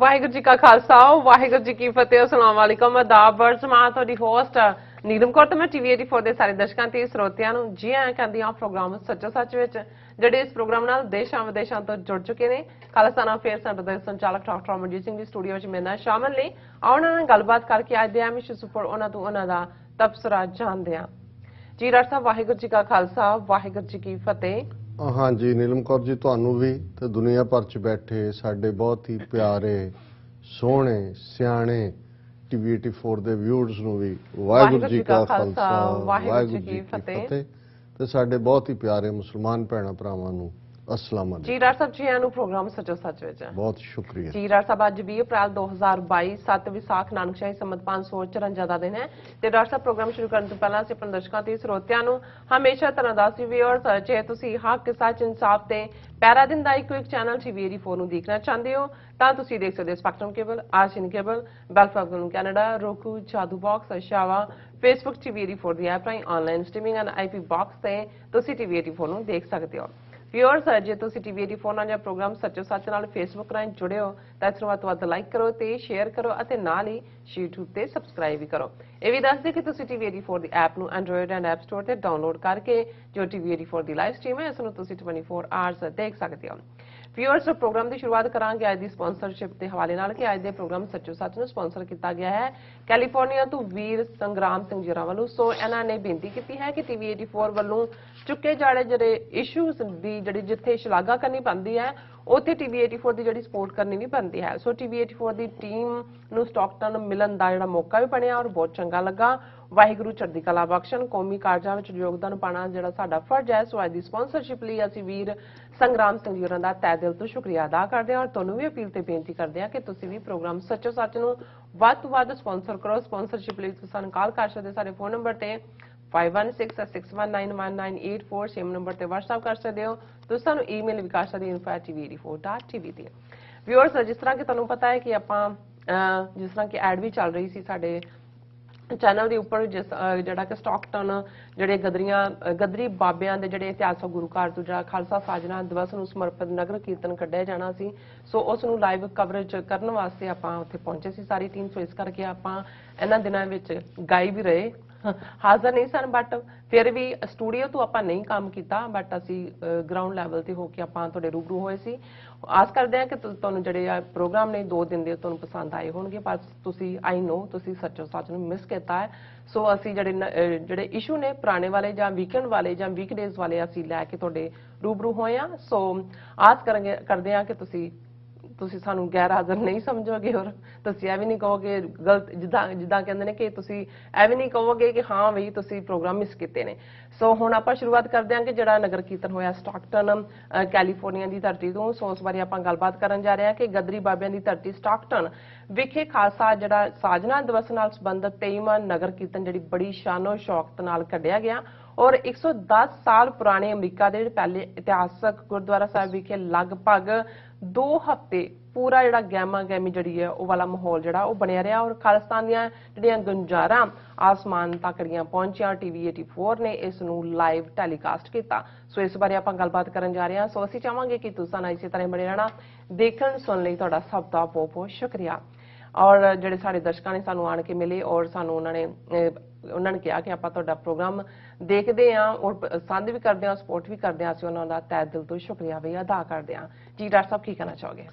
ਵਾਹਿਗੁਰੂ ਜੀ ਕਾ ਖਾਲਸਾ ਵਾਹਿਗੁਰੂ ਜੀ ਕੀ ਫਤਿਹ। अस्सलाम वालेकुम आदाब वर्ज मां ਤੁਹਾਡੀ ਹੋਸਟ ਨੀਲਮ ਕੌਰ ਤੇ ਮੈਂ ਟੀਵੀ 84 ਦੇ ਸਾਰੇ ਦਰਸ਼ਕਾਂ ਤੇ ਸਰੋਤਿਆਂ ਨੂੰ ਜੀ ਆਇਆਂ ਕਹਿੰਦੀ ਹਾਂ ਪ੍ਰੋਗਰਾਮ ਸੱਚੋ ਸੱਚ ਵਿੱਚ ਜਿਹੜੇ ਇਸ ਪ੍ਰੋਗਰਾਮ ਨਾਲ ਦੇਸ਼ਾਂ ਵਿਦੇਸ਼ਾਂ ਤੋਂ ਜੁੜ ਚੁੱਕੇ ਨੇ। ਖਾਲਸਾਨਾ ਫੇਅਰ ਸੈਂਟਰ ਦੇ ਸੰਚਾਲਕ ਡਾਕਟਰ ਅਮਰਜੀਤ ਸਿੰਘ ਦੀ ਸਟੂਡੀਓ ਵਿੱਚ ਮੇਰੇ ਨਾਲ ਸ਼ਾਮਲ ਨੇ। ਆਉਣਾ ਨਾਲ ਗੱਲਬਾਤ ਕਰਕੇ ਅੱਜ ਦੇ ਐਮਿਸ਼ ਸੁਪਰ ਉਹਨਾਂ ਤੋਂ ਉਹਨਾਂ ਦਾ ਤਬਸਰਾ ਜਾਣਦੇ ਹਾਂ। ਜੀ ਡਾਕਟਰ ਸਾਹਿਬ ਵਾਹਿਗੁਰੂ ਜੀ ਕਾ ਖਾਲਸਾ ਵਾਹਿਗੁਰੂ ਜੀ ਕੀ ਫਤਿਹ। हाँ जी नीलम कौर जी ਤੁਹਾਨੂੰ भी ਤੇ ਦੁਨੀਆ ਭਰ ਚ ਬੈਠੇ ਸਾਡੇ ਬਹੁਤ ਹੀ ਪਿਆਰੇ ਸੋਹਣੇ ਸਿਆਣੇ ਟੀਵੀ 84 ਦੇ ਵਿਊਅਰਸ ਨੂੰ ਵੀ ਵਾਹਿਗੁਰੂ ਜੀ ਕਾ ਖਾਲਸਾ ਵਾਹਿਗੁਰੂ ਜੀ ਕੀ ਫਤਿਹ ਤੇ ਸਾਡੇ ਬਹੁਤ ਹੀ ਪਿਆਰੇ ਮੁਸਲਮਾਨ ਭੈਣਾਂ ਭਰਾਵਾਂ ਨੂੰ अस्सलाम वालेकुम। जी डॉक्टर साहब जी आनू प्रोग्राम सचो सच विच बहुत शुक्रिया जी डॉक्टर साहब अज 20 अप्रैल 2022 7 विसाख नानकशाही संमत 554 ਦਾ ਦਿਨ ਹੈ ਤੇ ਡਾਕਟਰ ਸਾਹਿਬ ਪ੍ਰੋਗਰਾਮ ਸ਼ੁਰੂ ਕਰਨ ਤੋਂ ਪਹਿਲਾਂ ਅਸੀਂ ਆਪਣੇ ਦਰਸ਼ਕਾਂ ਤੇ ਸਰੋਤਿਆਂ ਨੂੰ ਹਮੇਸ਼ਾ ਤਰ੍ਹਾਂ ਦਾ ਸੀ ਵੀਅਰਸ ਜੇ ਤੁਸੀਂ ਹੱਕ ਸੱਚ ਇਨਸਾਫ ਤੇ ਪੈਰਾ ਦਿਨ ਦਾ ਇੱਕ ਚੈਨਲ ਟੀਵੀ 84 ਨੂੰ ਦੇਖਣਾ ਚਾਹੁੰਦੇ ਹੋ ਤਾਂ ਤੁਸੀਂ ਦੇਖ ਸਕਦੇ ਹੋ ਸਪੈਕਟਰਮ ਕੇਬਲ ਆਸ਼ਿਨ ਕੇਬਲ ਬੈਲਫਾਗਨ ਕੈਨੇਡਾ roku ਜਾਦੂ ਬਾਕਸ ਅਸ਼ਾਵਾ ਫੇਸਬੁੱਕ ਟੀਵੀ 84 ਦੀ ਐਪ ਰਾਹੀਂ online streaming and IP box ਤੇ ਤੁਸੀਂ ਟੀਵੀ 84 ਨੂੰ ਦੇਖ ਸਕਦੇ ਹੋ। ਵਿਊਅਰਸ ਜੇ ਤੁਸੀਂ ਟੀਵੀ 84 ਨਾਲ ਜਾਂ ਪ੍ਰੋਗਰਾਮ ਸੱਚੋ ਸੱਚ ਨਾਲ ਫੇਸਬੁੱਕ ਰਾਹੀਂ ਜੁੜੇ ਹੋ ਤਾਂ ਇਸ ਨੂੰ ਵੱਧ ਤੋਂ ਵੱਧ ਲਾਈਕ ਕਰੋ ਤੇ ਸ਼ੇਅਰ ਕਰੋ ਅਤੇ ਨਾਲ ਹੀ YouTube ਤੇ ਸਬਸਕ੍ਰਾਈਬ ਵੀ ਕਰੋ। ਇਹ ਵੀ ਦੱਸ ਦਿਓ ਕਿ ਤੁਸੀਂ ਟੀਵੀ 84 ਦੀ ਐਪ ਨੂੰ ਐਂਡਰੋਇਡ ਐਂਡ ਐਪ ਸਟੋਰ ਤੇ ਡਾਊਨਲੋਡ ਕਰਕੇ ਜੋ ਟੀਵੀ 84 ਦੀ ਲਾਈਵ ਸਟ੍ਰੀਮ ਹੈ ਇਸ ਨੂੰ ਤੁਸੀਂ 24 ਆਵਰਸ ਦੇਖ ਸਕਦੇ ਹੋ। ਵਿਊਅਰਸ ਪ੍ਰੋਗਰਾਮ ਦੀ ਸ਼ੁਰੂਆਤ ਕਰਾਂਗੇ ਅੱਜ ਦੀ ਸਪਾਂਸਰਸ਼ਿਪ ਦੇ ਹਵਾਲੇ ਨਾਲ ਕਿ ਅੱਜ ਦੇ ਪ੍ਰੋਗਰਾਮ ਸੱਚੋ ਸੱਚ ਨੂੰ ਸਪਾਂਸਰ ਕੀਤਾ ਗਿਆ ਹੈ ਕੈਲੀਫੋਰਨੀਆ ਤੋਂ ਵੀਰ ਸੰਗਰਾਮ ਸਿੰਘ ਜੀਰਾ ਵੱਲੋਂ। ਸੋ ਇਹਨਾਂ ਨੇ ਬੇਨਤੀ ਕੀਤੀ ਹੈ ਕਿ ਟੀਵੀ 84 ਵੱਲੋਂ ਚੁੱਕੇ ਜਾੜੇ ਜਿਹੜੇ ਇਸ਼ੂਜ਼ ਦੀ ਜਿਹੜੀ ਜਿੱਥੇ ਸ਼ਲਾਘਾ ਕਰਨੀ ਪੈਂਦੀ ਹੈ ਉੱਥੇ ਟੀਵੀ 84 ਦੀ ਜਿਹੜੀ ਸਪੋਰਟ ਕਰਨੀ ਵੀ ਪੈਂਦੀ ਹੈ। ਸੋ ਟੀਵੀ 84 ਦੀ ਟੀਮ ਨੂੰ ਸਟਾਕਟਨ ਮਿਲਣ ਦਾ ਜਿਹੜਾ ਮੌਕਾ ਵੀ ਬਣਿਆ ਔਰ ਬਹੁਤ ਚੰਗਾ ਲੱਗਾ। ਵਾਹਿਗੁਰੂ ਚੜ੍ਹਦੀ ਕਲਾ ਬਖਸ਼ਣ। ਕੌਮੀ ਕਾਰਜਾਂ ਵਿੱਚ ਯੋਗਦਾਨ ਪਾਉਣਾ ਜਿਹੜਾ ਸਾਡਾ ਫਰਜ਼ ਹੈ। ਸੋ ਅੱਜ ਦੀ ਸਪਾਂਸਰਸ਼ਿਪ ਲਈ ਅਸੀਂ ਵੀਰ ਸੰਗਰਾਮ ਸਿੰਘ ਜੀ ਹੋਰਾਂ ਦਾ ਤਹਿ ਦਿਲ ਤੋਂ ਸ਼ੁਕਰੀਆ ਅਦਾ ਕਰਦੇ ਹਾਂ ਔਰ ਤੁਹਾਨੂੰ ਵੀ ਅਪੀਲ ਤੇ ਬੇਨਤੀ ਕਰਦੇ ਹਾਂ ਕਿ ਤੁਸੀਂ ਵੀ ਪ੍ਰੋਗਰਾਮ ਸੱਚੋ ਸੱਚ ਨੂੰ ਵੱਧ ਤੋਂ ਵੱਧ ਸਪਾਂਸਰ ਕਰੋ। ਸਪਾਂਸਰਸ਼ਿਪ ਲਈ ਤੁਸੀਂ ਸਾਨੂੰ ਕਾਲ ਕਰ ਸਕਦੇ ਸਾਡੇ ਫੋਨ ਨੰਬਰ ਤੇ 5166191984 ਸੇਮ ਨੰਬਰ ਤੇ WhatsApp ਕਰ ਸਕਦੇ ਹੋ। ਤੁਸੀਂ ਸਾਨੂੰ ਈਮੇਲ ਵੀ ਕਰ ਸਕਦੇ ਹੋ info@tv84.tv ਤੇ। ਵਿਊਅਰਸ ਜਿਸ ਤਰ੍ਹਾਂ ਕਿ ਤੁਹਾਨੂੰ ਪਤਾ ਹੈ ਕਿ ਆਪਾਂ ਜਿਸ ਤਰ੍ਹਾਂ ਕਿ ਐਡ ਵੀ ਚੱਲ ਰਹੀ ਸੀ ਸਾਡੇ ਚੈਨਲ ਦੇ ਉੱਪਰ ਜਿਹੜਾ ਕਿ ਸਟਾਕਟਨ ਜਿਹੜੇ ਗਦਰੀ ਬਾਬਿਆਂ ਦੇ ਜਿਹੜੇ ਇਤਿਹਾਸਕ ਗੁਰੂ ਘਰ ਤੋਂ ਜਿਹੜਾ ਖਾਲਸਾ ਸਾਜਨਾ ਦਿਵਸ ਨੂੰ ਸਮਰਪਿਤ ਨਗਰ ਕੀਰਤਨ ਕੱਢਿਆ ਜਾਣਾ ਸੀ। ਸੋ ਉਸ ਨੂੰ ਲਾਈਵ ਕਵਰੇਜ ਕਰਨ ਵਾਸਤੇ ਆਪਾਂ ਉੱਥੇ ਪਹੁੰਚੇ ਸੀ ਸਾਰੀ ਟੀਮ। ਸੋ ਇਸ ਕਰਕੇ ਆਪਾਂ ਇਹਨਾਂ ਦਿਨਾਂ ਵਿੱਚ ਗਾਈ ਵੀ ਰਹੇ ਹਾਜ਼ਰ ਨਹੀਂ ਸਨ ਬਟ ਫਿਰ ਵੀ ਸਟੂਡੀਓ ਤੋਂ ਆਪਾਂ ਨਹੀਂ ਕੰਮ ਕੀਤਾ ਬਟ ਅਸੀਂ ਗਰਾਊਂਡ ਲੈਵਲ ਤੇ ਹੋ ਕੇ ਆਪਾਂ ਤੁਹਾਡੇ ਰੂਬਰੂ ਹੋਏ ਸੀ। ਆਸ ਕਰਦੇ ਹਾਂ ਕਿ ਤੁਹਾਨੂੰ ਜਿਹੜੇ ਪ੍ਰੋਗਰਾਮ ਨੇ 2 ਦਿਨ ਦੇ ਤੁਹਾਨੂੰ ਪਸੰਦ ਆਏ ਹੋਣਗੇ ਪਰ ਤੁਸੀਂ ਆਈ ਨੋ ਤੁਸੀਂ ਸੱਚੋ ਸੱਚ ਨੂੰ ਮਿਸ ਕੀਤਾ ਹੈ। ਸੋ ਅਸੀਂ ਜਿਹੜੇ ਇਸ਼ੂ ਨੇ ਪੁਰਾਣੇ ਵਾਲੇ ਜਾਂ ਵੀਕਐਂਡ ਵਾਲੇ ਜਾਂ ਵੀਕਡੇਜ਼ ਵਾਲੇ ਅਸੀਂ ਲੈ ਕੇ ਤੁਹਾਡੇ ਰੂਬਰੂ ਹੋਏ ਆ। ਸੋ ਆਸ ਕਰਦੇ ਹਾਂ ਕਿ ਤੁਸੀਂ ਸਾਨੂੰ ਗੈਰ ਹਾਜ਼ਰ ਨਹੀਂ ਸਮਝੋਗੇ ਔਰ ਤੁਸੀਂ ਇਹ ਵੀ ਨਹੀਂ ਕਹੋਗੇ ਗਲਤ ਜਿੱਦਾਂ ਕਹਿੰਦੇ ਨੇ ਕਿ ਤੁਸੀਂ ਇਹ ਵੀ ਨਹੀਂ ਕਹੋਗੇ ਕਿ ਹਾਂ ਵੀ ਤੁਸੀਂ ਪ੍ਰੋਗਰਾਮ ਮਿਸ ਕੀਤੇ ਨੇ। ਸੋ ਹੁਣ ਆਪਾਂ ਸ਼ੁਰੂਆਤ ਕਰਦੇ ਹਾਂ ਕਿ ਜਿਹੜਾ ਨਗਰ ਕੀਰਤਨ ਹੋਇਆ ਸਟਾਕਟਨ ਕੈਲੀਫੋਰਨੀਆ ਦੀ ਧਰਤੀ ਤੋਂ। ਸੋ ਉਸ ਬਾਰੇ ਆਪਾਂ ਗੱਲਬਾਤ ਕਰਨ ਜਾ ਰਹੇ ਹਾਂ ਕਿ ਗਦਰੀ ਬਾਬਿਆਂ ਦੀ ਧਰਤੀ ਸਟਾਕਟਨ ਵਿਖੇ ਖਾਲਸਾ ਜਿਹੜਾ ਸਾਜਨਾ ਦਿਵਸ ਨਾਲ ਸੰਬੰਧਿਤ 23ਵਾਂ ਨਗਰ ਕੀਰਤਨ ਜਿਹੜੀ ਬੜੀ ਸ਼ਾਨੋ ਸ਼ੌਕਤ ਨਾਲ ਕੱਢਿਆ ਗਿਆ ਔਰ 110 ਸਾਲ ਪੁਰਾਣੇ ਅਮਰੀਕਾ ਦੇ ਪਹਿਲੇ ਇਤਿਹਾਸਕ ਗੁਰਦੁਆਰਾ ਸਾਹਿਬ ਵਿਖੇ ਲਗਭਗ 2 ਹਫ਼ਤੇ ਪੂਰਾ ਜਿਹੜਾ ਗਹਿਮਾ ਗਹਿਮੀ ਜਿਹੜੀ ਹੈ ਉਹ ਵਾਲਾ ਮਾਹੌਲ ਜਿਹੜਾ ਉਹ ਬਣਿਆ ਰਿਹਾ ਔਰ ਖਾਲਿਸਤਾਨ ਦੀਆਂ ਜਿਹੜੀਆਂ ਗੁੰਜਾਰਾਂ ਆਸਮਾਨ ਤੱਕ ਦੀਆਂ ਪਹੁੰਚੀਆਂ। ਟੀਵੀ 84 ਨੇ ਇਸ ਨੂੰ ਲਾਈਵ ਟੈਲੀਕਾਸਟ ਕੀਤਾ। ਸੋ ਇਸ ਬਾਰੇ ਆਪਾਂ ਗੱਲਬਾਤ ਕਰਨ ਜਾ ਰਹੇ ਹਾਂ। ਸੋ ਅਸੀਂ ਚਾਹਾਂਗੇ ਕਿ ਤੁਸੀਂ ਨਾਲ ਇਸੇ ਤਰ੍ਹਾਂ ਬਣੇ ਰਹਿਣਾ। ਦੇਖਣ ਸੁਣਨ ਲਈ ਤੁਹਾਡਾ ਸਭ ਦਾ ਬਹੁਤ ਬਹੁਤ ਸ਼ੁਕਰੀਆ। ਔਰ ਜਿਹੜੇ ਸਾਡੇ ਦਰਸ਼ਕਾਂ ਨੇ ਸਾਨੂੰ ਆਣ ਕੇ ਮਿਲੇ ਔਰ ਸਾਨੂੰ ਉਹਨਾਂ ਨੇ ਕਿਹਾ ਕਿ ਆਪਾਂ ਤੁਹਾਡਾ ਪ੍ਰੋਗਰਾਮ ਦੇਖਦੇ ਹਾਂ ਔਰ ਪਸੰਦ ਵੀ ਕਰਦੇ ਹਾਂ ਸਪੋਰਟ ਵੀ ਕਰਦੇ ਹਾਂ। ਅਸੀਂ ਉਹਨਾਂ ਦਾ ਤਹਿ ਦਿਲ ਤੋਂ ਸ਼ੁਕਰੀਆ ਵੀ ਅਦਾ ਕਰਦੇ ਹਾਂ। ਜੀ ਡਾਕਟਰ ਸਾਹਿਬ ਕੀ ਕਹਿਣਾ ਚਾਹੋਗੇ?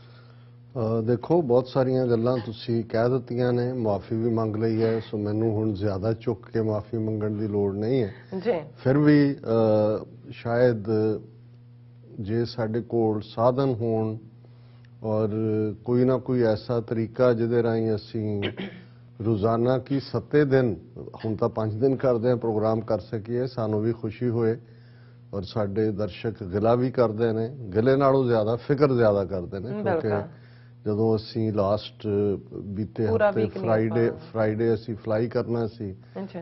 ਦੇਖੋ ਬਹੁਤ ਸਾਰੀਆਂ ਗੱਲਾਂ ਤੁਸੀਂ ਕਹਿ ਦਿੱਤੀਆਂ ਨੇ ਮਾਫੀ ਵੀ ਮੰਗ ਲਈ ਹੈ। ਸੋ ਮੈਨੂੰ ਹੁਣ ਜ਼ਿਆਦਾ ਚੁੱਕ ਕੇ ਮਾਫੀ ਮੰਗਣ ਦੀ ਲੋੜ ਨਹੀਂ ਹੈ ਜੀ। ਫਿਰ ਵੀ ਸ਼ਾਇਦ ਜੇ ਸਾਡੇ ਕੋਲ ਸਾਧਨ ਹੋਣ ਔਰ ਕੋਈ ਨਾ ਕੋਈ ਐਸਾ ਤਰੀਕਾ ਜਿਹਦੇ ਰਾਹੀਂ ਅਸੀਂ ਰੋਜ਼ਾਨਾ ਕੀ 7 ਦਿਨ ਹੁਣ ਤਾਂ 5 ਦਿਨ ਕਰਦੇ ਹਾਂ ਪ੍ਰੋਗਰਾਮ ਕਰ ਸਕੀਏ ਸਾਨੂੰ ਵੀ ਖੁਸ਼ੀ ਹੋਏ ਔਰ ਸਾਡੇ ਦਰਸ਼ਕ ਗਿਲਾ ਵੀ ਕਰਦੇ ਨੇ। ਗਿਲੇ ਨਾਲੋਂ ਜ਼ਿਆਦਾ ਫਿਕਰ ਜ਼ਿਆਦਾ ਕਰਦੇ ਨੇ ਕਿਉਂਕਿ ਜਦੋਂ ਅਸੀਂ ਲਾਸਟ ਬੀਤੇ ਹਫ਼ਤੇ ਫਰਾਈਡੇ ਅਸੀਂ ਫਲਾਈ ਕਰਨਾ ਸੀ।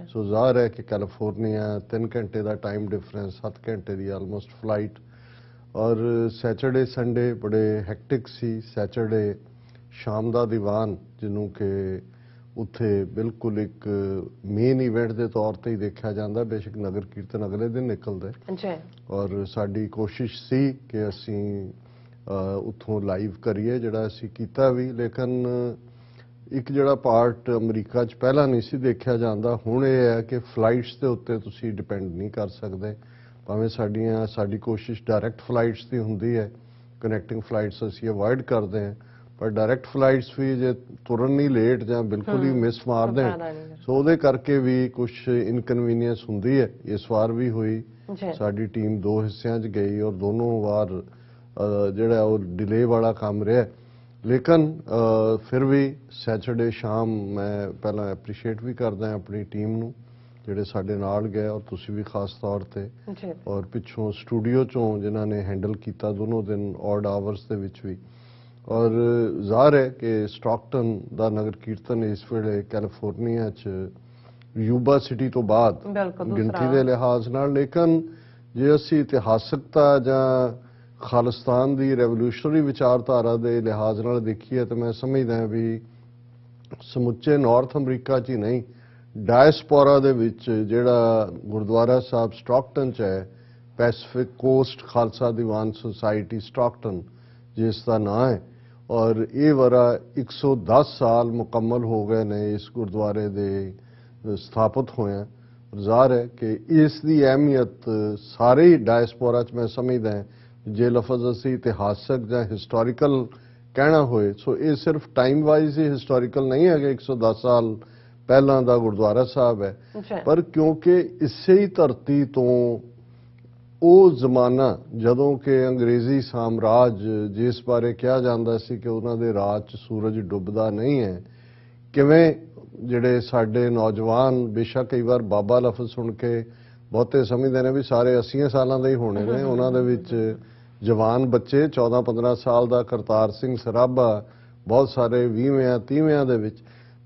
ਸੋ ਜ਼ਾਹਰ ਹੈ ਕਿ ਕੈਲੀਫੋਰਨੀਆ 3 ਘੰਟੇ ਦਾ ਟਾਈਮ ਡਿਫਰੈਂਸ 7 ਘੰਟੇ ਦੀ ਆਲਮੋਸਟ ਫਲਾਈਟ ਔਰ ਸੈਚਰਡੇ ਸੰਡੇ ਬੜੇ ਹੈਕਟਿਕ ਸੀ। ਸੈਚਰਡੇ ਸ਼ਾਮ ਦਾ ਦੀਵਾਨ ਜਿਹਨੂੰ ਕਿ ਉੱਥੇ ਬਿਲਕੁਲ ਇੱਕ ਮੇਨ ਇਵੈਂਟ ਦੇ ਤੌਰ ਤੇ ਹੀ ਦੇਖਿਆ ਜਾਂਦਾ। ਬੇਸ਼ੱਕ ਨਗਰ ਕੀਰਤਨ ਅਗਲੇ ਦਿਨ ਨਿਕਲਦਾ ਔਰ ਸਾਡੀ ਕੋਸ਼ਿਸ਼ ਸੀ ਕਿ ਅਸੀਂ ਉੱਥੋਂ ਲਾਈਵ ਕਰੀਏ, ਜਿਹੜਾ ਅਸੀਂ ਕੀਤਾ ਵੀ। ਲੇਕਿਨ ਇੱਕ ਜਿਹੜਾ ਪਾਰਟ ਅਮਰੀਕਾ 'ਚ ਪਹਿਲਾਂ ਨਹੀਂ ਸੀ ਦੇਖਿਆ ਜਾਂਦਾ, ਹੁਣ ਇਹ ਹੈ ਕਿ ਫਲਾਈਟਸ ਦੇ ਉੱਤੇ ਤੁਸੀਂ ਡਿਪੈਂਡ ਨਹੀਂ ਕਰ ਸਕਦੇ। ਭਾਵੇਂ ਸਾਡੀ ਕੋਸ਼ਿਸ਼ ਡਾਇਰੈਕਟ ਫਲਾਈਟਸ ਦੀ ਹੁੰਦੀ ਹੈ, ਕਨੈਕਟਿੰਗ ਫਲਾਈਟਸ ਅਸੀਂ ਅਵੋਇਡ ਕਰਦੇ ਹਾਂ, ਪਰ ਡਾਇਰੈਕਟ ਫਲਾਈਟਸ ਵੀ ਜੇ ਤੁਰਨ ਨਹੀਂ ਲੇਟ ਜਾਂ ਬਿਲਕੁਲ ਹੀ ਮਿਸ ਮਾਰ ਦੇਣ, ਸੋ ਉਹਦੇ ਕਰਕੇ ਵੀ ਕੁਝ ਇਨਕਨਵੀਨੀਅੰਸ ਹੁੰਦੀ ਹੈ। ਇਸ ਵਾਰ ਵੀ ਹੋਈ, ਸਾਡੀ ਟੀਮ 2 ਹਿੱਸਿਆਂ 'ਚ ਗਈ ਔਰ ਦੋਨੋਂ ਵਾਰ ਜਿਹੜਾ ਉਹ ਡਿਲੇ ਵਾਲਾ ਕੰਮ ਰਿਹਾ। ਲੇਕਿਨ ਫਿਰ ਵੀ ਸੈਚਰਡੇ ਸ਼ਾਮ ਮੈਂ ਪਹਿਲਾਂ ਐਪਰੀਸ਼ੀਏਟ ਵੀ ਕਰਦਾ ਆਪਣੀ ਟੀਮ ਨੂੰ ਜਿਹੜੇ ਸਾਡੇ ਨਾਲ ਗਏ, ਔਰ ਤੁਸੀਂ ਵੀ ਖਾਸ ਤੌਰ ਤੇ, ਔਰ ਪਿੱਛੋਂ ਸਟੂਡੀਓ ਚੋਂ ਜਿਨ੍ਹਾਂ ਨੇ ਹੈਂਡਲ ਕੀਤਾ ਦੋਨੋਂ ਦਿਨ ਔਡ ਆਵਰਸ ਦੇ ਵਿੱਚ ਵੀ। ਔਰ ਜ਼ਾਹਰ ਹੈ ਕਿ ਸਟਾਕਟਨ ਦਾ ਨਗਰ ਕੀਰਤਨ ਇਸ ਵੇਲੇ ਕੈਲੀਫੋਰਨੀਆ 'ਚ ਯੂਬਾ ਸਿਟੀ ਤੋਂ ਬਾਅਦ ਗਿਣਤੀ ਦੇ ਲਿਹਾਜ਼ ਨਾਲ, ਲੇਕਿਨ ਜੇ ਅਸੀਂ ਇਤਿਹਾਸਕਤਾ ਜਾਂ ਖਾਲਿਸਤਾਨ ਦੀ ਰੈਵੋਲੂਸ਼ਨਰੀ ਵਿਚਾਰਧਾਰਾ ਦੇ ਲਿਹਾਜ਼ ਨਾਲ ਦੇਖੀਏ ਤਾਂ ਮੈਂ ਸਮਝਦਾ ਵੀ ਸਮੁੱਚੇ ਨਾਰਥ ਅਮਰੀਕਾ 'ਚ ਹੀ ਨਹੀਂ, ਡਾਇਸਪੋਰਾ ਦੇ ਵਿੱਚ ਜਿਹੜਾ ਗੁਰਦੁਆਰਾ ਸਾਹਿਬ ਸਟਾਕਟਨ 'ਚ ਹੈ, Pacific cost Khalsa Diwan society Stockton ਜਿਸ ਦਾ ਨਾਂ ਹੈ, ਔਰ ਇਹ ਵਰਾ 110 ਸਾਲ ਮੁਕੰਮਲ ਹੋ ਗਏ ਨੇ ਇਸ ਗੁਰਦੁਆਰੇ ਦੇ ਸਥਾਪਿਤ ਹੋਇਆ। ਜ਼ਾਹਰ ਹੈ ਕਿ ਇਸ ਦੀ ਅਹਿਮੀਅਤ ਸਾਰੇ ਡਾਇਸਪੋਰਾ 'ਚ ਮੈਂ ਸਮਝਦਾ ਜੇ ਲਫ਼ਜ਼ ਅਸੀਂ ਇਤਿਹਾਸਕ ਜਾਂ ਹਿਸਟੋਰੀਕਲ ਕਹਿਣਾ ਹੋਏ, ਸੋ ਇਹ ਸਿਰਫ ਟਾਈਮ ਵਾਈਜ਼ ਹੀ ਹਿਸਟੋਰੀਕਲ ਨਹੀਂ ਹੈ ਕਿ 110 ਸਾਲ ਪਹਿਲਾਂ ਦਾ ਗੁਰਦੁਆਰਾ ਸਾਹਿਬ ਹੈ, ਪਰ ਕਿਉਂਕਿ ਇਸੇ ਹੀ ਧਰਤੀ ਤੋਂ ਉਹ ਜ਼ਮਾਨਾ ਜਦੋਂ ਕਿ ਅੰਗਰੇਜ਼ੀ ਸਾਮਰਾਜ ਜਿਸ ਬਾਰੇ ਕਿਹਾ ਜਾਂਦਾ ਸੀ ਕਿ ਉਹਨਾਂ ਦੇ ਰਾਜ 'ਚ ਸੂਰਜ ਡੁੱਬਦਾ ਨਹੀਂ ਹੈ, ਕਿਵੇਂ ਜਿਹੜੇ ਸਾਡੇ ਨੌਜਵਾਨ ਬੇਸ਼ੱਕ ਕਈ ਵਾਰ ਬਾਬਾ ਲਫ਼ਜ਼ ਸੁਣ ਕੇ ਬਹੁਤੇ ਸਮਝਦੇ ਨੇ ਵੀ ਸਾਰੇ 80 ਸਾਲਾਂ ਦੇ ਹੀ ਹੋਣੇ ਨੇ, ਉਹਨਾਂ ਦੇ ਵਿੱਚ ਜਵਾਨ ਬੱਚੇ 14-15 ਸਾਲ ਦਾ ਕਰਤਾਰ ਸਿੰਘ ਸਰਾਭਾ, ਬਹੁਤ ਸਾਰੇ 20ਵਿਆਂ 30ਵਿਆਂ ਦੇ ਵਿੱਚ,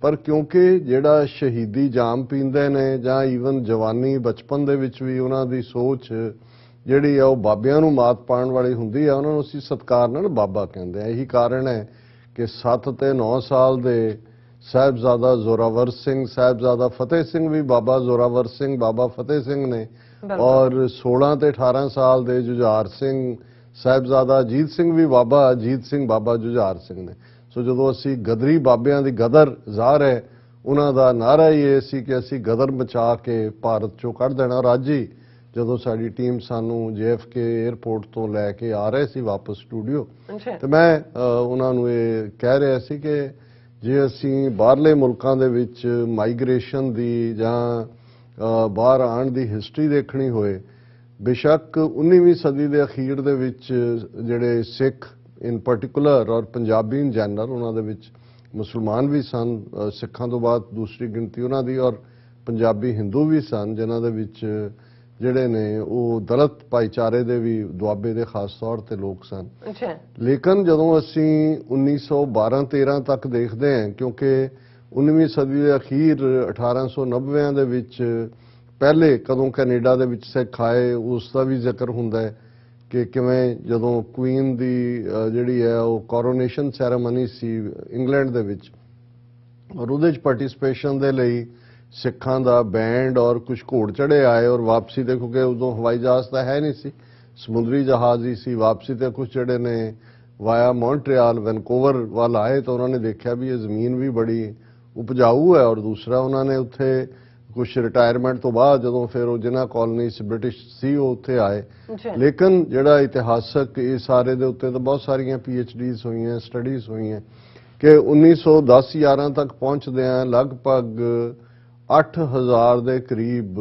ਪਰ ਕਿਉਂਕਿ ਜਿਹੜਾ ਸ਼ਹੀਦੀ ਜਾਮ ਪੀਂਦੇ ਨੇ ਜਾਂ ਈਵਨ ਜਵਾਨੀ ਬਚਪਨ ਦੇ ਵਿੱਚ ਵੀ ਉਹਨਾਂ ਦੀ ਸੋਚ ਜਿਹੜੀ ਆ ਉਹ ਬਾਬਿਆਂ ਨੂੰ ਮਾਤ ਪਾਉਣ ਵਾਲੀ ਹੁੰਦੀ ਆ, ਉਹਨਾਂ ਨੂੰ ਅਸੀਂ ਸਤਿਕਾਰ ਨਾਲ ਬਾਬਾ ਕਹਿੰਦੇ ਆ। ਇਹੀ ਕਾਰਨ ਹੈ ਕਿ 7 ਤੇ 9 ਸਾਲ ਦੇ ਸਾਹਿਬਜ਼ਾਦਾ ਜ਼ੋਰਾਵਰ ਸਿੰਘ, ਸਾਹਿਬਜ਼ਾਦਾ ਫਤਿਹ ਸਿੰਘ ਵੀ ਬਾਬਾ ਜ਼ੋਰਾਵਰ ਸਿੰਘ, ਬਾਬਾ ਫਤਿਹ ਸਿੰਘ ਨੇ, ਔਰ 16 ਤੇ 18 ਸਾਲ ਦੇ ਜੁਝਾਰ ਸਿੰਘ, ਸਾਹਿਬਜ਼ਾਦਾ ਅਜੀਤ ਸਿੰਘ ਵੀ ਬਾਬਾ ਅਜੀਤ ਸਿੰਘ, ਬਾਬਾ ਜੁਝਾਰ ਸਿੰਘ ਨੇ। ਸੋ ਜਦੋਂ ਅਸੀਂ ਗਦਰੀ ਬਾਬਿਆਂ ਦੀ ਗਦਰ, ਜ਼ਾਹਰ ਹੈ ਉਹਨਾਂ ਦਾ ਨਾਰਾ ਹੀ ਇਹ ਸੀ ਕਿ ਅਸੀਂ ਗਦਰ ਬਚਾ ਕੇ ਭਾਰਤ ਚੋਂ ਕੱਢ ਦੇਣਾ। ਔਰ ਅੱਜ ਹੀ ਜਦੋਂ ਸਾਡੀ ਟੀਮ ਸਾਨੂੰ JFK 에ਅਰਪੋਰਟ ਤੋਂ ਲੈ ਕੇ ਆ ਰਹੇ ਸੀ ਵਾਪਸ ਸਟੂਡੀਓ, ਤੇ ਮੈਂ ਉਹਨਾਂ ਨੂੰ ਇਹ ਕਹਿ ਰਿਹਾ ਸੀ ਕਿ ਜੇ ਅਸੀਂ ਬਾਹਰਲੇ ਮੁਲਕਾਂ ਦੇ ਵਿੱਚ ਮਾਈਗ੍ਰੇਸ਼ਨ ਦੀ ਜਾਂ ਬਾਹਰ ਆਉਣ ਦੀ ਹਿਸਟਰੀ ਦੇਖਣੀ ਹੋਏ, ਬੇਸ਼ੱਕ 19ਵੀਂ ਸਦੀ ਦੇ ਅਖੀਰ ਦੇ ਵਿੱਚ ਜਿਹੜੇ ਸਿੱਖ ਇਨ ਪਾਰਟਿਕੂਲਰ ਔਰ ਪੰਜਾਬੀ ਇਨ ਜਨਰਲ, ਉਹਨਾਂ ਦੇ ਵਿੱਚ ਮੁਸਲਮਾਨ ਵੀ ਸਨ, ਸਿੱਖਾਂ ਤੋਂ ਬਾਅਦ ਦੂਸਰੀ ਗਿਣਤੀ ਉਹਨਾਂ ਦੀ, ਔਰ ਪੰਜਾਬੀ ਹਿੰਦੂ ਵੀ ਸਨ ਜਿਨ੍ਹਾਂ ਦੇ ਵਿੱਚ ਜਿਹੜੇ ਨੇ ਉਹ ਦਲਿਤ ਭਾਈਚਾਰੇ ਦੇ ਵੀ ਦੁਆਬੇ ਦੇ ਖਾਸ ਤੌਰ ਤੇ ਲੋਕ ਸਨ। ਲੇਕਿਨ ਜਦੋਂ ਅਸੀਂ 1912-13 ਤੱਕ ਦੇਖਦੇ ਹਾਂ, ਕਿਉਂਕਿ 19ਵੀਂ ਸਦੀ ਦੇ ਅਖੀਰ 1890ਵਿਆਂ ਦੇ ਵਿੱਚ ਪਹਿਲੇ ਕਦੋਂ ਕੈਨੇਡਾ ਦੇ ਵਿੱਚ ਸਿੱਖ ਆਏ, ਉਸ ਦਾ ਵੀ ਜ਼ਿਕਰ ਹੁੰਦਾ ਹੈ ਕਿ ਕਿਵੇਂ ਜਦੋਂ ਕੁਈਨ ਦੀ ਜਿਹੜੀ ਹੈ ਉਹ ਕੋਰੋਨੇਸ਼ਨ ਸੈਰੇਮਨੀ ਸੀ ਇੰਗਲੈਂਡ ਦੇ ਵਿੱਚ, ਔਰ ਉਹਦੇ 'ਚ ਪਾਰਟਿਸਿਪੇਸ਼ਨ ਦੇ ਲਈ ਸਿੱਖਾਂ ਦਾ ਬੈਂਡ ਔਰ ਕੁਝ ਘੋੜ ਚੜੇ ਆਏ, ਔਰ ਵਾਪਸੀ ਤੇ ਕਿਉਂਕਿ ਉਦੋਂ ਹਵਾਈ ਜਹਾਜ਼ ਤਾਂ ਹੈ ਨਹੀਂ ਸੀ, ਸਮੁੰਦਰੀ ਜਹਾਜ਼ ਹੀ ਸੀ, ਵਾਪਸੀ ਤੇ ਕੁਝ ਜਿਹੜੇ ਨੇ ਵਾਇਆ ਮੌਂਟਰੀਆਲ ਵੈਨਕੂਵਰ ਵੱਲ ਆਏ ਤਾਂ ਉਹਨਾਂ ਨੇ ਦੇਖਿਆ ਵੀ ਇਹ ਜ਼ਮੀਨ ਵੀ ਬੜੀ ਉਪਜਾਊ ਹੈ, ਔਰ ਦੂਸਰਾ ਉਹਨਾਂ ਨੇ ਉੱਥੇ ਕੁਝ ਰਿਟਾਇਰਮੈਂਟ ਤੋਂ ਬਾਅਦ ਜਦੋਂ ਫਿਰ ਉਹ ਜਿਨ੍ਹਾਂ ਕਾਲੋਨੀਜ਼ ਬ੍ਰਿਟਿਸ਼ ਸੀ ਉਹ ਉੱਥੇ ਆਏ। ਲੇਕਿਨ ਜਿਹੜਾ ਇਤਿਹਾਸਕ ਇਹ ਸਾਰੇ ਦੇ ਉੱਤੇ ਤਾਂ ਬਹੁਤ ਸਾਰੀਆਂ PhDs ਹੋਈਆਂ, ਸਟੱਡੀਜ਼ ਹੋਈਆਂ ਕਿ 1910-11 ਤੱਕ ਪਹੁੰਚਦਿਆਂ ਲਗਭਗ 8000 ਦੇ ਕਰੀਬ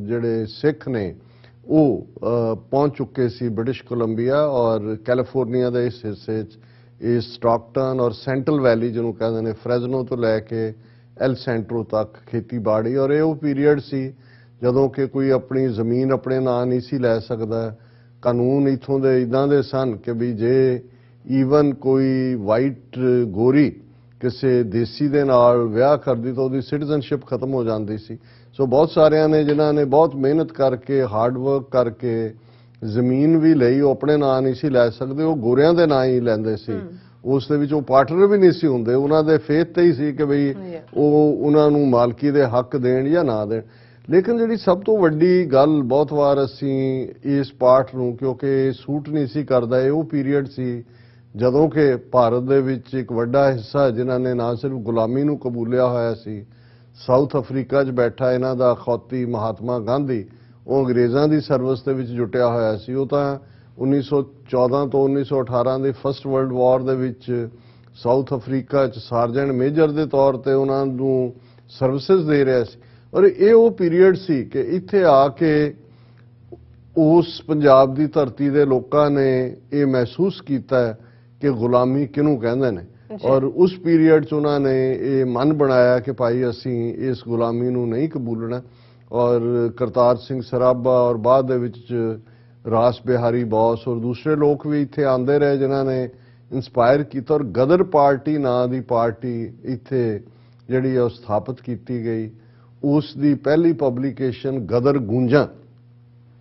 ਜਿਹੜੇ ਸਿੱਖ ਨੇ ਉਹ ਪਹੁੰਚ ਚੁੱਕੇ ਸੀ ਬ੍ਰਿਟਿਸ਼ ਕੋਲੰਬੀਆ ਔਰ ਕੈਲੀਫੋਰਨੀਆ ਦੇ ਇਸ ਹਿੱਸੇ 'ਚ, ਇਸ ਸਟਾਕਟਨ ਔਰ ਸੈਂਟਰਲ ਵੈਲੀ ਜਿਹਨੂੰ ਕਹਿੰਦੇ ਨੇ, ਫਰੈਜ਼ਨੋ ਤੋਂ ਲੈ ਕੇ ਐਲ ਸੈਂਟਰੋ ਤੱਕ ਖੇਤੀਬਾੜੀ। ਔਰ ਇਹ ਉਹ ਪੀਰੀਅਡ ਸੀ ਜਦੋਂ ਕਿ ਕੋਈ ਆਪਣੀ ਜ਼ਮੀਨ ਆਪਣੇ ਨਾਂ ਨਹੀਂ ਸੀ ਲੈ ਸਕਦਾ। ਕਾਨੂੰਨ ਇਥੋਂ ਦੇ ਇਦਾਂ ਦੇ ਸਨ ਕਿ ਵੀ ਜੇ ਈਵਨ ਕੋਈ ਵਾਈਟ ਗੋਰੀ ਕਿਸੇ ਦੇਸੀ ਦੇ ਨਾਲ ਵਿਆਹ ਕਰਦੀ ਤਾਂ ਉਹਦੀ ਸਿਟੀਜ਼ਨਸ਼ਿਪ ਖਤਮ ਹੋ ਜਾਂਦੀ ਸੀ। ਸੋ ਬਹੁਤ ਸਾਰਿਆਂ ਨੇ ਜਿਨ੍ਹਾਂ ਨੇ ਬਹੁਤ ਮਿਹਨਤ ਕਰਕੇ, ਹਾਰਡ ਵਰਕ ਕਰਕੇ ਜ਼ਮੀਨ ਵੀ ਲਈ, ਉਹ ਆਪਣੇ ਨਾਂ ਨਹੀਂ ਸੀ ਲੈ ਸਕਦੇ, ਉਹ ਗੋਰਿਆਂ ਦੇ ਨਾਂ ਹੀ ਲੈਂਦੇ ਸੀ। ਉਸ ਦੇ ਵਿੱਚ ਉਹ ਪਾਰਟਨਰ ਵੀ ਨਹੀਂ ਸੀ ਹੁੰਦੇ, ਉਹਨਾਂ ਦੇ ਫੇਥ ਤੇ ਹੀ ਸੀ ਕਿ ਬਈ ਉਹ ਉਹਨਾਂ ਨੂੰ ਮਾਲਕੀ ਦੇ ਹੱਕ ਦੇਣ ਜਾਂ ਨਾ ਦੇਣ। ਲੇਕਿਨ ਜਿਹੜੀ ਸਭ ਤੋਂ ਵੱਡੀ ਗੱਲ ਬਹੁਤ ਵਾਰ ਅਸੀਂ ਇਸ ਪਾਠ ਨੂੰ ਕਿਉਂਕਿ ਸੂਟ ਨਹੀਂ ਸੀ ਕਰਦਾ, ਇਹ ਉਹ ਪੀਰੀਅਡ ਸੀ ਜਦੋਂ ਕਿ ਭਾਰਤ ਦੇ ਵਿੱਚ ਇੱਕ ਵੱਡਾ ਹਿੱਸਾ ਜਿਨ੍ਹਾਂ ਨੇ ਨਾ ਸਿਰਫ ਗੁਲਾਮੀ ਨੂੰ ਕਬੂਲਿਆ ਹੋਇਆ ਸੀ, ਸਾਊਥ ਅਫਰੀਕਾ 'ਚ ਬੈਠਾ ਇਹਨਾਂ ਦਾ ਅਖੌਤੀ ਮਹਾਤਮਾ ਗਾਂਧੀ, ਉਹ ਅੰਗਰੇਜ਼ਾਂ ਦੀ ਸਰਵਿਸ ਦੇ ਵਿੱਚ ਜੁਟਿਆ ਹੋਇਆ ਸੀ। ਉਹ ਤਾਂ 1914 ਤੋਂ 1918 ਦੇ ਫਸਟ ਵਰਲਡ ਵਾਰ ਦੇ ਵਿੱਚ ਸਾਊਥ ਅਫਰੀਕਾ 'ਚ ਸਾਰਜੈਂਟ ਮੇਜਰ ਦੇ ਤੌਰ ਤੇ ਉਹਨਾਂ ਨੂੰ ਸਰਵਿਸਿਜ਼ ਦੇ ਰਿਹਾ ਸੀ। ਔਰ ਇਹ ਉਹ ਪੀਰੀਅਡ ਸੀ ਕਿ ਇੱਥੇ ਆ ਕੇ ਉਸ ਪੰਜਾਬ ਦੀ ਧਰਤੀ ਦੇ ਲੋਕਾਂ ਨੇ ਇਹ ਮਹਿਸੂਸ ਕੀਤਾ ਕਿ ਗੁਲਾਮੀ ਕਿਹਨੂੰ ਕਹਿੰਦੇ ਨੇ। ਔਰ ਉਸ ਪੀਰੀਅਡ 'ਚ ਉਹਨਾਂ ਨੇ ਇਹ ਮਨ ਬਣਾਇਆ ਕਿ ਭਾਈ ਅਸੀਂ ਇਸ ਗੁਲਾਮੀ ਨੂੰ ਨਹੀਂ ਕਬੂਲਣਾ। ਔਰ ਕਰਤਾਰ ਸਿੰਘ ਸਰਾਭਾ ਔਰ ਬਾਅਦ ਦੇ ਵਿੱਚ ਰਾਸ ਬਿਹਾਰੀ ਬੋਸ ਔਰ ਦੂਸਰੇ ਲੋਕ ਵੀ ਇੱਥੇ ਆਉਂਦੇ ਰਹੇ ਜਿਨ੍ਹਾਂ ਨੇ ਇੰਸਪਾਇਰ ਕੀਤਾ। ਔਰ ਗਦਰ ਪਾਰਟੀ ਨਾਂ ਦੀ ਪਾਰਟੀ ਇੱਥੇ ਜਿਹੜੀ ਉਹ ਸਥਾਪਿਤ ਕੀਤੀ ਗਈ। ਉਸ ਦੀ ਪਹਿਲੀ ਪਬਲੀਕੇਸ਼ਨ ਗਦਰ ਗੂੰਜਾਂ,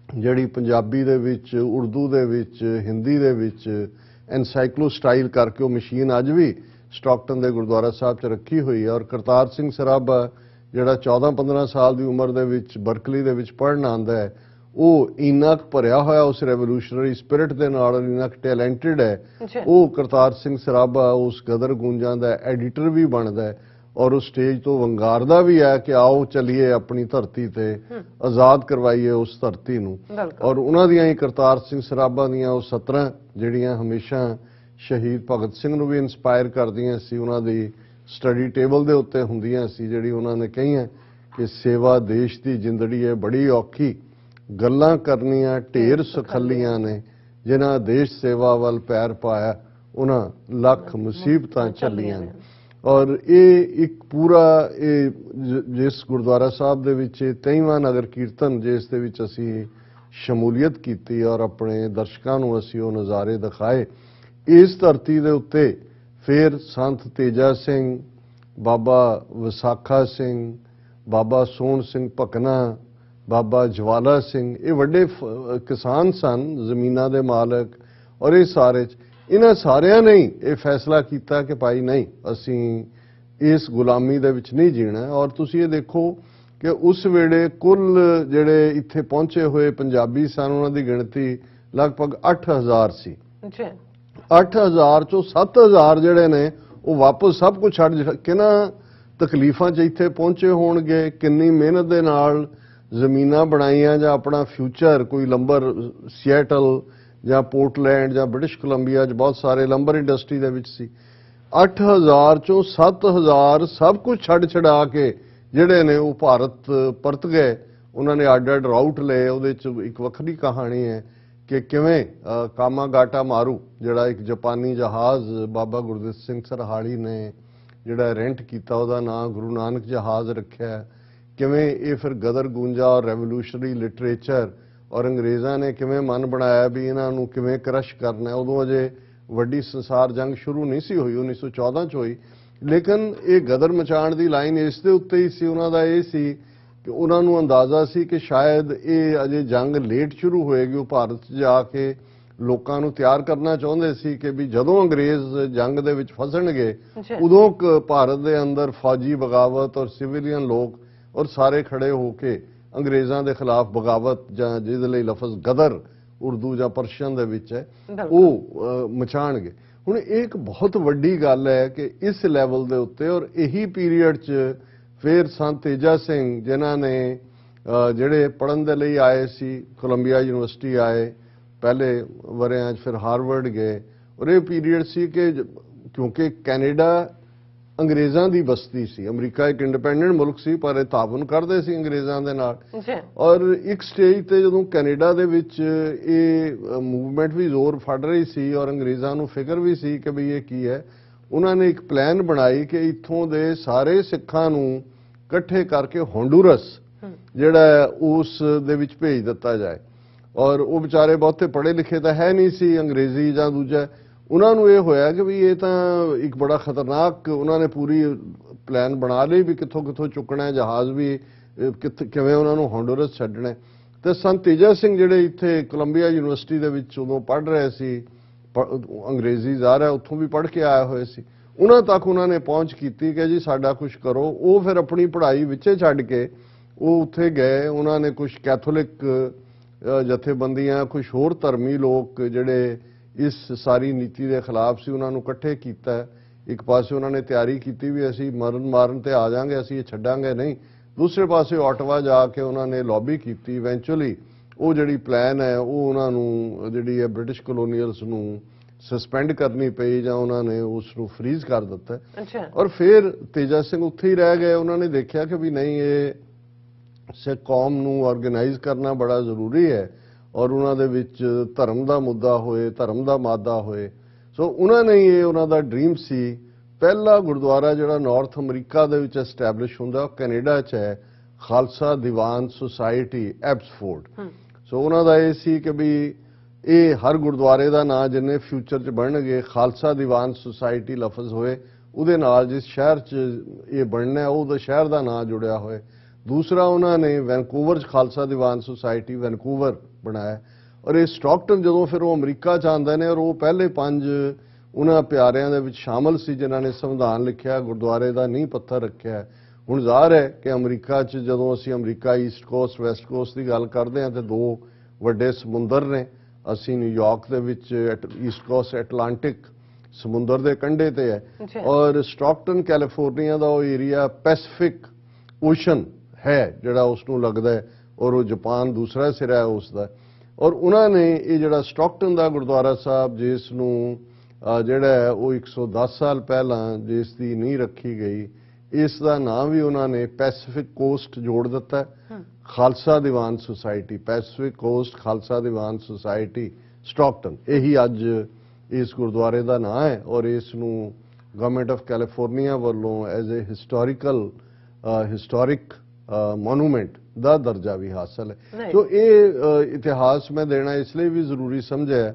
ਜਿਹੜੀ ਪੰਜਾਬੀ ਦੇ ਵਿੱਚ, ਉਰਦੂ ਦੇ ਵਿੱਚ, ਹਿੰਦੀ ਦੇ ਵਿੱਚ ਐਨਸਾਈਕਲੋ ਸਟਾਈਲ ਕਰਕੇ ਉਹ ਮਸ਼ੀਨ ਅੱਜ ਵੀ ਸਟਾਕਟਨ ਦੇ ਗੁਰਦੁਆਰਾ ਸਾਹਿਬ 'ਚ ਰੱਖੀ ਹੋਈ ਹੈ। ਔਰ ਕਰਤਾਰ ਸਿੰਘ ਸਰਾਭਾ ਜਿਹੜਾ 14-15 ਸਾਲ ਦੀ ਉਮਰ ਦੇ ਵਿੱਚ ਬਰਕਲੀ ਦੇ ਵਿੱਚ ਪੜ੍ਹਨ ਆਉਂਦਾ ਹੈ, ਉਹ ਇੰਨਾ ਕੁ ਭਰਿਆ ਹੋਇਆ ਉਸ ਰੈਵੋਲੂਸ਼ਨਰੀ ਸਪਿਰਿਟ ਦੇ ਨਾਲ, ਇੰਨਾ ਕੁ ਟੈਲੈਂਟਡ ਹੈ। ਉਹ ਕਰਤਾਰ ਸਿੰਘ ਸਰਾਭਾ ਉਸ ਗਦਰ ਗੂੰਜਾਂ ਦਾ ਐਡੀਟਰ ਵੀ ਬਣਦਾ ਹੈ ਔਰ ਉਹ ਸਟੇਜ ਤੋਂ ਵੰਗਾਰਦਾ ਵੀ ਹੈ ਕਿ ਆਓ ਚੱਲੀਏ ਆਪਣੀ ਧਰਤੀ ਤੇ ਆਜ਼ਾਦ ਕਰਵਾਈਏ ਉਸ ਧਰਤੀ ਨੂੰ। ਔਰ ਉਹਨਾਂ ਦੀਆਂ ਹੀ ਕਰਤਾਰ ਸਿੰਘ ਸਰਾਭਾ ਦੀਆਂ ਉਹ 17 ਜਿਹੜੀਆਂ ਹਮੇਸ਼ਾ ਸ਼ਹੀਦ ਭਗਤ ਸਿੰਘ ਨੂੰ ਵੀ ਇਨਸਪਾਇਰ ਕਰਦੀਆਂ ਸੀ, ਉਹਨਾਂ ਦੀ ਸਟੱਡੀ ਟੇਬਲ ਦੇ ਉੱਤੇ ਹੁੰਦੀਆਂ ਸੀ, ਜਿਹੜੀ ਉਹਨਾਂ ਨੇ ਕਹੀਆਂ ਕਿ ਸੇਵਾ ਦੇਸ਼ ਦੀ ਜ਼ਿੰਦੜੀ ਹੈ ਬੜੀ ਔਖੀ, ਗੱਲਾਂ ਕਰਨੀਆਂ ਢੇਰ ਸੁਖੱਲੀਆਂ ਨੇ, ਜਿਨ੍ਹਾਂ ਦੇਸ਼ ਸੇਵਾ ਵੱਲ ਪੈਰ ਪਾਇਆ ਉਹਨਾਂ ਲੱਖ ਮੁਸੀਬਤਾਂ ਝੱਲੀਆਂ ਨੇ। ਔਰ ਇਹ ਇੱਕ ਪੂਰਾ ਜਿਸ ਗੁਰਦੁਆਰਾ ਸਾਹਿਬ ਦੇ ਵਿੱਚ 23ਵਾਂ ਨਗਰ ਕੀਰਤਨ ਜਿਸ ਦੇ ਵਿੱਚ ਅਸੀਂ ਸ਼ਮੂਲੀਅਤ ਕੀਤੀ ਔਰ ਆਪਣੇ ਦਰਸ਼ਕਾਂ ਨੂੰ ਅਸੀਂ ਉਹ ਨਜ਼ਾਰੇ ਦਿਖਾਏ, ਇਸ ਧਰਤੀ ਦੇ ਉੱਤੇ ਫਿਰ ਸੰਤ ਤੇਜਾ ਸਿੰਘ, ਬਾਬਾ ਵਿਸਾਖਾ ਸਿੰਘ, ਬਾਬਾ ਸੋਹਣ ਸਿੰਘ ਭਕਨਾ, ਬਾਬਾ ਜਵਾਲਾ ਸਿੰਘ, ਇਹ ਵੱਡੇ ਕਿਸਾਨ ਸਨ, ਜ਼ਮੀਨਾਂ ਦੇ ਮਾਲਕ। ਔਰ ਇਹ ਸਾਰੇ ਇਹਨਾਂ ਸਾਰਿਆਂ ਨੇ ਇਹ ਫੈਸਲਾ ਕੀਤਾ ਕਿ ਭਾਈ ਨਹੀਂ, ਅਸੀਂ ਇਸ ਗੁਲਾਮੀ ਦੇ ਵਿੱਚ ਨਹੀਂ ਜੀਣਾ। ਔਰ ਤੁਸੀਂ ਇਹ ਦੇਖੋ ਕਿ ਉਸ ਵੇਲੇ ਕੁੱਲ ਜਿਹੜੇ ਇੱਥੇ ਪਹੁੰਚੇ ਹੋਏ ਪੰਜਾਬੀ ਸਨ, ਉਹਨਾਂ ਦੀ ਗਿਣਤੀ ਲਗਭਗ 8000 ਸੀ। 8000 ਚੋਂ 7000 ਜਿਹੜੇ ਨੇ ਉਹ ਵਾਪਸ ਸਭ ਕੁਝ ਛੱਡ, ਕਿਹਨਾਂ ਤਕਲੀਫਾਂ 'ਚ ਇੱਥੇ ਪਹੁੰਚੇ ਹੋਣਗੇ, ਕਿੰਨੀ ਮਿਹਨਤ ਦੇ ਨਾਲ ਜ਼ਮੀਨਾਂ ਬਣਾਈਆਂ ਜਾਂ ਆਪਣਾ ਫਿਊਚਰ, ਕੋਈ ਲੰਬਰ ਸੀਐਟਲ ਜਾਂ ਪੋਰਟਲੈਂਡ ਜਾਂ ਬ੍ਰਿਟਿਸ਼ ਕੋਲੰਬੀਆ 'ਚ ਬਹੁਤ ਸਾਰੇ ਲੰਬਰ ਇੰਡਸਟਰੀ ਦੇ ਵਿੱਚ ਸੀ। 8000 ਚੋਂ 7000 ਸਭ ਕੁਝ ਛੱਡ ਛਡਾ ਕੇ ਜਿਹੜੇ ਨੇ ਉਹ ਭਾਰਤ ਪਰਤ ਗਏ। ਉਹਨਾਂ ਨੇ ਅੱਡ-ਅੱਡ ਰਾਊਟ ਲਏ। ਉਹਦੇ 'ਚ ਇੱਕ ਵੱਖਰੀ ਕਹਾਣੀ ਹੈ ਕਿ ਕਿਵੇਂ ਕਾਮਾਗਾਟਾ ਮਾਰੂ, ਜਿਹੜਾ ਇੱਕ ਜਾਪਾਨੀ ਜਹਾਜ਼ ਬਾਬਾ ਗੁਰਦਿੱਤ ਸਿੰਘ ਸਰਹਾਲੀ ਨੇ ਜਿਹੜਾ ਰੈਂਟ ਕੀਤਾ, ਉਹਦਾ ਨਾਂ ਗੁਰੂ ਨਾਨਕ ਜਹਾਜ਼ ਰੱਖਿਆ। ਕਿਵੇਂ ਇਹ ਫਿਰ ਗਦਰ ਗੂੰਜਾ ਔਰ ਰੈਵੋਲੂਸ਼ਨਰੀ ਲਿਟਰੇਚਰ ਔਰ ਅੰਗਰੇਜ਼ਾਂ ਨੇ ਕਿਵੇਂ ਮਨ ਬਣਾਇਆ ਵੀ ਇਹਨਾਂ ਨੂੰ ਕਿਵੇਂ ਕ੍ਰਸ਼ ਕਰਨਾ। ਉਦੋਂ ਅਜੇ ਵੱਡੀ ਸੰਸਾਰ ਜੰਗ ਸ਼ੁਰੂ ਨਹੀਂ ਸੀ ਹੋਈ, 1914 'ਚ ਹੋਈ, ਲੇਕਿਨ ਇਹ ਗਦਰ ਮਚਾਉਣ ਦੀ ਲਾਈਨ ਇਸ ਦੇ ਉੱਤੇ ਹੀ ਸੀ। ਉਹਨਾਂ ਦਾ ਇਹ ਸੀ ਕਿ ਉਹਨਾਂ ਨੂੰ ਅੰਦਾਜ਼ਾ ਸੀ ਕਿ ਸ਼ਾਇਦ ਇਹ ਅਜੇ ਜੰਗ ਲੇਟ ਸ਼ੁਰੂ ਹੋਏਗੀ। ਉਹ ਭਾਰਤ 'ਚ ਜਾ ਕੇ ਲੋਕਾਂ ਨੂੰ ਤਿਆਰ ਕਰਨਾ ਚਾਹੁੰਦੇ ਸੀ ਕਿ ਵੀ ਜਦੋਂ ਅੰਗਰੇਜ਼ ਜੰਗ ਦੇ ਵਿੱਚ ਫਸਣਗੇ ਉਦੋਂ ਭਾਰਤ ਦੇ ਅੰਦਰ ਫੌਜੀ ਬਗਾਵਤ ਔਰ ਸਿਵਿਲੀਅਨ ਲੋਕ ਔਰ ਸਾਰੇ ਖੜੇ ਹੋ ਕੇ ਅੰਗਰੇਜ਼ਾਂ ਦੇ ਖਿਲਾਫ ਬਗਾਵਤ, ਜਾਂ ਜਿਹਦੇ ਲਈ ਲਫ਼ਜ਼ ਗਦਰ ਉਰਦੂ ਜਾਂ ਪਰਸ਼ੀਅਨ ਦੇ ਵਿੱਚ ਹੈ, ਉਹ ਮਚਾਣਗੇ। ਹੁਣ ਇਹ ਇੱਕ ਬਹੁਤ ਵੱਡੀ ਗੱਲ ਹੈ ਕਿ ਇਸ ਲੈਵਲ ਦੇ ਉੱਤੇ, ਔਰ ਇਹੀ ਪੀਰੀਅਡ 'ਚ ਫਿਰ ਸੰਤ ਤੇਜਾ ਸਿੰਘ ਜਿਨ੍ਹਾਂ ਨੇ ਜਿਹੜੇ ਪੜ੍ਹਨ ਦੇ ਲਈ ਆਏ ਸੀ, ਕੋਲੰਬੀਆ ਯੂਨੀਵਰਸਿਟੀ ਆਏ ਪਹਿਲੇ ਵਰਿਆਂ 'ਚ, ਫਿਰ ਹਾਰਵਰਡ ਗਏ। ਔਰ ਇਹ ਪੀਰੀਅਡ ਸੀ ਕਿ ਕਿਉਂਕਿ ਕੈਨੇਡਾ ਅੰਗਰੇਜ਼ਾਂ ਦੀ ਬਸਤੀ ਸੀ, ਅਮਰੀਕਾ ਇੱਕ ਇੰਡੀਪੈਂਡੈਂਟ ਮੁਲਕ ਸੀ ਪਰ ਇਹ ਤਾਵਨ ਕਰਦੇ ਸੀ ਅੰਗਰੇਜ਼ਾਂ ਦੇ ਨਾਲ। ਔਰ ਇੱਕ ਸਟੇਜ ਤੇ ਜਦੋਂ ਕੈਨੇਡਾ ਦੇ ਵਿੱਚ ਇਹ ਮੂਵਮੈਂਟ ਵੀ ਜ਼ੋਰ ਫੜ ਰਹੀ ਸੀ ਔਰ ਅੰਗਰੇਜ਼ਾਂ ਨੂੰ ਫਿਕਰ ਵੀ ਸੀ ਕਿ ਵੀ ਇਹ ਕੀ ਹੈ, ਉਹਨਾਂ ਨੇ ਇੱਕ ਪਲਾਨ ਬਣਾਈ ਕਿ ਇੱਥੋਂ ਦੇ ਸਾਰੇ ਸਿੱਖਾਂ ਨੂੰ ਇਕੱਠੇ ਕਰਕੇ ਹੋਂਡੂਰਸ ਜਿਹੜਾ ਉਸ ਦੇ ਵਿੱਚ ਭੇਜ ਦਿੱਤਾ ਜਾਏ। ਔਰ ਉਹ ਵਿਚਾਰੇ ਬਹੁਤੇ ਪੜ੍ਹੇ ਲਿਖੇ ਤਾਂ ਹੈ ਨਹੀਂ ਸੀ, ਅੰਗਰੇਜ਼ੀ ਜਾਂ ਦੂਜਾ, ਉਹਨਾਂ ਨੂੰ ਇਹ ਹੋਇਆ ਕਿ ਵੀ ਇਹ ਤਾਂ ਇੱਕ ਬੜਾ ਖਤਰਨਾਕ, ਉਹਨਾਂ ਨੇ ਪੂਰੀ ਪਲਾਨ ਬਣਾ ਲਈ ਵੀ ਕਿੱਥੋਂ ਕਿੱਥੋਂ ਚੁੱਕਣਾ ਜਹਾਜ਼ ਵੀ, ਕਿਵੇਂ ਉਹਨਾਂ ਨੂੰ ਹੋਂਡੂਰਸ ਛੱਡਣਾ। ਤੇ ਸੰਤ ਤੇਜਾ ਸਿੰਘ ਜਿਹੜੇ ਇੱਥੇ ਕੋਲੰਬੀਆ ਯੂਨੀਵਰਸਿਟੀ ਦੇ ਵਿੱਚ ਉਦੋਂ ਪੜ੍ਹ ਰਹੇ ਸੀ, ਅੰਗਰੇਜ਼ੀ ਜ਼ਾਹਰ ਉੱਥੋਂ ਵੀ ਪੜ੍ਹ ਕੇ ਆਏ ਹੋਏ ਸੀ, ਉਹਨਾਂ ਤੱਕ ਉਹਨਾਂ ਨੇ ਪਹੁੰਚ ਕੀਤੀ ਕਿ ਜੀ ਸਾਡਾ ਕੁਝ ਕਰੋ। ਉਹ ਫਿਰ ਆਪਣੀ ਪੜ੍ਹਾਈ ਵਿੱਚੇ ਛੱਡ ਕੇ ਉਹ ਉੱਥੇ ਗਏ, ਉਹਨਾਂ ਨੇ ਕੁਝ ਕੈਥੋਲਿਕ ਜਥੇਬੰਦੀਆਂ, ਕੁਝ ਹੋਰ ਧਰਮੀ ਲੋਕ ਜਿਹੜੇ ਇਸ ਸਾਰੀ ਨੀਤੀ ਦੇ ਖਿਲਾਫ ਸੀ, ਉਹਨਾਂ ਨੂੰ ਇਕੱਠੇ ਕੀਤਾ। ਇੱਕ ਪਾਸੇ ਉਹਨਾਂ ਨੇ ਤਿਆਰੀ ਕੀਤੀ ਵੀ ਅਸੀਂ ਮਾਰਨ ਤੇ ਆ ਜਾਾਂਗੇ, ਅਸੀਂ ਇਹ ਛੱਡਾਂਗੇ ਨਹੀਂ। ਦੂਸਰੇ ਪਾਸੇ ਆਟਵਾ ਜਾ ਕੇ ਉਹਨਾਂ ਨੇ ਲੌਬੀ ਕੀਤੀ। ਇਵੈਂਚੁਅਲੀ ਉਹ ਜਿਹੜੀ ਪਲਾਨ ਹੈ ਉਹ ਉਹਨਾਂ ਨੂੰ ਜਿਹੜੀ ਹੈ ਬ੍ਰਿਟਿਸ਼ ਕਲੋਨੀਅਲਸ ਨੂੰ ਸਸਪੈਂਡ ਕਰਨੀ ਪਈ ਜਾਂ ਉਹਨਾਂ ਨੇ ਉਸ ਨੂੰ ਫਰੀਜ਼ ਕਰ ਦਿੱਤਾ। ਔਰ ਫਿਰ ਤੇਜਾ ਸਿੰਘ ਉੱਥੇ ਹੀ ਰਹਿ ਗਏ। ਉਹਨਾਂ ਨੇ ਦੇਖਿਆ ਕਿ ਵੀ ਨਹੀਂ, ਇਹ ਸਿੱਖ ਕੌਮ ਨੂੰ ਆਰਗੇਨਾਈਜ਼ ਕਰਨਾ ਬੜਾ ਜ਼ਰੂਰੀ ਹੈ ਔਰ ਉਹਨਾਂ ਦੇ ਵਿੱਚ ਧਰਮ ਦਾ ਮੁੱਦਾ ਹੋਏ, ਧਰਮ ਦਾ ਮਾਦਾ ਹੋਏ। ਸੋ ਉਹਨਾਂ ਨੇ ਇਹ ਉਹਨਾਂ ਦਾ ਡ੍ਰੀਮ ਸੀ। ਪਹਿਲਾ ਗੁਰਦੁਆਰਾ ਜਿਹੜਾ ਨਾਰਥ ਅਮਰੀਕਾ ਦੇ ਵਿੱਚ ਐਸਟੈਬਲਿਸ਼ ਹੁੰਦਾ ਉਹ ਕੈਨੇਡਾ 'ਚ ਹੈ, ਖਾਲਸਾ ਦੀਵਾਨ ਸੁਸਾਇਟੀ ਐਬਸਫੋਰਡ। ਸੋ ਉਹਨਾਂ ਦਾ ਇਹ ਸੀ ਕਿ ਵੀ ਇਹ ਹਰ ਗੁਰਦੁਆਰੇ ਦਾ ਨਾਂ ਜਿੰਨੇ ਫਿਊਚਰ 'ਚ ਬਣਨਗੇ ਖਾਲਸਾ ਦੀਵਾਨ ਸੁਸਾਇਟੀ ਲਫ਼ਜ਼ ਹੋਏ, ਉਹਦੇ ਨਾਲ ਜਿਸ ਸ਼ਹਿਰ 'ਚ ਇਹ ਬਣਨਾ ਉਹਦਾ ਸ਼ਹਿਰ ਦਾ ਨਾਂ ਜੁੜਿਆ ਹੋਏ। ਦੂਸਰਾ ਉਹਨਾਂ ਨੇ ਵੈਨਕੂਵਰ 'ਚ ਖਾਲਸਾ ਦੀਵਾਨ ਸੁਸਾਇਟੀ ਵੈਨਕੂਵਰ ਬਣਾਇਆ। ਔਰ ਇਹ ਸਟਾਕਟਨ ਜਦੋਂ ਫਿਰ ਉਹ ਅਮਰੀਕਾ 'ਚ ਆਉਂਦੇ ਨੇ ਔਰ ਉਹ ਪਹਿਲੇ 5 ਉਹਨਾਂ ਪਿਆਰਿਆਂ ਦੇ ਵਿੱਚ ਸ਼ਾਮਲ ਸੀ ਜਿਨ੍ਹਾਂ ਨੇ ਸੰਵਿਧਾਨ ਲਿਖਿਆ, ਗੁਰਦੁਆਰੇ ਦਾ ਨੀਂਹ ਪੱਥਰ ਰੱਖਿਆ। ਹੁਣ ਜ਼ਾਹਰ ਹੈ ਕਿ ਅਮਰੀਕਾ 'ਚ ਜਦੋਂ ਅਸੀਂ America East cost West cost ਦੀ ਗੱਲ ਕਰਦੇ ਹਾਂ ਤੇ 2 ਵੱਡੇ ਸਮੁੰਦਰ ਨੇ। ਅਸੀਂ ਨਿਊਯਾਰਕ ਦੇ ਵਿੱਚ ਈਸਟ ਕੋਸਟ ਐਟਲਾਂਟਿਕ ਸਮੁੰਦਰ ਦੇ ਕੰਢੇ ਤੇ ਹੈ ਔਰ ਸਟਾਕਟਨ ਕੈਲੀਫੋਰਨੀਆ ਦਾ ਉਹ ਏਰੀਆ ਪੈਸੀਫਿਕ ਓਸ਼ਨ ਹੈ ਜਿਹੜਾ ਉਸ ਨੂੰ ਲੱਗਦਾ ਹੈ ਔਰ ਉਹ ਜਾਪਾਨ ਦੂਸਰਾ ਸਿਰਾ ਹੈ ਉਸ ਦਾ। ਔਰ ਉਹਨਾਂ ਨੇ ਇਹ ਜਿਹੜਾ ਸਟਾਕਟਨ ਦਾ ਗੁਰਦੁਆਰਾ ਸਾਹਿਬ ਜਿਸ ਨੂੰ ਜਿਹੜਾ ਹੈ ਉਹ 110 ਸਾਲ ਪਹਿਲਾਂ ਜਿਸ ਦੀ ਨੀਂਹ ਰੱਖੀ ਗਈ, ਇਸ ਦਾ ਨਾਮ ਵੀ ਉਹਨਾਂ ਨੇ ਪੈਸੀਫਿਕ ਕੋਸਟ ਜੋੜ ਦਿੱਤਾ, Khalsa Diwan society, Pacific cost Khalsa Diwan society Stockton. ਇਹੀ ਅੱਜ ਇਸ ਗੁਰਦੁਆਰੇ ਦਾ ਨਾਮ ਹੈ ਔਰ ਇਸ ਨੂੰ ਗਵਰਨਮੈਂਟ ਆਫ ਕੈਲੀਫੋਰਨੀਆ ਵੱਲੋਂ ਐਜ਼ ਏ ਹਿਸਟੋਰਿਕ ਮੋਨੂਮੈਂਟ ਦਾ ਦਰਜਾ ਵੀ ਹਾਸਲ ਹੈ। ਸੋ ਇਹ ਇਤਿਹਾਸ ਮੈਂ ਦੇਣਾ ਇਸ ਲਈ ਵੀ ਜ਼ਰੂਰੀ ਸਮਝਿਆ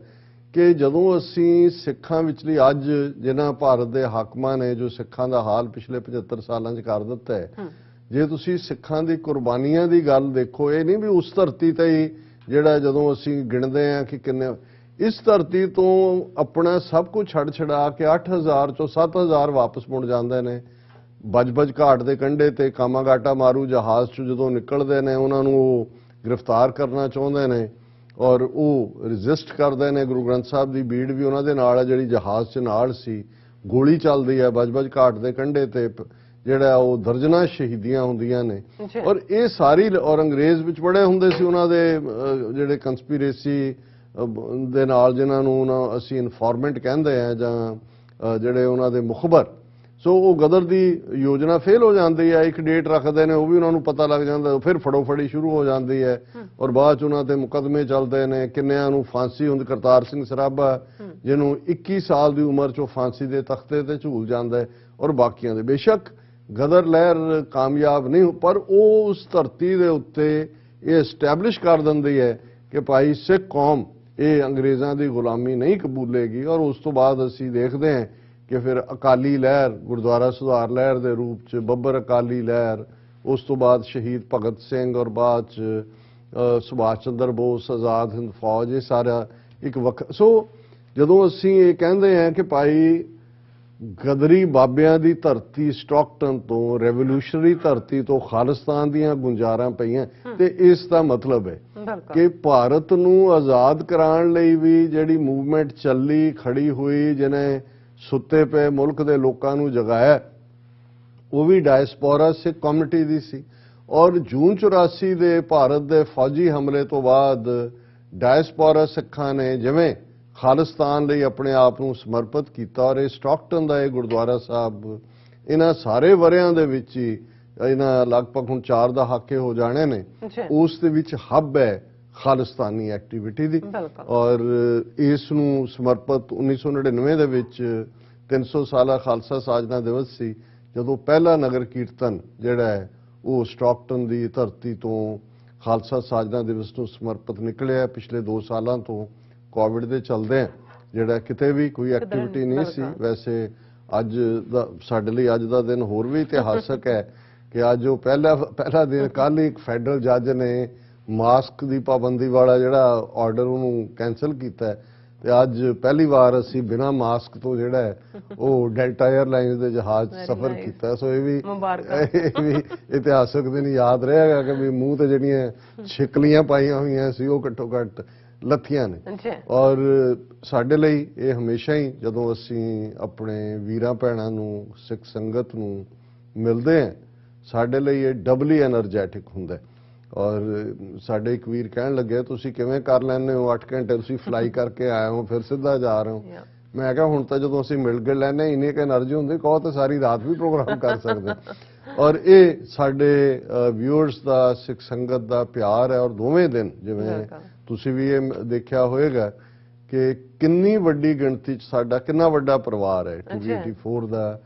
ਕਿ ਜਦੋਂ ਅਸੀਂ ਸਿੱਖਾਂ ਵਿਚਲੀ ਅੱਜ ਜਿਨ੍ਹਾਂ ਭਾਰਤ ਦੇ ਹਾਕਮਾਂ ਨੇ ਜੋ ਸਿੱਖਾਂ ਦਾ ਹਾਲ ਪਿਛਲੇ 75 ਸਾਲਾਂ 'ਚ ਕਰ ਦਿੱਤਾ ਹੈ, ਜੇ ਤੁਸੀਂ ਸਿੱਖਾਂ ਦੀ ਕੁਰਬਾਨੀਆਂ ਦੀ ਗੱਲ ਦੇਖੋ, ਇਹ ਨਹੀਂ ਵੀ ਉਸ ਧਰਤੀ ਤੇ ਹੀ ਜਿਹੜਾ ਜਦੋਂ ਅਸੀਂ ਗਿਣਦੇ ਹਾਂ ਕਿ ਕਿੰਨੇ, ਇਸ ਧਰਤੀ ਤੋਂ ਆਪਣਾ ਸਭ ਕੁਝ ਛੱਡ ਛਡਾ ਕੇ 8000 ਚੋਂ 7000 ਵਾਪਸ ਮੁੜ ਜਾਂਦੇ ਨੇ। ਬਜਬਜ ਘਾਟ ਦੇ ਕੰਢੇ ਤੇ ਕਾਮਾਗਾਟਾ ਮਾਰੂ ਜਹਾਜ਼ 'ਚ ਜਦੋਂ ਨਿਕਲਦੇ ਨੇ ਉਹਨਾਂ ਨੂੰ ਉਹ ਗ੍ਰਿਫਤਾਰ ਕਰਨਾ ਚਾਹੁੰਦੇ ਨੇ ਔਰ ਉਹ ਰਜਿਸਟ ਕਰਦੇ ਨੇ। ਗੁਰੂ ਗ੍ਰੰਥ ਸਾਹਿਬ ਦੀ ਬੀੜ ਵੀ ਉਹਨਾਂ ਦੇ ਨਾਲ ਹੈ ਜਿਹੜੀ ਜਹਾਜ਼ 'ਚ ਨਾਲ ਸੀ। ਗੋਲੀ ਚੱਲਦੀ ਹੈ ਬਜਬਜ ਘਾਟ ਦੇ ਕੰਢੇ ਤੇ, ਜਿਹੜਾ ਉਹ ਦਰਜਨਾਂ ਸ਼ਹੀਦੀਆਂ ਹੁੰਦੀਆਂ ਨੇ। ਔਰ ਇਹ ਸਾਰੀ ਔਰ ਅੰਗਰੇਜ਼ ਵਿੱਚ ਬੜੇ ਹੁੰਦੇ ਸੀ ਉਹਨਾਂ ਦੇ ਜਿਹੜੇ ਕੰਸਪੀਰੇਸੀ ਦੇ ਨਾਲ ਜਿਨ੍ਹਾਂ ਨੂੰ ਅਸੀਂ ਇਨਫੋਰਮੈਂਟ ਕਹਿੰਦੇ ਆ ਜਾਂ ਜਿਹੜੇ ਉਹਨਾਂ ਦੇ ਮੁਖਬਰ। ਸੋ ਉਹ ਗਦਰ ਦੀ ਯੋਜਨਾ ਫੇਲ ਹੋ ਜਾਂਦੀ ਹੈ, ਇੱਕ ਡੇਟ ਰੱਖਦੇ ਨੇ, ਉਹ ਵੀ ਉਹਨਾਂ ਨੂੰ ਪਤਾ ਲੱਗ ਜਾਂਦਾ, ਫਿਰ ਫੜੋਫੜੀ ਸ਼ੁਰੂ ਹੋ ਜਾਂਦੀ ਹੈ ਔਰ ਬਾਅਦ 'ਚ ਉਹਨਾਂ ਤੇ ਮੁਕੱਦਮੇ ਚੱਲਦੇ ਨੇ। ਕਿੰਨਿਆਂ ਨੂੰ ਫਾਂਸੀ ਹੁੰਦੀ, ਕਰਤਾਰ ਸਿੰਘ ਸਰਾਭਾ ਜਿਹਨੂੰ 21 ਸਾਲ ਦੀ ਉਮਰ 'ਚੋਂ ਫਾਂਸੀ ਦੇ ਤਖਤੇ ਤੇ ਝੂਲ ਜਾਂਦਾ ਹੈ ਔਰ ਬਾਕੀਆਂ ਦੇ। ਬੇਸ਼ੱਕ ਗਦਰ ਲਹਿਰ ਕਾਮਯਾਬ ਨਹੀਂ, ਪਰ ਉਹ ਉਸ ਧਰਤੀ ਦੇ ਉੱਤੇ ਇਹ ਐਸਟੈਬਲਿਸ਼ ਕਰ ਦਿੰਦੀ ਹੈ ਕਿ ਭਾਈ ਸਿੱਖ ਕੌਮ ਇਹ ਅੰਗਰੇਜ਼ਾਂ ਦੀ ਗੁਲਾਮੀ ਨਹੀਂ ਕਬੂਲੇਗੀ। ਔਰ ਉਸ ਤੋਂ ਬਾਅਦ ਅਸੀਂ ਦੇਖਦੇ ਹਾਂ ਕਿ ਫਿਰ ਅਕਾਲੀ ਲਹਿਰ, ਗੁਰਦੁਆਰਾ ਸੁਧਾਰ ਲਹਿਰ ਦੇ ਰੂਪ 'ਚ ਬੱਬਰ ਅਕਾਲੀ ਲਹਿਰ, ਉਸ ਤੋਂ ਬਾਅਦ ਸ਼ਹੀਦ ਭਗਤ ਸਿੰਘ ਔਰ ਬਾਅਦ 'ਚ ਸੁਭਾਸ਼ ਚੰਦਰ ਬੋਸ, ਆਜ਼ਾਦ ਹਿੰਦ ਫੌਜ, ਇਹ ਸਾਰਾ ਇੱਕ ਸੋ ਜਦੋਂ ਅਸੀਂ ਇਹ ਕਹਿੰਦੇ ਹਾਂ ਕਿ ਭਾਈ ਗਦਰੀ ਬਾਬਿਆਂ ਦੀ ਧਰਤੀ ਸਟਾਕਟਨ ਤੋਂ, ਰੈਵੋਲੂਸ਼ਨਰੀ ਧਰਤੀ ਤੋਂ ਖਾਲਿਸਤਾਨ ਦੀਆਂ ਗੁੰਜਾਰਾਂ ਪਈਆਂ, ਤੇ ਇਸ ਦਾ ਮਤਲਬ ਹੈ ਕਿ ਭਾਰਤ ਨੂੰ ਆਜ਼ਾਦ ਕਰਾਉਣ ਲਈ ਵੀ ਜਿਹੜੀ ਮੂਵਮੈਂਟ ਚੱਲੀ ਖੜੀ ਹੋਈ, ਜਿਹਨੇ ਸੁੱਤੇ ਪਏ ਮੁਲਕ ਦੇ ਲੋਕਾਂ ਨੂੰ ਜਗਾਇਆ, ਉਹ ਵੀ ਡਾਇਸਪੋਰਾ ਸਿੱਖ ਕਮਿਊਨਿਟੀ ਦੀ ਸੀ। ਔਰ ਜੂਨ 84 ਦੇ ਭਾਰਤ ਦੇ ਫੌਜੀ ਹਮਲੇ ਤੋਂ ਬਾਅਦ ਡਾਇਸਪੋਰਾ ਸਿੱਖਾਂ ਨੇ ਜਿਵੇਂ ਖਾਲਿਸਤਾਨ ਲਈ ਆਪਣੇ ਆਪ ਨੂੰ ਸਮਰਪਿਤ ਕੀਤਾ ਔਰ ਇਹ ਸਟਾਕਟਨ ਦਾ ਇਹ ਗੁਰਦੁਆਰਾ ਸਾਹਿਬ ਇਹਨਾਂ ਸਾਰੇ ਵਰਿਆਂ ਦੇ ਵਿੱਚ ਹੀ, ਇਹਨਾਂ ਲਗਭਗ ਹੁਣ 4 ਦਹਾਕੇ ਹੋ ਜਾਣੇ ਨੇ, ਉਸ ਦੇ ਵਿੱਚ ਹੱਬ ਹੈ ਖਾਲਿਸਤਾਨੀ ਐਕਟੀਵਿਟੀ ਦੀ। ਔਰ ਇਸ ਨੂੰ ਸਮਰਪਿਤ 1999 ਦੇ ਵਿੱਚ 300 ਸਾਲਾ ਖਾਲਸਾ ਸਾਜਨਾ ਦਿਵਸ ਸੀ ਜਦੋਂ ਪਹਿਲਾ ਨਗਰ ਕੀਰਤਨ ਜਿਹੜਾ ਹੈ ਉਹ ਸਟਾਕਟਨ ਦੀ ਧਰਤੀ ਤੋਂ ਖਾਲਸਾ ਸਾਜਨਾ ਦਿਵਸ ਨੂੰ ਸਮਰਪਿਤ ਨਿਕਲਿਆ। ਪਿਛਲੇ 2 ਸਾਲਾਂ ਤੋਂ ਕੋਵਿਡ ਦੇ ਚੱਲਦੇ ਜਿਹੜਾ ਕਿਤੇ ਵੀ ਕੋਈ ਐਕਟੀਵਿਟੀ ਨਹੀਂ ਸੀ। ਵੈਸੇ ਅੱਜ ਦਾ ਸਾਡੇ ਲਈ ਅੱਜ ਦਾ ਦਿਨ ਹੋਰ ਵੀ ਇਤਿਹਾਸਕ ਹੈ ਕਿ ਅੱਜ ਉਹ ਪਹਿਲਾ ਦਿਨ, ਕੱਲ੍ਹ ਇੱਕ ਫੈਡਰਲ ਜੱਜ ਨੇ ਮਾਸਕ ਦੀ ਪਾਬੰਦੀ ਵਾਲਾ ਜਿਹੜਾ ਆਰਡਰ ਉਹਨੂੰ ਕੈਂਸਲ ਕੀਤਾ ਹੈ ਤੇ ਅੱਜ ਪਹਿਲੀ ਵਾਰ ਅਸੀਂ ਬਿਨਾਂ ਮਾਸਕ ਤੋਂ ਜਿਹੜਾ ਹੈ ਉਹ ਡੈਲਟਾ 에ਅਰਲਾਈਨਸ ਦੇ ਜਹਾਜ਼ 'ਚ ਸਫ਼ਰ ਕੀਤਾ। ਸੋ ਇਹ ਵੀ ਇਤਿਹਾਸਕ ਦਿਨ ਯਾਦ ਰਹੇਗਾ ਕਿ ਵੀ ਮੂੰਹ ਤੇ ਜਿਹੜੀਆਂ ਛਿਕਲੀਆਂ ਪਾਈਆਂ ਹੋਈਆਂ ਸੀ ਉਹ ਘੱਟੋ ਘੱਟ ਲੱਥੀਆਂ ਨੇ। ਔਰ ਸਾਡੇ ਲਈ ਇਹ ਹਮੇਸ਼ਾ ਹੀ ਜਦੋਂ ਅਸੀਂ ਆਪਣੇ ਵੀਰਾਂ ਭੈਣਾਂ ਨੂੰ, ਸਿੱਖ ਸੰਗਤ ਨੂੰ ਮਿਲਦੇ ਹਾਂ, ਸਾਡੇ ਲਈ ਇਹ ਡਬਲੀ ਐਨਰਜੈਟਿਕ ਹੁੰਦਾ। ਔਰ ਸਾਡੇ ਇੱਕ ਵੀਰ ਕਹਿਣ ਲੱਗੇ ਤੁਸੀਂ ਕਿਵੇਂ ਕਰ ਲੈਂਦੇ ਹੋ 8 ਘੰਟੇ ਤੁਸੀਂ ਫਲਾਈ ਕਰਕੇ ਆਏ ਹੋ ਫਿਰ ਸਿੱਧਾ ਜਾ ਰਹੇ ਹੋ। ਮੈਂ ਕਿਹਾ ਹੁਣ ਤਾਂ ਜਦੋਂ ਅਸੀਂ ਮਿਲ ਕੇ ਲੈਨੇ ਇੰਨੀ ਕਿ એનર્ਜੀ ਹੁੰਦੀ ਕਹੋ ਤਾਂ ਸਾਰੀ ਰਾਤ ਵੀ ਪ੍ਰੋਗਰਾਮ ਕਰ ਸਕਦੇ। ਔਰ ਇਹ ਸਾਡੇ ਵਿਊਅਰਸ ਦਾ, ਸਿੱਖ ਸੰਗਤ ਦਾ ਪਿਆਰ ਹੈ। ਔਰ ਦੋਵੇਂ ਦਿਨ ਜਿਵੇਂ ਤੁਸੀਂ ਵੀ ਇਹ ਦੇਖਿਆ ਹੋਵੇਗਾ ਕਿ ਕਿੰਨੀ ਵੱਡੀ ਗਿਣਤੀ 'ਚ ਸਾਡਾ ਕਿੰਨਾ ਵੱਡਾ ਪਰਿਵਾਰ ਹੈ TV84 ਦਾ।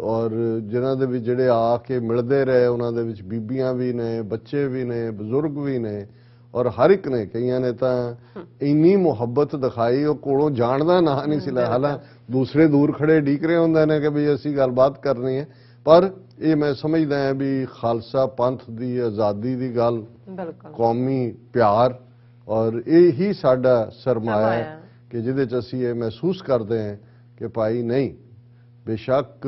ਔਰ ਜਿਨ੍ਹਾਂ ਦੇ ਵਿੱਚ ਜਿਹੜੇ ਆ ਕੇ ਮਿਲਦੇ ਰਹੇ ਉਹਨਾਂ ਦੇ ਵਿੱਚ ਬੀਬੀਆਂ ਵੀ ਨੇ, ਬੱਚੇ ਵੀ ਨੇ, ਬਜ਼ੁਰਗ ਵੀ ਨੇ ਔਰ ਹਰ ਇੱਕ ਨੇ, ਕਈਆਂ ਨੇ ਤਾਂ ਇੰਨੀ ਮੁਹੱਬਤ ਦਿਖਾਈ ਉਹ ਕੋਲੋਂ ਜਾਣਦਾ ਨਾ ਨਹੀਂ ਸੀ ਲਿਆ। ਹਾਲਾਂ ਦੂਸਰੇ ਦੂਰ ਖੜੇ ਡੀਕ ਰਹੇ ਹੁੰਦੇ ਨੇ ਕਿ ਵੀ ਅਸੀਂ ਗੱਲਬਾਤ ਕਰਨੀ ਹੈ, ਪਰ ਇਹ ਮੈਂ ਸਮਝਦਾ ਹਾਂ ਵੀ ਖਾਲਸਾ ਪੰਥ ਦੀ ਆਜ਼ਾਦੀ ਦੀ ਗੱਲ, ਕੌਮੀ ਪਿਆਰ ਔਰ ਇਹ ਹੀ ਸਾਡਾ ਸਰਮਾਇਆ ਹੈ ਕਿ ਜਿਹਦੇ 'ਚ ਅਸੀਂ ਇਹ ਮਹਿਸੂਸ ਕਰਦੇ ਹਾਂ ਕਿ ਭਾਈ ਨਹੀਂ, ਬੇਸ਼ੱਕ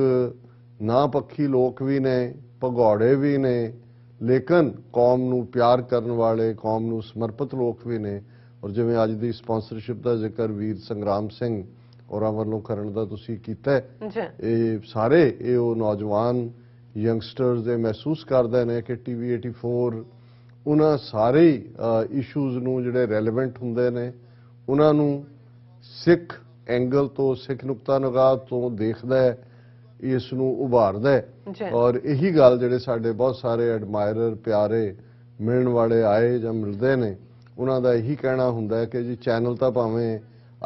ਨਾ ਪੱਖੀ ਲੋਕ ਵੀ ਨੇ, ਭਗੌੜੇ ਵੀ ਨੇ, ਲੇਕਿਨ ਕੌਮ ਨੂੰ ਪਿਆਰ ਕਰਨ ਵਾਲੇ, ਕੌਮ ਨੂੰ ਸਮਰਪਿਤ ਲੋਕ ਵੀ ਨੇ। ਔਰ ਜਿਵੇਂ ਅੱਜ ਦੀ ਸਪਾਂਸਰਸ਼ਿਪ ਦਾ ਜ਼ਿਕਰ ਵੀਰ ਸੰਗਰਾਮ ਸਿੰਘ ਹੋਰਾਂ ਵੱਲੋਂ ਕਰਨ ਦਾ ਤੁਸੀਂ ਕੀਤਾ, ਇਹ ਸਾਰੇ ਇਹ ਉਹ ਨੌਜਵਾਨ ਯੰਗਸਟਰਸ ਦੇ ਮਹਿਸੂਸ ਕਰਦੇ ਨੇ ਕਿ TV84 ਉਹਨਾਂ ਸਾਰੇ ਇਸ਼ੂਜ਼ ਨੂੰ ਜਿਹੜੇ ਰੈਲੇਵੈਂਟ ਹੁੰਦੇ ਨੇ ਉਹਨਾਂ ਨੂੰ ਸਿੱਖ ਐਂਗਲ ਤੋਂ, ਸਿੱਖ ਨੁਕਤਾ ਨਿਗਾਹ ਤੋਂ ਦੇਖਦਾ ਹੈ, ਇਸ ਨੂੰ ਉਭਾਰਦਾ ਹੈ। ਔਰ ਇਹੀ ਗੱਲ ਜਿਹੜੇ ਸਾਡੇ ਬਹੁਤ ਸਾਰੇ ਐਡਮਾਇਰਰ, ਪਿਆਰੇ ਮਿਲਣ ਵਾਲੇ ਆਏ ਜਾਂ ਮਿਲਦੇ ਨੇ ਉਹਨਾਂ ਦਾ ਇਹੀ ਕਹਿਣਾ ਹੁੰਦਾ ਹੈ ਕਿ ਜੀ ਚੈਨਲ ਤਾਂ ਭਾਵੇਂ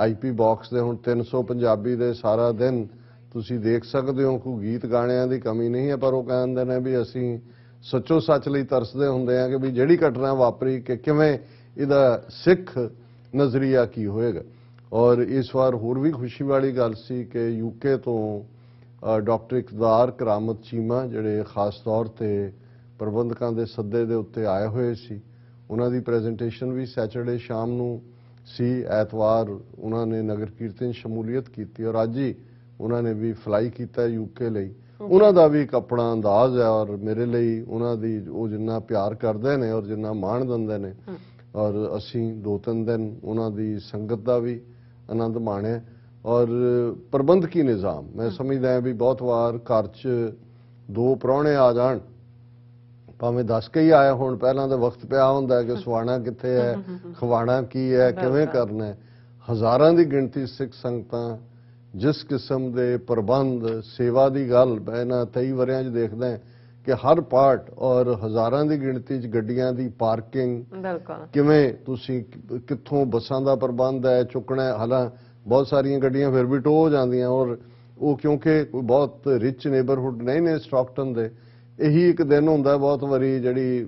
IP ਬਾਕਸ ਦੇ ਹੁਣ 300 ਪੰਜਾਬੀ ਦੇ ਸਾਰਾ ਦਿਨ ਤੁਸੀਂ ਦੇਖ ਸਕਦੇ ਹੋ, ਕੋਈ ਗੀਤ ਗਾਣਿਆਂ ਦੀ ਕਮੀ ਨਹੀਂ ਹੈ, ਪਰ ਉਹ ਕਹਿੰਦੇ ਨੇ ਵੀ ਅਸੀਂ ਸੱਚੋ ਸੱਚ ਲਈ ਤਰਸਦੇ ਹੁੰਦੇ ਆ ਕਿ ਵੀ ਜਿਹੜੀ ਘਟਨਾ ਵਾਪਰੀ ਕਿ ਕਿਵੇਂ ਇਹਦਾ ਸਿੱਖ ਨਜ਼ਰੀਆ ਕੀ ਹੋਏਗਾ। ਔਰ ਇਸ ਵਾਰ ਹੋਰ ਵੀ ਖੁਸ਼ੀ ਵਾਲੀ ਗੱਲ ਸੀ ਕਿ UK ਤੋਂ ਡਾਕਟਰ ਇਕਤਦਾਰ ਕਰਾਮਤ ਚੀਮਾ ਜਿਹੜੇ ਖਾਸ ਤੌਰ ਤੇ ਪ੍ਰਬੰਧਕਾਂ ਦੇ ਸੱਦੇ ਦੇ ਉੱਤੇ ਆਏ ਹੋਏ ਸੀ, ਉਹਨਾਂ ਦੀ ਪ੍ਰੈਜੈਂਟੇਸ਼ਨ ਵੀ ਸੈਟਰਡੇ ਸ਼ਾਮ ਨੂੰ ਸੀ। ਐਤਵਾਰ ਉਹਨਾਂ ਨੇ ਨਗਰ ਕੀਰਤਨ ਸ਼ਮੂਲੀਅਤ ਕੀਤੀ ਔਰ ਅੱਜ ਹੀ ਉਹਨਾਂ ਨੇ ਵੀ ਫਲਾਈ ਕੀਤਾ UK ਲਈ। ਉਹਨਾਂ ਦਾ ਵੀ ਇੱਕ ਆਪਣਾ ਅੰਦਾਜ਼ ਹੈ ਔਰ ਮੇਰੇ ਲਈ ਉਹਨਾਂ ਦੀ ਉਹ ਜਿੰਨਾ ਪਿਆਰ ਕਰਦੇ ਨੇ ਔਰ ਜਿੰਨਾ ਮਾਣ ਦਿੰਦੇ ਨੇ, ਔਰ ਅਸੀਂ 2-3 ਦਿਨ ਉਹਨਾਂ ਦੀ ਸੰਗਤ ਦਾ ਵੀ ਆਨੰਦ ਮਾਣਿਆ। ਔਰ ਪ੍ਰਬੰਧਕੀ ਨਿਜ਼ਾਮ ਮੈਂ ਸਮਝਦਾ ਵੀ ਬਹੁਤ ਵਾਰ ਘਰ 'ਚ 2 ਪ੍ਰਾਹੁਣੇ ਆ ਜਾਣ, ਭਾਵੇਂ 10 ਕੇ ਹੀ ਆਏ ਹੋਣ, ਪਹਿਲਾਂ ਤਾਂ ਵਕਤ ਪਿਆ ਹੁੰਦਾ ਕਿ ਸਵਾਣਾ ਕਿੱਥੇ ਹੈ, ਖਵਾਣਾ ਕੀ ਹੈ, ਕਿਵੇਂ ਕਰਨਾ ਹੈ। ਹਜ਼ਾਰਾਂ ਦੀ ਗਿਣਤੀ ਸਿੱਖ ਸੰਗਤਾਂ ਜਿਸ ਕਿਸਮ ਦੇ ਪ੍ਰਬੰਧ, ਸੇਵਾ ਦੀ ਗੱਲ ਮੈਂ ਇਹਨਾਂ 23 ਵਰਿਆਂ 'ਚ ਦੇਖਦਾ ਕਿ ਹਰ ਪਾਰਟ ਔਰ ਹਜ਼ਾਰਾਂ ਦੀ ਗਿਣਤੀ 'ਚ ਗੱਡੀਆਂ ਦੀ ਪਾਰਕਿੰਗ, ਕਿਵੇਂ ਤੁਸੀਂ ਕਿੱਥੋਂ ਬੱਸਾਂ ਦਾ ਪ੍ਰਬੰਧ ਹੈ, ਚੁੱਕਣਾ। ਹਾਲਾਂ ਬਹੁਤ ਸਾਰੀਆਂ ਗੱਡੀਆਂ ਫਿਰ ਵੀ ਟੋ ਹੋ ਜਾਂਦੀਆਂ ਔਰ ਉਹ ਕਿਉਂਕਿ ਕੋਈ ਬਹੁਤ ਰਿਚ ਨੇਬਰਹੁੱਡ ਨਹੀਂ ਨੇ ਸਟਾਕਟਨ ਦੇ। ਇਹੀ ਇੱਕ ਦਿਨ ਹੁੰਦਾ ਬਹੁਤ ਵਾਰੀ ਜਿਹੜੀ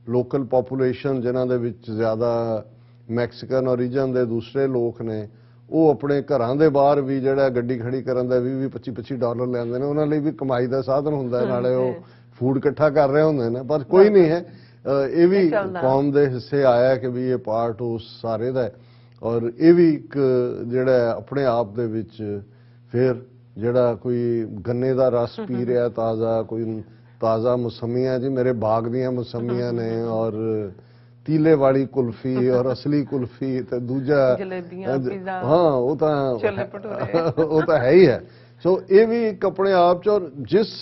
ਲੋਕਲ ਪੋਪੂਲੇਸ਼ਨ ਜਿਨ੍ਹਾਂ ਦੇ ਵਿੱਚ ਜ਼ਿਆਦਾ ਮੈਕਸੀਕਨ ਔਰੀਜਨ ਦੇ ਦੂਸਰੇ ਲੋਕ ਨੇ, ਉਹ ਆਪਣੇ ਘਰਾਂ ਦੇ ਬਾਹਰ ਵੀ ਜਿਹੜਾ ਗੱਡੀ ਖੜੀ ਕਰਨ ਦਾ 20-25 ਡਾਲਰ ਲੈਂਦੇ ਨੇ। ਉਹਨਾਂ ਲਈ ਵੀ ਕਮਾਈ ਦਾ ਸਾਧਨ ਹੁੰਦਾ, ਨਾਲੇ ਉਹ ਫੂਡ ਇਕੱਠਾ ਕਰ ਰਹੇ ਹੁੰਦੇ ਨੇ। ਪਰ ਕੋਈ ਨਹੀਂ ਹੈ, ਇਹ ਵੀ ਕੌਮ ਦੇ ਹਿੱਸੇ ਆਇਆ ਕਿ ਵੀ ਇਹ ਪਾਰਟ ਉਸ ਸਾਰੇ ਦਾ ਹੈ। ਔਰ ਇਹ ਵੀ ਇੱਕ ਜਿਹੜਾ ਆਪਣੇ ਆਪ ਦੇ ਵਿੱਚ ਫਿਰ ਜਿਹੜਾ ਕੋਈ ਗੰਨੇ ਦਾ ਰਸ ਪੀ ਰਿਹਾ ਤਾਜ਼ਾ, ਕੋਈ ਤਾਜ਼ਾ ਮੌਸਮੀਆਂ, ਜੀ ਮੇਰੇ ਬਾਗ ਦੀਆਂ ਮੌਸਮੀਆਂ ਨੇ, ਔਰ ਤੀਲੇ ਵਾਲੀ ਕੁਲਫੀ ਔਰ ਅਸਲੀ ਕੁਲਫੀ ਤੇ ਦੂਜਾ ਹਾਂ ਉਹ ਤਾਂ ਹੈ ਹੀ ਹੈ। ਸੋ ਇਹ ਵੀ ਇੱਕ ਆਪਣੇ ਆਪ 'ਚ ਔਰ ਜਿਸ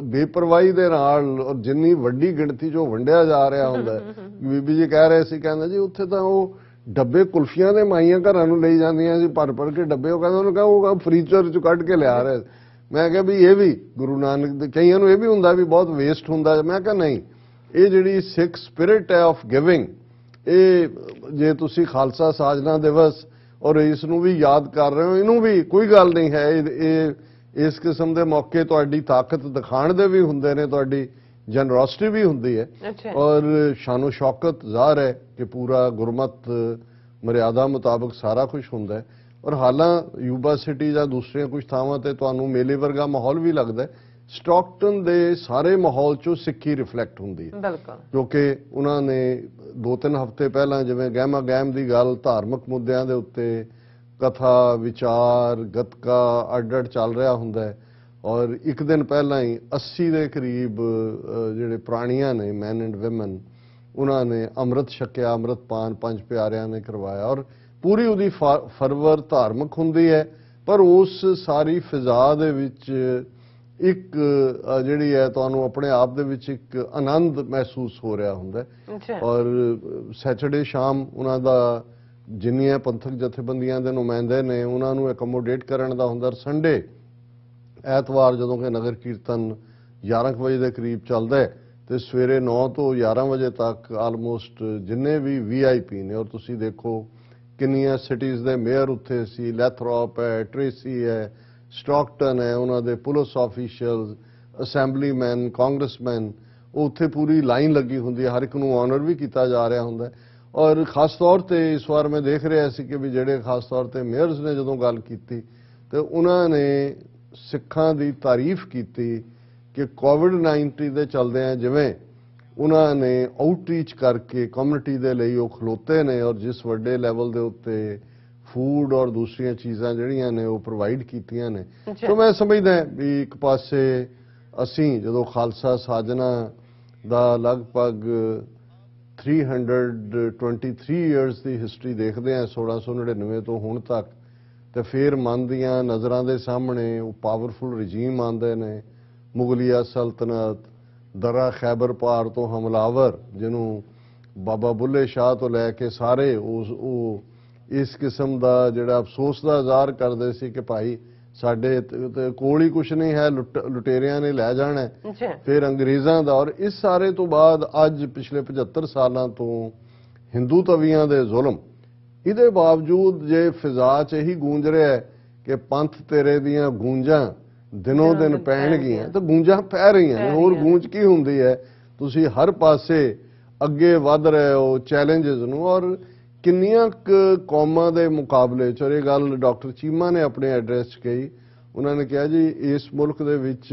ਬੇਪਰਵਾਹੀ ਦੇ ਨਾਲ ਔਰ ਜਿੰਨੀ ਵੱਡੀ ਗਿਣਤੀ 'ਚ ਉਹ ਵੰਡਿਆ ਜਾ ਰਿਹਾ ਹੁੰਦਾ। ਬੀਬੀ ਜੀ ਕਹਿ ਰਹੇ ਸੀ, ਕਹਿੰਦੇ ਜੀ ਉੱਥੇ ਤਾਂ ਉਹ ਡੱਬੇ ਕੁਲਫੀਆਂ ਦੇ ਮਾਈਆਂ ਘਰਾਂ ਨੂੰ ਲਈ ਜਾਂਦੀਆਂ ਸੀ ਭਰ ਕੇ ਡੱਬੇ। ਉਹ ਕਹਿੰਦੇ ਉਹਨੂੰ ਕਹਾਂ ਉਹ ਫਰੀਜ਼ਰ 'ਚ ਕੱਢ ਕੇ ਲਿਆ ਰਹੇ। ਮੈਂ ਕਿਹਾ ਵੀ ਇਹ ਵੀ ਗੁਰੂ ਨਾਨਕ ਦੇ, ਕਈਆਂ ਨੂੰ ਇਹ ਵੀ ਹੁੰਦਾ ਵੀ ਬਹੁਤ ਵੇਸਟ ਹੁੰਦਾ। ਮੈਂ ਕਿਹਾ ਨਹੀਂ, ਇਹ ਜਿਹੜੀ ਸਿੱਖ ਸਪਿਰਿਟ ਹੈ ਆਫ ਗਿਵਿੰਗ, ਇਹ ਜੇ ਤੁਸੀਂ ਖਾਲਸਾ ਸਾਜਨਾ ਦਿਵਸ ਔਰ ਇਸ ਨੂੰ ਵੀ ਯਾਦ ਕਰ ਰਹੇ ਹੋ, ਇਹਨੂੰ ਵੀ ਕੋਈ ਗੱਲ ਨਹੀਂ ਹੈ। ਇਹ ਇਸ ਕਿਸਮ ਦੇ ਮੌਕੇ ਤੁਹਾਡੀ ਤਾਕਤ ਦਿਖਾਣ ਦੇ ਵੀ ਹੁੰਦੇ ਨੇ, ਤੁਹਾਡੀ ਜਨਰੋਸਿਟੀ ਵੀ ਹੁੰਦੀ ਹੈ ਔਰ ਸ਼ਾਨੋ ਸ਼ੌਕਤ ਜ਼ਾਹਰ ਹੈ ਕਿ ਪੂਰਾ ਗੁਰਮਤ ਮਰਿਆਦਾ ਮੁਤਾਬਕ ਸਾਰਾ ਕੁਝ ਹੁੰਦਾ ਹੈ। ਔਰ ਹਾਲਾਂ ਯੂਬਾ ਸਿਟੀ ਜਾਂ ਦੂਸਰੀਆਂ ਕੁਝ ਥਾਵਾਂ ਤੇ ਤੁਹਾਨੂੰ ਮੇਲੇ ਵਰਗਾ ਮਾਹੌਲ ਵੀ ਲੱਗਦਾ ਹੈ। ਸਟਾਕਟਨ ਦੇ ਸਾਰੇ ਮਾਹੌਲ 'ਚੋਂ ਸਿੱਖੀ ਰਿਫਲੈਕਟ ਹੁੰਦੀ ਹੈ, ਕਿਉਂਕਿ ਉਹਨਾਂ ਨੇ 2-3 ਹਫ਼ਤੇ ਪਹਿਲਾਂ ਜਿਵੇਂ ਗਹਿਮਾ ਗਹਿਮ ਦੀ ਗੱਲ, ਧਾਰਮਿਕ ਮੁੱਦਿਆਂ ਦੇ ਉੱਤੇ ਕਥਾ ਵਿਚਾਰ ਗਤਕਾ ਅੱਡ-ਅੱਡ ਚੱਲ ਰਿਹਾ ਹੁੰਦਾ ਹੈ ਔਰ ਇੱਕ ਦਿਨ ਪਹਿਲਾਂ ਹੀ 80 ਦੇ ਕਰੀਬ ਜਿਹੜੇ ਪ੍ਰਾਣੀਆਂ ਨੇ ਮੈਨ ਐਂਡ ਵਿਮਨ ਉਹਨਾਂ ਨੇ ਅੰਮ੍ਰਿਤ ਛਕਿਆ, ਅੰਮ੍ਰਿਤਪਾਨ ਪੰਜ ਪਿਆਰਿਆਂ ਨੇ ਕਰਵਾਇਆ ਔਰ ਪੂਰੀ ਉਹਦੀ ਫਰਵਰ ਧਾਰਮਿਕ ਹੁੰਦੀ ਹੈ ਪਰ ਉਸ ਸਾਰੀ ਫਿਜ਼ਾ ਦੇ ਵਿੱਚ ਇੱਕ ਜਿਹੜੀ ਹੈ ਤੁਹਾਨੂੰ ਆਪਣੇ ਆਪ ਦੇ ਵਿੱਚ ਇੱਕ ਆਨੰਦ ਮਹਿਸੂਸ ਹੋ ਰਿਹਾ ਹੁੰਦਾ ਹੈ ਔਰ ਸੈਟਰਡੇ ਸ਼ਾਮ ਉਹਨਾਂ ਦਾ ਜਿੰਨੀਆਂ ਪੰਥਕ ਜਥੇਬੰਦੀਆਂ ਦੇ ਨੁਮਾਇੰਦੇ ਨੇ ਉਹਨਾਂ ਨੂੰ ਐਕੋਮੋਡੇਟ ਕਰਨ ਦਾ ਹੁੰਦਾ। ਸੰਡੇ ਐਤਵਾਰ ਜਦੋਂ ਕਿ ਨਗਰ ਕੀਰਤਨ 11 ਵਜੇ ਦੇ ਕਰੀਬ ਚੱਲਦਾ ਹੈ ਤੇ ਸਵੇਰੇ 9 ਤੋਂ 11 ਵਜੇ ਤੱਕ ਆਲਮੋਸਟ ਜਿੰਨੇ ਵੀ VIP ਨੇ ਔਰ ਤੁਸੀਂ ਦੇਖੋ ਕਿੰਨੀਆਂ ਸਿਟੀਜ਼ ਦੇ ਮੇਅਰ ਉੱਥੇ ਸੀ, ਲੈਥਰੋਪ ਹੈ, ਟ੍ਰੇਸੀ ਹੈ, ਸਟਾਕਟਨ ਹੈ, ਉਹਨਾਂ ਦੇ ਪੁਲਿਸ ਆਫੀਸ਼ੀਅਲਸ, ਅਸੈਂਬਲੀਮੈਨ, ਕਾਂਗਰਸਮੈਨ, ਉੱਥੇ ਪੂਰੀ ਲਾਈਨ ਲੱਗੀ ਹੁੰਦੀ ਹੈ। ਹਰ ਇੱਕ ਨੂੰ ਆਨਰ ਵੀ ਕੀਤਾ ਜਾ ਰਿਹਾ ਹੁੰਦਾ ਔਰ ਖਾਸ ਤੌਰ ਤੇ ਇਸ ਵਾਰ ਮੈਂ ਦੇਖ ਰਿਹਾ ਸੀ ਕਿ ਵੀ ਜਿਹੜੇ ਖਾਸ ਤੌਰ ਤੇ ਮੇਅਰਸ ਨੇ ਜਦੋਂ ਗੱਲ ਕੀਤੀ ਤੇ ਉਹਨਾਂ ਨੇ ਸਿੱਖਾਂ ਦੀ ਤਾਰੀਫ ਕੀਤੀ ਕਿ ਕੋਵਿਡ-19 ਦੇ ਚੱਲਦਿਆਂ ਜਿਵੇਂ ਉਹਨਾਂ ਨੇ ਆਊਟਰੀਚ ਕਰਕੇ ਕਮਿਊਨਿਟੀ ਦੇ ਲਈ ਉਹ ਖਲੋਤੇ ਨੇ ਔਰ ਜਿਸ ਵੱਡੇ ਲੈਵਲ ਦੇ ਉੱਤੇ ਫੂਡ ਔਰ ਦੂਸਰੀਆਂ ਚੀਜ਼ਾਂ ਜਿਹੜੀਆਂ ਨੇ ਉਹ ਪ੍ਰੋਵਾਈਡ ਕੀਤੀਆਂ ਨੇ। ਸੋ ਮੈਂ ਸਮਝਦਾ ਵੀ ਇੱਕ ਪਾਸੇ ਅਸੀਂ ਜਦੋਂ ਖਾਲਸਾ ਸਾਜਨਾ ਦਾ ਲਗਭਗ 323 ਇਅਰਸ ਦੀ ਹਿਸਟਰੀ ਦੇਖਦੇ ਹਾਂ 1699 ਤੋਂ ਹੁਣ ਤੱਕ ਤੇ ਫਿਰ ਮਨ ਦੀਆਂ ਨਜ਼ਰਾਂ ਦੇ ਸਾਹਮਣੇ ਉਹ ਪਾਵਰਫੁਲ ਰਜੀਮ ਆਉਂਦੇ ਨੇ, ਮੁਗਲਿਆ ਸਲਤਨਤ, ਦਰਾ ਖੈਬਰ ਪਾਰ ਤੋਂ ਹਮਲਾਵਰ ਜਿਹਨੂੰ ਬਾਬਾ ਬੁੱਲੇ ਸ਼ਾਹ ਤੋਂ ਲੈ ਕੇ ਸਾਰੇ ਉਹ ਇਸ ਕਿਸਮ ਦਾ ਜਿਹੜਾ ਅਫਸੋਸ ਦਾ ਇਜ਼ਹਾਰ ਕਰਦੇ ਸੀ ਕਿ ਭਾਈ ਸਾਡੇ ਕੋਲ ਹੀ ਕੁਝ ਨਹੀਂ ਹੈ, ਲੁਟੇਰਿਆਂ ਨੇ ਲੈ ਜਾਣਾ। ਫਿਰ ਅੰਗਰੇਜ਼ਾਂ ਦਾ ਔਰ ਇਸ ਸਾਰੇ ਤੋਂ ਬਾਅਦ ਅੱਜ ਪਿਛਲੇ 75 ਸਾਲਾਂ ਤੋਂ ਹਿੰਦੂ ਤਵੀਆਂ ਦੇ ਜ਼ੁਲਮ, ਇਹਦੇ ਬਾਵਜੂਦ ਜੇ ਫਿਜ਼ਾ 'ਚ ਇਹੀ ਗੂੰਜ ਰਿਹਾ ਹੈ ਕਿ ਪੰਥ ਤੇਰੇ ਦੀਆਂ ਗੂੰਜਾਂ ਦਿਨੋਂ ਦਿਨ ਪੈਣਗੀਆਂ ਤਾਂ ਗੂੰਜਾਂ ਪੈ ਰਹੀਆਂ ਨੇ, ਹੋਰ ਗੂੰਜ ਕੀ ਹੁੰਦੀ ਹੈ। ਤੁਸੀਂ ਹਰ ਪਾਸੇ ਅੱਗੇ ਵੱਧ ਰਹੇ ਹੋ ਚੈਲੰਜਸ ਨੂੰ ਔਰ ਕਿੰਨੀਆਂ ਕੌਮਾਂ ਦੇ ਮੁਕਾਬਲੇ 'ਚ। ਔਰ ਇਹ ਗੱਲ ਡਾਕਟਰ ਚੀਮਾ ਨੇ ਆਪਣੇ ਐਡਰੈਸ 'ਚ ਕਹੀ, ਉਹਨਾਂ ਨੇ ਕਿਹਾ ਜੀ ਇਸ ਮੁਲਕ ਦੇ ਵਿੱਚ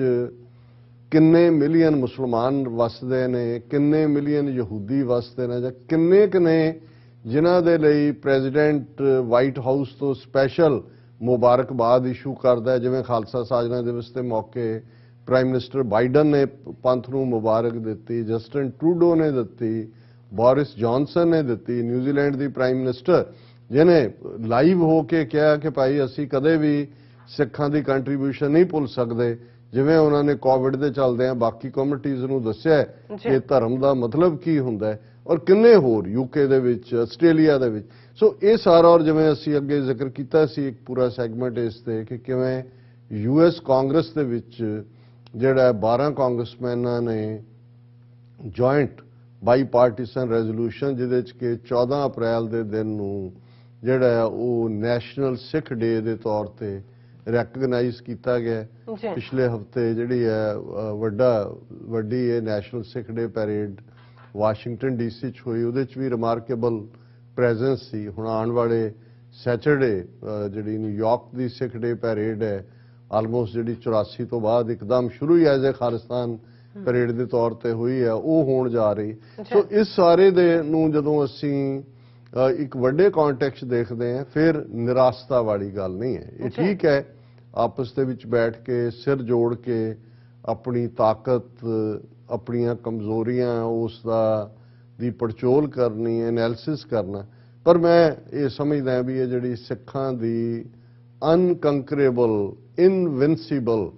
ਕਿੰਨੇ ਮਿਲੀਅਨ ਮੁਸਲਮਾਨ ਵਸਦੇ ਨੇ, ਕਿੰਨੇ ਮਿਲੀਅਨ ਯਹੂਦੀ ਵਸਦੇ ਨੇ ਜਾਂ ਕਿੰਨੇ ਜਿਨ੍ਹਾਂ ਦੇ ਲਈ ਪ੍ਰੈਜ਼ੀਡੈਂਟ ਵਾਈਟ ਹਾਊਸ ਤੋਂ ਸਪੈਸ਼ਲ ਮੁਬਾਰਕਬਾਦ ਇਸ਼ੂ ਕਰਦਾ ਹੈ। ਜਿਵੇਂ ਖਾਲਸਾ ਸਾਜਨਾ ਦਿਵਸ ਦੇ ਮੌਕੇ ਪ੍ਰਾਈਮ ਮਿਨਿਸਟਰ ਬਾਈਡਨ ਨੇ ਪੰਥ ਨੂੰ ਮੁਬਾਰਕ ਦਿੱਤੀ, ਜਸਟਿਨ ਟਰੂਡੋ ਨੇ ਦਿੱਤੀ, ਬੋਰਿਸ ਜੌਨਸਨ ਨੇ ਦਿੱਤੀ, ਨਿਊਜ਼ੀਲੈਂਡ ਦੀ ਪ੍ਰਾਈਮ ਮਿਨਿਸਟਰ ਜਿਹਨੇ ਲਾਈਵ ਹੋ ਕੇ ਕਿਹਾ ਕਿ ਭਾਈ ਅਸੀਂ ਕਦੇ ਵੀ ਸਿੱਖਾਂ ਦੀ ਕੰਟਰੀਬਿਊਸ਼ਨ ਨਹੀਂ ਭੁੱਲ ਸਕਦੇ। ਜਿਵੇਂ ਉਹਨਾਂ ਨੇ ਕੋਵਿਡ ਦੇ ਚੱਲਦੇ ਆ ਬਾਕੀ ਕਮਿਊਨਿਟੀਜ਼ ਨੂੰ ਦੱਸਿਆ ਕਿ ਧਰਮ ਦਾ ਮਤਲਬ ਕੀ ਹੁੰਦਾ ਹੈ ਔਰ ਕਿੰਨੇ ਹੋਰ UK ਦੇ ਵਿੱਚ, ਆਸਟ੍ਰੇਲੀਆ ਦੇ ਵਿੱਚ। ਸੋ ਇਹ ਸਾਰਾ ਔਰ ਜਿਵੇਂ ਅਸੀਂ ਅੱਗੇ ਜ਼ਿਕਰ ਕੀਤਾ ਸੀ ਇੱਕ ਪੂਰਾ ਸੈਗਮੈਂਟ ਇਸ ਤੇ ਕਿ ਕਿਵੇਂ US ਕਾਂਗਰਸ ਦੇ ਵਿੱਚ ਜਿਹੜਾ 12 ਕਾਂਗਰਸਮੈਨਾਂ ਨੇ ਜੁਆਇੰਟ ਬਾਈ ਪਾਰਟੀਸਨ ਰੈਜ਼ੋਲੂਸ਼ਨ ਜਿਹਦੇ ਚ ਕਿ 14 ਅਪ੍ਰੈਲ ਦੇ ਦਿਨ ਨੂੰ ਜਿਹੜਾ ਉਹ ਨੈਸ਼ਨਲ ਸਿੱਖ ਡੇ ਦੇ ਤੌਰ ਤੇ ਰੈਕਗਨਾਈਜ਼ ਕੀਤਾ ਗਿਆ। ਪਿਛਲੇ ਹਫਤੇ ਜਿਹੜੀ ਹੈ ਵੱਡੀ ਇਹ ਨੈਸ਼ਨਲ ਸਿੱਖ ਡੇ ਪੈਰੇਡ ਵਾਸ਼ਿੰਗਟਨ DC 'ਚ ਹੋਈ, ਉਹਦੇ 'ਚ ਵੀ ਰਿਮਾਰਕੇਬਲ ਪ੍ਰੈਜ਼ੈਂਸ ਸੀ। ਹੁਣ ਆਉਣ ਵਾਲੇ ਸੈਟਰਡੇ ਜਿਹੜੀ ਨਿਊਯਾਰਕ ਦੀ ਸਿੱਖ ਡੇ ਪੈਰੇਡ ਹੈ ਆਲਮੋਸਟ ਜਿਹੜੀ 84 ਤੋਂ ਬਾਅਦ ਇੱਕਦਮ ਸ਼ੁਰੂ ਹੀ ਐਜ਼ ਏ ਖਾਲਿਸਤਾਨ ਪੈਰੇਡ ਦੇ ਤੌਰ ਤੇ ਹੋਈ ਹੈ, ਉਹ ਹੋਣ ਜਾ ਰਹੀ। ਸੋ ਇਸ ਸਾਰੇ ਦੇ ਨੂੰ ਜਦੋਂ ਅਸੀਂ ਇੱਕ ਵੱਡੇ ਕੰਟੈਕਸਟ ਦੇਖਦੇ ਹਾਂ ਫਿਰ ਨਿਰਾਸ਼ਤਾ ਵਾਲੀ ਗੱਲ ਨਹੀਂ ਹੈ। ਇਹ ਠੀਕ ਹੈ ਆਪਸ ਦੇ ਵਿੱਚ ਬੈਠ ਕੇ ਸਿਰ ਜੋੜ ਕੇ ਆਪਣੀ ਤਾਕਤ, ਆਪਣੀਆਂ ਕਮਜ਼ੋਰੀਆਂ ਉਸ ਦੀ ਪੜਚੋਲ ਕਰਨੀ, ਐਨਾਲਿਸਿਸ ਕਰਨਾ, ਪਰ ਮੈਂ ਇਹ ਸਮਝਦਾ ਵੀ ਇਹ ਜਿਹੜੀ ਸਿੱਖਾਂ ਦੀ ਅਨਕੰਕਰੇਬਲ, ਇਨਵਿੰਸੀਬਲ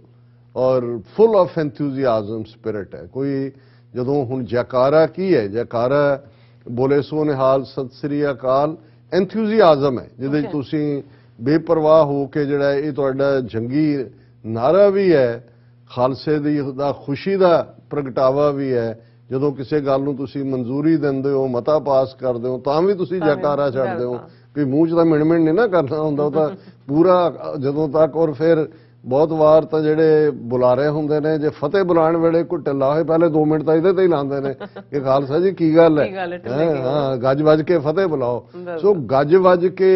ਔਰ ਫੁੱਲ ਆਫ ਐਂਥੂਸੀਆਜ਼ਮ ਸਪਿਰਿਟ ਹੈ। ਕੋਈ ਜਦੋਂ ਹੁਣ ਜੈਕਾਰਾ ਕੀ ਹੈ, ਜੈਕਾਰਾ ਬੋਲੇ ਸੋ ਨਿਹਾਲ ਸਤਿ ਸ੍ਰੀ ਅਕਾਲ ਐਂਥੂਸੀਆਜ਼ਮ ਹੈ ਜਿਹਦੇ 'ਚ ਤੁਸੀਂ ਬੇਪਰਵਾਹ ਹੋ ਕੇ ਜਿਹੜਾ ਇਹ ਤੁਹਾਡਾ ਜੰਗੀ ਨਾਰਾ ਵੀ ਹੈ, ਖਾਲਸੇ ਦਾ ਖੁਸ਼ੀ ਦਾ ਪ੍ਰਗਟਾਵਾ ਵੀ ਹੈ। ਜਦੋਂ ਕਿਸੇ ਗੱਲ ਨੂੰ ਤੁਸੀਂ ਮਨਜ਼ੂਰੀ ਦਿੰਦੇ ਹੋ, ਮਤਾ ਪਾਸ ਕਰਦੇ ਹੋ ਤਾਂ ਵੀ ਤੁਸੀਂ ਜੈਕਾਰਾ ਛੱਡਦੇ ਹੋ। ਕੋਈ ਮੂੰਹ 'ਚ ਤਾਂ ਮਿਣ-ਮਿਣ ਨਹੀਂ ਨਾ ਕਰਨਾ ਹੁੰਦਾ, ਉਹ ਤਾਂ ਪੂਰਾ ਜਦੋਂ ਤੱਕ। ਔਰ ਫਿਰ ਬਹੁਤ ਵਾਰ ਤਾਂ ਜਿਹੜੇ ਬੁਲਾਰੇ ਹੁੰਦੇ ਨੇ ਜੇ ਫਤਿਹ ਬੁਲਾਉਣ ਵੇਲੇ ਕੋਈ ਢਿੱਲਾ ਹੋਏ ਪਹਿਲੇ 2 ਮਿੰਟ ਤਾਂ ਇਹਦੇ ਤੇ ਹੀ ਲਾਉਂਦੇ ਨੇ ਕਿ ਖਾਲਸਾ ਜੀ ਕੀ ਗੱਲ ਹੈ, ਹਾਂ ਗੱਜ ਵੱਜ ਕੇ ਫਤਿਹ ਬੁਲਾਓ। ਸੋ ਗੱਜ ਵੱਜ ਕੇ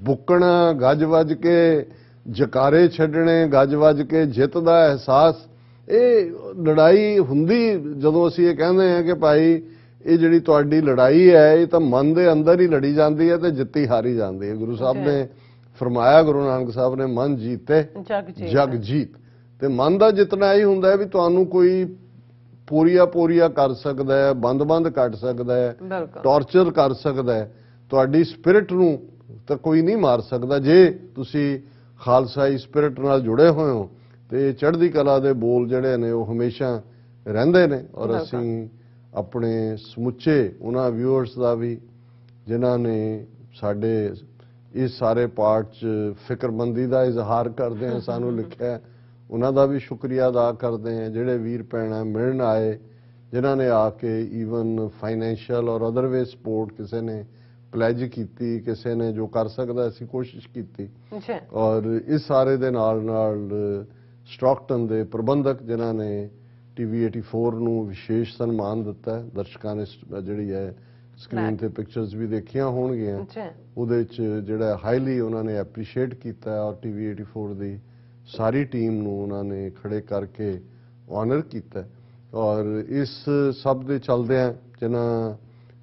ਬੁੱਕਣਾ, ਗੱਜ ਵੱਜ ਕੇ ਜਕਾਰੇ ਛੱਡਣੇ, ਗੱਜ ਵੱਜ ਕੇ ਜਿੱਤ ਦਾ ਅਹਿਸਾਸ, ਇਹ ਲੜਾਈ ਹੁੰਦੀ ਜਦੋਂ ਅਸੀਂ ਇਹ ਕਹਿੰਦੇ ਹਾਂ ਕਿ ਭਾਈ ਇਹ ਜਿਹੜੀ ਤੁਹਾਡੀ ਲੜਾਈ ਹੈ ਇਹ ਤਾਂ ਮਨ ਦੇ ਅੰਦਰ ਹੀ ਲੜੀ ਜਾਂਦੀ ਹੈ ਤੇ ਜਿੱਤੀ ਹਾਰੀ ਜਾਂਦੀ ਹੈ। ਗੁਰੂ ਸਾਹਿਬ ਨੇ ਫਰਮਾਇਆ ਗੁਰੂ ਨਾਨਕ ਸਾਹਿਬ ਨੇ, ਮਨ ਜੀਤੇ ਜਗ ਜੀਤ। ਤੇ ਮਨ ਦਾ ਜਿਤਨਾ ਹੀ ਹੁੰਦਾ ਹੈ ਵੀ ਤੁਹਾਨੂੰ ਕੋਈ ਪੂਰੀਆ ਕਰ ਸਕਦਾ ਹੈ, ਬੰਦ ਕੱਟ ਸਕਦਾ ਹੈ, ਟੌਰਚਰ ਕਰ ਸਕਦਾ ਹੈ, ਤੁਹਾਡੀ ਸਪਿਰਿਟ ਨੂੰ ਤਾਂ ਕੋਈ ਨਹੀਂ ਮਾਰ ਸਕਦਾ ਜੇ ਤੁਸੀਂ ਖਾਲਸਾਈ ਸਪਿਰਿਟ ਨਾਲ ਜੁੜੇ ਹੋਏ ਹੋ। ਤੇ ਚੜ੍ਹਦੀ ਕਲਾ ਦੇ ਬੋਲ ਜਿਹੜੇ ਨੇ ਉਹ ਹਮੇਸ਼ਾ ਰਹਿੰਦੇ ਨੇ। ਔਰ ਅਸੀਂ ਆਪਣੇ ਸਮੁੱਚੇ ਉਹਨਾਂ ਵਿਊਅਰਸ ਦਾ ਵੀ ਜਿਨ੍ਹਾਂ ਨੇ ਸਾਡੇ ਇਸ ਸਾਰੇ ਪਾਰਟ 'ਚ ਫਿਕਰਮੰਦੀ ਦਾ ਇਜ਼ਹਾਰ ਕਰਦੇ ਆ, ਸਾਨੂੰ ਲਿਖਿਆ, ਉਹਨਾਂ ਦਾ ਵੀ ਸ਼ੁਕਰੀਆ ਅਦਾ ਕਰਦੇ ਆ। ਜਿਹੜੇ ਵੀਰ ਭੈਣਾਂ ਮਿਲਣ ਆਏ, ਜਿਨ੍ਹਾਂ ਨੇ ਆ ਕੇ ਈਵਨ ਫਾਈਨੈਂਸ਼ੀਅਲ ਔਰ ਅਦਰ ਵੇ ਸਪੋਰਟ, ਕਿਸੇ ਨੇ ਪਲੈਜ ਕੀਤੀ, ਕਿਸੇ ਨੇ ਜੋ ਕਰ ਸਕਦਾ ਅਸੀਂ ਕੋਸ਼ਿਸ਼ ਕੀਤੀ। ਔਰ ਇਸ ਸਾਰੇ ਦੇ ਨਾਲ ਸਟਾਕਟਨ ਦੇ ਪ੍ਰਬੰਧਕ ਜਿਨ੍ਹਾਂ ਨੇ ਟੀਵੀ 84 ਨੂੰ ਵਿਸ਼ੇਸ਼ ਸਨਮਾਨ ਦਿੱਤਾ। ਦਰਸ਼ਕਾਂ ਨੇ ਜਿਹੜੀ ਹੈ ਸਕਰੀਨ ਤੇ ਪਿਕਚਰਸ ਵੀ ਦੇਖੀਆਂ ਹੋਣਗੀਆਂ, ਉਹਦੇ 'ਚ ਜਿਹੜਾ ਹਾਈਲੀ ਉਹਨਾਂ ਨੇ ਐਪਰੀਸ਼ੀਏਟ ਕੀਤਾ ਔਰ ਟੀਵੀ 84 ਦੀ ਸਾਰੀ ਟੀਮ ਨੂੰ ਉਹਨਾਂ ਨੇ ਖੜੇ ਕਰਕੇ ਆਨਰ ਕੀਤਾ। ਔਰ ਇਸ ਸਭ ਦੇ ਚੱਲਦਿਆਂ ਜਿਨ੍ਹਾਂ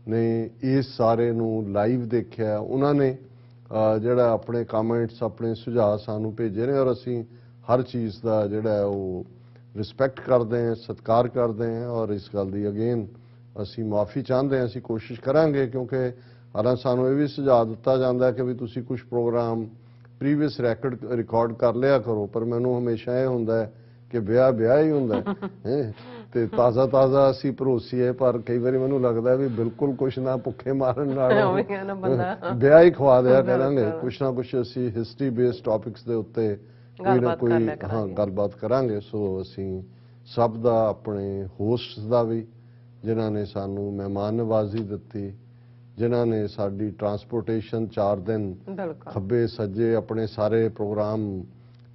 ਨੇ ਇਸ ਸਾਰੇ ਨੂੰ ਲਾਈਵ ਦੇਖਿਆ, ਉਹਨਾਂ ਨੇ ਜਿਹੜਾ ਆਪਣੇ ਕਮੈਂਟਸ, ਆਪਣੇ ਸੁਝਾਅ ਸਾਨੂੰ ਭੇਜੇ ਨੇ ਔਰ ਅਸੀਂ ਹਰ ਚੀਜ਼ ਦਾ ਜਿਹੜਾ ਉਹ ਰਿਸਪੈਕਟ ਕਰਦੇ ਹਾਂ, ਸਤਿਕਾਰ ਕਰਦੇ ਹਾਂ। ਔਰ ਇਸ ਗੱਲ ਦੀ ਅਗੇਨ ਅਸੀਂ ਮਾਫੀ ਚਾਹੁੰਦੇ ਹਾਂ। ਅਸੀਂ ਕੋਸ਼ਿਸ਼ ਕਰਾਂਗੇ, ਕਿਉਂਕਿ ਹਾਲਾਂਕਿ ਸਾਨੂੰ ਇਹ ਵੀ ਸੁਝਾਅ ਦਿੱਤਾ ਜਾਂਦਾ ਕਿ ਵੀ ਤੁਸੀਂ ਕੁਝ ਪ੍ਰੋਗਰਾਮ ਪ੍ਰੀਵੀਅਸ ਰਿਕਾਰਡ ਕਰ ਲਿਆ ਕਰੋ, ਪਰ ਮੈਨੂੰ ਹਮੇਸ਼ਾ ਇਹ ਹੁੰਦਾ ਕਿ ਵਿਆਹ ਹੀ ਹੁੰਦਾ ਹੈ ਤੇ ਤਾਜ਼ਾ ਅਸੀਂ ਭਰੋਸੀਏ। ਪਰ ਕਈ ਵਾਰੀ ਮੈਨੂੰ ਲੱਗਦਾ ਵੀ ਬਿਲਕੁਲ ਕੁਛ ਨਾ ਭੁੱਖੇ ਮਾਰਨ ਨਾਲ ਵਿਆਹ ਹੀ ਖਵਾ ਦਿਆ ਕਰਾਂਗੇ। ਕੁਛ ਨਾ ਕੁਛ ਅਸੀਂ ਹਿਸਟਰੀ ਬੇਸਡ ਟੌਪਿਕਸ ਦੇ ਉੱਤੇ ਕੋਈ ਨਾ ਕੋਈ ਗੱਲਬਾਤ ਕਰਾਂਗੇ। ਸੋ ਅਸੀਂ ਸਭ ਦਾ, ਆਪਣੇ ਹੋਸਟਸ ਦਾ ਵੀ ਜਿਨ੍ਹਾਂ ਨੇ ਸਾਨੂੰ ਮਹਿਮਾਨ ਨਵਾਜ਼ੀ ਦਿੱਤੀ, ਜਿਨ੍ਹਾਂ ਨੇ ਸਾਡੀ ਟਰਾਂਸਪੋਰਟੇਸ਼ਨ 4 ਦਿਨ ਖੱਬੇ ਸੱਜੇ ਆਪਣੇ ਸਾਰੇ ਪ੍ਰੋਗਰਾਮ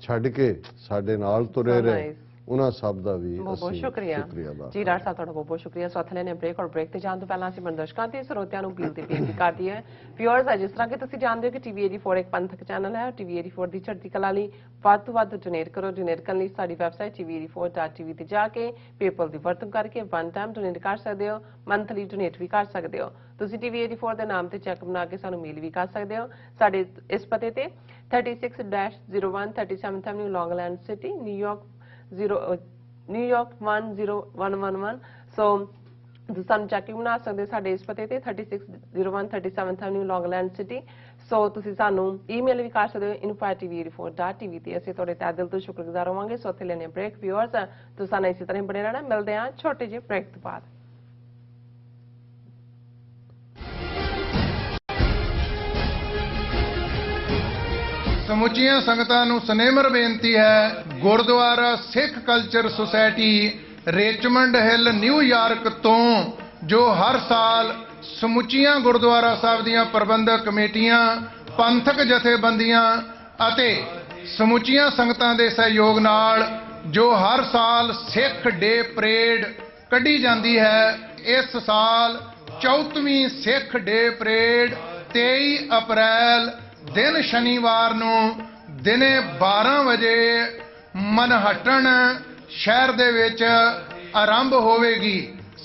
ਛੱਡ ਕੇ ਸਾਡੇ ਨਾਲ ਤੁਰੇ ਰਹੇ, ਉਹਨਾਂ ਸਭ ਦਾ ਵੀ ਬਹੁਤ ਸ਼ੁਕਰੀਆ ਜੀ। ਰਾਜ ਸਾਹਿਬ ਤੁਹਾਡਾ ਬਹੁਤ ਸ਼ੁਕਰੀਆ। ਸੋ ਅਥਲੇ ਨੇ ਬ੍ਰੇਕ ਔਰ ਬ੍ਰੇਕ ਤੇ ਜਾਣ ਤੋਂ ਪਹਿਲਾਂ ਅਸੀਂ ਦਰਸ਼ਕਾਂ ਤੇ ਸਰੋਤਿਆਂ ਨੂੰ ਅਪੀਲ ਤੇ ਬੇਨਤੀ ਕਰਦੀ ਹੈ ਵਿਊਅਰਸ, ਜਿਸ ਤਰ੍ਹਾਂ ਕਿ ਤੁਸੀਂ ਜਾਣਦੇ ਹੋ ਕਿ ਟੀਵੀ 84 ਇੱਕ ਪੰਥਕ ਚੈਨਲ ਹੈ। ਟੀਵੀ 84 ਦੀ ਚੜ੍ਹਦੀ ਕਲਾ ਲਈ ਵੱਧ ਤੋਂ ਵੱਧ ਡੋਨੇਟ ਕਰੋ। ਡੋਨੇਟ ਕਰਨ ਲਈ ਸਾਡੀ ਵੈਬਸਾਈਟ tv84.tv ਤੇ ਜਾ ਕੇ ਪੇਪਲ ਦੀ ਵਰਤੋਂ ਕਰਕੇ ਵਨ ਟਾਈਮ ਡੋਨੇਟ ਕਰ ਸਕਦੇ ਹੋ, ਮੰਥਲੀ ਡੋਨੇਟ ਵੀ ਕਰ ਸਕਦੇ ਹੋ। ਤੁਸੀਂ ਟੀਵੀ 84 ਦੇ ਨਾਮ ਤੇ ਚੈੱਕ ਬਣਾ ਕੇ ਸਾਨੂੰ ਮੇਲ ਵੀ ਕਰ ਸਕਦੇ ਹੋ। ਸਾਡੇ ਇਸ ਪਤੇ ਤੇ 36-01 37th Avenue, Long Island City, New York 10111। ਸੋ ਤੁਸੀਂ ਸਾਨੂੰ ਚੈੱਕ ਬਣਾ ਸਕਦੇ ਸਾਡੇ ਇਸ ਪਤੇ ਤੇ 3601 37th Avenue, Long Island City। ਸੋ ਤੁਸੀਂ ਸਾਨੂੰ ਈਮੇਲ ਵੀ ਕਰ ਸਕਦੇ ਹੋ info@tv84.tv ਤੇ। ਅਸੀਂ ਤੁਹਾਡੇ ਤਹਿ ਦਿਲ ਤੋਂ ਸ਼ੁਕਰਗੁਜ਼ਾਰ ਹੋਵਾਂਗੇ। ਸੋ ਇੱਥੇ ਲੈਣੇ ਬ੍ਰੇਕ। ਵਿਊਅਰਸ, ਤੁਸੀਂ ਸਾਨੂੰ ਇਸੇ ਤਰ੍ਹਾਂ ਬਣੇ ਰਹਿਣਾ। ਮਿਲਦੇ ਹਾਂ ਛੋਟੇ ਜਿਹੇ ਬ੍ਰੇਕ ਤੋਂ ਬਾਅਦ। ਸਮੁੱਚੀਆਂ ਸੰਗਤਾਂ ਨੂੰ ਸਨੇਮਰ ਬੇਨਤੀ ਹੈ, Gurdwara Sikh culture society Richmond Hill, New York ਤੋਂ, ਜੋ ਹਰ ਸਾਲ ਸਮੁੱਚੀਆਂ ਗੁਰਦੁਆਰਾ ਸਾਹਿਬ ਦੀਆਂ ਪ੍ਰਬੰਧਕ ਕਮੇਟੀਆਂ, ਪੰਥਕ ਜਥੇਬੰਦੀਆਂ ਅਤੇ ਸਮੁੱਚੀਆਂ ਸੰਗਤਾਂ ਦੇ ਸਹਿਯੋਗ ਨਾਲ ਜੋ ਹਰ ਸਾਲ ਸਿੱਖ ਡੇ ਪਰੇਡ ਕੱਢੀ ਜਾਂਦੀ ਹੈ, ਇਸ ਸਾਲ 34ਵੀਂ ਸਿੱਖ ਡੇ ਪਰੇਡ 23 ਅਪ੍ਰੈਲ ਦਿਨ ਸ਼ਨੀਵਾਰ ਨੂੰ ਦਿਨੇ 12 ਵਜੇ ਮਨਹਟਨ ਸ਼ਹਿਰ ਦੇ ਵਿੱਚ ਆਰੰਭ ਹੋਵੇਗੀ।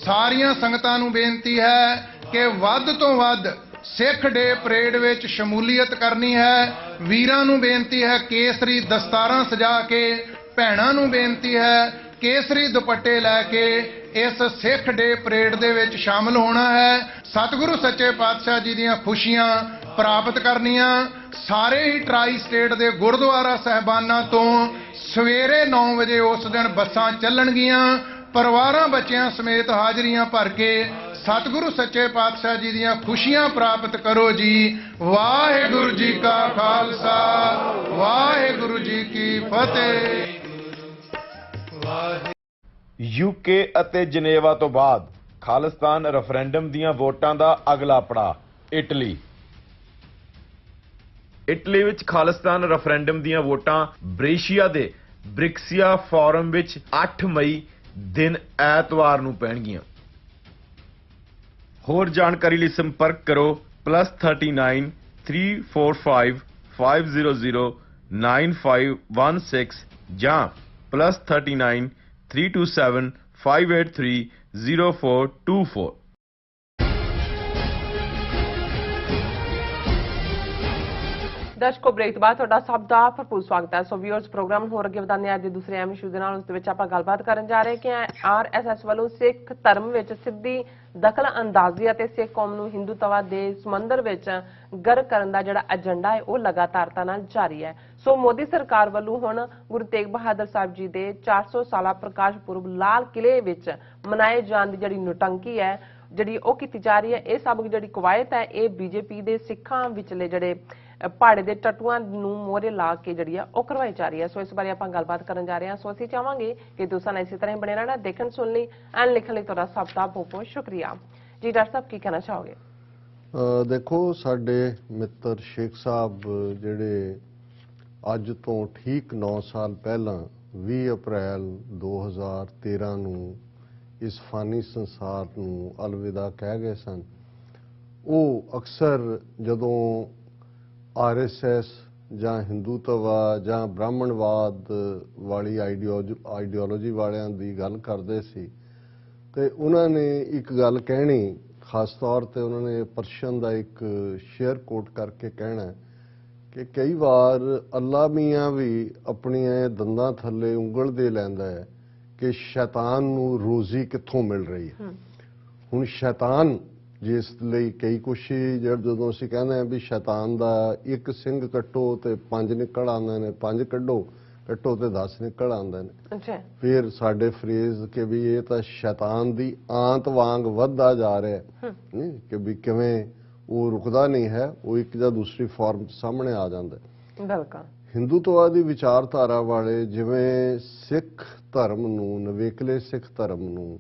ਸਾਰੀਆਂ ਸੰਗਤਾਂ ਨੂੰ ਬੇਨਤੀ ਹੈ ਕਿ ਵੱਧ ਤੋਂ ਵੱਧ ਸਿੱਖ ਡੇ ਪਰੇਡ ਵਿੱਚ ਸ਼ਮੂਲੀਅਤ ਕਰਨੀ ਹੈ। ਵੀਰਾਂ ਨੂੰ ਬੇਨਤੀ ਹੈ ਕੇਸਰੀ ਦਸਤਾਰਾਂ ਸਜਾ ਕੇ, ਭੈਣਾਂ ਨੂੰ ਬੇਨਤੀ ਹੈ ਕੇਸਰੀ ਦੁਪੱਟੇ ਲੈ ਕੇ ਇਸ ਸਿੱਖ ਡੇ ਪਰੇਡ ਦੇ ਵਿੱਚ ਸ਼ਾਮਲ ਹੋਣਾ ਹੈ। ਸਤਿਗੁਰੂ ਸੱਚੇ ਪਾਤਸ਼ਾਹ ਜੀ ਦੀਆਂ ਖੁਸ਼ੀਆਂ ਪ੍ਰਾਪਤ ਕਰਨੀਆਂ। ਸਾਰੇ ਹੀ ਟਰਾਈ ਸਟੇਟ ਦੇ ਗੁਰਦੁਆਰਾ ਸਾਹਿਬਾਨਾਂ ਤੋਂ ਸਵੇਰੇ 9 ਵਜੇ ਉਸ ਦਿਨ ਬੱਸਾਂ ਚੱਲਣਗੀਆਂ। ਪਰਿਵਾਰਾਂ ਬੱਚਿਆਂ ਸਮੇਤ ਹਾਜ਼ਰੀਆਂ ਭਰ ਕੇ ਸਤਿਗੁਰੂ ਸੱਚੇ ਪਾਤਸ਼ਾਹ ਜੀ ਦੀਆਂ ਖੁਸ਼ੀਆਂ ਪ੍ਰਾਪਤ ਕਰੋ ਜੀ। ਵਾਹਿਗੁਰੂ ਜੀ ਕਾ ਖਾਲਸਾ, ਵਾਹਿਗੁਰੂ ਜੀ ਕੀ ਫਤਿਹ। ਯੂਕੇ ਅਤੇ ਜਨੇਵਾ ਤੋਂ ਬਾਅਦ ਖਾਲਿਸਤਾਨ ਰੈਫਰੈਂਡਮ ਦੀਆਂ ਵੋਟਾਂ ਦਾ ਅਗਲਾ ਪੜਾਅ ਇਟਲੀ। ਇਟਲੀ ਵਿੱਚ ਖਾਲਿਸਤਾਨ ਰੈਫਰੈਂਡਮ ਦੀਆਂ ਵੋਟਾਂ ਬ੍ਰੇਸ਼ੀਆ ਦੇ ਬ੍ਰਿਕਸੀਆ ਫੋਰਮ ਵਿੱਚ 8 ਮਈ ਦਿਨ ਐਤਵਾਰ ਨੂੰ ਪੈਣਗੀਆਂ। ਹੋਰ ਜਾਣਕਾਰੀ ਲਈ ਸੰਪਰਕ ਕਰੋ +39 345 500 9516 ਜਾਂ +39 327 583 0424। ਦਰਸ਼ਕੋ ਬ੍ਰੇਕ ਤੋਂ ਬਾਅਦ ਤੁਹਾਡਾ ਸਭ ਦਾ ਭਰਪੂਰ ਸਵਾਗਤ ਹੈ। ਸੋ ਵਿਊਅਰਸ ਪ੍ਰੋਗਰਾਮ ਨੂੰ ਹੋਰ ਅੱਗੇ ਵਧਾਉਂਦੇ ਹਾਂ। ਅੱਜ ਦੇ ਦੂਸਰੇ ਅਹਿਮ ਇਸ਼ੂ ਦੇ ਨਾਲ ਉਸ ਦੇ ਵਿੱਚ ਆਪਾਂ ਗੱਲਬਾਤ ਕਰਨ ਜਾ ਰਹੇ ਕਿ RSS ਵੱਲੋਂ ਸਿੱਖ ਧਰਮ ਵਿੱਚ ਸਿੱਧੀ ਦਖਲ ਅੰਦਾਜ਼ੀ ਅਤੇ ਸਿੱਖ ਕੌਮ ਨੂੰ ਹਿੰਦੂਤਵਾ ਦੇ ਸਮੁੰਦਰ ਵਿੱਚ ਗਰਕ ਕਰਨ ਦਾ ਜਿਹੜਾ ਏਜੰਡਾ ਹੈ ਉਹ ਲਗਾਤਾਰਤਾ ਨਾਲ ਜਾਰੀ ਹੈ। ਸੋ ਮੋਦੀ ਸਰਕਾਰ ਵੱਲੋਂ ਹੁਣ ਗੁਰੂ ਤੇਗ ਬਹਾਦਰ ਸਾਹਿਬ ਜੀ ਦੇ 400 ਸਾਲਾ ਪ੍ਰਕਾਸ਼ ਪੁਰਬ ਲਾਲ ਕਿਲੇ ਵਿੱਚ ਮਨਾਏ ਜਾਣ ਦੀ ਜਿਹੜੀ ਨੁਟੰਕੀ ਹੈ ਜਿਹੜੀ ਉਹ ਕੀਤੀ ਜਾ ਰਹੀ ਹੈ। ਇਹ ਸਭ ਜਿਹੜੀ ਕਵਾਇਤ ਹੈ ਇਹ ਬੀਜੇਪੀ ਦੇ ਸਿੱਖਾਂ ਵਿਚਲੇ ਜਿਹੜੇ ਪਹਾੜੇ ਦੇ ਟਟੂਆਂ ਨੂੰ ਮੋਹਰੇ ਲਾ ਕੇ ਜਿਹੜੀ ਆ ਉਹ ਕਰਵਾਈ ਜਾ ਰਹੀ ਹੈ। ਸੋ ਇਸ ਬਾਰੇ ਆਪਾਂ ਗੱਲਬਾਤ ਕਰਨ ਜਾ ਰਹੇ ਹਾਂ। ਸੋ ਅਸੀਂ ਚਾਹਾਂਗੇ ਕਿ ਤੁਸੀਂ ਇਸੇ ਤਰ੍ਹਾਂ ਹੀ ਬਣੇ ਰਹਿਣਾ, ਦੇਖਣ ਸੁਣ ਲਈ ਐਂਡ ਲਿਖਣ ਲਈ ਤੁਹਾਡਾ ਸਭ ਦਾ ਬਹੁਤ ਬਹੁਤ ਸ਼ੁਕਰੀਆ ਜੀ। ਡਾਕਟਰ ਸਾਹਿਬ ਕੀ ਕਹਿਣਾ ਚਾਹੋਗੇ? ਦੇਖੋ, ਸਾਡੇ ਮਿੱਤਰ ਸ਼ੇਖ ਸਾਹਿਬ ਜਿਹੜੇ ਅੱਜ ਤੋਂ ਠੀਕ 9 ਸਾਲ ਪਹਿਲਾਂ 20 ਅਪ੍ਰੈਲ 2013 ਨੂੰ ਇਸ ਫਾਨੀ ਸੰਸਾਰ ਨੂੰ ਅਲਵਿਦਾ ਕਹਿ ਗਏ ਸਨ, ਉਹ ਅਕਸਰ ਜਦੋਂ RSS ਜਾਂ ਹਿੰਦੂਤਵਾ ਜਾਂ ਬ੍ਰਾਹਮਣਵਾਦ ਵਾਲੀ ਆਈਡੀਓਲੋਜੀ ਵਾਲਿਆਂ ਦੀ ਗੱਲ ਕਰਦੇ ਸੀ ਤੇ ਉਹਨਾਂ ਨੇ ਇੱਕ ਗੱਲ ਕਹਿਣੀ, ਖਾਸ ਤੌਰ ਤੇ ਉਹਨਾਂ ਨੇ ਪਰਸ਼ੀਅਨ ਦਾ ਇੱਕ ਸ਼ੇਅਰ ਕੋਟ ਕਰਕੇ ਕਹਿਣਾ ਕਿ ਕਈ ਵਾਰ ਅੱਲਾ ਮੀਆਂ ਵੀ ਆਪਣੀਆਂ ਦੰਦਾਂ ਥੱਲੇ ਉਂਗਲ ਦੇ ਲੈਂਦਾ ਹੈ ਕਿ ਸ਼ੈਤਾਨ ਨੂੰ ਰੋਜ਼ੀ ਕਿੱਥੋਂ ਮਿਲ ਰਹੀ ਹੈ। ਹੁਣ ਸ਼ੈਤਾਨ ਜਿਸ ਲਈ ਕਈ ਕੋਸ਼ਿਸ਼ ਜਦੋਂ ਅਸੀਂ ਕਹਿੰਦੇ ਹਾਂ ਵੀ ਸ਼ੈਤਾਨ ਦਾ ਇੱਕ ਸਿੰਘ ਕੱਟੋ ਤੇ 5 ਨਿਕਲ ਆਉਂਦੇ ਨੇ, 5 ਕੱਟੋ ਤੇ 10 ਨਿਕਲ ਆਉਂਦੇ ਨੇ। ਫਿਰ ਸਾਡੇ ਫਰੇਜ਼ ਕਿ ਵੀ ਇਹ ਤਾਂ ਸ਼ੈਤਾਨ ਦੀ ਆਂਤ ਵਾਂਗ ਵੱਧਦਾ ਜਾ ਰਿਹਾ ਹੈ ਕਿ ਵੀ ਕਿਵੇਂ ਉਹ ਰੁਕਦਾ ਨਹੀਂ ਹੈ, ਉਹ ਇੱਕ ਜਾਂ ਦੂਸਰੀ ਫਾਰਮ ਸਾਹਮਣੇ ਆ ਜਾਂਦਾ ਹੈ। ਬਿਲਕੁਲ ਹਿੰਦੂਤਵਾ ਦੀ ਵਿਚਾਰਧਾਰਾ ਵਾਲੇ ਜਿਵੇਂ ਸਿੱਖ ਧਰਮ ਨੂੰ, ਨਵੇਕਲੇ ਸਿੱਖ ਧਰਮ ਨੂੰ,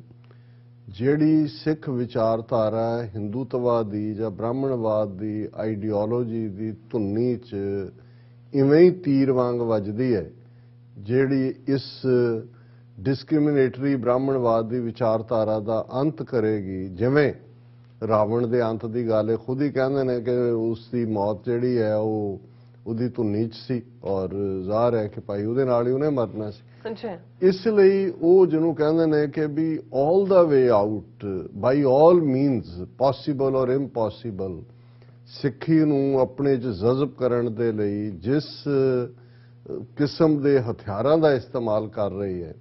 ਜਿਹੜੀ ਸਿੱਖ ਵਿਚਾਰਧਾਰਾ ਹਿੰਦੂਤਵਾ ਦੀ ਜਾਂ ਬ੍ਰਾਹਮਣਵਾਦ ਦੀ ਆਈਡੀਓਲੋਜੀ ਦੀ ਧੁੰਨੀ 'ਚ ਇਵੇਂ ਹੀ ਤੀਰ ਵਾਂਗ ਵੱਜਦੀ ਹੈ, ਜਿਹੜੀ ਇਸ ਡਿਸਕ੍ਰਿਮੀਨੇਟਰੀ ਬ੍ਰਾਹਮਣਵਾਦ ਦੀ ਵਿਚਾਰਧਾਰਾ ਦਾ ਅੰਤ ਕਰੇਗੀ। ਜਿਵੇਂ ਰਾਵਣ ਦੇ ਅੰਤ ਦੀ ਗੱਲ ਹੈ, ਖੁਦ ਹੀ ਕਹਿੰਦੇ ਨੇ ਕਿ ਉਸ ਦੀ ਮੌਤ ਜਿਹੜੀ ਹੈ ਉਹ ਉਹਦੀ ਧੁੰਨੀ 'ਚ ਸੀ ਔਰ ਜ਼ਾਹਰ ਹੈ ਕਿ ਭਾਈ ਉਹਦੇ ਨਾਲ ਹੀ ਉਹਨੇ ਮਰਨਾ ਸੀ। ਇਸ ਲਈ ਉਹ ਜਿਹਨੂੰ ਕਹਿੰਦੇ ਨੇ ਕਿ ਵੀ ਆਲ ਦਾ ਵੇ ਆਊਟ ਬਾਈ ਆਲ ਮੀਨਸ ਪੋਸੀਬਲ ਔਰ ਇੰਪੋਸੀਬਲ, ਸਿੱਖੀ ਨੂੰ ਆਪਣੇ 'ਚ ਜਜ਼ਬ ਕਰਨ ਦੇ ਲਈ ਜਿਸ ਕਿਸਮ ਦੇ ਹਥਿਆਰਾਂ ਦਾ ਇਸਤੇਮਾਲ ਕਰ ਰਹੀ ਹੈ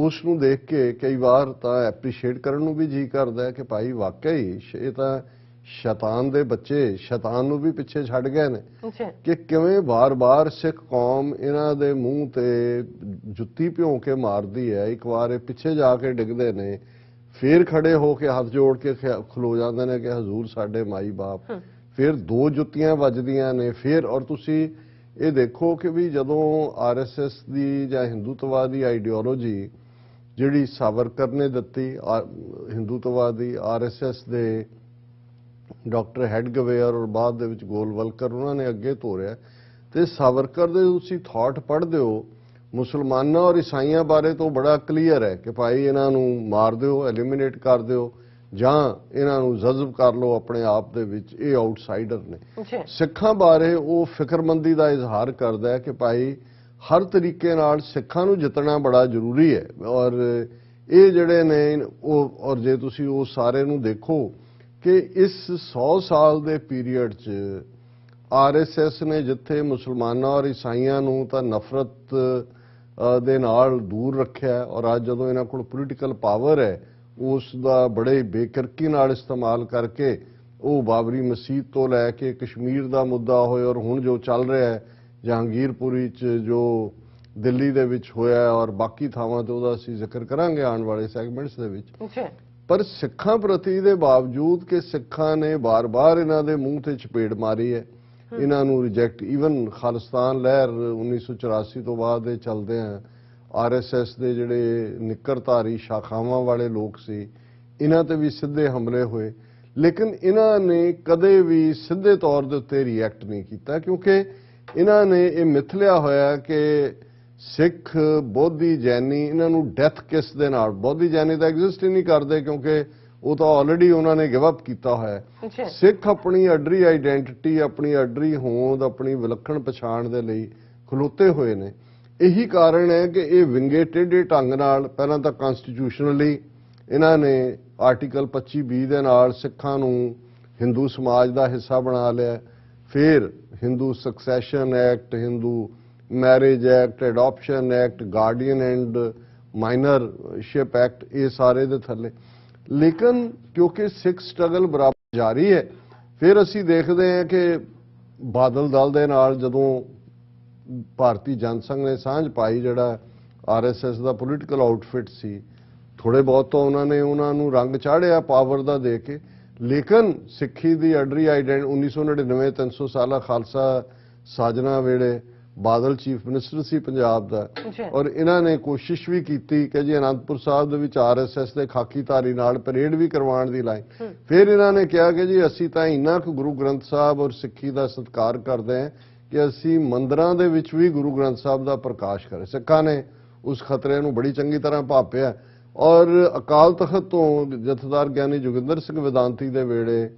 ਉਸ ਨੂੰ ਦੇਖ ਕੇ ਕਈ ਵਾਰ ਤਾਂ ਐਪਰੀਸ਼ੀਏਟ ਕਰਨ ਨੂੰ ਵੀ ਜੀ ਕਰਦਾ ਹੈ ਕਿ ਭਾਈ ਵਾਕਈ ਇਹ ਤਾਂ ਸ਼ੈਤਾਨ ਦੇ ਬੱਚੇ ਸ਼ੈਤਾਨ ਨੂੰ ਵੀ ਪਿੱਛੇ ਛੱਡ ਗਏ ਨੇ ਕਿ ਕਿਵੇਂ ਬਾਰ-ਬਾਰ ਸਿੱਖ ਕੌਮ ਇਹਨਾਂ ਦੇ ਮੂੰਹ ਤੇ ਜੁੱਤੀ ਭਿਉਂ ਕੇ ਮਾਰਦੀ ਹੈ। ਇੱਕ ਵਾਰ ਇਹ ਪਿੱਛੇ ਜਾ ਕੇ ਡਿੱਗਦੇ ਨੇ, ਫਿਰ ਖੜੇ ਹੋ ਕੇ ਹੱਥ ਜੋੜ ਕੇ ਖਲੋ ਜਾਂਦੇ ਨੇ ਕਿ ਹਜ਼ੂਰ ਸਾਡੇ ਮਾਈ ਬਾਪ, ਫਿਰ 2 ਜੁੱਤੀਆਂ ਵੱਜਦੀਆਂ ਨੇ ਫਿਰ। ਔਰ ਤੁਸੀਂ ਇਹ ਦੇਖੋ ਕਿ ਵੀ ਜਦੋਂ RSS ਦੀ ਜਾਂ ਹਿੰਦੂਤਵਾ ਦੀ ਆਈਡੀਓਲੋਜੀ ਜਿਹੜੀ ਸਾਵਰਕਰ ਨੇ ਦਿੱਤੀ, ਹਿੰਦੂਤਵਾ ਦੀ RSS ਦੇ ਡਾਕਟਰ ਹੈਡਗਵੇਅਰ ਔਰ ਬਾਅਦ ਦੇ ਵਿੱਚ ਗੋਲਵਲਕਰ ਉਹਨਾਂ ਨੇ ਅੱਗੇ ਤੋਰਿਆ, ਤੇ ਸਾਵਰਕਰ ਦੇ ਤੁਸੀਂ ਥਾਟ ਪੜ੍ਹਦੇ ਹੋ ਮੁਸਲਮਾਨਾਂ ਔਰ ਈਸਾਈਆਂ ਬਾਰੇ ਤਾਂ ਬੜਾ ਕਲੀਅਰ ਹੈ ਕਿ ਭਾਈ ਇਹਨਾਂ ਨੂੰ ਮਾਰ ਦਿਓ, ਐਲੀਮੀਨੇਟ ਕਰ ਦਿਓ ਜਾਂ ਇਹਨਾਂ ਨੂੰ ਜਜ਼ਬ ਕਰ ਲਓ ਆਪਣੇ ਆਪ ਦੇ ਵਿੱਚ, ਇਹ ਆਊਟਸਾਈਡਰ ਨੇ। ਸਿੱਖਾਂ ਬਾਰੇ ਉਹ ਫਿਕਰਮੰਦੀ ਦਾ ਇਜ਼ਹਾਰ ਕਰਦਾ ਹੈ ਕਿ ਭਾਈ ਹਰ ਤਰੀਕੇ ਨਾਲ ਸਿੱਖਾਂ ਨੂੰ ਜਿੱਤਣਾ ਬੜਾ ਜ਼ਰੂਰੀ ਹੈ। ਔਰ ਇਹ ਜਿਹੜੇ ਨੇ ਉਹ, ਔਰ ਜੇ ਤੁਸੀਂ ਉਹ ਸਾਰੇ ਨੂੰ ਦੇਖੋ ਕਿ ਇਸ 100 ਸਾਲ ਦੇ ਪੀਰੀਅਡ 'ਚ RSS ਨੇ ਜਿੱਥੇ ਮੁਸਲਮਾਨਾਂ ਔਰ ਈਸਾਈਆਂ ਨੂੰ ਤਾਂ ਨਫ਼ਰਤ ਦੇ ਨਾਲ ਦੂਰ ਰੱਖਿਆ, ਔਰ ਅੱਜ ਜਦੋਂ ਇਹਨਾਂ ਕੋਲ ਪੋਲੀਟੀਕਲ ਪਾਵਰ ਹੈ ਉਸ ਦਾ ਬੜੇ ਬੇਕਰਕੀ ਨਾਲ ਇਸਤੇਮਾਲ ਕਰਕੇ ਉਹ ਬਾਬਰੀ ਮਸਜਿਦ ਤੋਂ ਲੈ ਕੇ ਕਸ਼ਮੀਰ ਦਾ ਮੁੱਦਾ ਹੋਏ ਔਰ ਹੁਣ ਜੋ ਚੱਲ ਰਿਹਾ ਹੈ ਜਹਾਂਗੀਰਪੁਰੀ 'ਚ ਜੋ ਦਿੱਲੀ ਦੇ ਵਿੱਚ ਹੋਇਆ ਔਰ ਬਾਕੀ ਥਾਵਾਂ ਤੇ ਉਹਦਾ ਅਸੀਂ ਜ਼ਿਕਰ ਕਰਾਂਗੇ ਆਉਣ ਵਾਲੇ ਸੈਗਮੈਂਟਸ ਦੇ ਵਿੱਚ। ਪਰ ਸਿੱਖਾਂ ਪ੍ਰਤੀ ਦੇ ਬਾਵਜੂਦ ਕਿ ਸਿੱਖਾਂ ਨੇ ਬਾਰ-ਬਾਰ ਇਹਨਾਂ ਦੇ ਮੂੰਹ ਤੇ ਚਪੇੜ ਮਾਰੀ ਹੈ, ਇਹਨਾਂ ਨੂੰ ਰਿਜੈਕਟ, ਈਵਨ ਖਾਲਿਸਤਾਨ ਲਹਿਰ 1984 ਤੋਂ ਬਾਅਦ ਦੇ ਚੱਲਦੇ ਆ RSS ਦੇ ਜਿਹੜੇ ਨਿੱਕਰਧਾਰੀ ਸ਼ਾਖਾਵਾਂ ਵਾਲੇ ਲੋਕ ਸੀ ਇਹਨਾਂ ਤੇ ਵੀ ਸਿੱਧੇ ਹਮਲੇ ਹੋਏ, ਲੇਕਿਨ ਇਹਨਾਂ ਨੇ ਕਦੇ ਵੀ ਸਿੱਧੇ ਤੌਰ ਦੇ ਉੱਤੇ ਰਿਐਕਟ ਨਹੀਂ ਕੀਤਾ ਕਿਉਂਕਿ ਇਹਨਾਂ ਨੇ ਇਹ ਮਿਥ ਲਿਆ ਹੋਇਆ ਕਿ ਸਿੱਖ ਬੋਧੀ ਜੈਨੀ ਇਹਨਾਂ ਨੂੰ ਡੈਥ ਕਿਸ ਦੇ ਨਾਲ, ਬੋਧੀ ਜੈਨੀ ਤਾਂ ਐਗਜ਼ਿਸਟ ਹੀ ਨਹੀਂ ਕਰਦੇ ਕਿਉਂਕਿ ਉਹ ਤਾਂ ਆਲਰੇਡੀ ਉਹਨਾਂ ਨੇ ਗਿਵ ਅਪ ਕੀਤਾ ਹੋਇਆ। ਸਿੱਖ ਆਪਣੀ ਅਡਰੀ ਆਈਡੈਂਟੀਟੀ, ਆਪਣੀ ਅਡਰੀ ਹੋਂਦ, ਆਪਣੀ ਵਿਲੱਖਣ ਪਛਾਣ ਦੇ ਲਈ ਖਲੋਤੇ ਹੋਏ ਨੇ। ਇਹੀ ਕਾਰਨ ਹੈ ਕਿ ਇਹ ਵਿੰਗੇ ਟੇਢੇ ਢੰਗ ਨਾਲ ਪਹਿਲਾਂ ਤਾਂ ਕਨਸਟੀਟਿਊਸ਼ਨਲੀ ਇਹਨਾਂ ਨੇ ਆਰਟੀਕਲ 25(b) ਦੇ ਨਾਲ ਸਿੱਖਾਂ ਨੂੰ ਹਿੰਦੂ ਸਮਾਜ ਦਾ ਹਿੱਸਾ ਬਣਾ ਲਿਆ, फिर Hindu succession act, Hindu marriage act, adoption act, guardian and minorship act, ये सारे दे थले। लेकिन क्योंकि सिख स्ट्रगल बराबर जारी है, फिर असी देखते हैं कि बादल दल दे नाल जदों भारतीय जनसंघ ने सांझ पाई, जिहड़ा RSS ਦਾ ਪੋਲੀਟੀਕਲ ਆਊਟਫਿਟ ਸੀ, ਥੋੜੇ ਬਹੁਤ ਤਾਂ ਉਹਨਾਂ ਨੇ ਉਹਨਾਂ ਨੂੰ ਰੰਗ ਚਾੜਿਆ ਪਾਵਰ ਦਾ ਦੇ ਕੇ। ਲੇਕਿਨ ਸਿੱਖੀ ਦੀ ਅਡਰੀ ਆਈਡੈਂਟੀ 1999 300 ਸਾਲਾ ਖਾਲਸਾ ਸਾਜਨਾ ਵੇਲੇ ਬਾਦਲ ਚੀਫ ਮਿਨਿਸਟਰ ਸੀ ਪੰਜਾਬ ਦਾ, ਔਰ ਇਹਨਾਂ ਨੇ ਕੋਸ਼ਿਸ਼ ਵੀ ਕੀਤੀ ਕਿ ਜੀ ਅਨੰਦਪੁਰ ਸਾਹਿਬ ਦੇ ਵਿੱਚ RSS ਦੇ ਖਾਕੀ ਧਾਰੀ ਨਾਲ ਪਰੇਡ ਵੀ ਕਰਵਾਉਣ ਦੀ ਲਾਈਨ। ਫਿਰ ਇਹਨਾਂ ਨੇ ਕਿਹਾ ਕਿ ਜੀ ਅਸੀਂ ਤਾਂ ਇੰਨਾ ਕੁ ਗੁਰੂ ਗ੍ਰੰਥ ਸਾਹਿਬ ਔਰ ਸਿੱਖੀ ਦਾ ਸਤਿਕਾਰ ਕਰਦੇ ਹਾਂ ਕਿ ਅਸੀਂ ਮੰਦਰਾਂ ਦੇ ਵਿੱਚ ਵੀ ਗੁਰੂ ਗ੍ਰੰਥ ਸਾਹਿਬ ਦਾ ਪ੍ਰਕਾਸ਼ ਕਰੇ। ਸਿੱਖਾਂ ਨੇ ਉਸ ਖਤਰੇ ਨੂੰ ਬੜੀ ਚੰਗੀ ਤਰ੍ਹਾਂ ਭਾਪਿਆ, ਔਰ ਅਕਾਲ ਤਖਤ ਤੋਂ ਜਥੇਦਾਰ ਗਿਆਨੀ ਜੋਗਿੰਦਰ ਸਿੰਘ ਵਿਦਾਂਤੀ ਦੇ ਵੇਲੇ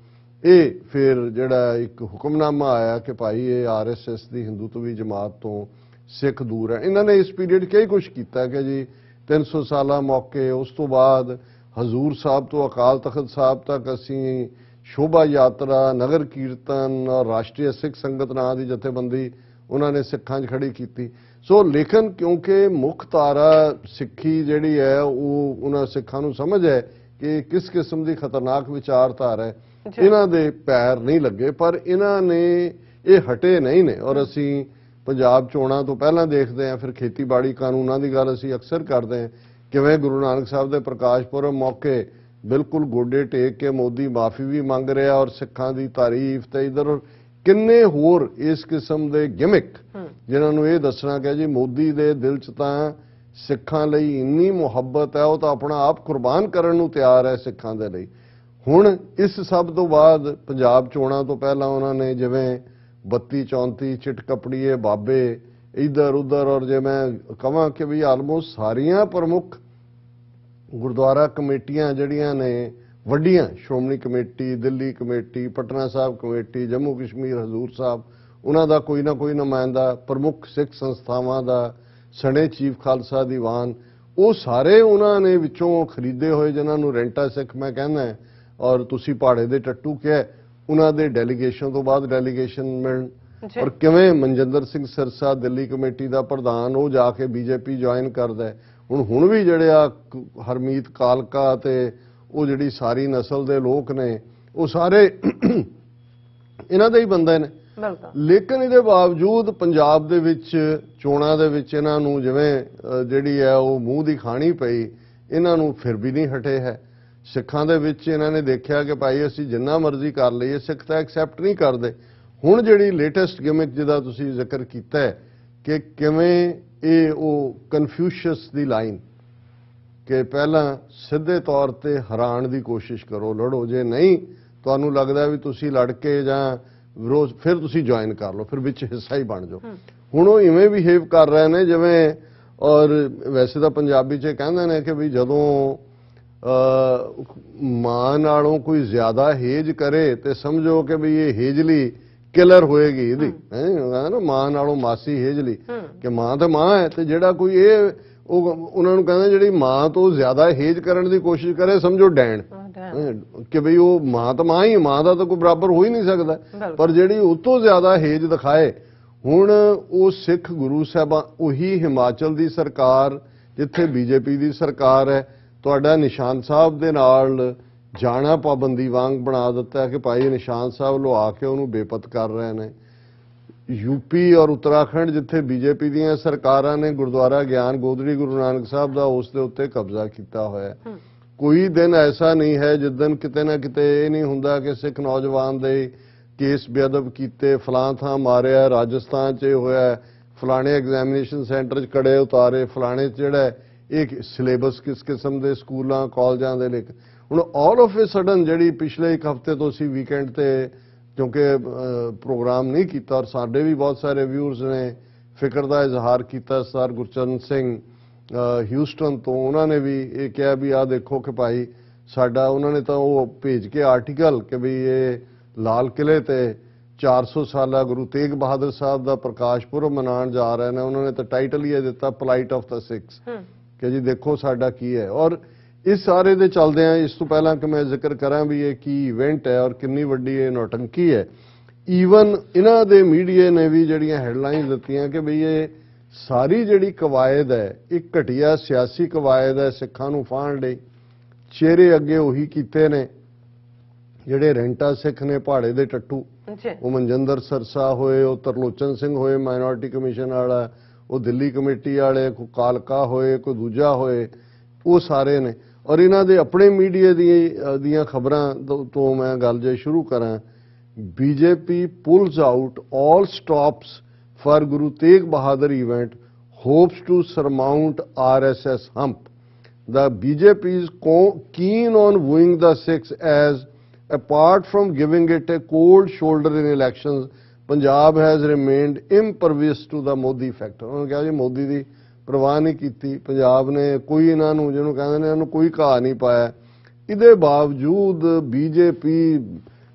ਇਹ ਫਿਰ ਜਿਹੜਾ ਇੱਕ ਹੁਕਮਨਾਮਾ ਆਇਆ ਕਿ ਭਾਈ ਇਹ RSS ਦੀ ਹਿੰਦੂਤਵੀ ਜਮਾਤ ਤੋਂ ਸਿੱਖ ਦੂਰ ਹੈ। ਇਹਨਾਂ ਨੇ ਇਸ ਪੀਰੀਅਡ ਕਈ ਕੁਝ ਕੀਤਾ ਕਿ ਜੀ 300 ਸਾਲਾ ਮੌਕੇ, ਉਸ ਤੋਂ ਬਾਅਦ ਹਜ਼ੂਰ ਸਾਹਿਬ ਤੋਂ ਅਕਾਲ ਤਖਤ ਸਾਹਿਬ ਤੱਕ ਅਸੀਂ ਸ਼ੋਭਾ ਯਾਤਰਾ, ਨਗਰ ਕੀਰਤਨ ਔਰ ਰਾਸ਼ਟਰੀ ਸਿੱਖ ਸੰਗਤ ਨਾਂ ਦੀ ਜਥੇਬੰਦੀ ਉਹਨਾਂ ਨੇ ਸਿੱਖਾਂ 'ਚ ਖੜੀ ਕੀਤੀ। ਸੋ ਲੇਕਿਨ ਕਿਉਂਕਿ ਮੁੱਖ ਧਾਰਾ ਸਿੱਖੀ ਜਿਹੜੀ ਹੈ ਉਹ ਉਹਨਾਂ ਸਿੱਖਾਂ ਨੂੰ ਸਮਝ ਹੈ ਕਿ ਕਿਸ ਕਿਸਮ ਦੀ ਖਤਰਨਾਕ ਵਿਚਾਰਧਾਰਾ ਹੈ, ਇਹਨਾਂ ਦੇ ਪੈਰ ਨਹੀਂ ਲੱਗੇ। ਪਰ ਇਹਨਾਂ ਨੇ ਇਹ ਹਟੇ ਨਹੀਂ ਨੇ, ਔਰ ਅਸੀਂ ਪੰਜਾਬ ਚੋਣਾਂ ਤੋਂ ਪਹਿਲਾਂ ਦੇਖਦੇ ਹਾਂ, ਫਿਰ ਖੇਤੀਬਾੜੀ ਕਾਨੂੰਨਾਂ ਦੀ ਗੱਲ ਅਸੀਂ ਅਕਸਰ ਕਰਦੇ ਹਾਂ, ਕਿਵੇਂ ਗੁਰੂ ਨਾਨਕ ਸਾਹਿਬ ਦੇ ਪ੍ਰਕਾਸ਼ ਪੁਰਬ ਮੌਕੇ ਬਿਲਕੁਲ ਗੋਡੇ ਟੇਕ ਕੇ ਮੋਦੀ ਮਾਫੀ ਵੀ ਮੰਗ ਰਿਹਾ, ਔਰ ਸਿੱਖਾਂ ਦੀ ਤਾਰੀਫ ਤੇ ਇਧਰ ਕਿੰਨੇ ਹੋਰ ਇਸ ਕਿਸਮ ਦੇ ਗਿਮਿਕ ਜਿਨ੍ਹਾਂ ਨੂੰ ਇਹ ਦੱਸਣਾ ਕਿ ਜੀ ਮੋਦੀ ਦੇ ਦਿਲ 'ਚ ਤਾਂ ਸਿੱਖਾਂ ਲਈ ਇੰਨੀ ਮੁਹੱਬਤ ਹੈ, ਉਹ ਤਾਂ ਆਪਣਾ ਆਪ ਕੁਰਬਾਨ ਕਰਨ ਨੂੰ ਤਿਆਰ ਹੈ ਸਿੱਖਾਂ ਦੇ ਲਈ। ਹੁਣ ਇਸ ਸਭ ਤੋਂ ਬਾਅਦ ਪੰਜਾਬ ਚੋਣਾਂ ਤੋਂ ਪਹਿਲਾਂ ਉਹਨਾਂ ਨੇ ਜਿਵੇਂ 32 34 ਚਿੱਟ ਕਪੜੀਏ ਬਾਬੇ ਇੱਧਰ ਉੱਧਰ, ਔਰ ਜੇ ਮੈਂ ਕਹਾਂ ਕਿ ਵੀ ਆਲਮੋਸਟ ਸਾਰੀਆਂ ਪ੍ਰਮੁੱਖ ਗੁਰਦੁਆਰਾ ਕਮੇਟੀਆਂ ਜਿਹੜੀਆਂ ਨੇ ਵੱਡੀਆਂ, Shiromani committee, Delhi committee, Patna Sahib committee, Jammu Kashmir Hazur Sahib, ਉਹਨਾਂ ਦਾ ਕੋਈ ਨਾ ਕੋਈ ਨੁਮਾਇੰਦਾ, ਪ੍ਰਮੁੱਖ ਸਿੱਖ ਸੰਸਥਾਵਾਂ ਦਾ, ਸਣੇ ਚੀਫ ਖਾਲਸਾ ਦੀਵਾਨ, ਉਹ ਸਾਰੇ ਉਹਨਾਂ ਨੇ ਵਿੱਚੋਂ ਖਰੀਦੇ ਹੋਏ ਜਿਨ੍ਹਾਂ ਨੂੰ ਰੈਂਟਾ ਸਿੱਖ ਮੈਂ ਕਹਿੰਦਾ, ਔਰ ਤੁਸੀਂ ਪਹਾੜੇ ਦੇ ਟੱਟੂ ਕਿਹਾ, ਉਹਨਾਂ ਦੇ ਡੈਲੀਗੇਸ਼ਨ ਤੋਂ ਬਾਅਦ ਡੈਲੀਗੇਸ਼ਨ ਮਿਲਣ, ਔਰ ਕਿਵੇਂ ਮਨਜਿੰਦਰ ਸਿੰਘ ਸਿਰਸਾ ਦਿੱਲੀ ਕਮੇਟੀ ਦਾ ਪ੍ਰਧਾਨ, ਉਹ ਜਾ ਕੇ BJP ਜੁਆਇਨ ਕਰਦਾ ਹੈ। ਹੁਣ ਵੀ ਜਿਹੜੇ ਆ ਹਰਮੀਤ ਕਾਲਕਾ ਤੇ ਉਹ ਜਿਹੜੀ ਸਾਰੀ ਨਸਲ ਦੇ ਲੋਕ ਨੇ, ਉਹ ਸਾਰੇ ਇਹਨਾਂ ਦੇ ਹੀ ਬੰਦੇ ਨੇ। ਲੇਕਿਨ ਇਹਦੇ ਬਾਵਜੂਦ ਪੰਜਾਬ ਦੇ ਵਿੱਚ ਚੋਣਾਂ ਦੇ ਵਿੱਚ ਇਹਨਾਂ ਨੂੰ ਜਿਵੇਂ ਜਿਹੜੀ ਹੈ ਉਹ ਮੂੰਹ ਦੀ ਖਾਣੀ ਪਈ, ਇਹਨਾਂ ਨੂੰ ਫਿਰ ਵੀ ਨਹੀਂ ਹਟੇ ਹੈ। ਸਿੱਖਾਂ ਦੇ ਵਿੱਚ ਇਹਨਾਂ ਨੇ ਦੇਖਿਆ ਕਿ ਭਾਈ ਅਸੀਂ ਜਿੰਨਾ ਮਰਜ਼ੀ ਕਰ ਲਈਏ, ਸਿੱਖ ਤਾਂ ਐਕਸੈਪਟ ਨਹੀਂ ਕਰਦੇ। ਹੁਣ ਜਿਹੜੀ ਲੇਟੈਸਟ ਗਿਮਿਕ ਜਿਹਦਾ ਤੁਸੀਂ ਜ਼ਿਕਰ ਕੀਤਾ ਹੈ ਕਿ ਕਿਵੇਂ ਇਹ ਉਹ ਕਨਫਿਊਸ਼ੀਅਸ ਦੀ ਲਾਈਨ ਕਿ ਪਹਿਲਾਂ ਸਿੱਧੇ ਤੌਰ ਤੇ ਹਰਾਉਣ ਦੀ ਕੋਸ਼ਿਸ਼ ਕਰੋ, ਲੜੋ, ਜੇ ਨਹੀਂ ਤੁਹਾਨੂੰ ਲੱਗਦਾ ਵੀ ਤੁਸੀਂ ਲੜ ਕੇ ਜਾਂ ਵਿਰੋਧ, ਫਿਰ ਤੁਸੀਂ ਜੁਆਇਨ ਕਰ ਲਓ, ਫਿਰ ਵਿੱਚ ਹਿੱਸਾ ਹੀ ਬਣ ਜਾਓ। ਹੁਣ ਉਹ ਇਵੇਂ ਬਿਹੇਵ ਕਰ ਰਹੇ ਨੇ ਜਿਵੇਂ, ਔਰ ਵੈਸੇ ਤਾਂ ਪੰਜਾਬੀ 'ਚ ਕਹਿੰਦੇ ਨੇ ਕਿ ਵੀ ਜਦੋਂ ਮਾਂ ਨਾਲੋਂ ਕੋਈ ਜ਼ਿਆਦਾ ਹੇਜ ਕਰੇ ਤੇ ਸਮਝੋ ਕਿ ਵੀ ਇਹ ਹੇਜਲੀ ਕਿਲਰ ਹੋਏਗੀ ਇਹਦੀ, ਹੈ ਨਾ, ਮਾਂ ਨਾਲੋਂ ਮਾਸੀ ਹੇਜਲੀ, ਕਿ ਮਾਂ ਤਾਂ ਮਾਂ ਹੈ, ਤੇ ਜਿਹੜਾ ਕੋਈ ਇਹ ਉਹ ਉਹਨਾਂ ਨੂੰ ਕਹਿੰਦੇ ਜਿਹੜੀ ਮਾਂ ਤੋਂ ਜ਼ਿਆਦਾ ਹੇਜ ਕਰਨ ਦੀ ਕੋਸ਼ਿਸ਼ ਕਰੇ ਸਮਝੋ ਡੈਣ, ਕਿ ਬਈ ਉਹ ਮਾਂ ਤਾਂ ਮਾਂ ਹੀ, ਮਾਂ ਦਾ ਤਾਂ ਕੋਈ ਬਰਾਬਰ ਹੋ ਹੀ ਨਹੀਂ ਸਕਦਾ, ਪਰ ਜਿਹੜੀ ਉਹ ਤੋਂ ਜ਼ਿਆਦਾ ਹੇਜ ਦਿਖਾਏ। ਹੁਣ ਉਹ ਸਿੱਖ ਗੁਰੂ ਸਾਹਿਬਾਂ, ਉਹੀ ਹਿਮਾਚਲ ਦੀ ਸਰਕਾਰ ਜਿੱਥੇ BJP ਦੀ ਸਰਕਾਰ ਹੈ, ਤੁਹਾਡਾ ਨਿਸ਼ਾਨ ਸਾਹਿਬ ਦੇ ਨਾਲ ਜਾਣਾ ਪਾਬੰਦੀ ਵਾਂਗ ਬਣਾ ਦਿੱਤਾ ਕਿ ਭਾਈ ਨਿਸ਼ਾਨ ਸਾਹਿਬ ਲੁਆ ਕੇ ਉਹਨੂੰ ਬੇਪਤ ਕਰ ਰਹੇ ਨੇ। UP ਔਰ ਉੱਤਰਾਖੰਡ ਜਿੱਥੇ BJP ਦੀਆਂ ਸਰਕਾਰਾਂ ਨੇ ਗੁਰਦੁਆਰਾ ਗਿਆਨ ਗੋਦੜੀ ਗੁਰੂ ਨਾਨਕ ਸਾਹਿਬ ਦਾ, ਉਸ ਦੇ ਉੱਤੇ ਕਬਜ਼ਾ ਕੀਤਾ ਹੋਇਆ। ਕੋਈ ਦਿਨ ਐਸਾ ਨਹੀਂ ਹੈ ਜਿਸ ਦਿਨ ਕਿਤੇ ਨਾ ਕਿਤੇ ਇਹ ਨਹੀਂ ਹੁੰਦਾ ਕਿ ਸਿੱਖ ਨੌਜਵਾਨ ਦੇ ਕੇਸ ਬੇਅਦਬ ਕੀਤੇ, ਫਲਾਂ ਥਾਂ ਮਾਰਿਆ, ਰਾਜਸਥਾਨ 'ਚ ਹੋਇਆ, ਫਲਾਣੇ ਐਗਜ਼ਾਮੀਨੇਸ਼ਨ ਸੈਂਟਰ 'ਚ ਕੜੇ ਉਤਾਰੇ, ਫਲਾਣੇ 'ਚ ਜਿਹੜਾ ਇਹ ਸਿਲੇਬਸ ਕਿਸ ਕਿਸਮ ਦੇ ਸਕੂਲਾਂ ਕਾਲਜਾਂ ਦੇ ਲਈ। ਹੁਣ ਆਲ ਆਫ ਏ ਸਡਨ ਜਿਹੜੀ ਪਿਛਲੇ ਇੱਕ ਹਫ਼ਤੇ ਤੋਂ ਅਸੀਂ ਵੀਕਐਂਡ ਤੇ ਕਿਉਂਕਿ ਪ੍ਰੋਗਰਾਮ ਨਹੀਂ ਕੀਤਾ, ਔਰ ਸਾਡੇ ਵੀ ਬਹੁਤ ਸਾਰੇ ਵਿਊਅਰਸ ਨੇ ਫਿਕਰ ਦਾ ਇਜ਼ਹਾਰ ਕੀਤਾ, ਸਰ ਗੁਰਚਰਨ ਸਿੰਘ ਹਿਊਸਟਨ ਤੋਂ, ਉਹਨਾਂ ਨੇ ਵੀ ਇਹ ਕਿਹਾ ਵੀ ਆਹ ਦੇਖੋ ਕਿ ਭਾਈ ਸਾਡਾ, ਉਹਨਾਂ ਨੇ ਤਾਂ ਉਹ ਭੇਜ ਕੇ ਆਰਟੀਕਲ ਕਿ ਵੀ ਇਹ ਲਾਲ ਕਿਲੇ ਤੇ 400 ਸਾਲਾ ਗੁਰੂ ਤੇਗ ਬਹਾਦਰ ਸਾਹਿਬ ਦਾ ਪ੍ਰਕਾਸ਼ ਪੁਰਬ ਮਨਾਉਣ ਜਾ ਰਹੇ ਨੇ। ਉਹਨਾਂ ਨੇ ਤਾਂ ਟਾਈਟਲ ਹੀ ਦਿੱਤਾ ਪਲਾਈਟ ਆਫ ਦਾ ਸਿੱਖਸ, ਕਿ ਜੀ ਦੇਖੋ ਸਾਡਾ ਕੀ ਹੈ। ਔਰ ਇਸ ਸਾਰੇ ਦੇ ਚੱਲਦੇ ਆ, ਇਸ ਤੋਂ ਪਹਿਲਾਂ ਕਿ ਮੈਂ ਜ਼ਿਕਰ ਕਰਾਂ ਵੀ ਇਹ ਕੀ ਇਵੈਂਟ ਹੈ ਔਰ ਕਿੰਨੀ ਵੱਡੀ ਇਹ ਨੌਟੰਕੀ ਹੈ, ਈਵਨ ਇਹਨਾਂ ਦੇ ਮੀਡੀਆ ਨੇ ਵੀ ਜਿਹੜੀਆਂ ਹੈਡਲਾਈਨਸ ਦਿੱਤੀਆਂ ਕਿ ਬਈ ਇਹ ਸਾਰੀ ਜਿਹੜੀ ਕਵਾਇਦ ਹੈ ਇੱਕ ਘਟੀਆ ਸਿਆਸੀ ਕਵਾਇਦ ਹੈ ਸਿੱਖਾਂ ਨੂੰ ਫਾਹਣ ਲਈ। ਚਿਹਰੇ ਅੱਗੇ ਉਹੀ ਕੀਤੇ ਨੇ ਜਿਹੜੇ ਰੈਂਟਾ ਸਿੱਖ ਨੇ, ਪਹਾੜੇ ਦੇ ਟੱਟੂ, ਜੀ ਉਹ ਮਨਜਿੰਦਰ ਸਰਸਾ ਹੋਏ, ਉਹ ਤਰਲੋਚਨ ਸਿੰਘ ਹੋਏ ਮਾਈਨੋਰਿਟੀ ਕਮਿਸ਼ਨ ਵਾਲਾ, ਉਹ ਦਿੱਲੀ ਕਮੇਟੀ ਵਾਲੇ, ਕੋਈ ਕਾਲਕਾ ਹੋਏ, ਕੋਈ ਦੂਜਾ ਹੋਏ, ਉਹ ਸਾਰੇ ਨੇ। ਔਰ ਇਹਨਾਂ ਦੇ ਆਪਣੇ ਮੀਡੀਆ ਦੀਆਂ ਖਬਰਾਂ ਤੋਂ ਮੈਂ ਗੱਲ ਜੇ ਸ਼ੁਰੂ ਕਰਾਂ, BJP pulls out all stops for Guru Tegh Bahadur event, hopes to surmount RSS hump. The BJP is keen on wooing the Sikhs as, apart from giving it a cold shoulder in elections, Punjab has remained impervious to the Modi factor. उन्होंने कहा जी मोदी ਦੀ परवाह नहीं की, पंजाब ने कोई इन्हों जिन्होंने कहते हैं इन्होंने कोई घा नहीं पाया। ਇਹਦੇ ਬਾਵਜੂਦ बीजेपी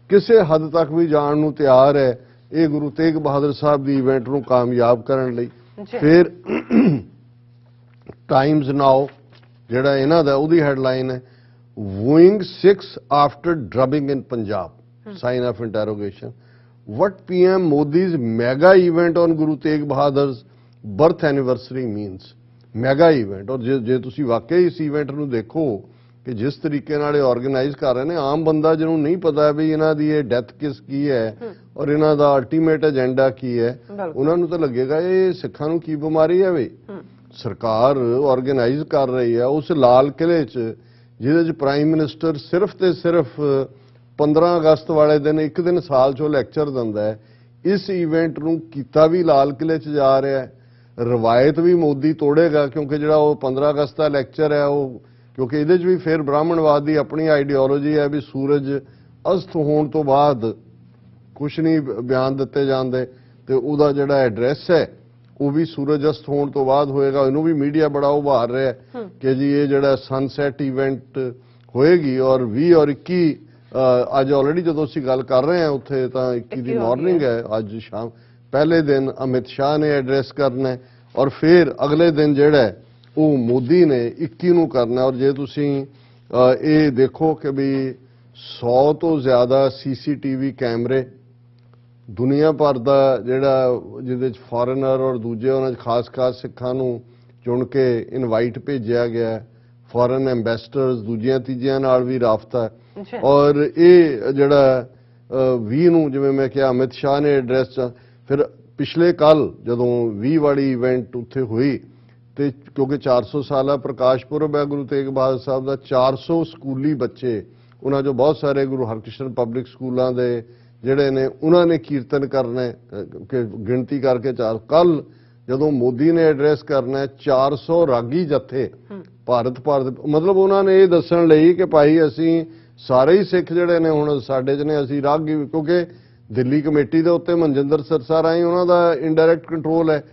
ਕਿਸੇ ਹੱਦ ਤੱਕ ਵੀ ਜਾਣ ਨੂੰ ਤਿਆਰ ਹੈ ਇਹ ਗੁਰੂ ਤੇਗ ਬਹਾਦਰ ਸਾਹਿਬ ਦੀ ਇਵੈਂਟ ਨੂੰ ਕਾਮਯਾਬ ਕਰਨ ਲਈ। ਫਿਰ ਟਾਈਮਜ਼ ਨਾਓ ਜਿਹੜਾ ਇਹਨਾਂ ਦਾ ਉਹਦੀ ਹੈਡਲਾਈਨ ਹੈ, wooing Sikhs after drubbing in Punjab, sign of interrogation. What PM Modi's mega event on Guru Tegh Bahadur's birth anniversary means. Mega event. ਔਰ ਜੇ ਤੁਸੀਂ ਵਾਕਈ ਇਸ ਇਵੈਂਟ ਨੂੰ ਦੇਖੋ ਕਿ ਜਿਸ ਤਰੀਕੇ ਨਾਲ ਇਹ ਆਰਗੇਨਾਈਜ਼ ਕਰ ਰਹੇ ਨੇ, ਆਮ ਬੰਦਾ ਜਿਹਨੂੰ ਨਹੀਂ ਪਤਾ ਵੀ ਇਹਨਾਂ ਦੀ ਇਹ ਡੈਥ ਕਿਸ ਕੀ ਹੈ ਔਰ ਇਹਨਾਂ ਦਾ ਅਲਟੀਮੇਟ ਏਜੰਡਾ ਕੀ ਹੈ, ਉਹਨਾਂ ਨੂੰ ਤਾਂ ਲੱਗੇਗਾ ਇਹ ਸਿੱਖਾਂ ਨੂੰ ਕੀ ਬਿਮਾਰੀ ਹੈ ਵੀ ਸਰਕਾਰ ਆਰਗੇਨਾਈਜ਼ ਕਰ ਰਹੀ ਹੈ। ਉਸ ਲਾਲ ਕਿਲੇ 'ਚ ਜਿਹਦੇ 'ਚ ਪ੍ਰਾਈਮ ਮਿਨਿਸਟਰ ਸਿਰਫ ਤੇ ਸਿਰਫ 15 ਅਗਸਤ ਵਾਲੇ ਦਿਨ ਇੱਕ ਦਿਨ ਸਾਲ 'ਚੋਂ ਲੈਕਚਰ ਦਿੰਦਾ ਹੈ, ਇਸ ਇਵੈਂਟ ਨੂੰ ਕੀਤਾ ਵੀ ਲਾਲ ਕਿਲੇ 'ਚ ਜਾ ਰਿਹਾ ਹੈ। ਰਵਾਇਤ ਵੀ ਮੋਦੀ ਤੋੜੇਗਾ ਕਿਉਂਕਿ ਜਿਹੜਾ ਉਹ 15 ਅਗਸਤ ਦਾ ਲੈਕਚਰ ਹੈ ਉਹ, ਕਿਉਂਕਿ ਇਹਦੇ 'ਚ ਵੀ ਫਿਰ ਬ੍ਰਾਹਮਣਵਾਦ ਦੀ ਆਪਣੀ ਆਈਡੀਓਲੋਜੀ ਹੈ ਵੀ ਸੂਰਜ ਅਸਤ ਹੋਣ ਤੋਂ ਬਾਅਦ ਕੁਛ ਨਹੀਂ ਬਿਆਨ ਦਿੱਤੇ ਜਾਂਦੇ, ਤੇ ਉਹਦਾ ਜਿਹੜਾ ਐਡਰੈਸ ਹੈ ਉਹ ਵੀ ਸੂਰਜ ਅਸਤ ਹੋਣ ਤੋਂ ਬਾਅਦ ਹੋਏਗਾ। ਇਹਨੂੰ ਵੀ ਮੀਡੀਆ ਬੜਾ ਉਭਾਰ ਰਿਹਾ ਕਿ ਜੀ ਇਹ ਜਿਹੜਾ ਸਨਸੈਟ ਇਵੈਂਟ ਹੋਏਗੀ। ਔਰ 20 ਔਰ 21 ਅੱਜ ਆਲਰੇਡੀ ਜਦੋਂ ਅਸੀਂ ਗੱਲ ਕਰ ਰਹੇ ਹਾਂ ਉੱਥੇ ਤਾਂ 21 ਦੀ ਮਾਰਨਿੰਗ ਹੈ, ਅੱਜ ਸ਼ਾਮ ਪਹਿਲੇ ਦਿਨ ਅਮਿਤ ਸ਼ਾਹ ਨੇ ਐਡਰੈਸ ਕਰਨਾ ਹੈ ਔਰ ਫਿਰ ਅਗਲੇ ਦਿਨ ਜਿਹੜਾ ਉਹ ਮੋਦੀ ਨੇ 21 ਨੂੰ ਕਰਨਾ। ਔਰ ਜੇ ਤੁਸੀਂ ਇਹ ਦੇਖੋ ਕਿ ਵੀ 100 ਤੋਂ ਜ਼ਿਆਦਾ CCTV ਕੈਮਰੇ ਦੁਨੀਆ ਭਰ ਦਾ ਜਿਹੜਾ ਜਿਹਦੇ 'ਚ ਫੋਰਨਰ ਔਰ ਦੂਜੇ ਉਹਨਾਂ 'ਚ ਖਾਸ ਸਿੱਖਾਂ ਨੂੰ ਚੁਣ ਕੇ ਇਨਵਾਈਟ ਭੇਜਿਆ ਗਿਆ, ਫੋਰਨ ਐਂਬੈਸਡਰਸ ਦੂਜਿਆਂ ਤੀਜਿਆਂ ਨਾਲ ਵੀ ਰਾਬਤਾ। ਔਰ ਇਹ ਜਿਹੜਾ 20 ਨੂੰ ਜਿਵੇਂ ਮੈਂ ਕਿਹਾ ਅਮਿਤ ਸ਼ਾਹ ਨੇ ਐਡਰੈਸ, ਫਿਰ ਪਿਛਲੇ ਕੱਲ ਜਦੋਂ 20 ਵਾਲੀ ਇਵੈਂਟ ਉੱਥੇ ਹੋਈ ਤੇ ਕਿਉਂਕਿ 400 ਸਾਲਾ ਪ੍ਰਕਾਸ਼ ਪੁਰਬ ਹੈ ਗੁਰੂ ਤੇਗ ਬਹਾਦਰ ਸਾਹਿਬ ਦਾ, 400 ਸਕੂਲੀ ਬੱਚੇ ਉਹਨਾਂ 'ਚੋਂ ਬਹੁਤ ਸਾਰੇ ਗੁਰੂ ਹਰਕ੍ਰਿਸ਼ਨ ਪਬਲਿਕ ਸਕੂਲਾਂ ਦੇ ਜਿਹੜੇ ਨੇ ਉਹਨਾਂ ਨੇ ਕੀਰਤਨ ਕਰਨਾ ਕਿ ਗਿਣਤੀ ਕਰਕੇ ਕੱਲ ਜਦੋਂ ਮੋਦੀ ਨੇ ਐਡਰੈਸ ਕਰਨਾ 400 ਰਾਗੀ ਜਥੇ ਭਾਰਤ ਮਤਲਬ ਉਹਨਾਂ ਨੇ ਇਹ ਦੱਸਣ ਲਈ ਕਿ ਭਾਈ ਅਸੀਂ ਸਾਰੇ ਹੀ ਸਿੱਖ ਜਿਹੜੇ ਨੇ ਹੁਣ ਸਾਡੇ 'ਚ ਨੇ, ਅਸੀਂ ਰਾਗੀ, ਕਿਉਂਕਿ ਦਿੱਲੀ ਕਮੇਟੀ ਦੇ ਉੱਤੇ ਮਨਜਿੰਦਰ ਸਰਸਾ ਰਾਹੀਂ ਉਹਨਾਂ ਦਾ ਇਨਡਾਇਰੈਕਟ ਕੰਟਰੋਲ ਹੈ।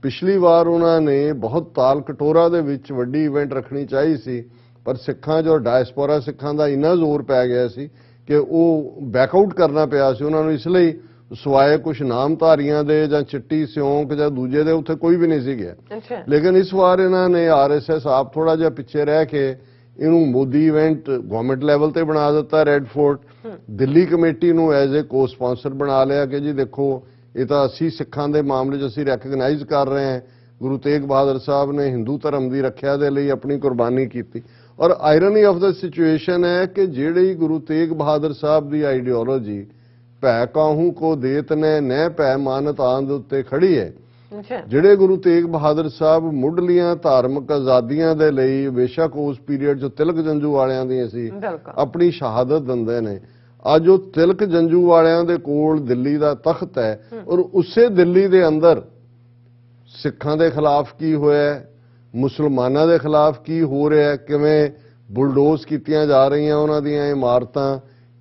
ਪਿਛਲੀ ਵਾਰ ਉਹਨਾਂ ਨੇ ਬਹੁਤ ਤਾਲ ਕਟੋਰਾ ਦੇ ਵਿੱਚ ਵੱਡੀ ਇਵੈਂਟ ਰੱਖਣੀ ਚਾਹੀ ਸੀ, ਪਰ ਸਿੱਖਾਂ 'ਚ ਔਰ ਡਾਇਸਪੋਰਾ ਸਿੱਖਾਂ ਦਾ ਇੰਨਾ ਜ਼ੋਰ ਪੈ ਗਿਆ ਸੀ ਕਿ ਉਹ ਬੈਕਆਊਟ ਕਰਨਾ ਪਿਆ ਸੀ ਉਹਨਾਂ ਨੂੰ। ਇਸ ਲਈ ਸਵਾਏ ਕੁਝ ਨਾਮਧਾਰੀਆਂ ਦੇ ਜਾਂ ਚਿੱਟੀ ਸਿਉਂਕ ਜਾਂ ਦੂਜੇ ਦੇ ਉੱਥੇ ਕੋਈ ਵੀ ਨਹੀਂ ਸੀ ਗਿਆ। ਲੇਕਿਨ ਇਸ ਵਾਰ ਇਹਨਾਂ ਨੇ RSS ਆਪ ਥੋੜਾ ਜਿਹਾ ਪਿੱਛੇ ਰਹਿ ਕੇ ਇਹਨੂੰ ਮੋਦੀ ਇਵੈਂਟ ਗਵਰਨਮੈਂਟ ਲੈਵਲ ਤੇ ਬਣਾ ਦਿੱਤਾ। ਰੈੱਡ ਫੋਰਟ ਦਿੱਲੀ ਕਮੇਟੀ ਨੂੰ ਐਜ਼ ਏ ਕੋ ਸਪਾਂਸਰ ਬਣਾ ਲਿਆ ਕਿ ਜੀ ਦੇਖੋ ਇਹ ਤਾਂ ਅਸੀਂ ਸਿੱਖਾਂ ਦੇ ਮਾਮਲੇ 'ਚ ਅਸੀਂ ਰੈਕਗਨਾਈਜ਼ ਕਰ ਰਹੇ ਹਾਂ, ਗੁਰੂ ਤੇਗ ਬਹਾਦਰ ਸਾਹਿਬ ਨੇ ਹਿੰਦੂ ਧਰਮ ਦੀ ਰੱਖਿਆ ਦੇ ਲਈ ਆਪਣੀ ਕੁਰਬਾਨੀ ਕੀਤੀ। ਔਰ ਆਇਰਨੀ ਆਫ ਦਾ ਸਿਚੁਏਸ਼ਨ ਹੈ ਕਿ ਜਿਹੜੀ ਗੁਰੂ ਤੇਗ ਬਹਾਦਰ ਸਾਹਿਬ ਦੀ ਆਈਡੀਓਲੋਜੀ ਭੈ ਕਾਹੂ ਕੋ ਦੇਤ ਨੇ ਨਹਿ ਭੈ ਮਾਨਤ ਆਨ ਦੇ ਉੱਤੇ ਖੜੀ ਹੈ। ਜਿਹੜੇ ਗੁਰੂ ਤੇਗ ਬਹਾਦਰ ਸਾਹਿਬ ਮੁੱਢਲੀਆਂ ਧਾਰਮਿਕ ਆਜ਼ਾਦੀਆਂ ਦੇ ਲਈ ਬੇਸ਼ੱਕ ਉਸ ਪੀਰੀਅਡ 'ਚ ਤਿਲਕ ਜੰਜੂ ਵਾਲਿਆਂ ਦੀ ਸੀ ਆਪਣੀ ਸ਼ਹਾਦਤ ਦਿੰਦੇ ਨੇ, ਅੱਜ ਉਹ ਤਿਲਕ ਜੰਜੂ ਵਾਲਿਆਂ ਦੇ ਕੋਲ ਦਿੱਲੀ ਦਾ ਤਖਤ ਹੈ ਔਰ ਉਸੇ ਦਿੱਲੀ ਦੇ ਅੰਦਰ ਸਿੱਖਾਂ ਦੇ ਖਿਲਾਫ ਕੀ ਹੋਇਆ, ਮੁਸਲਮਾਨਾਂ ਦੇ ਖਿਲਾਫ ਕੀ ਹੋ ਰਿਹਾ, ਕਿਵੇਂ ਬੁਲਡੋਜ਼ ਕੀਤੀਆਂ ਜਾ ਰਹੀਆਂ ਉਹਨਾਂ ਦੀਆਂ ਇਮਾਰਤਾਂ,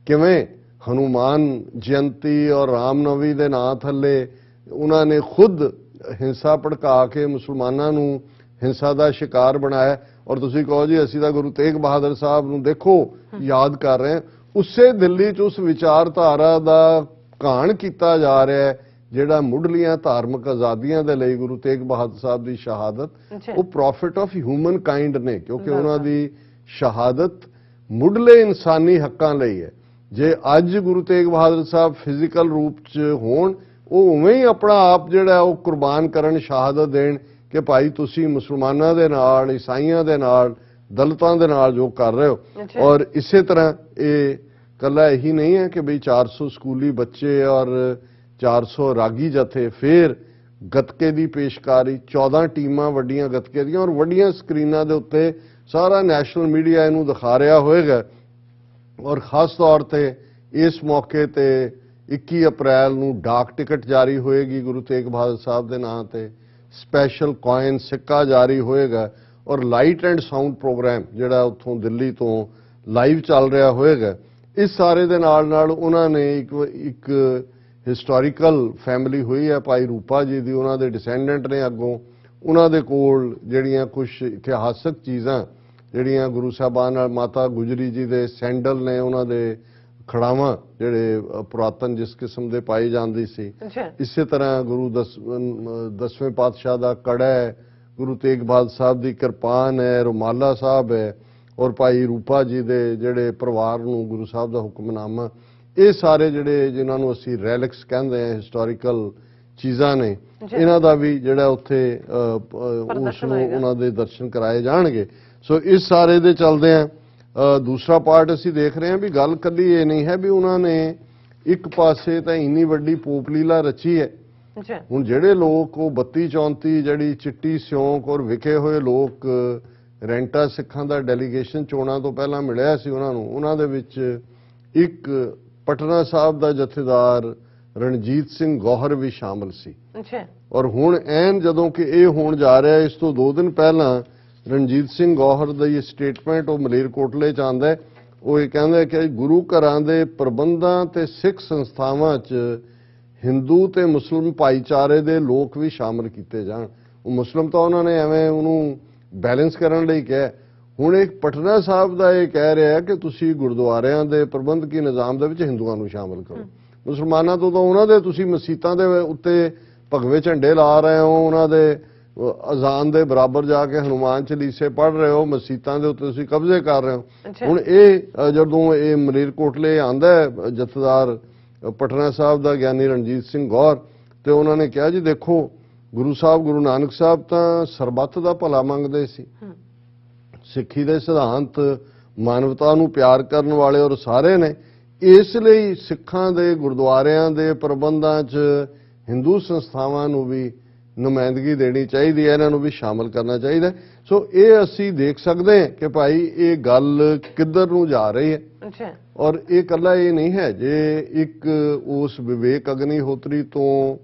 ਕਿਵੇਂ ਹਨੂਮਾਨ ਜਯੰਤੀ ਔਰ ਰਾਮਨਵਮੀ ਦੇ ਨਾਂ ਥੱਲੇ ਉਹਨਾਂ ਨੇ ਖੁਦ ਹਿੰਸਾ ਭੜਕਾ ਕੇ ਮੁਸਲਮਾਨਾਂ ਨੂੰ ਹਿੰਸਾ ਦਾ ਸ਼ਿਕਾਰ ਬਣਾਇਆ। ਔਰ ਤੁਸੀਂ ਕਹੋ ਜੀ ਅਸੀਂ ਤਾਂ ਗੁਰੂ ਤੇਗ ਬਹਾਦਰ ਸਾਹਿਬ ਨੂੰ ਦੇਖੋ ਯਾਦ ਕਰ ਰਹੇ ਹਾਂ, ਉਸੇ ਦਿੱਲੀ 'ਚ ਉਸ ਵਿਚਾਰਧਾਰਾ ਦਾ ਘਾਣ ਕੀਤਾ ਜਾ ਰਿਹਾ ਹੈ ਜਿਹੜਾ ਮੁੱਢਲੀਆਂ ਧਾਰਮਿਕ ਆਜ਼ਾਦੀਆਂ ਦੇ ਲਈ ਗੁਰੂ ਤੇਗ ਬਹਾਦਰ ਸਾਹਿਬ ਦੀ ਸ਼ਹਾਦਤ ਉਹ ਪ੍ਰੋਫਿਟ ਆਫ ਹਿਊਮਨ ਕਾਈਂਡ ਨੇ, ਕਿਉਂਕਿ ਉਹਨਾਂ ਦੀ ਸ਼ਹਾਦਤ ਮੁੱਢਲੇ ਇਨਸਾਨੀ ਹੱਕਾਂ ਲਈ ਹੈ। ਜੇ ਅੱਜ ਗੁਰੂ ਤੇਗ ਬਹਾਦਰ ਸਾਹਿਬ ਫਿਜ਼ੀਕਲ ਰੂਪ 'ਚ ਹੋਣ, ਉਹ ਉਵੇਂ ਹੀ ਆਪਣਾ ਆਪ ਜਿਹੜਾ ਉਹ ਕੁਰਬਾਨ ਕਰਨ, ਸ਼ਹਾਦਤ ਦੇਣ ਕਿ ਭਾਈ ਤੁਸੀਂ ਮੁਸਲਮਾਨਾਂ ਦੇ ਨਾਲ, ਈਸਾਈਆਂ ਦੇ ਨਾਲ, ਦਲਿਤਾਂ ਦੇ ਨਾਲ ਜੋ ਕਰ ਰਹੇ ਹੋ। ਔਰ ਇਸੇ ਤਰ੍ਹਾਂ ਇਹ ਕੱਲਾ ਇਹੀ ਨਹੀਂ ਹੈ ਕਿ ਬਈ 400 ਸਕੂਲੀ ਬੱਚੇ ਔਰ 400 ਰਾਗੀ ਜਥੇ, ਫਿਰ ਗੱਤਕੇ ਦੀ ਪੇਸ਼ਕਾਰੀ, 14 ਟੀਮਾਂ ਵੱਡੀਆਂ ਗੱਤਕੇ ਦੀਆਂ, ਔਰ ਵੱਡੀਆਂ ਸਕਰੀਨਾਂ ਦੇ ਉੱਤੇ ਸਾਰਾ ਨੈਸ਼ਨਲ ਮੀਡੀਆ ਇਹਨੂੰ ਦਿਖਾ ਰਿਹਾ ਹੋਏਗਾ। ਔਰ ਖਾਸ ਤੌਰ ਤੇ ਇਸ ਮੌਕੇ ਤੇ 21 ਅਪ੍ਰੈਲ ਨੂੰ ਡਾਕ ਟਿਕਟ ਜਾਰੀ ਹੋਏਗੀ ਗੁਰੂ ਤੇਗ ਬਹਾਦਰ ਸਾਹਿਬ ਦੇ ਨਾਂ ਤੇ, ਸਪੈਸ਼ਲ ਕੋਇਨ ਸਿੱਕਾ ਜਾਰੀ ਹੋਏਗਾ, ਔਰ ਲਾਈਟ ਐਂਡ ਸਾਊਂਡ ਪ੍ਰੋਗਰਾਮ ਜਿਹੜਾ ਉੱਥੋਂ ਦਿੱਲੀ ਤੋਂ ਲਾਈਵ ਚੱਲ ਰਿਹਾ ਹੋਏਗਾ। ਇਸ ਸਾਰੇ ਦੇ ਨਾਲ ਨਾਲ ਉਹਨਾਂ ਨੇ ਇੱਕ ਹਿਸਟੋਰੀਕਲ ਫੈਮਿਲੀ ਹੋਈ ਹੈ ਭਾਈ ਰੂਪਾ ਜੀ ਦੀ, ਉਹਨਾਂ ਦੇ ਡਿਸੈਂਡੈਂਟ ਨੇ ਅੱਗੋਂ, ਉਹਨਾਂ ਦੇ ਕੋਲ ਜਿਹੜੀਆਂ ਕੁਝ ਇਤਿਹਾਸਕ ਚੀਜ਼ਾਂ ਜਿਹੜੀਆਂ ਗੁਰੂ ਸਾਹਿਬਾਨ ਨਾਲ, ਮਾਤਾ ਗੁਜਰੀ ਜੀ ਦੇ ਸੈਂਡਲ ਨੇ, ਉਹਨਾਂ ਦੇ ਖੜਾਵਾਂ ਜਿਹੜੇ ਪੁਰਾਤਨ ਜਿਸ ਕਿਸਮ ਦੇ ਪਾਈ ਜਾਂਦੀ ਸੀ। ਇਸੇ ਤਰ੍ਹਾਂ ਗੁਰੂ ਦਸਵੇਂ ਪਾਤਸ਼ਾਹ ਦਾ ਕੜਾ ਹੈ, ਗੁਰੂ ਤੇਗ ਬਹਾਦਰ ਸਾਹਿਬ ਦੀ ਕਿਰਪਾਨ ਹੈ, ਰੁਮਾਲਾ ਸਾਹਿਬ ਹੈ, ਔਰ ਭਾਈ ਰੂਪਾ ਜੀ ਦੇ ਜਿਹੜੇ ਪਰਿਵਾਰ ਨੂੰ ਗੁਰੂ ਸਾਹਿਬ ਦਾ ਹੁਕਮਨਾਮਾ, ਇਹ ਸਾਰੇ ਜਿਹੜੇ ਜਿਨ੍ਹਾਂ ਨੂੰ ਅਸੀਂ ਰੈਲਿਕਸ ਕਹਿੰਦੇ ਆ, ਹਿਸਟੋਰੀਕਲ ਚੀਜ਼ਾਂ ਨੇ, ਇਹਨਾਂ ਦਾ ਵੀ ਜਿਹੜਾ ਉੱਥੇ ਉਸ ਨੂੰ ਉਹਨਾਂ ਦੇ ਦਰਸ਼ਨ ਕਰਾਏ ਜਾਣਗੇ। ਸੋ ਇਸ ਸਾਰੇ ਦੇ ਚੱਲਦੇ ਆ ਦੂਸਰਾ ਪਾਰਟ ਅਸੀਂ ਦੇਖ ਰਹੇ ਹਾਂ ਵੀ ਗੱਲ ਕੱਲੀ ਇਹ ਨਹੀਂ ਹੈ ਵੀ ਉਹਨਾਂ ਨੇ ਇੱਕ ਪਾਸੇ ਤਾਂ ਇੰਨੀ ਵੱਡੀ ਪੋਪ ਲੀਲਾ ਰਚੀ ਹੈ। ਹੁਣ ਜਿਹੜੇ ਲੋਕ ਉਹ 32 34 ਜਿਹੜੀ ਚਿੱਟੀ ਸਿਉਂਕ ਔਰ ਵਿਖੇ ਹੋਏ ਲੋਕ ਰੈਂਟਾ ਸਿੱਖਾਂ ਦਾ ਡੈਲੀਗੇਸ਼ਨ ਚੋਣਾਂ ਤੋਂ ਪਹਿਲਾਂ ਮਿਲਿਆ ਸੀ ਉਹਨਾਂ ਨੂੰ, ਉਹਨਾਂ ਦੇ ਵਿੱਚ ਇੱਕ ਪਟਨਾ ਸਾਹਿਬ ਦਾ ਜਥੇਦਾਰ ਰਣਜੀਤ ਸਿੰਘ ਗੌਹਰ ਵੀ ਸ਼ਾਮਲ ਸੀ। ਔਰ ਹੁਣ ਐਨ ਜਦੋਂ ਕਿ ਇਹ ਹੋਣ ਜਾ ਰਿਹਾ, ਇਸ ਤੋਂ 2 ਦਿਨ ਪਹਿਲਾਂ ਰਣਜੀਤ ਸਿੰਘ ਗੌਹਰ ਦਾ ਇਹ ਸਟੇਟਮੈਂਟ ਉਹ ਮਲੇਰਕੋਟਲੇ ਚ ਆਉਂਦਾ ਹੈ। ਉਹ ਇਹ ਕਹਿੰਦਾ ਕਿ ਗੁਰੂ ਘਰਾਂ ਦੇ ਪ੍ਰਬੰਧਾਂ ਤੇ ਸਿੱਖ ਸੰਸਥਾਵਾਂ 'ਚ ਹਿੰਦੂ ਤੇ ਮੁਸਲਿਮ ਭਾਈਚਾਰੇ ਦੇ ਲੋਕ ਵੀ ਸ਼ਾਮਲ ਕੀਤੇ ਜਾਣ। ਉਹ ਮੁਸਲਿਮ ਤਾਂ ਉਹਨਾਂ ਨੇ ਐਵੇਂ ਉਹਨੂੰ ਬੈਲੈਂਸ ਕਰਨ ਲਈ ਕਿਹਾ। ਹੁਣ ਇੱਕ ਪਟਨਾ ਸਾਹਿਬ ਦਾ ਇਹ ਕਹਿ ਰਿਹਾ ਕਿ ਤੁਸੀਂ ਗੁਰਦੁਆਰਿਆਂ ਦੇ ਪ੍ਰਬੰਧਕੀ ਨਿਜ਼ਾਮ ਦੇ ਵਿੱਚ ਹਿੰਦੂਆਂ ਨੂੰ ਸ਼ਾਮਲ ਕਰੋ। ਮੁਸਲਮਾਨਾਂ ਤੋਂ ਤਾਂ ਉਹਨਾਂ ਦੇ ਤੁਸੀਂ ਮਸੀਤਾਂ ਦੇ ਉੱਤੇ ਭਗਵੇਂ ਝੰਡੇ ਲਾ ਰਹੇ ਹੋ, ਉਹਨਾਂ ਦੇ ਅਜ਼ਾਨ ਦੇ ਬਰਾਬਰ ਜਾ ਕੇ ਹਨੂਮਾਨ ਚਾਲੀਸੇ ਪੜ੍ਹ ਰਹੇ ਹੋ, ਮਸੀਤਾਂ ਦੇ ਉੱਤੇ ਤੁਸੀਂ ਕਬਜ਼ੇ ਕਰ ਰਹੇ ਹੋ। ਹੁਣ ਇਹ ਜਦੋਂ ਇਹ ਮਲੇਰਕੋਟਲੇ ਆਂਦਾ ਜਥੇਦਾਰ ਪਟਨਾ ਸਾਹਿਬ ਦਾ ਗਿਆਨੀ ਰਣਜੀਤ ਸਿੰਘ ਗੌਰ, ਤੇ ਉਹਨਾਂ ਨੇ ਕਿਹਾ ਜੀ ਦੇਖੋ ਗੁਰੂ ਸਾਹਿਬ ਗੁਰੂ ਨਾਨਕ ਸਾਹਿਬ ਤਾਂ ਸਰਬੱਤ ਦਾ ਭਲਾ ਮੰਗਦੇ ਸੀ, ਸਿੱਖੀ ਦੇ ਸਿਧਾਂਤ ਮਾਨਵਤਾ ਨੂੰ ਪਿਆਰ ਕਰਨ ਵਾਲੇ ਔਰ ਸਾਰੇ ਨੇ, ਇਸ ਲਈ ਸਿੱਖਾਂ ਦੇ ਗੁਰਦੁਆਰਿਆਂ ਦੇ ਪ੍ਰਬੰਧਾਂ 'ਚ ਹਿੰਦੂ ਸੰਸਥਾਵਾਂ ਨੂੰ ਵੀ ਨੁਮਾਇੰਦਗੀ ਦੇਣੀ ਚਾਹੀਦੀ ਹੈ, ਇਹਨਾਂ ਨੂੰ ਵੀ ਸ਼ਾਮਲ ਕਰਨਾ ਚਾਹੀਦਾ। ਸੋ ਇਹ ਅਸੀਂ ਦੇਖ ਸਕਦੇ ਹਾਂ ਕਿ ਭਾਈ ਇਹ ਗੱਲ ਕਿੱਧਰ ਨੂੰ ਜਾ ਰਹੀ ਹੈ। ਔਰ ਇਹ ਇਕੱਲਾ ਇਹ ਨਹੀਂ ਹੈ, ਜੇ ਇੱਕ ਉਸ ਵਿਵੇਕ ਅਗਨੀਹੋਤਰੀ ਤੋਂ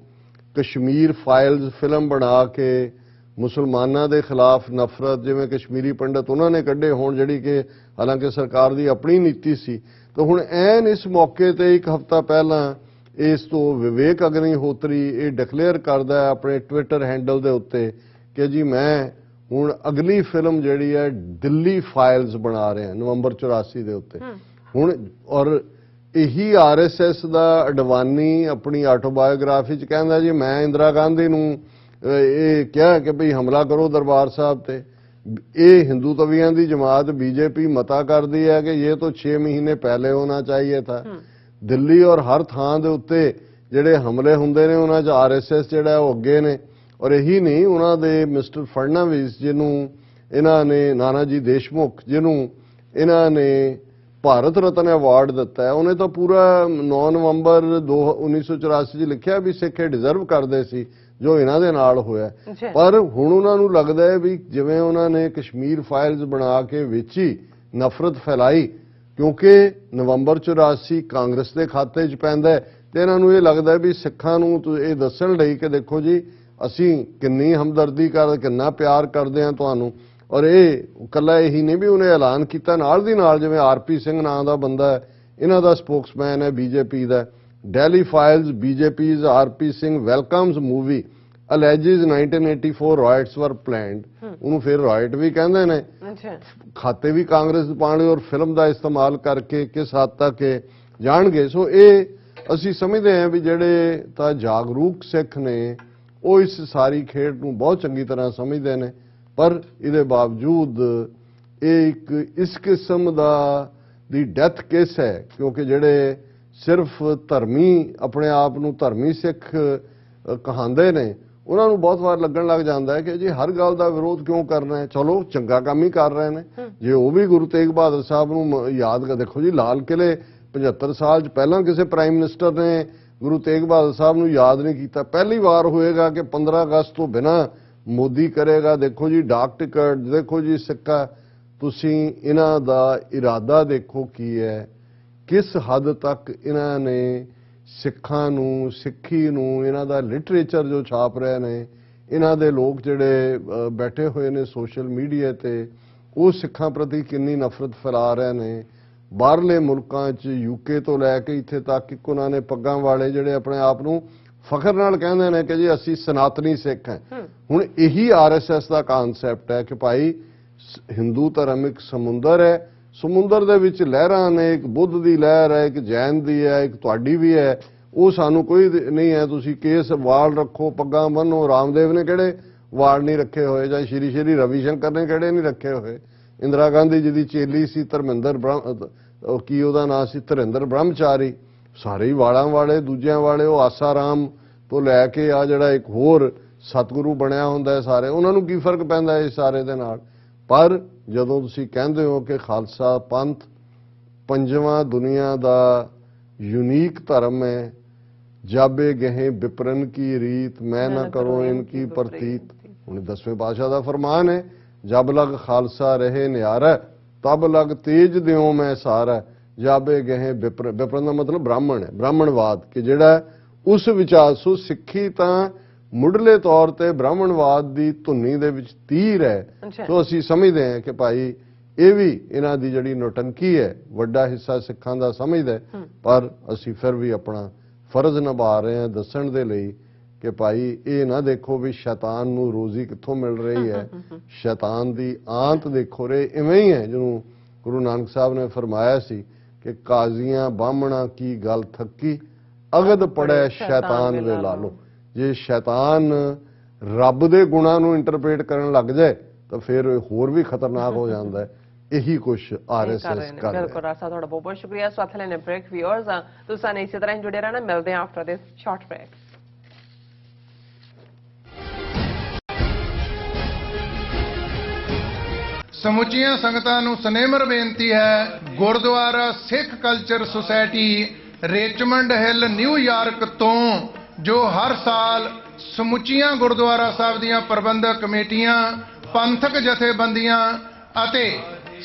ਕਸ਼ਮੀਰ ਫਾਈਲਸ ਫਿਲਮ ਬਣਾ ਕੇ ਮੁਸਲਮਾਨਾਂ ਦੇ ਖਿਲਾਫ ਨਫ਼ਰਤ, ਜਿਵੇਂ ਕਸ਼ਮੀਰੀ ਪੰਡਤ ਉਹਨਾਂ ਨੇ ਕੱਢੇ ਹੋਣ, ਜਿਹੜੀ ਕਿ ਹਾਲਾਂਕਿ ਸਰਕਾਰ ਦੀ ਆਪਣੀ ਨੀਤੀ ਸੀ, ਤਾਂ ਹੁਣ ਐਨ ਇਸ ਮੌਕੇ ਤੇ ਇੱਕ ਹਫ਼ਤਾ ਪਹਿਲਾਂ ਇਸ ਤੋਂ ਵਿਵੇਕ ਅਗਨੀਹੋਤਰੀ ਇਹ ਡਿਕਲੇਅਰ ਕਰਦਾ ਹੈ ਆਪਣੇ ਟਵਿੱਟਰ ਹੈਂਡਲ ਦੇ ਉੱਤੇ ਕਿ ਜੀ ਮੈਂ ਹੁਣ ਅਗਲੀ ਫਿਲਮ ਜਿਹੜੀ ਹੈ ਦਿੱਲੀ ਫਾਈਲਸ ਬਣਾ ਰਿਹਾ ਨਵੰਬਰ 84 ਦੇ ਉੱਤੇ। ਹੁਣ ਔਰ ਇਹੀ ਆਰਐਸਐਸ ਦਾ ਅਡਵਾਨੀ ਆਪਣੀ ਆਟੋਬਾਇਓਗ੍ਰਾਫੀ 'ਚ ਕਹਿੰਦਾ ਜੀ ਮੈਂ ਇੰਦਰਾ ਗਾਂਧੀ ਨੂੰ ਇਹ ਕਿਹਾ ਕਿ ਭਈ ਹਮਲਾ ਕਰੋ ਦਰਬਾਰ ਸਾਹਿਬ ਤੇ। ਇਹ ਹਿੰਦੂ ਤਵੀਆਂ ਦੀ ਜਮਾਤ बीजेपी ਮਤਾ ਕਰਦੀ ਹੈ ਕਿ ਇਹ ਤਾਂ 6 ਮਹੀਨੇ ਪਹਿਲੇ ਹੋਣਾ ਚਾਹੀਏ ਥਾ। ਦਿੱਲੀ ਔਰ ਹਰ ਥਾਂ ਦੇ ਉੱਤੇ ਜਿਹੜੇ ਹਮਲੇ ਹੁੰਦੇ ਨੇ ਉਹਨਾਂ 'ਚ ਆਰਐਸਐਸ ਜਿਹੜਾ ਉਹ ਅੱਗੇ ਨੇ। ਔਰ ਇਹੀ ਨਹੀਂ, ਉਹਨਾਂ ਦੇ ਮਿਸਟਰ ਫੜਨਵੀਸ ਜਿਹਨੂੰ ਇਹਨਾਂ ਨੇ, ਨਾਨਾ ਜੀ ਦੇਸ਼ਮੁਖ ਜਿਹਨੂੰ ਇਹਨਾਂ ਨੇ ਭਾਰਤ ਰਤਨ ਅਵਾਰਡ ਦਿੱਤਾ ਹੈ, ਉਹਨੇ ਤਾਂ ਪੂਰਾ 9 ਨਵੰਬਰ 1984 'ਚ ਲਿਖਿਆ ਵੀ ਸਿੱਖ ਇਹ ਡਿਜ਼ਰਵ ਕਰਦੇ ਸੀ ਜੋ ਇਹਨਾਂ ਦੇ ਨਾਲ ਹੋਇਆ। ਪਰ ਹੁਣ ਉਹਨਾਂ ਨੂੰ ਲੱਗਦਾ ਹੈ ਵੀ ਜਿਵੇਂ ਉਹਨਾਂ ਨੇ ਕਸ਼ਮੀਰ ਫਾਈਲਸ ਬਣਾ ਕੇ ਵਿੱਚ ਹੀ ਨਫ਼ਰਤ ਫੈਲਾਈ, ਕਿਉਂਕਿ ਨਵੰਬਰ 84 ਕਾਂਗਰਸ ਦੇ ਖਾਤੇ 'ਚ ਪੈਂਦਾ ਤੇ ਇਹਨਾਂ ਨੂੰ ਇਹ ਲੱਗਦਾ ਵੀ ਸਿੱਖਾਂ ਨੂੰ ਇਹ ਦੱਸਣ ਲਈ ਕਿ ਦੇਖੋ ਜੀ ਅਸੀਂ ਕਿੰਨੀ ਹਮਦਰਦੀ ਕਰਦੇ, ਕਿੰਨਾ ਪਿਆਰ ਕਰਦੇ ਹਾਂ ਤੁਹਾਨੂੰ। ਔਰ ਇਹ ਇਕੱਲਾ ਇਹੀ ਨਹੀਂ ਵੀ ਉਹਨੇ ਐਲਾਨ ਕੀਤਾ, ਨਾਲ ਦੀ ਨਾਲ ਜਿਵੇਂ ਆਰਪੀ ਸਿੰਘ ਨਾਂ ਦਾ ਬੰਦਾ ਹੈ, ਇਹਨਾਂ ਦਾ ਸਪੋਕਸਮੈਨ ਹੈ BJP the. Delhi Files, BJP's RP Singh welcomes movie alleges 1984 riots were planned। ਉਹਨੂੰ ਫਿਰ ਰਾਇਟ ਵੀ ਕਹਿੰਦੇ ਨੇ, ਖਾਤੇ ਵੀ ਕਾਂਗਰਸ ਪਾਣੇ ਔਰ ਫਿਲਮ ਦਾ ਇਸਤੇਮਾਲ ਕਰਕੇ ਕਿਸ ਹੱਦ ਤੱਕ ਜਾਣਗੇ। ਸੋ ਇਹ ਅਸੀਂ ਸਮਝਦੇ ਹਾਂ ਵੀ ਜਿਹੜੇ ਤਾਂ ਜਾਗਰੂਕ ਸਿੱਖ ਨੇ ਉਹ ਇਸ ਸਾਰੀ ਖੇਡ ਨੂੰ ਬਹੁਤ ਚੰਗੀ ਤਰ੍ਹਾਂ ਸਮਝਦੇ ਨੇ, ਪਰ ਇਹਦੇ ਬਾਵਜੂਦ ਇਹ ਇੱਕ ਇਸ ਕਿਸਮ ਦਾ ਦੀ ਡੈਥ ਕੇਸ ਹੈ, ਕਿਉਂਕਿ ਜਿਹੜੇ ਸਿਰਫ ਧਰਮੀ ਆਪਣੇ ਆਪ ਨੂੰ ਧਰਮੀ ਸਿੱਖ ਕਹਾਉਂਦੇ ਨੇ ਉਹਨਾਂ ਨੂੰ ਬਹੁਤ ਵਾਰ ਲੱਗਣ ਲੱਗ ਜਾਂਦਾ ਹੈ ਕਿ ਜੀ ਹਰ ਗੱਲ ਦਾ ਵਿਰੋਧ ਕਿਉਂ ਕਰਨਾ ਹੈ। ਚਲੋ ਚੰਗਾ ਕੰਮ ਹੀ ਕਰ ਰਹੇ ਨੇ। ਜੇ ਉਹ ਵੀ ਗੁਰੂ ਤੇਗ ਬਹਾਦਰ ਸਾਹਿਬ ਨੂੰ ਯਾਦ ਕਰ, ਦੇਖੋ ਜੀ ਲਾਲ ਕਿਲੇ 75 ਸਾਲ 'ਚ ਪਹਿਲਾਂ ਕਿਸੇ ਪ੍ਰਾਈਮ ਮਿਨਿਸਟਰ ਨੇ ਗੁਰੂ ਤੇਗ ਬਹਾਦਰ ਸਾਹਿਬ ਨੂੰ ਯਾਦ ਨਹੀਂ ਕੀਤਾ। ਪਹਿਲੀ ਵਾਰ ਹੋਏਗਾ ਕਿ 15 ਅਗਸਤ ਤੋਂ ਬਿਨਾਂ ਮੋਦੀ ਕਰੇਗਾ। ਦੇਖੋ ਜੀ ਡਾਕ ਟਿਕਟ, ਦੇਖੋ ਜੀ ਸਿੱਕਾ, ਤੁਸੀਂ ਇਹਨਾਂ ਦਾ ਇਰਾਦਾ ਦੇਖੋ ਕੀ ਹੈ, ਕਿਸ ਹੱਦ ਤੱਕ ਇਹਨਾਂ ਨੇ ਸਿੱਖਾਂ ਨੂੰ, ਸਿੱਖੀ ਨੂੰ, ਇਹਨਾਂ ਦਾ ਲਿਟਰੇਚਰ ਜੋ ਛਾਪ ਰਹੇ ਨੇ, ਇਹਨਾਂ ਦੇ ਲੋਕ ਜਿਹੜੇ ਬੈਠੇ ਹੋਏ ਨੇ ਸੋਸ਼ਲ ਮੀਡੀਆ ਤੇ, ਉਹ ਸਿੱਖਾਂ ਪ੍ਰਤੀ ਕਿੰਨੀ ਨਫ਼ਰਤ ਫੈਲਾ ਰਹੇ ਨੇ। ਬਾਹਰਲੇ ਮੁਲਕਾਂ 'ਚ ਯੂਕੇ ਤੋਂ ਲੈ ਕੇ ਇੱਥੇ ਤੱਕ ਇੱਕ ਉਹਨਾਂ ਨੇ ਪੱਗਾਂ ਵਾਲੇ ਜਿਹੜੇ ਆਪਣੇ ਆਪ ਨੂੰ ਫਖਰ ਨਾਲ ਕਹਿੰਦੇ ਨੇ ਕਿ ਜੀ ਅਸੀਂ ਸਨਾਤਨੀ ਸਿੱਖ ਹਾਂ। ਹੁਣ ਇਹੀ ਆਰਐਸਐਸ ਦਾ ਕਨਸੈਪਟ ਹੈ ਕਿ ਭਾਈ ਹਿੰਦੂ ਧਰਮ ਇੱਕ ਸਮੁੰਦਰ ਹੈ, ਸਮੁੰਦਰ ਦੇ ਵਿੱਚ ਲਹਿਰਾਂ ਨੇ, ਇੱਕ ਬੁੱਧ ਦੀ ਲਹਿਰ ਹੈ, ਇੱਕ ਜੈਨ ਦੀ ਹੈ, ਇੱਕ ਤੁਹਾਡੀ ਵੀ ਹੈ। ਉਹ ਸਾਨੂੰ ਕੋਈ ਨਹੀਂ ਹੈ, ਤੁਸੀਂ ਕੇਸ ਵਾਲ ਰੱਖੋ, ਪੱਗਾਂ ਬੰਨੋ। ਰਾਮਦੇਵ ਨੇ ਕਿਹੜੇ ਵਾਲ ਨਹੀਂ ਰੱਖੇ ਹੋਏ, ਜਾਂ ਸ਼੍ਰੀ ਰਵੀ ਸ਼ੰਕਰ ਨੇ ਕਿਹੜੇ ਨਹੀਂ ਰੱਖੇ ਹੋਏ। ਇੰਦਰਾ ਗਾਂਧੀ ਜਿਹਦੀ ਚੇਲੀ ਸੀ ਧਰਮਿੰਦਰ ਕੀ ਉਹਦਾ ਨਾਂ ਸੀ, ਧਰਿੰਦਰ ਬ੍ਰਹਮਚਾਰੀ, ਸਾਰੇ ਹੀ ਵਾਲਾਂ ਵਾਲੇ, ਦੂਜਿਆਂ ਵਾਲੇ। ਉਹ ਆਸਾਰਾਮ ਤੋਂ ਲੈ ਕੇ ਆ ਜਿਹੜਾ ਇੱਕ ਹੋਰ ਸਤਿਗੁਰੂ ਬਣਿਆ ਹੁੰਦਾ ਹੈ, ਸਾਰੇ ਉਹਨਾਂ ਨੂੰ ਕੀ ਫਰਕ ਪੈਂਦਾ ਇਸ ਸਾਰੇ ਦੇ ਨਾਲ। ਪਰ ਜਦੋਂ ਤੁਸੀਂ ਕਹਿੰਦੇ ਹੋ ਕਿ ਖਾਲਸਾ ਪੰਥ ਪੰਜਵਾਂ ਦੁਨੀਆ ਦਾ ਯੂਨੀਕ ਧਰਮ ਹੈ, ਜਾਬੇ ਗਹਿ ਵਿਪਰਨ ਕੀ ਰੀਤ, ਮੈਂ ਨਾ ਕਰੋ ਇਨਕੀ ਪ੍ਰਤੀਤ। ਹੁਣ 10ਵੇਂ ਪਾਤਸ਼ਾਹ ਦਾ ਫਰਮਾਨ ਹੈ, ਜਬ ਲਗ ਖਾਲਸਾ ਰਹੇ ਨਿਆਰਾ, ਤਬ ਲਗ ਤੇਜ ਦਿਓ ਮੈਂ ਸਾਰਾ, ਜਾਬੇ ਗਹਿ ਵਿਪਰਨ ਦਾ ਮਤਲਬ ਬ੍ਰਾਹਮਣ ਹੈ, ਬ੍ਰਾਹਮਣਵਾਦ, ਕਿ ਜਿਹੜਾ ਉਸ ਵਿਚਾਰ ਸੋ ਸਿੱਖੀ ਤਾਂ ਮੁੱਢਲੇ ਤੌਰ ਤੇ ਬ੍ਰਾਹਮਣਵਾਦ ਦੀ ਧੁਨੀ ਦੇ ਵਿੱਚ ਤੀਰ ਹੈ। ਸੋ ਅਸੀਂ ਸਮਝਦੇ ਹਾਂ ਕਿ ਭਾਈ ਇਹ ਵੀ ਇਹਨਾਂ ਦੀ ਜਿਹੜੀ ਨੋਟੰਕੀ ਹੈ ਵੱਡਾ ਹਿੱਸਾ ਸਿੱਖਾਂ ਦਾ ਸਮਝਦਾ, ਪਰ ਅਸੀਂ ਫਿਰ ਵੀ ਆਪਣਾ ਫਰਜ਼ ਨਿਭਾ ਰਹੇ ਹਾਂ ਦੱਸਣ ਦੇ ਲਈ ਕਿ ਭਾਈ ਇਹ ਨਾ ਦੇਖੋ ਵੀ ਸ਼ੈਤਾਨ ਨੂੰ ਰੋਜ਼ੀ ਕਿੱਥੋਂ ਮਿਲ ਰਹੀ ਹੈ। ਸ਼ੈਤਾਨ ਦੀ ਆਂਤ ਦੇਖੋ ਰੇ ਇਵੇਂ ਹੀ ਹੈ ਜਿਹਨੂੰ ਗੁਰੂ ਨਾਨਕ ਸਾਹਿਬ ਨੇ ਫਰਮਾਇਆ ਸੀ ਕਿ ਕਾਜ਼ੀਆਂ ਬਾਹਮਣਾ ਕੀ ਗੱਲ ਥੱਕੀ, ਅਗਦ ਪੜੈ ਸ਼ੈਤਾਨ ਵੇ ਲਾਲੋ। ਜੇ ਸ਼ੈਤਾਨ ਰੱਬ ਦੇ ਗੁਣਾਂ ਨੂੰ ਇੰਟਰਪ੍ਰੀਟ ਕਰਨ ਲੱਗ ਜਾਏ ਤਾਂ ਫਿਰ ਹੋਰ ਵੀ ਖਤਰਨਾਕ ਹੋ ਜਾਂਦਾ ਹੈ। ਇਹੀ ਕੁਝ ਆਰਐਸਐਸ ਕਰ ਰਿਹਾ। ਬਿਲਕੁਲ ਰਾਸਾ, ਤੁਹਾਡਾ ਬਹੁਤ ਬਹੁਤ ਸ਼ੁਕਰੀਆ। ਸਾਥ ਲੈਣੇ ਬ੍ਰੇਕ ਵਿਊਅਰਸ, ਤੁਸੀਂ ਇਸੇ ਤਰ੍ਹਾਂ ਹੀ ਜੁੜੇ ਰਹਿਣਾ। ਮਿਲਦੇ ਹਾਂ ਆਫਟਰ ਦਿਸ ਸ਼ਾਰਟ ਬ੍ਰੇਕ। ਸਮੁੱਚੀਆਂ ਸੰਗਤਾਂ ਨੂੰ ਸਨੇਮਰ ਬੇਨਤੀ ਹੈ, Gurdwara Sikh culture society Richmond Hill New York ਤੋਂ ਜੋ ਹਰ ਸਾਲ ਸਮੁੱਚੀਆਂ ਗੁਰਦੁਆਰਾ ਸਾਹਿਬ ਦੀਆਂ ਪ੍ਰਬੰਧਕ ਕਮੇਟੀਆਂ, ਪੰਥਕ ਜਥੇਬੰਦੀਆਂ ਅਤੇ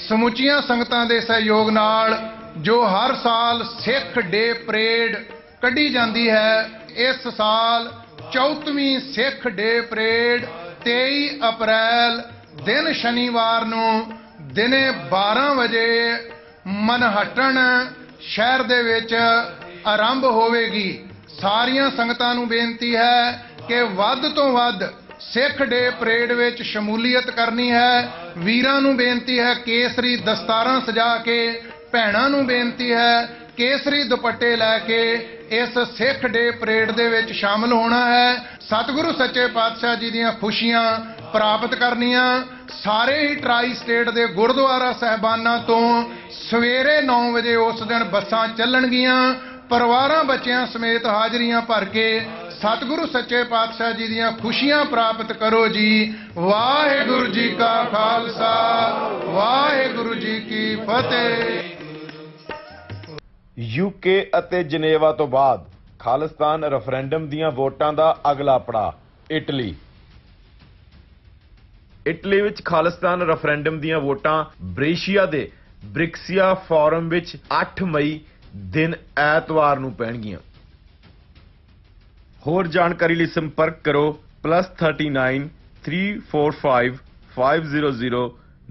ਸਮੁੱਚੀਆਂ ਸੰਗਤਾਂ ਦੇ ਸਹਿਯੋਗ ਨਾਲ ਜੋ ਹਰ ਸਾਲ ਸਿੱਖ ਡੇ ਪਰੇਡ ਕੱਢੀ ਜਾਂਦੀ ਹੈ, ਇਸ ਸਾਲ 34ਵੀਂ ਸਿੱਖ ਡੇ ਪਰੇਡ 23 ਅਪ੍ਰੈਲ ਦਿਨ ਸ਼ਨੀਵਾਰ ਨੂੰ ਦਿਨੇ 12 ਵਜੇ ਮਨਹਟਨ ਸ਼ਹਿਰ ਦੇ ਵਿੱਚ ਆਰੰਭ ਹੋਵੇਗੀ। ਸਾਰੀਆਂ ਸੰਗਤਾਂ ਨੂੰ ਬੇਨਤੀ ਹੈ ਕਿ ਵੱਧ ਤੋਂ ਵੱਧ ਸਿੱਖ ਡੇ ਪਰੇਡ ਵਿੱਚ ਸ਼ਮੂਲੀਅਤ ਕਰਨੀ ਹੈ। ਵੀਰਾਂ ਨੂੰ ਬੇਨਤੀ ਹੈ ਕੇਸਰੀ ਦਸਤਾਰਾਂ ਸਜਾ ਕੇ, ਭੈਣਾਂ ਨੂੰ ਬੇਨਤੀ ਹੈ ਕੇਸਰੀ ਦੁਪੱਟੇ ਲੈ ਕੇ ਇਸ ਸਿੱਖ ਡੇ ਪਰੇਡ ਦੇ ਵਿੱਚ ਸ਼ਾਮਲ ਹੋਣਾ ਹੈ। ਸਤਿਗੁਰੂ ਸੱਚੇ ਪਾਤਸ਼ਾਹ ਜੀ ਦੀਆਂ ਖੁਸ਼ੀਆਂ ਪ੍ਰਾਪਤ ਕਰਨੀਆਂ। ਸਾਰੇ ਹੀ ਟਰਾਈ ਸਟੇਟ ਦੇ ਗੁਰਦੁਆਰਾ ਸਾਹਿਬਾਨਾਂ ਤੋਂ ਸਵੇਰੇ 9 ਵਜੇ ਉਸ ਦਿਨ ਬੱਸਾਂ ਚੱਲਣਗੀਆਂ। ਪਰਿਵਾਰਾਂ ਬੱਚਿਆਂ ਸਮੇਤ ਹਾਜ਼ਰੀਆਂ ਭਰ ਕੇ ਸਤਿਗੁਰੂ ਸੱਚੇ ਪਾਤਸ਼ਾਹ ਜੀ ਦੀਆਂ ਖੁਸ਼ੀਆਂ ਪ੍ਰਾਪਤ ਕਰੋ ਜੀ। ਵਾਹਿਗੁਰੂ ਜੀ ਕਾ ਖਾਲਸਾ, ਵਾਹਿਗੁਰੂ ਜੀ ਕੀ ਫਤਿਹ। ਯੂਕੇ ਅਤੇ ਜਨੇਵਾ ਤੋਂ ਬਾਅਦ ਖਾਲਿਸਤਾਨ ਰੈਫਰੈਂਡਮ ਦੀਆਂ ਵੋਟਾਂ ਦਾ ਅਗਲਾ ਪੜਾਅ ਇਟਲੀ। ਇਟਲੀ ਵਿੱਚ ਖਾਲਿਸਤਾਨ ਰੈਫਰੈਂਡਮ ਦੀਆਂ ਵੋਟਾਂ ਬ੍ਰੇਸ਼ੀਆ ਦੇ ਬ੍ਰਿਕਸੀਆ ਫੋਰਮ ਵਿੱਚ 8 ਮਈ ਦਿਨ ਐਤਵਾਰ ਨੂੰ ਪੈਣਗੀਆਂ। ਹੋਰ ਜਾਣਕਾਰੀ ਲਈ ਸੰਪਰਕ ਕਰੋ +39 345 500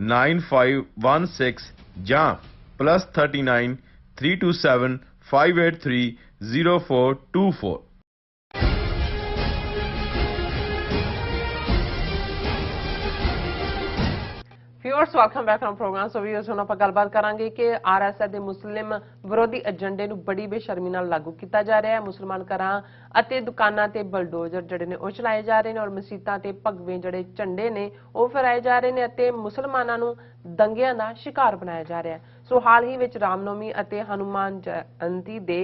9516 ਜਾਂ +39 327 583 0424। Viewers welcome back on program. So viewers ਹੁਣ ਆਪਾਂ ਗੱਲਬਾਤ ਕਰਾਂਗੇ ਕਿ ਆਰਐਸਐਸ ਦੇ ਮੁਸਲਿਮ ਵਿਰੋਧੀ ਏਜੰਡੇ ਨੂੰ ਬੜੀ ਬੇਸ਼ਰਮੀ ਨਾਲ ਲਾਗੂ ਕੀਤਾ ਜਾ ਰਿਹਾ ਹੈ। ਮੁਸਲਮਾਨ ਘਰਾਂ ਅਤੇ ਦੁਕਾਨਾਂ ਤੇ ਬਲਡੋਜ਼ਰ ਜਿਹੜੇ ਨੇ ਉਹ ਚਲਾਏ ਜਾ ਰਹੇ ਨੇ ਔਰ ਮਸਜਿਦਾਂ ਤੇ ਭਗਵੇਂ ਜਿਹੜੇ ਝੰਡੇ ਨੇ ਉਹ ਫਹਿਰਾਏ ਜਾ ਰਹੇ ਨੇ ਅਤੇ ਮੁਸਲਮਾਨਾਂ ਨੂੰ ਦੰਗਿਆਂ ਦਾ ਸ਼ਿਕਾਰ ਬਣਾਇਆ ਜਾ ਰਿਹਾ ਹੈ। ਸੋ ਹਾਲ ਹੀ ਵਿੱਚ ਰਾਮਨੌਮੀ ਅਤੇ ਹਨੂਮਾਨ ਜਯੰਤੀ ਦੇ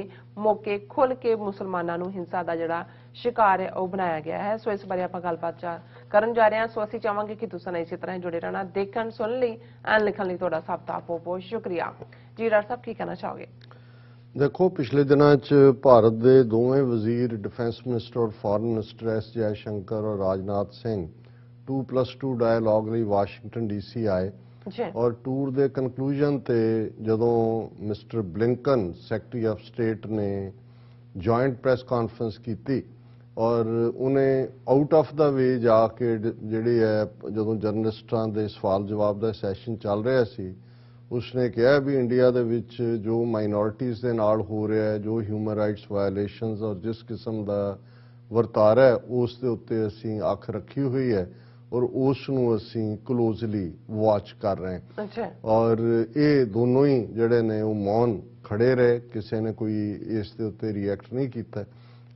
ਮੌਕੇ ਖੁੱਲ ਕੇ ਮੁਸਲਮਾਨਾਂ ਨੂੰ ਹਿੰਸਾ ਦਾ ਜਿਹੜਾ शिकार है वह बनाया गया है। सो इस बारे आप गलबात करन जा रहे हैं। सो असं चाहांगे कि तुसीं इसी तरह जुड़े रहना, देखण सुन लई एंड लिखण लई तुहाडा सब दा बहुत बहुत शुक्रिया जी। डॉक्टर साहब की कहना चाहोगे? देखो, पिछले दिनों च भारत के दोवें वजीर डिफेंस मिनिस्टर और फॉरेन मिनिस्टर एस जयशंकर और राजनाथ सिंह 2+2 डायलॉग ਲਈ वाशिंगटन DC आए और टूर के कंक्लूजन ते जदों mister Blinken secretary of state ने जॉइंट प्रेस कॉन्फ्रेंस की और उन्हें आउट ऑफ द वे जाके जिहड़ी है जदों जर्नलिस्टां दे सवाल जवाब का सैशन चल रहा सी उसने कहा भी इंडिया दे विच जो माइनॉरिटीज़ दे नाल हो रहा है, जो ह्यूमन राइट्स वायलेशनस और जिस किस्म का वरतारा है उस दे उत्ते असीं अख रखी हुई है और उस नूं असीं क्लोजली वॉच कर रहे हैं। अच्छा। और ये दोनों ही जिहड़े ने वो मौन खड़े रहे, किसी ने कोई इस दे उत्ते रिएक्ट नहीं किया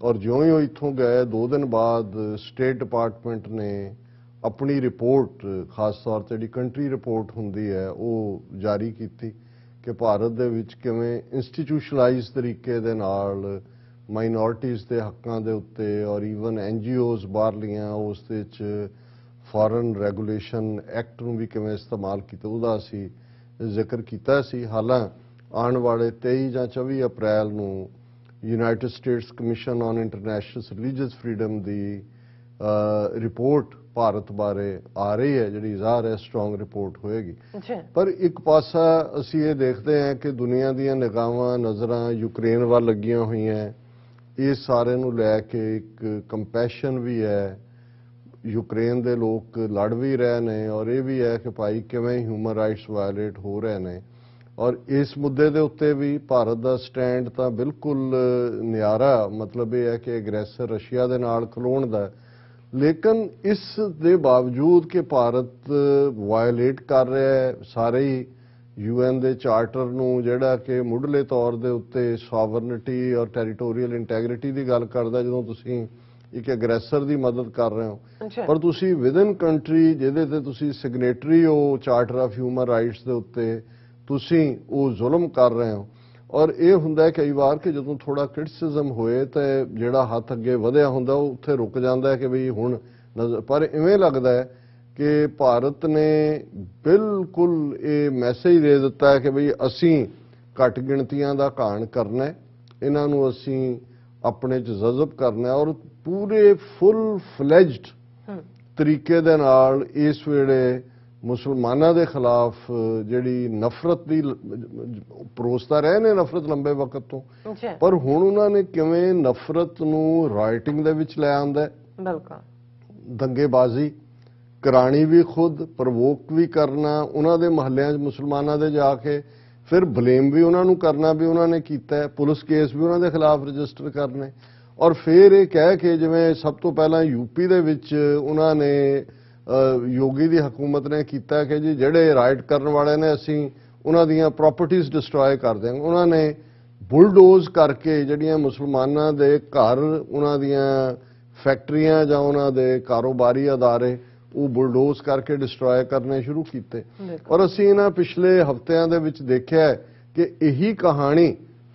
और ज्यों ही इत्थों गए 2 दिन बाद स्टेट डिपार्टमेंट ने अपनी रिपोर्ट खास तौर पर जी कंट्री रिपोर्ट हुंदी है वो जारी की कि भारत दे विच किवें इंस्टीट्यूशनलाइज तरीके दे नाल माइनॉरिटीज़ के हकों के उत्ते और ईवन NGOs बाहरलियां उस दे च फॉरन रेगूलेशन एक्ट नूं भी किवें इस्तेमाल कीता उहदा असीं जिक्र कीता सी। हालांकि आने वाले 23 ਜਾਂ 24 अप्रैल ਨੂੰ United states commission on international religious freedom की रिपोर्ट भारत बारे आ रही है जिहड़ी ज़ाहिर है स्ट्रोंग रिपोर्ट होएगी। पर एक पासा असीं ये देखते हैं कि दुनिया दीयां निगाहां नज़रां यूक्रेन वाल लगियां हुई हैं। इस सारे नूं लैके एक कंपैशन भी है, यूक्रेन के लोग लड़ भी रहे हैं और ये भी है कि भाई किवें ह्यूमन राइट्स वायलेट हो रहे हैं और इस मुद्दे के उत्ते भी भारत का स्टैंड तो बिल्कुल न्यारा, मतलब ये है कि एग्रैसर रशिया के नाल खलोण दा, लेकिन इस दे बावजूद कि भारत वायलेट कर रहा है सारे ही UN के चार्टर नूं जिहड़ा कि मुढ़ले तौर के उत्ते सॉवरनिटी और टैरीटोरीअल इंटैग्रिटी की गल करदा जदों तुसीं एक एग्रैसर की मदद कर रहे हो पर तुसीं विद इन कंट्री जिहदे ते तुसीं सिग्नेटरी हो चार्टर ऑफ ह्यूमन राइट्स के उत्ते तुसीं वो जुल्म कर रहे हो। और ये हुंदा कई बार कि जदों थोड़ा क्रिटिसिज्म होए तो जिहड़ा हथ अगे वधिया हुंदा वो उत्थे रुक जांदा है कि बई हुण नज़र, पर इवें लगदा है कि भारत ने बिल्कुल ये मैसेज दे दिता है कि बई असीं घट गिणतियां दा घाण करना है, इन्हां नूं असीं अपने च जज़ब करना है और पूरे फुल फ्लैज्ड तरीके दे नाल इस वेले मुसलमाना के खिलाफ जिहड़ी नफरत की परोसता रहे ने नफरत लंबे वक्त तो, पर हुण उन्होंने किवें नफरत नूं राइटिंग दे विच लै आंदा है, दंगेबाजी करानी भी खुद, प्रवोक भी करना, उन्होंने महल्लियां च मुसलमाना दे जाके फिर ब्लेम भी उन्होंने करना भी उन्होंने कीता है, पुलिस केस भी उन्होंने खिलाफ रजिस्टर करने और फिर ये कह के जिवें सब तो पहला यूपी दे विच उन्होंने योगी की हुकूमत ने किया कि जी जिहड़े राइट करने वाले ने असीं उन्हां दीयां प्रॉपर्टीज़ डिस्ट्रॉय कर देंगे। उन्होंने बुलडोज करके जिहड़ियां मुसलमानां दे घर उन्हां दीयां फैक्ट्रियां जां उन्हां दे कारोबारी अदारे वो बुलडोज करके डिस्ट्रॉय करने शुरू किए और असीं इन्हां पिछले हफ्तियां दे विच देखिआ कि यही कहानी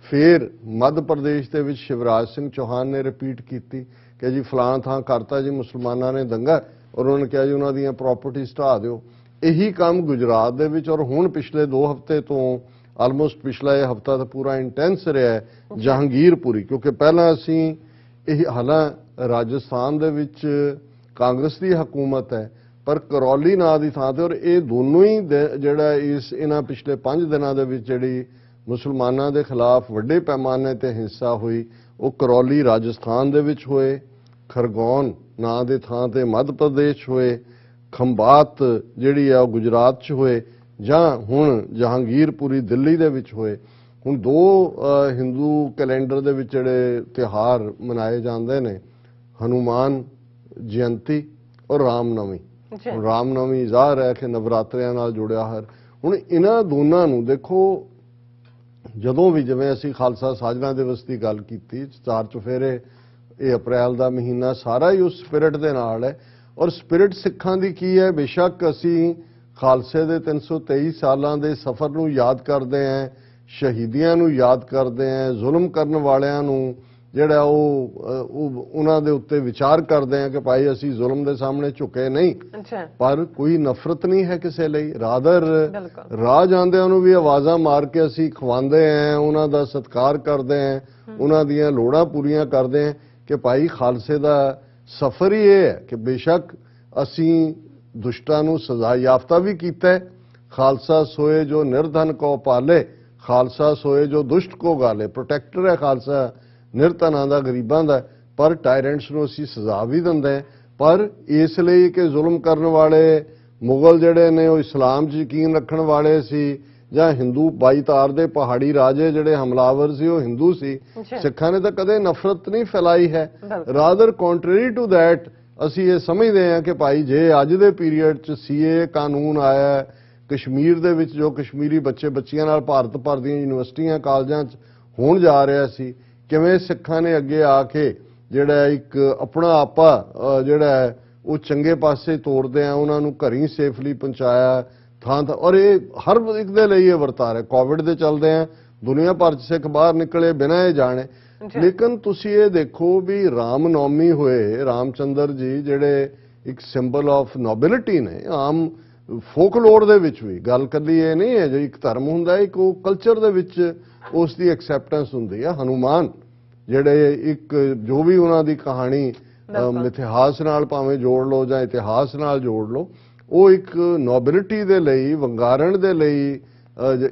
फिर मध्य प्रदेश के विच शिवराज सिंह चौहान ने रिपीट की कि जी फलां थां करता जी मुसलमानां ने दंगा और उन्होंने कहा जी उन्होंने दीयां प्रॉपर्टीज़ ढा दिओ। यही काम गुजरात दे विच और हुण पिछले 2 हफ्ते तो आलमोस्ट पिछला ये हफ्ता तो पूरा इंटेंस रहा है जहांगीरपुरी, क्योंकि पहला असीं यही हालां राजस्थान दे विच कांग्रेस की हुकूमत है पर करौली नां दी थां ते और ये दोनों ही जिहड़ा इस इन्हां पिछले 5 दिनां दे विच जिहड़ी मुसलमानां दे खिलाफ वड्डे पैमाने ते हिंसा हुई वो करौली राजस्थान दे विच होए, खरगोन नां दे थां ते मध्य प्रदेश होए, खंबात जिहड़ी है गुजरात च होए जां हुण जहांगीरपुरी दिल्ली दे विच होए। हुण 2 हिंदू कैलेंडर दे विच जिहड़े त्योहार मनाए जांदे ने हनुमान जयंती और रामनवमी, ਜੀ। ਰਾਮਨਵਮੀ ਜ਼ਾਹਰ ਹੈ ਕਿ ਨਵਰਾਤਰਿਆਂ ਨਾਲ ਜੁੜਿਆ ਹੈ। ਹੁਣ ਇਹਨਾਂ ਦੋਨਾਂ ਨੂੰ ਦੇਖੋ, ਜਦੋਂ ਵੀ ਜਿਵੇਂ ਅਸੀਂ ਖਾਲਸਾ ਸਾਜਨਾ ਦਿਵਸ ਦੀ ਗੱਲ ਕੀਤੀ, 4 ਚੁਫੇਰੇ, ਇਹ ਅਪ੍ਰੈਲ ਦਾ ਮਹੀਨਾ ਸਾਰਾ ਹੀ ਉਸ ਸਪਿਰਿਟ ਦੇ ਨਾਲ ਹੈ। ਔਰ ਸਪਿਰਿਟ ਸਿੱਖਾਂ ਦੀ ਕੀ ਹੈ? ਬੇਸ਼ੱਕ ਅਸੀਂ ਖਾਲਸੇ ਦੇ 323 ਸਾਲਾਂ ਦੇ ਸਫ਼ਰ ਨੂੰ ਯਾਦ ਕਰਦੇ ਹਾਂ, ਸ਼ਹੀਦੀਆਂ ਨੂੰ ਯਾਦ ਕਰਦੇ ਹਾਂ, ਜ਼ੁਲਮ ਕਰਨ ਵਾਲਿਆਂ ਨੂੰ ਜਿਹੜਾ ਉਹ ਉਹਨਾਂ ਦੇ ਉੱਤੇ ਵਿਚਾਰ ਕਰਦੇ ਹਾਂ ਕਿ ਭਾਈ ਅਸੀਂ ਜ਼ੁਲਮ ਦੇ ਸਾਹਮਣੇ ਝੁਕੇ ਨਹੀਂ, ਅੱਛਾ, ਪਰ ਕੋਈ ਨਫ਼ਰਤ ਨਹੀਂ ਹੈ ਕਿਸੇ ਲਈ। ਰਾਦਰ ਬਿਲਕੁਲ। ਰਾਹ ਜਾਂਦਿਆਂ ਨੂੰ ਵੀ ਆਵਾਜ਼ਾਂ ਮਾਰ ਕੇ ਅਸੀਂ ਖਵਾਉਂਦੇ ਹਾਂ, ਉਹਨਾਂ ਦਾ ਸਤਿਕਾਰ ਕਰਦੇ ਹਾਂ, ਉਹਨਾਂ ਦੀਆਂ ਲੋੜਾਂ ਪੂਰੀਆਂ ਕਰਦੇ ਹਾਂ ਕਿ ਭਾਈ ਖਾਲਸੇ ਦਾ ਸਫ਼ਰ ਹੀ ਇਹ ਹੈ ਕਿ ਬੇਸ਼ੱਕ ਅਸੀਂ ਦੁਸ਼ਟਾਂ ਨੂੰ ਸਜ਼ਾ ਯਾਫਤਾ ਵੀ ਕੀਤਾ। ਖਾਲਸਾ ਸੋਏ ਜੋ ਨਿਰਧਨ ਕੋ ਪਾਲੇ, ਖਾਲਸਾ ਸੋਏ ਜੋ ਦੁਸ਼ਟ ਕੋ ਗਾਲੇ। ਪ੍ਰੋਟੈਕਟਰ ਹੈ ਖਾਲਸਾ ਨਿਰਧਨਾਂ ਦਾ, ਗਰੀਬਾਂ ਦਾ, ਪਰ ਟਾਇਰੈਂਟਸ ਨੂੰ ਅਸੀਂ ਸਜ਼ਾ ਵੀ ਦਿੰਦੇ ਹਾਂ। ਪਰ ਇਸ ਲਈ ਕਿ ਜ਼ੁਲਮ ਕਰਨ ਵਾਲੇ ਮੁਗਲ ਜਿਹੜੇ ਨੇ ਉਹ ਇਸਲਾਮ 'ਚ ਯਕੀਨ ਰੱਖਣ ਵਾਲੇ ਸੀ, ਜਾਂ ਹਿੰਦੂ 22 ਤਾਰ ਦੇ ਪਹਾੜੀ ਰਾਜੇ ਜਿਹੜੇ ਹਮਲਾਵਰ ਸੀ ਉਹ ਹਿੰਦੂ ਸੀ। ਸਿੱਖਾਂ ਨੇ ਤਾਂ ਕਦੇ ਨਫ਼ਰਤ ਨਹੀਂ ਫੈਲਾਈ ਹੈ। ਰਾਦਰ ਕੰਟਰਰੀ ਟੂ ਦੈਟ ਅਸੀਂ ਇਹ ਸਮਝਦੇ ਹਾਂ ਕਿ ਭਾਈ ਜੇ ਅੱਜ ਦੇ ਪੀਰੀਅਡ 'ਚ ਸੀਏ ਕਾਨੂੰਨ ਆਇਆ ਕਸ਼ਮੀਰ ਦੇ ਵਿੱਚ, ਜੋ ਕਸ਼ਮੀਰੀ ਬੱਚੀਆਂ ਨਾਲ ਭਾਰਤ ਭਰ ਦੀਆਂ ਯੂਨੀਵਰਸਿਟੀਆਂ ਕਾਲਜਾਂ 'ਚ ਹੋਣ ਜਾ ਰਿਹਾ ਸੀ, ਕਿਵੇਂ ਸਿੱਖਾਂ ਨੇ ਅੱਗੇ ਆ ਕੇ ਜਿਹੜਾ ਇੱਕ ਆਪਣਾ ਆਪਾ ਜਿਹੜਾ ਉਹ ਚੰਗੇ ਪਾਸੇ ਤੋਰਦੇ ਆ, ਉਹਨਾਂ ਨੂੰ ਘਰੀ ਸੇਫਲੀ ਪਹੁੰਚਾਇਆ ਥਾਂ। ਔਰ ਇਹ ਹਰ ਇੱਕ ਦੇ ਲਈ ਇਹ ਵਰਤਾਰਾ ਹੈ। ਕੋਵਿਡ ਦੇ ਚੱਲਦੇ ਆ ਦੁਨੀਆ ਭਰ 'ਚ ਸਿੱਖ ਬਾਹਰ ਨਿਕਲੇ ਬਿਨਾਂ ਇਹ ਜਾਣੇ। ਲੇਕਿਨ ਤੁਸੀਂ ਇਹ ਦੇਖੋ ਵੀ ਰਾਮਨੌਮੀ ਹੋਏ, ਰਾਮਚੰਦਰ ਜੀ ਜਿਹੜੇ ਇੱਕ ਸਿੰਬਲ ਆਫ ਨੋਬਿਲਿਟੀ ਨੇ, ਆਮ ਫੋਕਲੋਰ ਦੇ ਵਿੱਚ ਵੀ ਗੱਲ ਕੱਲੀ ਇਹ ਨਹੀਂ ਹੈ ਜੋ ਇੱਕ ਧਰਮ ਹੁੰਦਾ, ਇੱਕ ਉਹ ਕਲਚਰ ਦੇ ਵਿੱਚ ਉਸ ਦੀ ਐਕਸੈਪਟੈਂਸ ਹੁੰਦੀ ਹੈ। ਹਨੂਮਾਨ ਜਿਹੜੇ ਇੱਕ ਜੋ ਵੀ ਉਹਨਾਂ ਦੀ ਕਹਾਣੀ ਇਤਿਹਾਸ ਨਾਲ ਭਾਵੇਂ ਜੋੜ ਲਓ ਜਾਂ ਇਤਿਹਾਸ ਨਾਲ ਜੋੜ ਲਓ, ਉਹ ਇੱਕ ਨੋਬਿਲਿਟੀ ਦੇ ਲਈ, ਵੰਗਾਰਨ ਦੇ ਲਈ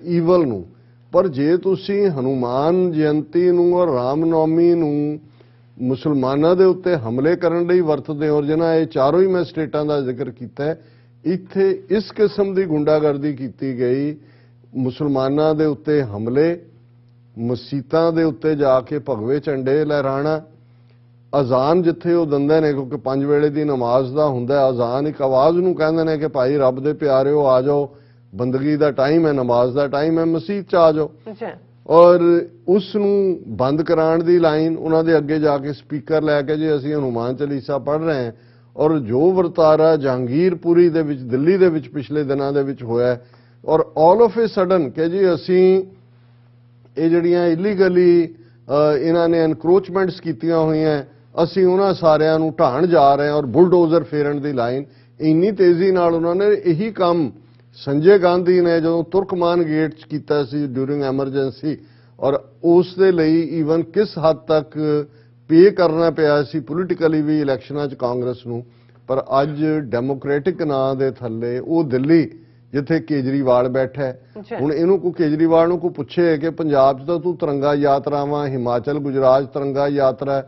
ਈਵਲ ਨੂੰ। ਪਰ ਜੇ ਤੁਸੀਂ ਹਨੂਮਾਨ ਜਯੰਤੀ ਨੂੰ ਔਰ ਰਾਮਨੌਮੀ ਨੂੰ ਮੁਸਲਮਾਨਾਂ ਦੇ ਉੱਤੇ ਹਮਲੇ ਕਰਨ ਲਈ ਵਰਤਦੇ ਹੋ, ਜਿਹਨਾਂ ਇਹ ਚਾਰੋਂ ਹੀ ਮੈਂ ਸਟੇਟਾਂ ਦਾ ਜ਼ਿਕਰ ਕੀਤਾ ਹੈ, ਇੱਥੇ ਇਸ ਕਿਸਮ ਦੀ ਗੁੰਡਾਗਰਦੀ ਕੀਤੀ ਗਈ। ਮੁਸਲਮਾਨਾਂ ਦੇ ਉੱਤੇ ਹਮਲੇ, ਮਸਜਿਦਾਂ ਦੇ ਉੱਤੇ ਜਾ ਕੇ ਭਗਵੇ ਝੰਡੇ ਲਹਿਰਾਣਾ, ਅਜ਼ਾਨ ਜਿੱਥੇ ਉਹ ਦਿੰਦੇ ਨੇ ਕਿਉਂਕਿ 5 ਵੇਲੇ ਦੀ ਨਮਾਜ਼ ਦਾ ਹੁੰਦਾ, ਅਜ਼ਾਨ ਇੱਕ ਆਵਾਜ਼ ਨੂੰ ਕਹਿੰਦੇ ਨੇ ਕਿ ਭਾਈ ਰੱਬ ਦੇ ਪਿਆਰਿਓ ਆ ਜਾਓ, ਬੰਦਗੀ ਦਾ ਟਾਈਮ ਹੈ, ਨਮਾਜ਼ ਦਾ ਟਾਈਮ ਹੈ, ਮਸਜਿਦ 'ਚ ਆ ਜਾਓ। ਔਰ ਉਸ ਨੂੰ ਬੰਦ ਕਰਾਉਣ ਦੀ ਲਾਈਨ ਉਹਨਾਂ ਦੇ ਅੱਗੇ ਜਾ ਕੇ ਸਪੀਕਰ ਲੈ ਕੇ ਜੀ ਅਸੀਂ ਹਨੂਮਾਨ ਚਾਲੀਸਾ ਪੜ੍ਹ ਰਹੇ ਹਾਂ। ਔਰ ਜੋ ਵਰਤਾਰਾ ਜਹਾਂਗੀਰਪੁਰੀ ਦੇ ਵਿੱਚ, ਦਿੱਲੀ ਦੇ ਵਿੱਚ ਪਿਛਲੇ ਦਿਨਾਂ ਦੇ ਵਿੱਚ ਹੋਇਆ, ਔਰ ਆਲ ਆਫ ਏ ਸਡਨ ਕਿ ਜੀ ਅਸੀਂ ਇਹ ਜਿਹੜੀਆਂ ਇਲੀਗਲੀ ਇਹਨਾਂ ਨੇ ਐਨਕਰੋਚਮੈਂਟਸ ਕੀਤੀਆਂ ਹੋਈਆਂ, ਅਸੀਂ ਉਹਨਾਂ ਸਾਰਿਆਂ ਨੂੰ ਢਾਣ ਜਾ ਰਹੇ ਹਾਂ। ਔਰ ਬੁਲਡੋਜ਼ਰ ਫੇਰਨ ਦੀ ਲਾਈਨ ਇੰਨੀ ਤੇਜ਼ੀ ਨਾਲ ਉਹਨਾਂ ਨੇ ਇਹੀ ਕੰਮ ਸੰਜੇ ਗਾਂਧੀ ਨੇ ਜਦੋਂ ਤੁਰਕਮਾਨ ਗੇਟ 'ਚ ਕੀਤਾ ਸੀ ਡਿਊਰਿੰਗ ਐਮਰਜੈਂਸੀ, ਔਰ ਉਸ ਦੇ ਲਈ ਈਵਨ ਕਿਸ ਹੱਦ ਤੱਕ ਪੇ ਕਰਨਾ ਪਿਆ ਸੀ ਪੋਲੀਟੀਕਲੀ ਵੀ ਇਲੈਕਸ਼ਨਾਂ 'ਚ ਕਾਂਗਰਸ ਨੂੰ। ਪਰ ਅੱਜ ਡੈਮੋਕ੍ਰੈਟਿਕ ਨਾਂ ਦੇ ਥੱਲੇ ਉਹ ਦਿੱਲੀ ਜਿੱਥੇ ਕੇਜਰੀਵਾਲ ਬੈਠਾ ਹੈ, ਹੁਣ ਇਹਨੂੰ ਕੋਈ ਕੇਜਰੀਵਾਲ ਨੂੰ ਕੋਈ ਪੁੱਛੇ ਕਿ ਪੰਜਾਬ 'ਚ ਤਾਂ ਤੂੰ ਤਿਰੰਗਾ ਯਾਤਰਾਵਾਂ, ਹਿਮਾਚਲ ਗੁਜਰਾਤ ਤਿਰੰਗਾ ਯਾਤਰਾ,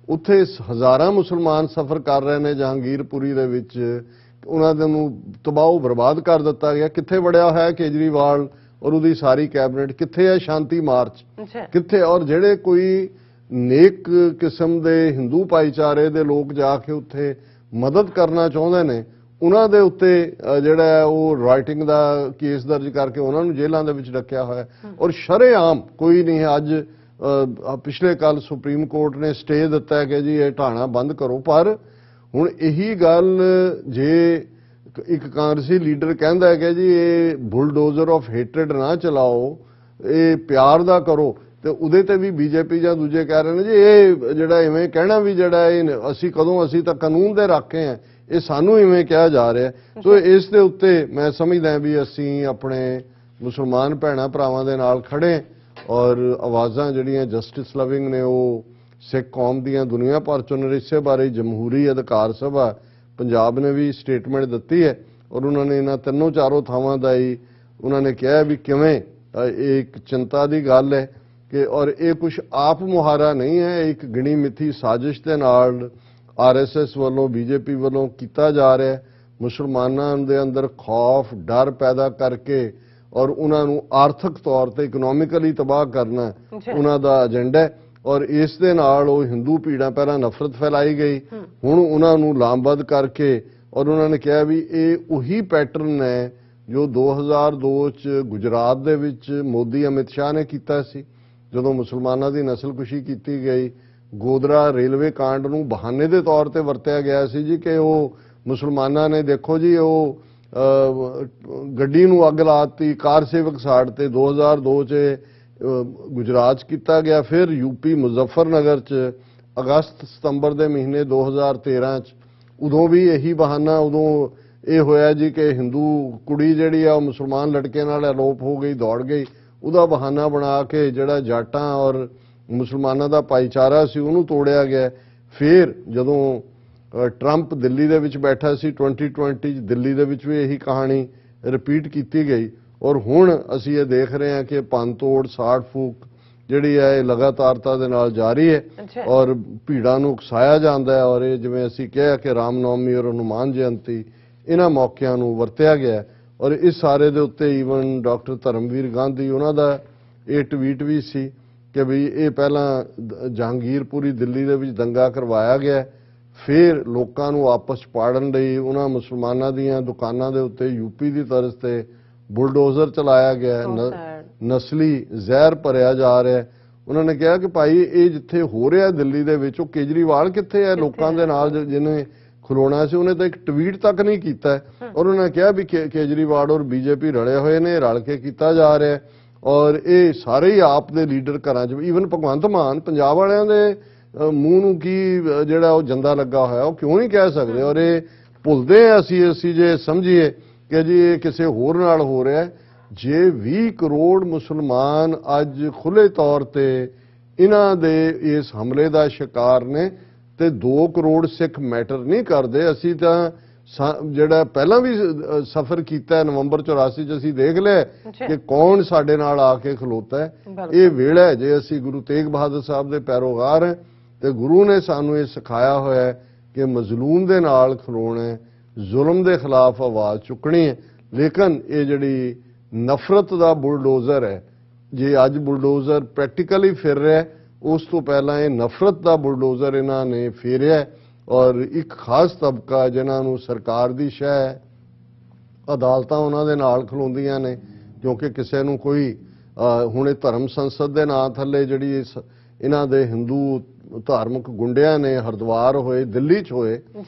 ਉੱਥੇ ਹਜ਼ਾਰਾਂ ਮੁਸਲਮਾਨ ਸਫ਼ਰ ਕਰ ਰਹੇ ਨੇ ਜਹਾਂਗੀਰਪੁਰੀ ਦੇ ਵਿੱਚ, ਉਹਨਾਂ ਦੇ ਨੂੰ ਤਬਾਹ ਬਰਬਾਦ ਕਰ ਦਿੱਤਾ ਗਿਆ। ਕਿੱਥੇ ਵੜਿਆ ਹੋਇਆ ਕੇਜਰੀਵਾਲ ਔਰ ਉਹਦੀ ਸਾਰੀ ਕੈਬਨਿਟ? ਕਿੱਥੇ ਹੈ ਸ਼ਾਂਤੀ ਮਾਰਚ? ਕਿੱਥੇ? ਔਰ ਜਿਹੜੇ ਕੋਈ ਨੇਕ ਕਿਸਮ ਦੇ ਹਿੰਦੂ ਭਾਈਚਾਰੇ ਦੇ ਲੋਕ ਜਾ ਕੇ ਉੱਥੇ ਮਦਦ ਕਰਨਾ ਚਾਹੁੰਦੇ ਨੇ, ਉਹਨਾਂ ਦੇ ਉੱਤੇ ਜਿਹੜਾ ਉਹ ਰਾਈਟਿੰਗ ਦਾ ਕੇਸ ਦਰਜ ਕਰਕੇ ਉਹਨਾਂ ਨੂੰ ਜੇਲ੍ਹਾਂ ਦੇ ਵਿੱਚ ਰੱਖਿਆ ਹੋਇਆ। ਔਰ ਸ਼ਰੇਆਮ ਕੋਈ ਨਹੀਂ ਹੈ। ਅੱਜ ਪਿਛਲੇ ਕੱਲ ਸੁਪਰੀਮ ਕੋਰਟ ਨੇ ਸਟੇ ਦਿੱਤਾ ਹੈ ਕਿ ਜੀ ਇਹ ਢਾਣਾ ਬੰਦ ਕਰੋ। ਪਰ ਹੁਣ ਇਹੀ ਗੱਲ ਜੇ ਇੱਕ ਕਾਂਗਰਸੀ ਲੀਡਰ ਕਹਿੰਦਾ ਹੈ ਕਿ ਜੀ ਇਹ ਬੁਲਡੋਜ਼ਰ ਆਫ ਹੇਟਰਡ ਨਾ ਚਲਾਓ, ਇਹ ਪਿਆਰ ਦਾ ਕਰੋ, ਤੇ ਉਹਦੇ ਤੇ ਵੀ ਬੀਜੇਪੀ ਜਾਂ ਦੂਜੇ ਕਹਿ ਰਹੇ ਨੇ ਜੀ ਇਹ ਜਿਹੜਾ ਇਵੇਂ ਕਹਿਣਾ ਵੀ ਜਿਹੜਾ ਇਹ ਅਸੀਂ ਤਾਂ ਕਾਨੂੰਨ ਦੇ ਰਾਖੇ ਹਾਂ, ਇਹ ਸਾਨੂੰ ਇਵੇਂ ਕਿਹਾ ਜਾ ਰਿਹਾ। ਸੋ ਇਸ ਦੇ ਉੱਤੇ ਮੈਂ ਸਮਝਦਾ ਵੀ ਅਸੀਂ ਆਪਣੇ ਮੁਸਲਮਾਨ ਭੈਣਾਂ ਭਰਾਵਾਂ ਦੇ ਨਾਲ ਖੜੇ, ਔਰ ਆਵਾਜ਼ਾਂ ਜਿਹੜੀਆਂ ਜਸਟਿਸ ਲਵਿੰਗ ਨੇ ਉਹ ਸਿੱਖ ਕੌਮ ਦੀਆਂ ਦੁਨੀਆ ਭਰ ਚੋਂ ਨੇ। ਇਸੇ ਬਾਰੇ ਜਮਹੂਰੀ ਅਧਿਕਾਰ ਸਭਾ ਪੰਜਾਬ ਨੇ ਵੀ ਸਟੇਟਮੈਂਟ ਦਿੱਤੀ ਹੈ, ਔਰ ਉਹਨਾਂ ਨੇ ਇਹਨਾਂ ਤਿੰਨੋਂ ਚਾਰੋਂ ਥਾਵਾਂ ਦਾ ਹੀ ਉਹਨਾਂ ਨੇ ਕਿਹਾ ਵੀ ਕਿਵੇਂ ਇਹ ਇੱਕ ਚਿੰਤਾ ਦੀ ਗੱਲ ਹੈ ਕਿ, ਔਰ ਇਹ ਕੁਝ ਆਪ ਮੁਹਾਰਾ ਨਹੀਂ ਹੈ, ਇੱਕ ਗਿਣੀ ਮਿੱਥੀ ਸਾਜ਼ਿਸ਼ ਦੇ ਨਾਲ ਆਰਐਸਐਸ ਵੱਲੋਂ, ਬੀਜੇਪੀ ਵੱਲੋਂ ਕੀਤਾ ਜਾ ਰਿਹਾ। ਮੁਸਲਮਾਨਾਂ ਦੇ ਅੰਦਰ ਖੌਫ, ਡਰ ਪੈਦਾ ਕਰਕੇ ਔਰ ਉਹਨਾਂ ਨੂੰ ਆਰਥਿਕ ਤੌਰ ਤੇ ਇਕਨੋਮਿਕਲੀ ਤਬਾਹ ਕਰਨਾ ਉਹਨਾਂ ਦਾ ਏਜੰਡਾ ਹੈ। ਔਰ ਇਸ ਦੇ ਨਾਲ ਉਹ ਹਿੰਦੂ ਭੀੜਾਂ ਪਹਿਲਾਂ ਨਫ਼ਰਤ ਫੈਲਾਈ ਗਈ, ਹੁਣ ਉਹਨਾਂ ਨੂੰ ਲਾਮਬੱਧ ਕਰਕੇ ਔਰ ਉਹਨਾਂ ਨੇ ਕਿਹਾ ਵੀ ਇਹ ਉਹੀ ਪੈਟਰਨ ਹੈ ਜੋ 2002 ਚ ਗੁਜਰਾਤ ਦੇ ਵਿੱਚ ਮੋਦੀ ਅਮਿਤ ਸ਼ਾਹ ਨੇ ਕੀਤਾ ਸੀ, ਜਦੋਂ ਮੁਸਲਮਾਨਾਂ ਦੀ ਨਸਲਕੁਸ਼ੀ ਕੀਤੀ ਗਈ। ਗੋਧਰਾ ਰੇਲਵੇ ਕਾਂਡ ਨੂੰ ਬਹਾਨੇ ਦੇ ਤੌਰ ਤੇ ਵਰਤਿਆ ਗਿਆ ਸੀ ਜੀ ਕਿ ਉਹ ਮੁਸਲਮਾਨਾਂ ਨੇ ਦੇਖੋ ਜੀ ਉਹ ਗੱਡੀ ਨੂੰ ਅੱਗ ਲਾਤੀ, ਕਾਰ ਸੇਵਕ ਸਾੜ ਤੇ 2002 ਚ ਗੁਜਰਾਤ 'ਚ ਕੀਤਾ ਗਿਆ। ਫਿਰ ਯੂਪੀ ਮੁਜ਼ੱਫਰਨਗਰ 'ਚ ਅਗਸਤ ਸਤੰਬਰ ਦੇ ਮਹੀਨੇ 2013 ਚ ਉਦੋਂ ਵੀ ਇਹੀ ਬਹਾਨਾ, ਉਦੋਂ ਇਹ ਹੋਇਆ ਜੀ ਕਿ ਹਿੰਦੂ ਕੁੜੀ ਜਿਹੜੀ ਆ ਉਹ ਮੁਸਲਮਾਨ ਲੜਕੇ ਨਾਲ ਅਲੋਪ ਹੋ ਗਈ, ਦੌੜ ਗਈ। ਉਹਦਾ ਬਹਾਨਾ ਬਣਾ ਕੇ ਜਿਹੜਾ ਜਾਟਾਂ ਔਰ ਮੁਸਲਮਾਨਾਂ ਦਾ ਭਾਈਚਾਰਾ ਸੀ ਉਹਨੂੰ ਤੋੜਿਆ ਗਿਆ। ਫਿਰ ਜਦੋਂ ਟਰੰਪ ਦਿੱਲੀ ਦੇ ਵਿੱਚ ਬੈਠਾ ਸੀ 2020 ਚ, ਦਿੱਲੀ ਦੇ ਵਿੱਚ ਵੀ ਇਹੀ ਕਹਾਣੀ ਰਿਪੀਟ ਕੀਤੀ ਗਈ। ਔਰ ਹੁਣ ਅਸੀਂ ਇਹ ਦੇਖ ਰਹੇ ਹਾਂ ਕਿ ਭੰਨ ਤੋੜ, ਸਾੜ ਫੂਕ ਜਿਹੜੀ ਹੈ ਇਹ ਲਗਾਤਾਰਤਾ ਦੇ ਨਾਲ ਜਾਰੀ ਹੈ ਔਰ ਭੀੜਾਂ ਨੂੰ ਉਕਸਾਇਆ ਜਾਂਦਾ ਹੈ। ਔਰ ਇਹ ਜਿਵੇਂ ਅਸੀਂ ਕਿਹਾ ਕਿ ਰਾਮਨੌਮੀ ਔਰ ਹਨੂਮਾਨ ਜਯੰਤੀ ਇਹਨਾਂ ਮੌਕਿਆਂ ਨੂੰ ਵਰਤਿਆ ਗਿਆ। ਔਰ ਇਸ ਸਾਰੇ ਦੇ ਉੱਤੇ ਈਵਨ ਡਾਕਟਰ ਧਰਮਵੀਰ ਗਾਂਧੀ ਉਹਨਾਂ ਦਾ ਇਹ ਟਵੀਟ ਵੀ ਸੀ ਕਿ ਵੀ ਇਹ ਪਹਿਲਾਂ ਜਹਾਂਗੀਰਪੁਰੀ ਦਿੱਲੀ ਦੇ ਵਿੱਚ ਦੰਗਾ ਕਰਵਾਇਆ ਗਿਆ, ਫਿਰ ਲੋਕਾਂ ਨੂੰ ਆਪਸ 'ਚ ਪਾੜਨ ਲਈ ਉਹਨਾਂ ਮੁਸਲਮਾਨਾਂ ਦੀਆਂ ਦੁਕਾਨਾਂ ਦੇ ਉੱਤੇ ਯੂਪੀ ਦੀ ਤਰਜ਼ ਤੇ ਬੁਲਡੋਜ਼ਰ ਚਲਾਇਆ ਗਿਆ, ਨਸਲੀ ਜ਼ਹਿਰ ਭਰਿਆ ਜਾ ਰਿਹਾ। ਉਹਨਾਂ ਨੇ ਕਿਹਾ ਕਿ ਭਾਈ ਇਹ ਜਿੱਥੇ ਹੋ ਰਿਹਾ ਦਿੱਲੀ ਦੇ ਵਿੱਚ, ਉਹ ਕੇਜਰੀਵਾਲ ਕਿੱਥੇ ਹੈ ਲੋਕਾਂ ਦੇ ਨਾਲ ਜਿਹਨੇ ਖਲੋਣਾ ਸੀ? ਉਹਨੇ ਤਾਂ ਇੱਕ ਟਵੀਟ ਤੱਕ ਨਹੀਂ ਕੀਤਾ। ਔਰ ਉਹਨਾਂ ਨੇ ਕਿਹਾ ਵੀ ਕੇਜਰੀਵਾਲ ਔਰ ਬੀਜੇਪੀ ਰਲੇ ਹੋਏ ਨੇ, ਰਲ ਕੇ ਕੀਤਾ ਜਾ ਰਿਹਾ ਔਰ ਇਹ ਸਾਰੇ ਹੀ ਆਪ ਦੇ ਲੀਡਰ ਘਰਾਂ 'ਚ, ਈਵਨ ਭਗਵੰਤ ਮਾਨ ਪੰਜਾਬ ਵਾਲਿਆਂ ਦੇ ਮੂੰਹ ਨੂੰ ਕੀ ਜਿਹੜਾ ਉਹ ਜੰਦਾ ਲੱਗਾ ਹੋਇਆ, ਉਹ ਕਿਉਂ ਨਹੀਂ ਕਹਿ ਸਕਦੇ? ਔਰ ਇਹ ਭੁੱਲਦੇ ਆ ਅਸੀਂ ਜੇ ਸਮਝੀਏ ਕਿ ਜੀ ਇਹ ਕਿਸੇ ਹੋਰ ਨਾਲ ਹੋ ਰਿਹਾ। ਜੇ 20 ਕਰੋੜ ਮੁਸਲਮਾਨ ਅੱਜ ਖੁੱਲੇ ਤੌਰ ਤੇ ਇਹਨਾਂ ਦੇ ਇਸ ਹਮਲੇ ਦਾ ਸ਼ਿਕਾਰ ਨੇ ਤੇ 2 ਕਰੋੜ ਸਿੱਖ ਮੈਟਰ ਨਹੀਂ ਕਰਦੇ। ਅਸੀਂ ਤਾਂ ਜਿਹੜਾ ਪਹਿਲਾਂ ਵੀ ਸਫ਼ਰ ਕੀਤਾ ਨਵੰਬਰ 84 ਚ, ਅਸੀਂ ਦੇਖ ਲਿਆ ਕਿ ਕੌਣ ਸਾਡੇ ਨਾਲ ਆ ਕੇ ਖਲੋਤਾ ਹੈ। ਇਹ ਵੇਲਾ ਹੈ ਜੇ ਅਸੀਂ ਗੁਰੂ ਤੇਗ ਬਹਾਦਰ ਸਾਹਿਬ ਦੇ ਪੈਰੋਕਾਰ ਹਾਂ ਤੇ ਗੁਰੂ ਨੇ ਸਾਨੂੰ ਇਹ ਸਿਖਾਇਆ ਹੋਇਆ ਕਿ ਮਜ਼ਲੂਮ ਦੇ ਨਾਲ ਖਲੋਣਾ ਹੈ, ਜ਼ੁਲਮ ਦੇ ਖਿਲਾਫ ਆਵਾਜ਼ ਚੁੱਕਣੀ ਹੈ। ਲੇਕਿਨ ਇਹ ਜਿਹੜੀ ਨਫ਼ਰਤ ਦਾ ਬੁਲਡੋਜ਼ਰ ਹੈ, ਜੇ ਅੱਜ ਬੁਲਡੋਜ਼ਰ ਪ੍ਰੈਕਟੀਕਲੀ ਫਿਰ ਰਿਹਾ, ਉਸ ਤੋਂ ਪਹਿਲਾਂ ਇਹ ਨਫ਼ਰਤ ਦਾ ਬੁਲਡੋਜ਼ਰ ਇਹਨਾਂ ਨੇ ਫੇਰਿਆ। ਔਰ ਇੱਕ ਖਾਸ ਤਬਕਾ ਜਿਨ੍ਹਾਂ ਨੂੰ ਸਰਕਾਰ ਦੀ ਸ਼ਹਿ ਹੈ, ਅਦਾਲਤਾਂ ਉਹਨਾਂ ਦੇ ਨਾਲ ਖਲੋਂਦੀਆਂ ਨੇ ਕਿਉਂਕਿ ਕਿਸੇ ਨੂੰ ਕੋਈ ਹੁਣ ਇਹ ਧਰਮ ਸੰਸਦ ਦੇ ਨਾਂ ਥੱਲੇ ਜਿਹੜੀ ਇਹਨਾਂ ਦੇ ਹਿੰਦੂ ਧਾਰਮਿਕ ਗੁੰਡਿਆਂ ਨੇ ਹਰਿਦੁਆਰ ਹੋਏ, ਦਿੱਲੀ 'ਚ ਹੋਏ,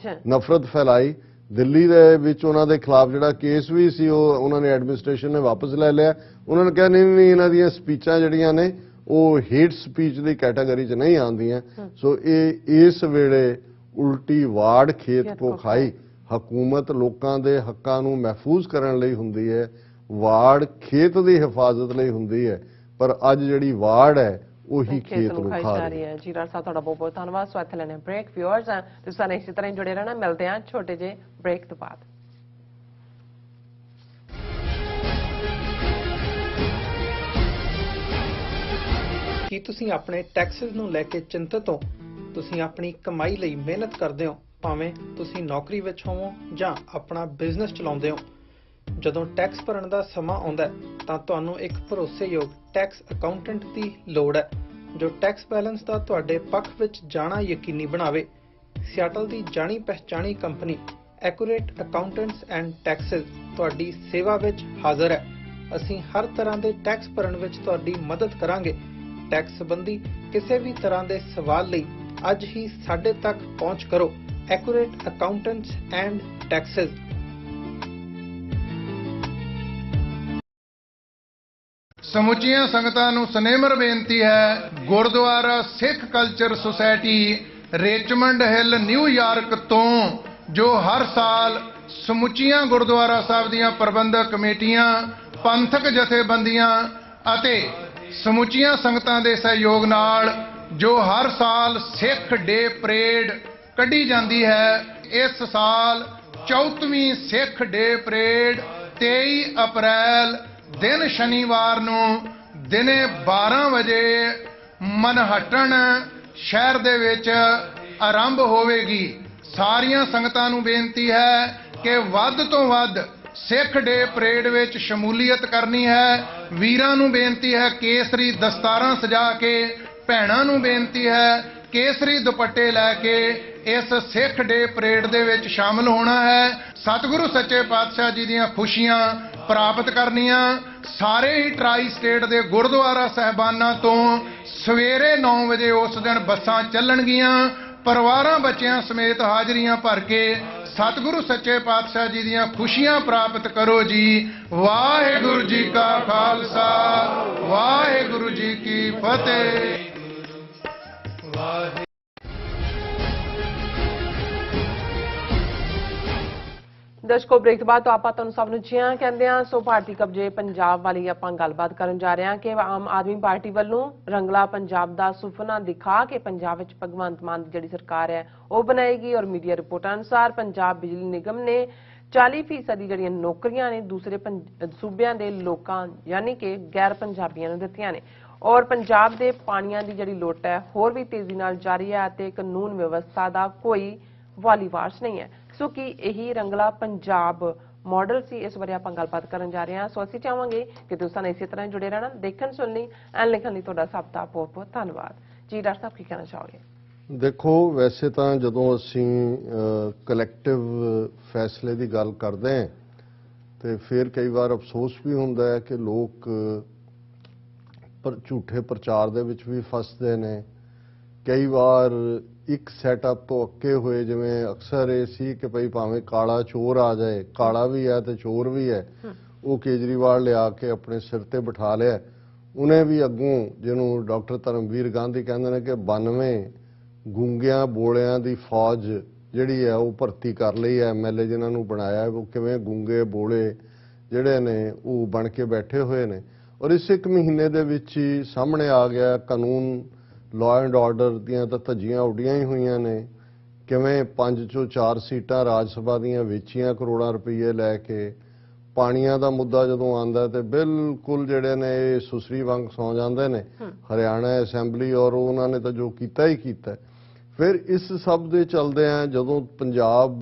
ਨਫ਼ਰਤ ਫੈਲਾਈ। ਦਿੱਲੀ ਦੇ ਵਿੱਚ ਉਹਨਾਂ ਦੇ ਖਿਲਾਫ ਜਿਹੜਾ ਕੇਸ ਵੀ ਸੀ ਉਹ ਉਹਨਾਂ ਨੇ ਐਡਮਿਨਿਸਟ੍ਰੇਸ਼ਨ ਨੇ ਵਾਪਸ ਲੈ ਲਿਆ। ਉਹਨਾਂ ਨੇ ਕਿਹਾ ਨਹੀਂ ਇਹਨਾਂ ਦੀਆਂ ਸਪੀਚਾਂ ਜਿਹੜੀਆਂ ਨੇ ਉਹ ਹੇਟ ਸਪੀਚ ਦੀ ਕੈਟਾਗਰੀ 'ਚ ਨਹੀਂ ਆਉਂਦੀਆਂ। ਸੋ ਇਹ ਇਸ ਵੇਲੇ ਉਲਟੀ ਵਾੜ ਖੇਤ ਕੋ ਖਾਈ ਹਕੂਮਤ ਲੋਕਾਂ ਦੇ ਹੱਕਾਂ ਨੂੰ ਮਹਿਫੂਜ਼ ਕਰਨ ਲਈ ਹੁੰਦੀ ਹੈ, ਵਾੜ ਖੇਤ ਦੀ ਹਿਫਾਜ਼ਤ ਲਈ ਹੁੰਦੀ ਹੈ, ਪਰ ਅੱਜ ਜਿਹੜੀ ਵਾੜ ਹੈ ਉਹੀ ਖੇਤ ਨੂੰ ਖਾ ਰਹੀ ਹੈ। ਜੀ ਰਾਜ ਸਾਹਿਬ ਤੁਹਾਡਾ ਬਹੁਤ ਬਹੁਤ ਧੰਨਵਾਦ। ਸੋ ਇੱਥੇ ਲੈਣੇ ਬ੍ਰੇਕ। ਵਿਊਅਰਸ ਤੁਸੀਂ ਸਾਨੂੰ ਇਸੇ ਤਰ੍ਹਾਂ ਜੁੜੇ ਰਹਿਣਾ। ਮਿਲਦੇ ਹਾਂ ਛੋਟੇ ਜਿਹੇ ਬ੍ਰੇਕ ਤੋਂ ਬਾਅਦ। ਕੀ ਤੁਸੀਂ ਆਪਣੇ ਟੈਕਸਸ ਨੂੰ ਲੈ ਕੇ ਚਿੰਤਤ ਹੋ? ਤੁਸੀਂ ਆਪਣੀ ਕਮਾਈ ਲਈ ਮਿਹਨਤ ਕਰਦੇ ਹੋ, ਭਾਵੇਂ ਤੁਸੀਂ ਨੌਕਰੀ ਵਿੱਚ ਹੋਵੋ ਜਾਂ ਆਪਣਾ ਬਿਜ਼ਨਸ ਚਲਾਉਂਦੇ ਹੋ। ਜਦੋਂ ਟੈਕਸ ਭਰਨ ਦਾ ਸਮਾਂ ਆਉਂਦਾ ਤਾਂ ਤੁਹਾਨੂੰ ਇੱਕ ਭਰੋਸੇਯੋਗ ਟੈਕਸ ਅਕਾਊਂਟੈਂਟ ਦੀ ਲੋੜ ਹੈ ਜੋ ਟੈਕਸ ਬੈਲੈਂਸ ਦਾ ਤੁਹਾਡੇ ਪੱਖ ਵਿੱਚ ਜਾਣਾ ਯਕੀਨੀ ਬਣਾਵੇ। ਸਿਆਟਲ ਦੀ ਜਾਣੀ ਪਛਾਣੀ company accurate accountants and taxes ਤੁਹਾਡੀ ਸੇਵਾ ਵਿੱਚ ਹਾਜ਼ਰ ਹੈ। ਅਸੀਂ ਹਰ ਤਰ੍ਹਾਂ ਦੇ ਟੈਕਸ ਭਰਨ ਵਿੱਚ ਤੁਹਾਡੀ ਮਦਦ ਕਰਾਂਗੇ। ਟੈਕਸ ਸੰਬੰਧੀ ਕਿਸੇ ਵੀ ਤਰ੍ਹਾਂ ਦੇ ਸਵਾਲ ਲਈ ਅੱਜ ਹੀ ਸਾਡੇ ਤੱਕ ਪਹੁੰਚ ਕਰੋ। Accurate accountants and taxes. ਸਮੁੱਚੀਆਂ ਸੰਗਤਾਂ ਨੂੰ ਸਨੇਮਰ ਬੇਨਤੀ ਹੈ, Gurdwara Sikh culture society Richmond Hill New York ਤੋਂ ਜੋ ਹਰ ਸਾਲ ਸਮੁੱਚੀਆਂ ਗੁਰਦੁਆਰਾ ਸਾਹਿਬ ਦੀਆਂ ਪ੍ਰਬੰਧਕ ਕਮੇਟੀਆਂ, ਪੰਥਕ ਜਥੇਬੰਦੀਆਂ ਅਤੇ ਸਮੁੱਚੀਆਂ ਸੰਗਤਾਂ ਦੇ ਸਹਿਯੋਗ ਨਾਲ ਜੋ ਹਰ ਸਾਲ ਸਿੱਖ ਡੇ ਪਰੇਡ ਕੱਢੀ ਜਾਂਦੀ ਹੈ, ਇਸ ਸਾਲ 34ਵੀਂ ਸਿੱਖ ਡੇ ਪਰੇਡ 23 ਅਪ੍ਰੈਲ ਦਿਨ ਸ਼ਨੀਵਾਰ ਨੂੰ ਦਿਨੇ 12 ਵਜੇ ਮਨਹੱਟਨ ਸ਼ਹਿਰ ਦੇ ਵਿੱਚ ਆਰੰਭ ਹੋਵੇਗੀ। ਸਾਰੀਆਂ ਸੰਗਤਾਂ ਨੂੰ ਬੇਨਤੀ ਹੈ ਕਿ ਵੱਧ ਤੋਂ ਵੱਧ ਸਿੱਖ ਡੇ ਪਰੇਡ ਵਿੱਚ ਸ਼ਮੂਲੀਅਤ ਕਰਨੀ ਹੈ। ਵੀਰਾਂ ਨੂੰ ਬੇਨਤੀ ਹੈ ਕੇਸਰੀ ਦਸਤਾਰਾਂ ਸਜਾ ਕੇ, ਭੈਣਾਂ ਨੂੰ ਬੇਨਤੀ ਹੈ ਕੇਸਰੀ ਦੁਪੱਟੇ ਲੈ ਕੇ ਇਸ ਸਿੱਖ ਡੇ ਪਰੇਡ ਦੇ ਵਿੱਚ ਸ਼ਾਮਲ ਹੋਣਾ ਹੈ। ਸਤਿਗੁਰੂ ਸੱਚੇ ਪਾਤਸ਼ਾਹ ਜੀ ਦੀਆਂ ਖੁਸ਼ੀਆਂ ਪ੍ਰਾਪਤ ਕਰਨੀਆਂ। ਸਾਰੇ ਹੀ ਟਰਾਈ ਸਟੇਟ ਦੇ ਗੁਰਦੁਆਰਾ ਸਾਹਿਬਾਨਾਂ ਤੋਂ ਸਵੇਰੇ 9 ਵਜੇ ਉਸ ਦਿਨ ਬੱਸਾਂ ਚੱਲਣਗੀਆਂ। ਪਰਿਵਾਰਾਂ ਬੱਚਿਆਂ ਸਮੇਤ ਹਾਜ਼ਰੀਆਂ ਭਰ ਕੇ ਸਤਿਗੁਰੂ ਸੱਚੇ ਪਾਤਸ਼ਾਹ ਜੀ ਦੀਆਂ ਖੁਸ਼ੀਆਂ ਪ੍ਰਾਪਤ ਕਰੋ ਜੀ। ਵਾਹਿਗੁਰੂ ਜੀ ਕਾ ਖਾਲਸਾ, ਵਾਹਿਗੁਰੂ ਜੀ ਕੀ ਫਤਿਹ। ਦਰਸ਼ਕੋ, ਬ੍ਰੇਕ ਤੋਂ ਬਾਅਦ ਤੋਂ ਆਪਾਂ ਤੁਹਾਨੂੰ ਸਭ ਨੂੰ ਜੀਆਂ ਕਹਿੰਦੇ ਆ। ਸੋ ਭਾਰਤੀ ਕਬਜ਼ੇ ਪੰਜਾਬ ਵਾਲੀ ਆਪਾਂ ਗੱਲਬਾਤ ਕਰਨ ਜਾ ਰਹੇ ਹਾਂ ਕਿ ਆਮ ਆਦਮੀ ਪਾਰਟੀ ਵੱਲੋਂ ਰੰਗਲਾ ਪੰਜਾਬ ਦਾ ਸੁਪਨਾ ਦਿਖਾ ਕੇ ਪੰਜਾਬ ਵਿੱਚ ਭਗਵੰਤ ਮਾਨ ਦੀ ਜਿਹੜੀ ਸਰਕਾਰ ਹੈ ਉਹ ਬਣਾਏਗੀ। ਔਰ ਮੀਡੀਆ ਰਿਪੋਰਟਾਂ ਅਨੁਸਾਰ ਪੰਜਾਬ ਬਿਜਲੀ ਨਿਗਮ ਨੇ 40% ਦੀ ਜਿਹੜੀਆਂ ਨੌਕਰੀਆਂ ਨੇ ਦੂਸਰੇ ਸੂਬਿਆਂ ਦੇ ਲੋਕਾਂ ਯਾਨੀ ਕਿ ਗੈਰ ਪੰਜਾਬੀਆਂ ਨੂੰ ਦਿੱਤੀਆਂ ਨੇ। ਔਰ ਪੰਜਾਬ ਦੇ ਪਾਣੀਆਂ ਦੀ ਜਿਹੜੀ ਲੁੱਟ ਹੈ ਹੋਰ ਵੀ ਤੇਜ਼ੀ ਨਾਲ ਜਾਰੀ ਹੈ ਅਤੇ ਕਾਨੂੰਨ ਵਿਵਸਥਾ ਦਾ ਕੋਈ ਵਾਲੀ ਵਾਰਸ ਨਹੀਂ ਹੈ। ਸੋ ਕਿ ਇਹੀ ਰੰਗਲਾ ਪੰਜਾਬ ਮਾਡਲ ਸੀ, ਇਸ ਬਾਰੇ ਆਪਾਂ ਗੱਲਬਾਤ ਕਰਨ ਜਾ ਰਹੇ ਹਾਂ। ਸੋ ਅਸੀਂ ਚਾਹਾਂਗੇ ਕਿ ਤੁਸੀਂ ਨਾਲ ਇਸੇ ਤਰ੍ਹਾਂ ਜੁੜੇ ਰਹਿਣਾ। ਦੇਖਣ ਸੁਣਨੀ ਐਂਡ ਲਿਖਣ ਲਈ ਤੁਹਾਡਾ ਸਭ ਦਾ ਬਹੁਤ ਬਹੁਤ ਧੰਨਵਾਦ ਜੀ। ਡਾਕਟਰ ਸਾਹਿਬ ਕੀ ਕਹਿਣਾ ਚਾਹੋਗੇ? ਦੇਖੋ, ਵੈਸੇ ਤਾਂ ਜਦੋਂ ਅਸੀਂ ਕਲੈਕਟਿਵ ਫੈਸਲੇ ਦੀ ਗੱਲ ਕਰਦੇ ਹਾਂ ਤੇ ਫਿਰ ਕਈ ਵਾਰ ਅਫਸੋਸ ਵੀ ਹੁੰਦਾ ਹੈ ਕਿ ਲੋਕ ਝੂਠੇ ਪ੍ਰਚਾਰ ਦੇ ਵਿੱਚ ਵੀ ਫਸਦੇ ਨੇ। ਕਈ ਵਾਰ ਇੱਕ ਸੈਟਅਪ ਤੋਂ ਅੱਕੇ ਹੋਏ, ਜਿਵੇਂ ਅਕਸਰ ਇਹ ਸੀ ਕਿ ਭਈ ਭਾਵੇਂ ਕਾਲਾ ਚੋਰ ਆ ਜਾਏ, ਕਾਲਾ ਵੀ ਹੈ ਤੇ ਚੋਰ ਵੀ ਹੈ, ਉਹ ਕੇਜਰੀਵਾਲ ਲਿਆ ਕੇ ਆਪਣੇ ਸਿਰ ਤੇ ਬਿਠਾ ਲਿਆ। ਉਹਨੇ ਵੀ ਅੱਗੋਂ, ਜਿਹਨੂੰ ਡਾਕਟਰ ਧਰਮਵੀਰ ਗਾਂਧੀ ਕਹਿੰਦੇ ਨੇ ਕਿ 92 ਗੂੰਗਿਆਂ ਬੋਲਿਆਂ ਦੀ ਫੌਜ ਜਿਹੜੀ ਹੈ ਉਹ ਭਰਤੀ ਕਰ ਲਈ ਹੈ। ਐਮਐਲਏ ਜਿਨ੍ਹਾਂ ਨੂੰ ਬਣਾਇਆ ਉਹ ਕਿਵੇਂ ਗੂੰਗੇ ਬੋਲੇ ਜਿਹੜੇ ਨੇ ਉਹ ਬਣ ਕੇ ਬੈਠੇ ਹੋਏ ਨੇ। ਔਰ ਇਸ ਇੱਕ ਮਹੀਨੇ ਦੇ ਵਿੱਚ ਹੀ ਸਾਹਮਣੇ ਆ ਗਿਆ ਕਾਨੂੰਨ ਲਾਅ ਐਂਡ ਆਰਡਰ ਦੀਆਂ ਤਾਂ ਧੱਜੀਆਂ ਉੱਡੀਆਂ ਹੀ ਹੋਈਆਂ ਨੇ। ਕਿਵੇਂ 5 ਚੋਂ 4 ਸੀਟਾਂ ਰਾਜ ਸਭਾ ਦੀਆਂ ਵੇਚੀਆਂ ਕਰੋੜਾਂ ਰੁਪਏ ਲੈ ਕੇ। ਪਾਣੀਆਂ ਦਾ ਮੁੱਦਾ ਜਦੋਂ ਆਉਂਦਾ ਤੇ ਬਿਲਕੁਲ ਜਿਹੜੇ ਨੇ ਇਹ ਸੁਸਰੀ ਵਾਂਗ ਸੌਂ ਜਾਂਦੇ ਨੇ ਹਰਿਆਣਾ ਅਸੈਂਬਲੀ, ਔਰ ਉਹਨਾਂ ਨੇ ਤਾਂ ਜੋ ਕੀਤਾ ਹੀ ਕੀਤਾ। ਫਿਰ ਇਸ ਸਭ ਦੇ ਚੱਲਦੇ ਆ ਜਦੋਂ ਪੰਜਾਬ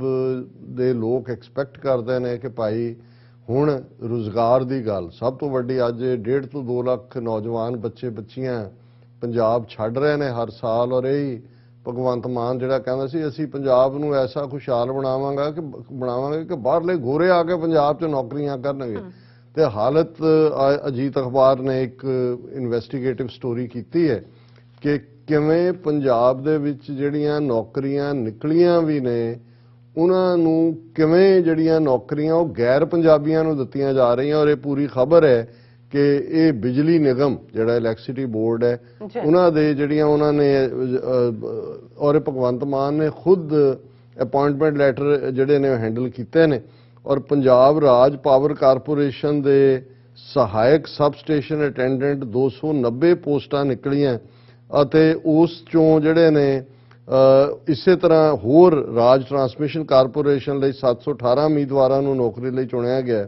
ਦੇ ਲੋਕ ਐਕਸਪੈਕਟ ਕਰਦੇ ਨੇ ਕਿ ਭਾਈ ਹੁਣ ਰੁਜ਼ਗਾਰ ਦੀ ਗੱਲ ਸਭ ਤੋਂ ਵੱਡੀ, ਅੱਜ 1.5 ਤੋਂ 2 ਲੱਖ ਨੌਜਵਾਨ ਬੱਚੇ ਬੱਚੀਆਂ ਪੰਜਾਬ ਛੱਡ ਰਹੇ ਨੇ ਹਰ ਸਾਲ। ਔਰ ਇਹ ਭਗਵੰਤ ਮਾਨ ਜਿਹੜਾ ਕਹਿੰਦਾ ਸੀ ਅਸੀਂ ਪੰਜਾਬ ਨੂੰ ਐਸਾ ਖੁਸ਼ਹਾਲ ਬਣਾਵਾਂਗੇ ਕਿ ਬਾਹਰਲੇ ਗੋਰੇ ਆ ਕੇ ਪੰਜਾਬ 'ਚ ਨੌਕਰੀਆਂ ਕਰਨਗੇ। ਤੇ ਹਾਲਤ ਅਜੀਤ ਅਖਬਾਰ ਨੇ ਇੱਕ ਇਨਵੈਸਟੀਗੇਟਿਵ ਸਟੋਰੀ ਕੀਤੀ ਹੈ ਕਿ ਕਿਵੇਂ ਪੰਜਾਬ ਦੇ ਵਿੱਚ ਜਿਹੜੀਆਂ ਨੌਕਰੀਆਂ ਨਿਕਲੀਆਂ ਵੀ ਨੇ ਉਹਨਾਂ ਨੂੰ ਕਿਵੇਂ ਜਿਹੜੀਆਂ ਨੌਕਰੀਆਂ ਉਹ ਗੈਰ ਪੰਜਾਬੀਆਂ ਨੂੰ ਦਿੱਤੀਆਂ ਜਾ ਰਹੀਆਂ। ਔਰ ਇਹ ਪੂਰੀ ਖਬਰ ਹੈ ਕਿ ਇਹ ਬਿਜਲੀ ਨਿਗਮ ਜਿਹੜਾ ਇਲੈਕਟ੍ਰਿਸਿਟੀ ਬੋਰਡ ਹੈ ਉਹਨਾਂ ਦੇ ਜਿਹੜੀਆਂ ਉਹਨਾਂ ਨੇ ਔਰ ਭਗਵੰਤ ਮਾਨ ਨੇ ਖੁਦ ਅਪਾਇੰਟਮੈਂਟ ਲੈਟਰ ਜਿਹੜੇ ਨੇ ਹੈਂਡਲ ਕੀਤੇ ਨੇ। ਔਰ ਪੰਜਾਬ ਰਾਜ ਪਾਵਰ ਕਾਰਪੋਰੇਸ਼ਨ ਦੇ ਸਹਾਇਕ ਸਬ ਸਟੇਸ਼ਨ ਅਟੈਂਡੈਂਟ 290 ਪੋਸਟਾਂ ਨਿਕਲੀਆਂ ਅਤੇ ਉਸ ਚੋਂ ਜਿਹੜੇ ਨੇ ਇਸੇ ਤਰ੍ਹਾਂ ਹੋਰ ਰਾਜ ਟਰਾਂਸਮਿਸ਼ਨ ਕਾਰਪੋਰੇਸ਼ਨ ਲਈ 718 ਉਮੀਦਵਾਰਾਂ ਨੂੰ ਨੌਕਰੀ ਲਈ ਚੁਣਿਆ ਗਿਆ।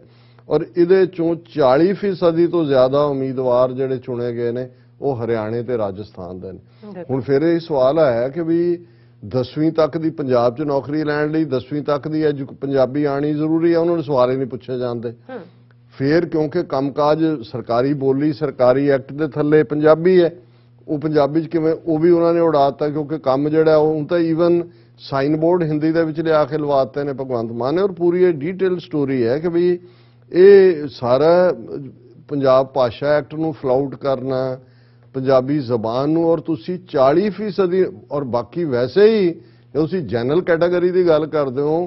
ਔਰ ਇਹਦੇ ਚੋਂ 40% ਤੋਂ ਜ਼ਿਆਦਾ ਉਮੀਦਵਾਰ ਜਿਹੜੇ ਚੁਣੇ ਗਏ ਨੇ ਉਹ ਹਰਿਆਣੇ ਤੇ ਰਾਜਸਥਾਨ ਦੇ ਨੇ। ਹੁਣ ਫਿਰ ਇਹ ਸਵਾਲ ਆਇਆ ਕਿ ਵੀ 10ਵੀਂ ਤੱਕ ਦੀ ਪੰਜਾਬ 'ਚ ਨੌਕਰੀ ਲੈਣ ਲਈ 10ਵੀਂ ਤੱਕ ਦੀ ਪੰਜਾਬੀ ਆਣੀ ਜ਼ਰੂਰੀ ਹੈ? ਉਹਨਾਂ ਨੂੰ ਸਵਾਲ ਹੀ ਨਹੀਂ ਪੁੱਛੇ ਜਾਂਦੇ। ਫਿਰ ਕਿਉਂਕਿ ਕੰਮਕਾਜ ਸਰਕਾਰੀ ਬੋਲੀ ਸਰਕਾਰੀ ਐਕਟ ਦੇ ਥੱਲੇ ਪੰਜਾਬੀ ਹੈ, ਉਹ ਪੰਜਾਬੀ 'ਚ ਕਿਵੇਂ ਉਹ ਵੀ ਉਹਨਾਂ ਨੇ ਉਡਾਤਾ ਕਿਉਂਕਿ ਕੰਮ ਜਿਹੜਾ ਉਹ ਹੁਣ ਤਾਂ ਈਵਨ ਸਾਈਨ ਬੋਰਡ ਹਿੰਦੀ ਦੇ ਵਿੱਚ ਲਿਆ ਕੇ ਲਵਾਤੇ ਨੇ ਭਗਵੰਤ ਮਾਨ ਨੇ। ਔਰ ਪੂਰੀ ਇਹ ਡੀਟੇਲ ਸਟੋਰੀ ਹੈ ਕਿ ਵੀ ਇਹ ਸਾਰਾ ਪੰਜਾਬ ਭਾਸ਼ਾ ਐਕਟ ਨੂੰ ਫਲਾਊਟ ਕਰਨਾ, ਪੰਜਾਬੀ ਜ਼ਬਾਨ ਨੂੰ। ਔਰ ਤੁਸੀਂ 40% ਔਰ ਬਾਕੀ ਵੈਸੇ ਹੀ ਤੁਸੀਂ ਜਨਰਲ ਕੈਟਾਗਰੀ ਦੀ ਗੱਲ ਕਰਦੇ ਹੋ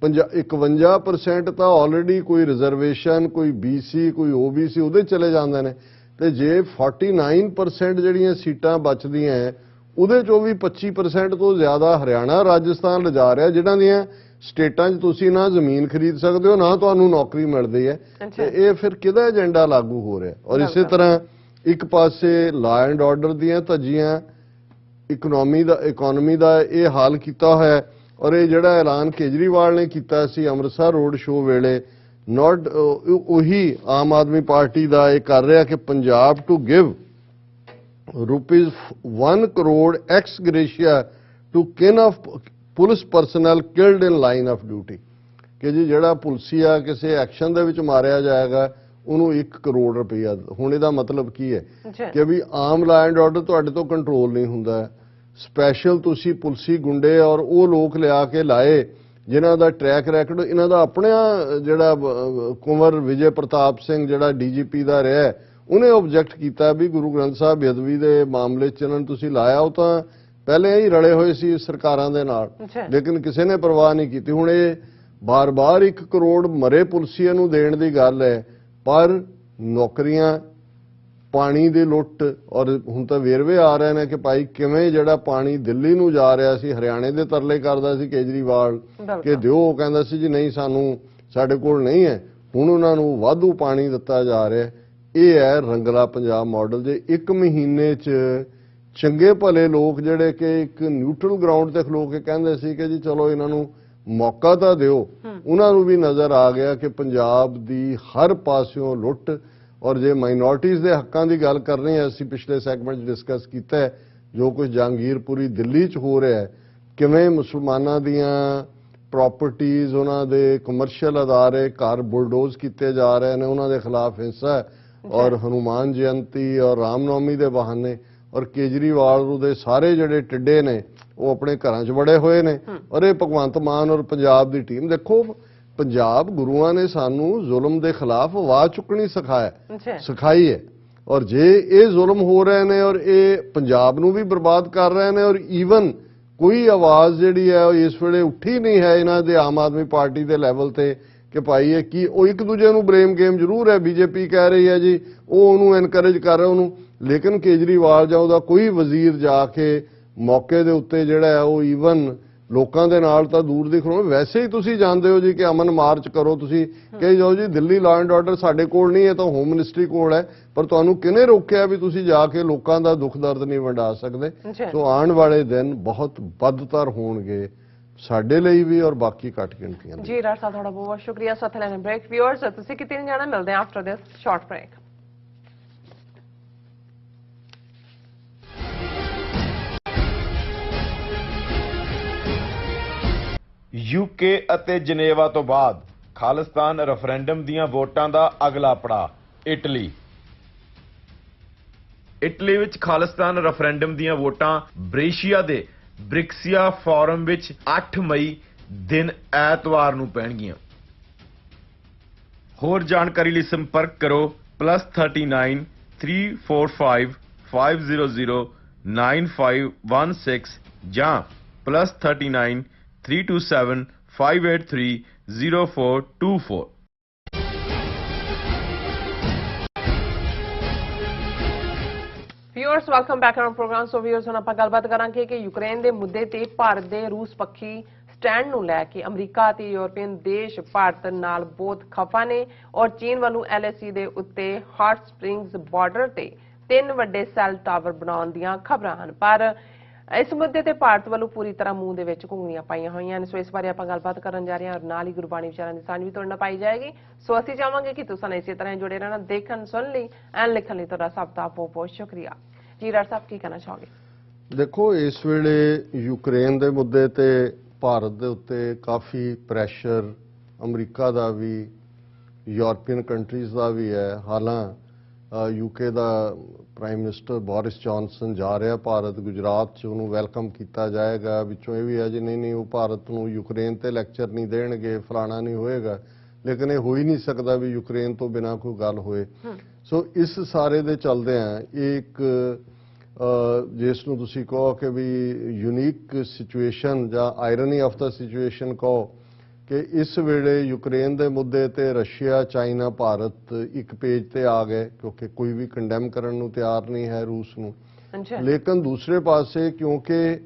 51% ਤਾਂ ਆਲਰੇਡੀ ਕੋਈ ਰਿਜ਼ਰਵੇਸ਼ਨ, ਕੋਈ BC, ਕੋਈ OBC ਉਹਦੇ ਚਲੇ ਜਾਂਦੇ ਨੇ। ਤੇ ਜੇ 49% ਜਿਹੜੀਆਂ ਸੀਟਾਂ ਬਚਦੀਆਂ ਉਹਦੇ ਚੋਂ ਵੀ 25% ਤੋਂ ਜ਼ਿਆਦਾ ਹਰਿਆਣਾ ਰਾਜਸਥਾਨ ਲਿਜਾ ਰਿਹਾ, ਜਿਨ੍ਹਾਂ ਦੀਆਂ ਸਟੇਟਾਂ 'ਚ ਤੁਸੀਂ ਨਾ ਜ਼ਮੀਨ ਖਰੀਦ ਸਕਦੇ ਹੋ ਨਾ ਤੁਹਾਨੂੰ ਨੌਕਰੀ ਮਿਲਦੀ ਹੈ। ਤੇ ਇਹ ਫਿਰ ਕਿਹਦਾ ਏਜੰਡਾ ਲਾਗੂ ਹੋ ਰਿਹਾ? ਔਰ ਇਸੇ ਤਰ੍ਹਾਂ ਇੱਕ ਪਾਸੇ ਲਾਅ ਐਂਡ ਆਰਡਰ ਦੀਆਂ ਧੱਜੀਆਂ, ਇਕਨੋਮੀ ਦਾ ਇਹ ਹਾਲ ਕੀਤਾ ਹੋਇਆ। ਔਰ ਇਹ ਜਿਹੜਾ ਐਲਾਨ ਕੇਜਰੀਵਾਲ ਨੇ ਕੀਤਾ ਸੀ ਅੰਮ੍ਰਿਤਸਰ ਰੋਡ ਸ਼ੋਅ ਵੇਲੇ, ਉਹੀ ਆਮ ਆਦਮੀ ਪਾਰਟੀ ਦਾ ਇਹ ਕਰ ਰਿਹਾ ਕਿ Punjab to give ₹1 crore ex gratia to kin of police personnel killed in line of duty, ਕਿ ਜੀ ਜਿਹੜਾ ਪੁਲਸੀਆ ਕਿਸੇ ਐਕਸ਼ਨ ਦੇ ਵਿੱਚ ਮਾਰਿਆ ਜਾਏਗਾ ਉਹਨੂੰ 1 ਕਰੋੜ ਰੁਪਈਆ। ਹੁਣ ਇਹਦਾ ਮਤਲਬ ਕੀ ਹੈ ਕਿ ਵੀ ਆਮ ਲਾਅ ਐਂਡ ਆਰਡਰ ਤੁਹਾਡੇ ਤੋਂ ਕੰਟਰੋਲ ਨਹੀਂ ਹੁੰਦਾ, ਸਪੈਸ਼ਲ ਤੁਸੀਂ ਪੁਲਸੀ ਗੁੰਡੇ ਔਰ ਉਹ ਲੋਕ ਲਿਆ ਕੇ ਲਾਏ ਜਿਨ੍ਹਾਂ ਦਾ ਟਰੈਕ ਰੈਕਡ ਇਹਨਾਂ ਦਾ ਆਪਣਾ ਜਿਹੜਾ ਕੁੰਵਰ ਵਿਜੇ ਪ੍ਰਤਾਪ ਸਿੰਘ ਜਿਹੜਾ ਡੀਜੀਪੀ ਦਾ ਰਿਹਾ ਉਹਨੇ ਆਬਜੈਕਟ ਕੀਤਾ ਵੀ ਗੁਰੂ ਗ੍ਰੰਥ ਸਾਹਿਬ ਬੇਅਦਬੀ ਦੇ ਮਾਮਲੇ 'ਚ ਇਹਨਾਂ ਨੂੰ ਤੁਸੀਂ ਲਾਇਆ। ਉਹ ਤਾਂ ਪਹਿਲੇ ਹੀ ਰਲੇ ਹੋਏ ਸੀ ਸਰਕਾਰਾਂ ਦੇ ਨਾਲ, ਲੇਕਿਨ ਕਿਸੇ ਨੇ ਪਰਵਾਹ ਨਹੀਂ ਕੀਤੀ। ਹੁਣ ਇਹ ਬਾਰ-ਬਾਰ 1 ਕਰੋੜ ਮਰੇ ਪੁਲਸੀਆਂ ਨੂੰ ਦੇਣ ਦੀ ਗੱਲ ਹੈ, ਪਰ ਨੌਕਰੀਆਂ, ਪਾਣੀ ਦੀ ਲੁੱਟ, ਔਰ ਹੁਣ ਤਾਂ ਵੇਰਵੇ ਆ ਰਹੇ ਨੇ ਕਿ ਭਾਈ ਕਿਵੇਂ ਜਿਹੜਾ ਪਾਣੀ ਦਿੱਲੀ ਨੂੰ ਜਾ ਰਿਹਾ ਸੀ, ਹਰਿਆਣੇ ਦੇ ਤਰਲੇ ਕਰਦਾ ਸੀ ਕੇਜਰੀਵਾਲ ਕਿ ਦਿਓ, ਉਹ ਕਹਿੰਦਾ ਸੀ ਜੀ ਨਹੀਂ ਸਾਨੂੰ, ਸਾਡੇ ਕੋਲ ਨਹੀਂ ਹੈ। ਹੁਣ ਉਹਨਾਂ ਨੂੰ ਵਾਧੂ ਪਾਣੀ ਦਿੱਤਾ ਜਾ ਰਿਹਾ। ਇਹ ਹੈ ਰੰਗਲਾ ਪੰਜਾਬ ਮਾਡਲ। ਜੇ 1 ਮਹੀਨੇ 'ਚ ਚੰਗੇ ਭਲੇ ਲੋਕ ਜਿਹੜੇ ਕਿ ਇੱਕ ਨਿਊਟਰਲ ਗਰਾਊਂਡ ਤੇ ਖਲੋ ਕੇ ਕਹਿੰਦੇ ਸੀ ਕਿ ਜੀ ਚਲੋ ਇਹਨਾਂ ਨੂੰ ਮੌਕਾ ਤਾਂ ਦਿਓ, ਉਹਨਾਂ ਨੂੰ ਵੀ ਨਜ਼ਰ ਆ ਗਿਆ ਕਿ ਪੰਜਾਬ ਦੀ ਹਰ ਪਾਸਿਓਂ ਲੁੱਟ। ਔਰ ਜੇ ਮਾਈਨੋਰਟੀਜ਼ ਦੇ ਹੱਕਾਂ ਦੀ ਗੱਲ ਕਰਨੀ ਹੈ, ਅਸੀਂ ਪਿਛਲੇ ਸੈਗਮੈਂਟ 'ਚ ਡਿਸਕਸ ਕੀਤਾ ਹੈ ਜੋ ਕੁਝ ਜਹਾਂਗੀਰਪੁਰੀ ਦਿੱਲੀ 'ਚ ਹੋ ਰਿਹਾ ਹੈ, ਕਿਵੇਂ ਮੁਸਲਮਾਨਾਂ ਦੀਆਂ ਪ੍ਰਾਪਰਟੀਜ਼, ਉਹਨਾਂ ਦੇ ਕਮਰਸ਼ੀਅਲ ਅਦਾਰੇ, ਘਰ ਬੁਲਡੋਜ਼ ਕੀਤੇ ਜਾ ਰਹੇ ਨੇ, ਉਹਨਾਂ ਦੇ ਖਿਲਾਫ ਹਿੰਸਾ ਔਰ ਹਨੂਮਾਨ ਜਯੰਤੀ ਔਰ ਰਾਮਨੌਮੀ ਦੇ ਬਹਾਨੇ, ਔਰ ਕੇਜਰੀਵਾਲ ਦੇ ਸਾਰੇ ਜਿਹੜੇ ਟਿੱਡੇ ਨੇ ਉਹ ਆਪਣੇ ਘਰਾਂ 'ਚ ਵੜੇ ਹੋਏ ਨੇ। ਔਰ ਇਹ ਭਗਵੰਤ ਮਾਨ ਔਰ ਪੰਜਾਬ ਦੀ ਟੀਮ, ਦੇਖੋ ਪੰਜਾਬ ਗੁਰੂਆਂ ਨੇ ਸਾਨੂੰ ਜ਼ੁਲਮ ਦੇ ਖਿਲਾਫ ਆਵਾਜ਼ ਚੁੱਕਣੀ ਸਿਖਾਈ ਹੈ, ਔਰ ਜੇ ਇਹ ਜ਼ੁਲਮ ਹੋ ਰਹੇ ਨੇ ਔਰ ਇਹ ਪੰਜਾਬ ਨੂੰ ਵੀ ਬਰਬਾਦ ਕਰ ਰਹੇ ਨੇ, ਔਰ ਈਵਨ ਕੋਈ ਆਵਾਜ਼ ਜਿਹੜੀ ਹੈ ਉਹ ਇਸ ਵੇਲੇ ਉੱਠੀ ਨਹੀਂ ਹੈ ਇਹਨਾਂ ਦੇ ਆਮ ਆਦਮੀ ਪਾਰਟੀ ਦੇ ਲੈਵਲ ਤੇ ਕਿ ਭਾਈ ਇਹ ਕੀ, ਉਹ ਇੱਕ ਦੂਜੇ ਨੂੰ ਬਲੇਮ ਗੇਮ ਜ਼ਰੂਰ ਹੈ, ਬੀਜੇਪੀ ਕਹਿ ਰਹੀ ਹੈ ਜੀ ਉਹ ਉਹਨੂੰ ਐਨਕਰੇਜ ਕਰ ਰਿਹਾ ਉਹਨੂੰ, ਲੇਕਿਨ ਕੇਜਰੀਵਾਲ ਜਾਂ ਉਹਦਾ ਕੋਈ ਵਜ਼ੀਰ ਜਾ ਕੇ ਮੌਕੇ ਦੇ ਉੱਤੇ ਜਿਹੜਾ ਹੈ ਉਹ ਈਵਨ ਲੋਕਾਂ ਦੇ ਨਾਲ ਤਾਂ ਦੂਰ ਦੀ ਖੜੋ। ਵੈਸੇ ਹੀ ਤੁਸੀਂ ਜਾਣਦੇ ਹੋ ਜੀ ਕਿ ਅਮਨ ਮਾਰਚ ਕਰੋ, ਤੁਸੀਂ ਕਹੀ ਜਾਓ ਜੀ ਦਿੱਲੀ ਲਾਅ ਐਂਡ ਆਰਡਰ ਸਾਡੇ ਕੋਲ ਨਹੀਂ ਹੈ, ਤਾਂ ਹੋਮ ਮਿਨਿਸਟਰੀ ਕੋਲ ਹੈ, ਪਰ ਤੁਹਾਨੂੰ ਕਿਹਨੇ ਰੋਕਿਆ ਵੀ ਤੁਸੀਂ ਜਾ ਕੇ ਲੋਕਾਂ ਦਾ ਦੁੱਖ ਦਰਦ ਨਹੀਂ ਵੰਡਾ ਸਕਦੇ। ਸੋ ਆਉਣ ਵਾਲੇ ਦਿਨ ਬਹੁਤ ਬਦਤਰ ਹੋਣਗੇ ਸਾਡੇ ਲਈ ਵੀ ਔਰ ਬਾਕੀ ਘੱਟ ਗਿਣਤੀਆਂ ਲਈ। ਜੀ ਰਾਜ ਸਾਹਿਬ ਤੁਹਾਡਾ ਬਹੁਤ ਸ਼ੁਕਰੀਆ। ਸਾਥ ਲੈਣੇ ਬ੍ਰੇਕ। ਵਿਊਅਰਸ ਤੁਸੀਂ ਕਿਤੇ ਨਹੀਂ ਜਾਣਾ, ਮਿਲਦੇ ਹਾਂ after this short break. UK ਅਤੇ ਜਨੇਵਾ ਤੋਂ ਬਾਅਦ ਖਾਲਿਸਤਾਨ ਰੈਫਰੈਂਡਮ ਦੀਆਂ ਵੋਟਾਂ ਦਾ ਅਗਲਾ ਪੜਾਅ ਇਟਲੀ। ਇਟਲੀ ਵਿੱਚ ਖਾਲਿਸਤਾਨ ਰੈਫਰੈਂਡਮ ਦੀਆਂ ਵੋਟਾਂ ਬ੍ਰੇਸ਼ੀਆ ਦੇ ਬ੍ਰਿਕਸੀਆ ਫੋਰਮ ਵਿੱਚ 8 ਮਈ ਦਿਨ ਐਤਵਾਰ ਨੂੰ ਪੈਣਗੀਆਂ। ਹੋਰ ਜਾਣਕਾਰੀ ਲਈ ਸੰਪਰਕ ਕਰੋ +39 345 500 9516 ਜਾਂ +39 327 583 0424। Viewers welcome back on programme. So viewers ਹੁਣ ਆਪਾਂ ਗੱਲਬਾਤ ਕਰਾਂਗੇ ਕਿ ਯੂਕਰੇਨ ਦੇ ਮੁੱਦੇ ਤੇ ਭਾਰਤ ਦੇ ਰੂਸ ਪੱਖੀ ਸਟੈਂਡ ਨੂੰ ਲੈ ਕੇ ਅਮਰੀਕਾ ਤੇ ਯੂਰਪੀਅਨ ਦੇਸ਼ ਭਾਰਤ ਨਾਲ ਬਹੁਤ ਖਫਾ ਨੇ ਔਰ ਚੀਨ ਵੱਲੋਂ LAC ਦੇ ਉੱਤੇ ਹਾਟ ਸਪ੍ਰਿੰਗਸ ਬਾਰਡਰ ਤੇ 3 ਵੱਡੇ ਸੈੱਲ ਟਾਵਰ ਬਣਾਉਣ ਦੀਆਂ ਖਬਰਾਂ ਹਨ, ਪਰ ਇਸ ਮੁੱਦੇ ਤੇ ਭਾਰਤ ਵੱਲੋਂ ਪੂਰੀ ਤਰ੍ਹਾਂ ਮੂੰਹ ਦੇ ਵਿੱਚ ਘੁੰਗਣੀਆਂ ਪਾਈਆਂ ਹੋਈਆਂ ਨੇ। ਸੋ ਇਸ ਬਾਰੇ ਆਪਾਂ ਗੱਲਬਾਤ ਕਰਨ ਜਾ ਰਹੇ ਹਾਂ ਔਰ ਨਾਲ ਹੀ ਗੁਰਬਾਣੀ ਵਿਚਾਰਾਂ ਦੀ ਸਾਂਝ ਵੀ ਤੁਹਾਡੇ ਨਾਲ ਪਾਈ ਜਾਏਗੀ। ਸੋ ਅਸੀਂ ਚਾਹਾਂਗੇ ਕਿ ਤੁਸੀਂ ਇਸੇ ਤਰ੍ਹਾਂ ਜੁੜੇ ਰਹਿਣਾ, ਦੇਖਣ ਸੁਣ ਲਈ ਐਂਡ ਲਿਖਣ ਲਈ ਤੁਹਾਡਾ ਸਭ ਦਾ ਬਹੁਤ ਬਹੁਤ ਸ਼ੁਕਰੀਆ। ਜੀ ਰਾਜ ਸਾਹਿਬ ਕੀ ਕਹਿਣਾ ਚਾਹੋਗੇ? ਦੇਖੋ ਇਸ ਵੇਲੇ ਯੂਕਰੇਨ ਦੇ ਮੁੱਦੇ ਤੇ ਭਾਰਤ ਦੇ ਉੱਤੇ ਕਾਫੀ ਪ੍ਰੈਸ਼ਰ ਅਮਰੀਕਾ ਦਾ ਵੀ ਯੂਰਪੀਅਨ ਕੰਟਰੀਜ਼ ਦਾ ਵੀ ਹੈ। ਹਾਲਾਂ ਯੂਕੇ ਦਾ ਪ੍ਰਾਈਮ ਮਿਨਿਸਟਰ ਬੋਰਿਸ ਜੌਨਸਨ ਜਾ ਰਿਹਾ ਭਾਰਤ, ਗੁਜਰਾਤ 'ਚ ਉਹਨੂੰ ਵੈਲਕਮ ਕੀਤਾ ਜਾਏਗਾ। ਵਿੱਚੋਂ ਇਹ ਵੀ ਹੈ ਜੀ ਨਹੀਂ ਉਹ ਭਾਰਤ ਨੂੰ ਯੂਕਰੇਨ ਤੇ ਲੈਕਚਰ ਨਹੀਂ ਦੇਣਗੇ, ਫਲਾਣਾ ਨਹੀਂ ਹੋਏਗਾ, ਲੇਕਿਨ ਇਹ ਹੋ ਹੀ ਨਹੀਂ ਸਕਦਾ ਵੀ ਯੂਕਰੇਨ ਤੋਂ ਬਿਨਾਂ ਕੋਈ ਗੱਲ ਹੋਏ। ਸੋ ਇਸ ਸਾਰੇ ਦੇ ਚੱਲਦਿਆਂ ਇੱਕ ਜਿਸ ਨੂੰ ਤੁਸੀਂ ਕਹੋ ਕਿ ਵੀ ਯੂਨੀਕ ਸਿਚੁਏਸ਼ਨ ਜਾਂ ਆਇਰਨੀ ਆਫ ਦਾ ਸਿਚੁਏਸ਼ਨ ਕਹੋ ਕਿ ਇਸ ਵੇਲੇ ਯੂਕਰੇਨ ਦੇ ਮੁੱਦੇ ਤੇ ਰਸ਼ੀਆ, ਚਾਈਨਾ, ਭਾਰਤ ਇੱਕ ਪੇਜ ਤੇ ਆ ਗਏ ਕਿਉਂਕਿ ਕੋਈ ਵੀ ਕੰਡੈਮ ਕਰਨ ਨੂੰ ਤਿਆਰ ਨਹੀਂ ਹੈ ਰੂਸ ਨੂੰ। ਲੇਕਿਨ ਦੂਸਰੇ ਪਾਸੇ ਕਿਉਂਕਿ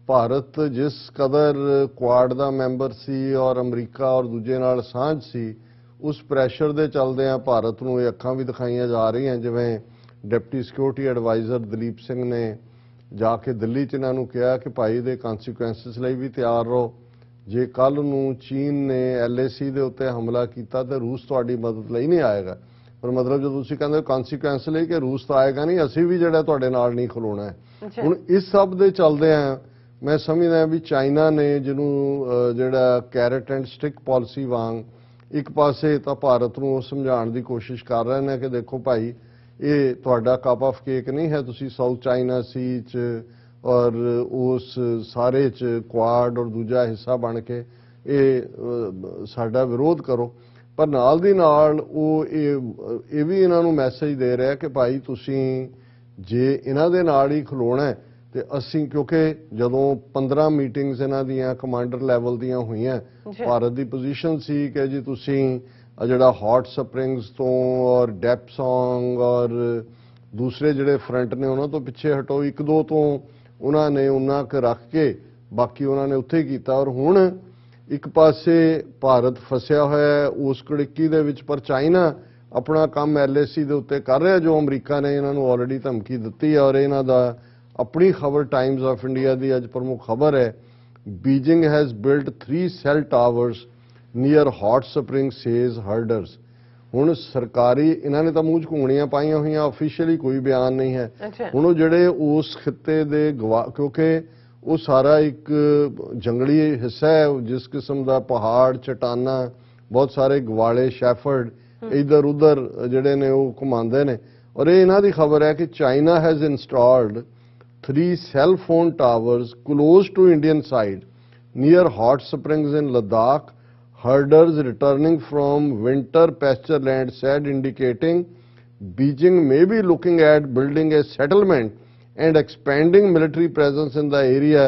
ਭਾਰਤ ਜਿਸ ਕਦਰ ਕੁਆਡ ਦਾ ਮੈਂਬਰ ਸੀ ਔਰ ਅਮਰੀਕਾ ਔਰ ਦੂਜੇ ਨਾਲ ਸਾਂਝ ਸੀ, ਉਸ ਪ੍ਰੈਸ਼ਰ ਦੇ ਚੱਲਦਿਆਂ ਭਾਰਤ ਨੂੰ ਇਹ ਅੱਖਾਂ ਵੀ ਦਿਖਾਈਆਂ ਜਾ ਰਹੀਆਂ। ਜਿਵੇਂ deputy security adviser Dalip Singh ਨੇ ਜਾ ਕੇ ਦਿੱਲੀ 'ਚ ਇਹਨਾਂ ਨੂੰ ਕਿਹਾ ਕਿ ਭਾਈ ਦੇ ਕਨਸੀਕੁਐਂਸਿਸ ਲਈ ਵੀ ਤਿਆਰ ਰਹੋ। ਜੇ ਕੱਲ ਨੂੰ ਚੀਨ ਨੇ LAC ਦੇ ਉੱਤੇ ਹਮਲਾ ਕੀਤਾ ਤਾਂ ਰੂਸ ਤੁਹਾਡੀ ਮਦਦ ਲਈ ਨਹੀਂ ਆਏਗਾ। ਪਰ ਮਤਲਬ ਜਦੋਂ ਤੁਸੀਂ ਕਹਿੰਦੇ ਕਨਸੀਕੁਐਂਸ ਲਈ ਕਿ ਰੂਸ ਤਾਂ ਆਏਗਾ ਨਹੀਂ, ਅਸੀਂ ਵੀ ਜਿਹੜਾ ਤੁਹਾਡੇ ਨਾਲ ਨਹੀਂ ਖਲੋਣਾ ਹੈ। ਹੁਣ ਇਸ ਸਭ ਦੇ ਚੱਲਦਿਆਂ ਮੈਂ ਸਮਝਦਾ ਵੀ ਚਾਈਨਾ ਨੇ ਜਿਹਨੂੰ ਜਿਹੜਾ ਕੈਰਟ ਐਂਡ ਸਟਿਕ ਪਾਲਿਸੀ ਵਾਂਗ ਇੱਕ ਪਾਸੇ ਤਾਂ ਭਾਰਤ ਨੂੰ ਸਮਝਾਉਣ ਦੀ ਕੋਸ਼ਿਸ਼ ਕਰ ਰਹੇ ਨੇ ਕਿ ਦੇਖੋ ਭਾਈ ਇਹ ਤੁਹਾਡਾ ਕੱਪ ਆਫ ਕੇਕ ਨਹੀਂ ਹੈ, ਤੁਸੀਂ ਸਾਊਥ ਚਾਈਨਾ ਸੀ 'ਚ ਔਰ ਉਸ ਸਾਰੇ 'ਚ ਕੁਆਡ ਔਰ ਦੂਜਾ ਹਿੱਸਾ ਬਣ ਕੇ ਇਹ ਸਾਡਾ ਵਿਰੋਧ ਕਰੋ। ਪਰ ਨਾਲ ਦੀ ਨਾਲ ਉਹ ਇਹ ਵੀ ਇਹਨਾਂ ਨੂੰ ਮੈਸੇਜ ਦੇ ਰਿਹਾ ਕਿ ਭਾਈ ਤੁਸੀਂ ਜੇ ਇਹਨਾਂ ਦੇ ਨਾਲ ਹੀ ਖਲੋਣਾ ਹੈ ਤੇ ਅਸੀਂ, ਕਿਉਂਕਿ ਜਦੋਂ 15 ਮੀਟਿੰਗਸ ਇਹਨਾਂ ਦੀਆਂ ਕਮਾਂਡਰ ਲੈਵਲ ਦੀਆਂ ਹੋਈਆਂ, ਭਾਰਤ ਦੀ ਪੋਜੀਸ਼ਨ ਸੀ ਕਿ ਜੀ ਤੁਸੀਂ ਜਿਹੜਾ ਹੌਟ ਸਪਰਿੰਗਸ ਤੋਂ ਔਰ ਡੈਪਸੋਂਗ ਔਰ ਦੂਸਰੇ ਜਿਹੜੇ ਫਰੰਟ ਨੇ ਉਹਨਾਂ ਤੋਂ ਪਿੱਛੇ ਹਟੋ, 1-2 ਤੋਂ ਉਹਨਾਂ ਨੇ ਉਹਨਾਂ ਕੁ ਰੱਖ ਕੇ ਬਾਕੀ ਉਹਨਾਂ ਨੇ ਉੱਥੇ ਕੀਤਾ। ਔਰ ਹੁਣ ਇੱਕ ਪਾਸੇ ਭਾਰਤ ਫਸਿਆ ਹੋਇਆ ਹੈ ਉਸ ਕੜਿੱਕੀ ਦੇ ਵਿੱਚ, ਪਰ ਚਾਈਨਾ ਆਪਣਾ ਕੰਮ LAC ਦੇ ਉੱਤੇ ਕਰ ਰਿਹਾ, ਜੋ ਅਮਰੀਕਾ ਨੇ ਇਹਨਾਂ ਨੂੰ ਆਲਰੇਡੀ ਧਮਕੀ ਦਿੱਤੀ ਹੈ। ਔਰ ਇਹਨਾਂ ਦਾ ਆਪਣੀ ਖਬਰ ਟਾਈਮਜ਼ ਆਫ ਇੰਡੀਆ ਦੀ ਅੱਜ ਪ੍ਰਮੁੱਖ ਖਬਰ ਹੈ, Beijing has built 3 cell towers near hot spring says herders. ਹੁਣ ਸਰਕਾਰੀ ਇਹਨਾਂ ਨੇ ਤਾਂ ਮੂੰਹ 'ਚ ਘੁੰਗਣੀਆਂ ਪਾਈਆਂ ਹੋਈਆਂ, ਆਫੀਸ਼ੀਅਲੀ ਕੋਈ ਬਿਆਨ ਨਹੀਂ ਹੈ। ਹੁਣ ਉਹ ਜਿਹੜੇ ਉਸ ਖਿੱਤੇ ਦੇ ਕਿਉਂਕਿ ਉਹ ਸਾਰਾ ਇੱਕ ਜੰਗਲੀ ਹਿੱਸਾ ਹੈ, ਜਿਸ ਕਿਸਮ ਦਾ ਪਹਾੜ, ਚਟਾਨਾਂ, ਬਹੁਤ ਸਾਰੇ ਗਵਾਲੇ, ਸ਼ੈਫਰਡ ਇੱਧਰ ਉੱਧਰ ਜਿਹੜੇ ਨੇ ਉਹ ਘੁਮਾਉਂਦੇ ਨੇ। ਔਰ ਇਹ ਇਹਨਾਂ ਦੀ ਖਬਰ ਹੈ ਕਿ China has installed 3 cell phone towers close to Indian side near hot springs in Ladakh. Herders returning from winter pasture land said, indicating Beijing may be looking at building a settlement and expanding military presence in the area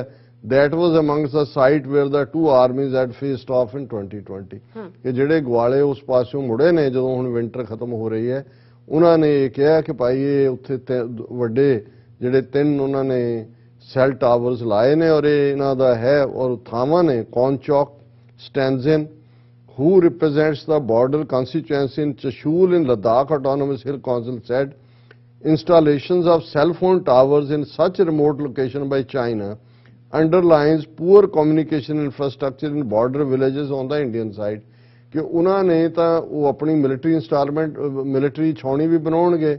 that was amongst the site where the two armies had faced off in 2020. ਕਿ ਜਿਹੜੇ ਗਵਾਲੇ ਉਸ ਪਾਸਿਓਂ ਮੁੜੇ ਨੇ ਜਦੋਂ ਹੁਣ winter ਖਤਮ ਹੋ ਰਹੀ ਹੈ, ਉਹਨਾਂ ਨੇ ਇਹ ਕਿਹਾ ਕਿ ਭਾਈ ਇਹ ਉੱਥੇ ਵੱਡੇ ਜਿਹੜੇ 3 ਉਹਨਾਂ ਨੇ ਸੈੱਲ ਟਾਵਰਸ ਲਾਏ ਨੇ ਔਰ ਇਹ ਇਹਨਾਂ ਦਾ ਹੈ। ਔਰ ਥਾਵਾਂ ਨੇ ਕੌਨਚੌਕ, ਸਟੈਂਜ਼ਨ, who represents the border constituency in Chashul in Ladakh Autonomous Hill Council, said installations of cell phone towers in such a remote location by China underlines poor communication infrastructure in border villages on the Indian side. ਕਿ ਉਹਨਾਂ ਨੇ ਤਾਂ ਉਹ ਆਪਣੀ military ਛਾਉਣੀ ਵੀ ਬਣਾਉਣਗੇ,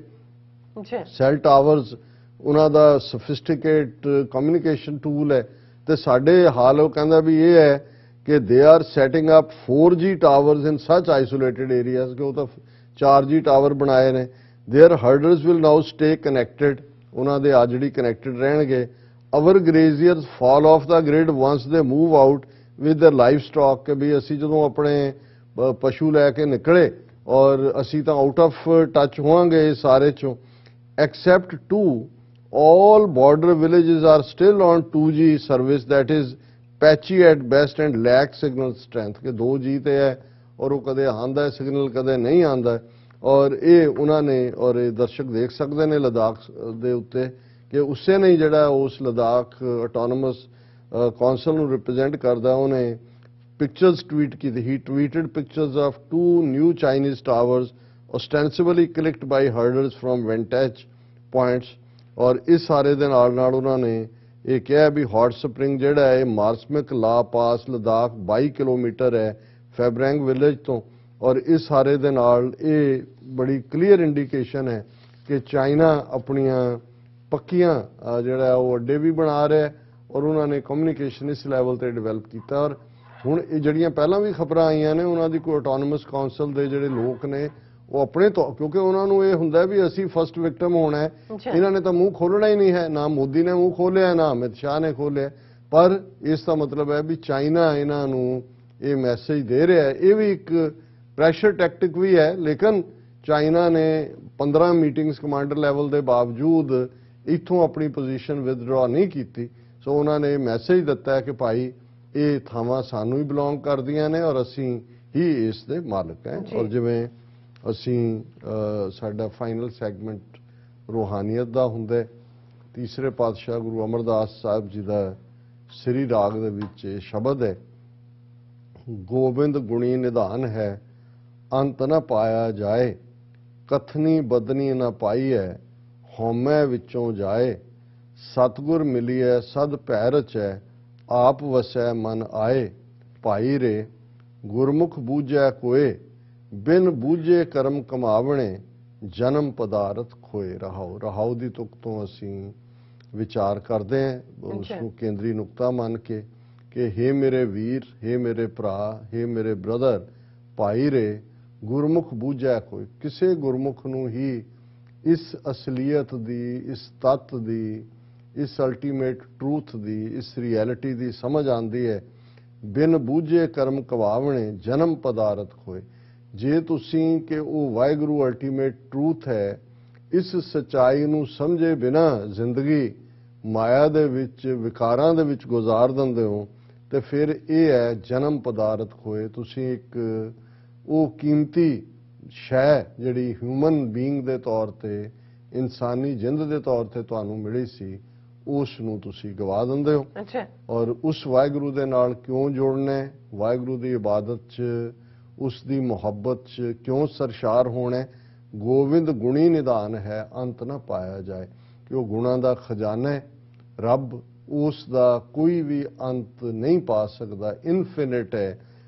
cell towers ਉਹਨਾਂ ਦਾ ਸਫਿਸਟੀਕੇਟ communication tool ਹੈ, ਤੇ ਸਾਡੇ ਹਾਲ ਉਹ ਕਹਿੰਦਾ ਵੀ ਇਹ ਹੈ ਕਿ they are setting up 4G towers ਇਨ ਸੱਚ ਆਈਸੋਲੇਟਿਡ ਏਰੀਆਜ਼, ਕਿ ਉਹ ਤਾਂ 4G ਟਾਵਰ ਬਣਾਏ ਨੇ। Their herders will now stay connected, ਉਹਨਾਂ ਦੇ ਆ ਜਿਹੜੀ ਕਨੈਕਟਡ ਰਹਿਣਗੇ। Our graziers fall off the grid once they move out with the livestock, ਕਿ ਵੀ ਅਸੀਂ ਜਦੋਂ ਆਪਣੇ ਪਸ਼ੂ ਲੈ ਕੇ ਨਿਕਲੇ ਔਰ ਅਸੀਂ ਤਾਂ ਆਊਟ ਆਫ ਟੱਚ ਹੋਵਾਂਗੇ ਸਾਰੇ ਚੋਂ। Accept 2 all border villages are still on 2G service that is patchy at best and lack signal strength, ਕਿ 2G ਤੇ ਹੈ ਔਰ ਉਹ ਕਦੇ ਆਉਂਦਾ ਸਿਗਨਲ, ਕਦੇ ਨਹੀਂ ਆਉਂਦਾ। ਔਰ ਇਹ ਉਹਨਾਂ ਨੇ, ਔਰ ਇਹ ਦਰਸ਼ਕ ਦੇਖ ਸਕਦੇ ਨੇ ਲਦਾਖ ਦੇ ਉੱਤੇ, ਕਿ ਉਸੇ ਨੇ ਜਿਹੜਾ ਉਸ ਲਦਾਖ ਆਟੋਨਮਸ ਕੌਂਸਲ ਨੂੰ ਰਿਪਰੈਜ਼ੈਂਟ ਕਰਦਾ, ਉਹਨੇ ਪਿਕਚਰਸ ਟਵੀਟ ਕੀਤੀ। ਹੀ ਟਵੀਟਡ pictures of 2 new Chinese towers ostensibly clicked by herders from vantage points। ਔਰ ਇਸ ਸਾਰੇ ਦੇ ਨਾਲ ਨਾਲ ਉਹਨਾਂ ਨੇ ਇਹ ਕਿਹਾ ਵੀ ਹੌਟ ਸਪਰਿੰਗ ਜਿਹੜਾ ਹੈ ਮਾਰਸਮਿਕ ਲਾ ਪਾਸ ਲਦਾਖ 22 ਕਿਲੋਮੀਟਰ ਹੈ ਫੈਬਰੈਂਗ ਵਿਲੇਜ ਤੋਂ। ਔਰ ਇਸ ਸਾਰੇ ਦੇ ਨਾਲ ਇਹ ਬੜੀ ਕਲੀਅਰ ਇੰਡੀਕੇਸ਼ਨ ਹੈ ਕਿ ਚਾਈਨਾ ਆਪਣੀਆਂ ਪੱਕੀਆਂ ਜਿਹੜਾ ਉਹ ਅੱਡੇ ਵੀ ਬਣਾ ਰਿਹਾ ਔਰ ਉਹਨਾਂ ਨੇ ਕਮਿਊਨੀਕੇਸ਼ਨ ਇਸ ਲੈਵਲ ਤੇ ਡਿਵੈਲਪ ਕੀਤਾ। ਔਰ ਹੁਣ ਇਹ ਜਿਹੜੀਆਂ ਪਹਿਲਾਂ ਵੀ ਖਬਰਾਂ ਆਈਆਂ ਨੇ, ਉਹਨਾਂ ਦੀ ਕੋਈ ਆਟੋਨਮਸ ਕਾਉਂਸਲ ਦੇ ਜਿਹੜੇ ਲੋਕ ਨੇ ਉਹ ਆਪਣੇ ਤੋਂ, ਕਿਉਂਕਿ ਉਹਨਾਂ ਨੂੰ ਇਹ ਹੁੰਦਾ ਵੀ ਅਸੀਂ ਫਸਟ ਵਿਕਟਮ ਹੋਣਾ ਹੈ, ਇਹਨਾਂ ਨੇ ਤਾਂ ਮੂੰਹ ਖੋਲਣਾ ਹੀ ਨਹੀਂ ਹੈ, ਨਾ ਮੋਦੀ ਨੇ ਮੂੰਹ ਖੋਲਿਆ ਨਾ ਅਮਿਤ ਸ਼ਾਹ ਨੇ ਖੋਲਿਆ। ਪਰ ਇਸ ਦਾ ਮਤਲਬ ਹੈ ਵੀ ਚਾਈਨਾ ਇਹਨਾਂ ਨੂੰ ਇਹ ਮੈਸੇਜ ਦੇ ਰਿਹਾ ਹੈ। ਇਹ ਵੀ ਇੱਕ ਪ੍ਰੈਸ਼ਰ ਟੈਕਟਿਕ ਵੀ ਹੈ, ਲੇਕਿਨ ਚਾਈਨਾ ਨੇ 15 ਮੀਟਿੰਗਸ ਕਮਾਂਡਰ ਲੈਵਲ ਦੇ ਬਾਵਜੂਦ ਇੱਥੋਂ ਆਪਣੀ ਪੋਜੀਸ਼ਨ ਵਿਦਡਰਾ ਨਹੀਂ ਕੀਤੀ। ਸੋ ਉਹਨਾਂ ਨੇ ਮੈਸੇਜ ਦਿੱਤਾ ਹੈ ਕਿ ਭਾਈ ਇਹ ਥਾਵਾਂ ਸਾਨੂੰ ਹੀ ਬਿਲੋਂਗ ਕਰਦੀਆਂ ਨੇ ਔਰ ਅਸੀਂ ਹੀ ਇਸ ਦੇ ਮਾਲਕ ਹਾਂ। ਔਰ ਜਿਵੇਂ ਅਸੀਂ ਸਾਡਾ ਫਾਈਨਲ ਸੈਗਮੈਂਟ ਰੂਹਾਨੀਅਤ ਦਾ ਹੁੰਦਾ, ਤੀਸਰੇ ਪਾਤਸ਼ਾਹ ਗੁਰੂ ਅਮਰਦਾਸ ਸਾਹਿਬ ਜੀ ਦਾ ਸ੍ਰੀ ਰਾਗ ਦੇ ਵਿੱਚ ਇਹ ਸ਼ਬਦ ਹੈ, ਗੋਬਿੰਦ ਗੁਣੀ ਨਿਧਾਨ ਹੈ ਅੰਤ ਨ ਪਾਇਆ ਜਾਏ, ਕਥਨੀ ਬਦਨੀ ਨ ਪਾਈਐ ਹਉਮੈ ਵਿੱਚੋਂ ਜਾਏ, ਸਤਿਗੁਰ ਮਿਲੀਐ ਸਦ ਭੈ ਰਚੈ ਆਪ ਵਸੈ ਮਨ ਆਏ, ਭਾਈ ਰੇ ਗੁਰਮੁਖ ਬੂਝੈ ਕੋਏ ਬਿਨ ਬੂਝੇ ਕਰਮ ਕਮਾਵਣੇ ਜਨਮ ਪਦਾਰਥ ਖੋਏ। ਰਹਾਉ ਦੀ ਤੁਕ ਤੋਂ ਅਸੀਂ ਵਿਚਾਰ ਕਰਦੇ ਹਾਂ, ਉਸ ਨੂੰ ਕੇਂਦਰੀ ਨੁਕਤਾ ਮੰਨ ਕੇ ਕਿ ਹੇ ਮੇਰੇ ਵੀਰ, ਹੇ ਮੇਰੇ ਭਰਾ, ਹੇ ਮੇਰੇ ਬ੍ਰਦਰ, ਭਾਈ ਰੇ ਗੁਰਮੁਖ ਬੂਝੈ ਕੋਈ। ਕਿਸੇ ਗੁਰਮੁਖ ਨੂੰ ਹੀ ਇਸ ਅਸਲੀਅਤ ਦੀ, ਇਸ ਤੱਤ ਦੀ, ਇਸ ਅਲਟੀਮੇਟ ਟਰੂਥ ਦੀ, ਇਸ ਰਿਐਲਿਟੀ ਦੀ ਸਮਝ ਆਉਂਦੀ ਹੈ। ਬਿਨ ਬੂਝੇ ਕਰਮ ਕਵਾਵਣੇ ਜਨਮ ਪਦਾਰਥ ਖੋਏ। ਜੇ ਤੁਸੀਂ ਕਿ ਉਹ ਵਾਹਿਗੁਰੂ ਅਲਟੀਮੇਟ ਟਰੂਥ ਹੈ, ਇਸ ਸੱਚਾਈ ਨੂੰ ਸਮਝੇ ਬਿਨਾ ਜ਼ਿੰਦਗੀ ਮਾਇਆ ਦੇ ਵਿੱਚ, ਵਿਕਾਰਾਂ ਦੇ ਵਿੱਚ ਗੁਜ਼ਾਰ ਦਿੰਦੇ ਹੋ, ਤੇ ਫਿਰ ਇਹ ਹੈ ਜਨਮ ਪਦਾਰਥ ਖੋਏ। ਤੁਸੀਂ ਇੱਕ ਉਹ ਕੀਮਤੀ ਸ਼ੈ ਜਿਹੜੀ ਹਿਊਮਨ ਬੀਇੰਗ ਦੇ ਤੌਰ ਤੇ, ਇਨਸਾਨੀ ਜਿੰਦ ਦੇ ਤੌਰ ਤੇ ਤੁਹਾਨੂੰ ਮਿਲੀ ਸੀ, ਉਸ ਨੂੰ ਤੁਸੀਂ ਗਵਾ ਦਿੰਦੇ ਹੋ। ਅੱਛਾ। ਔਰ ਉਸ ਵਾਹਿਗੁਰੂ ਦੇ ਨਾਲ ਕਿਉਂ ਜੁੜਨਾ ਹੈ, ਵਾਹਿਗੁਰੂ ਦੀ ਇਬਾਦਤ 'ਚ, ਉਸ ਦੀ ਮੁਹੱਬਤ 'ਚ ਕਿਉਂ ਸਰਸ਼ਾਰ ਹੋਣਾ ਹੈ। ਗੋਬਿੰਦ ਗੁਣੀ ਨਿਧਾਨ ਹੈ, ਅੰਤ ਨਾ ਪਾਇਆ ਜਾਏ, ਕਿ ਉਹ ਗੁਣਾਂ ਦਾ ਖਜ਼ਾਨਾ ਹੈ। ਰੱਬ, ਉਸ ਦਾ ਕੋਈ ਵੀ ਅੰਤ ਨਹੀਂ ਪਾ ਸਕਦਾ, ਇਨਫਿਨਿਟ ਹੈ।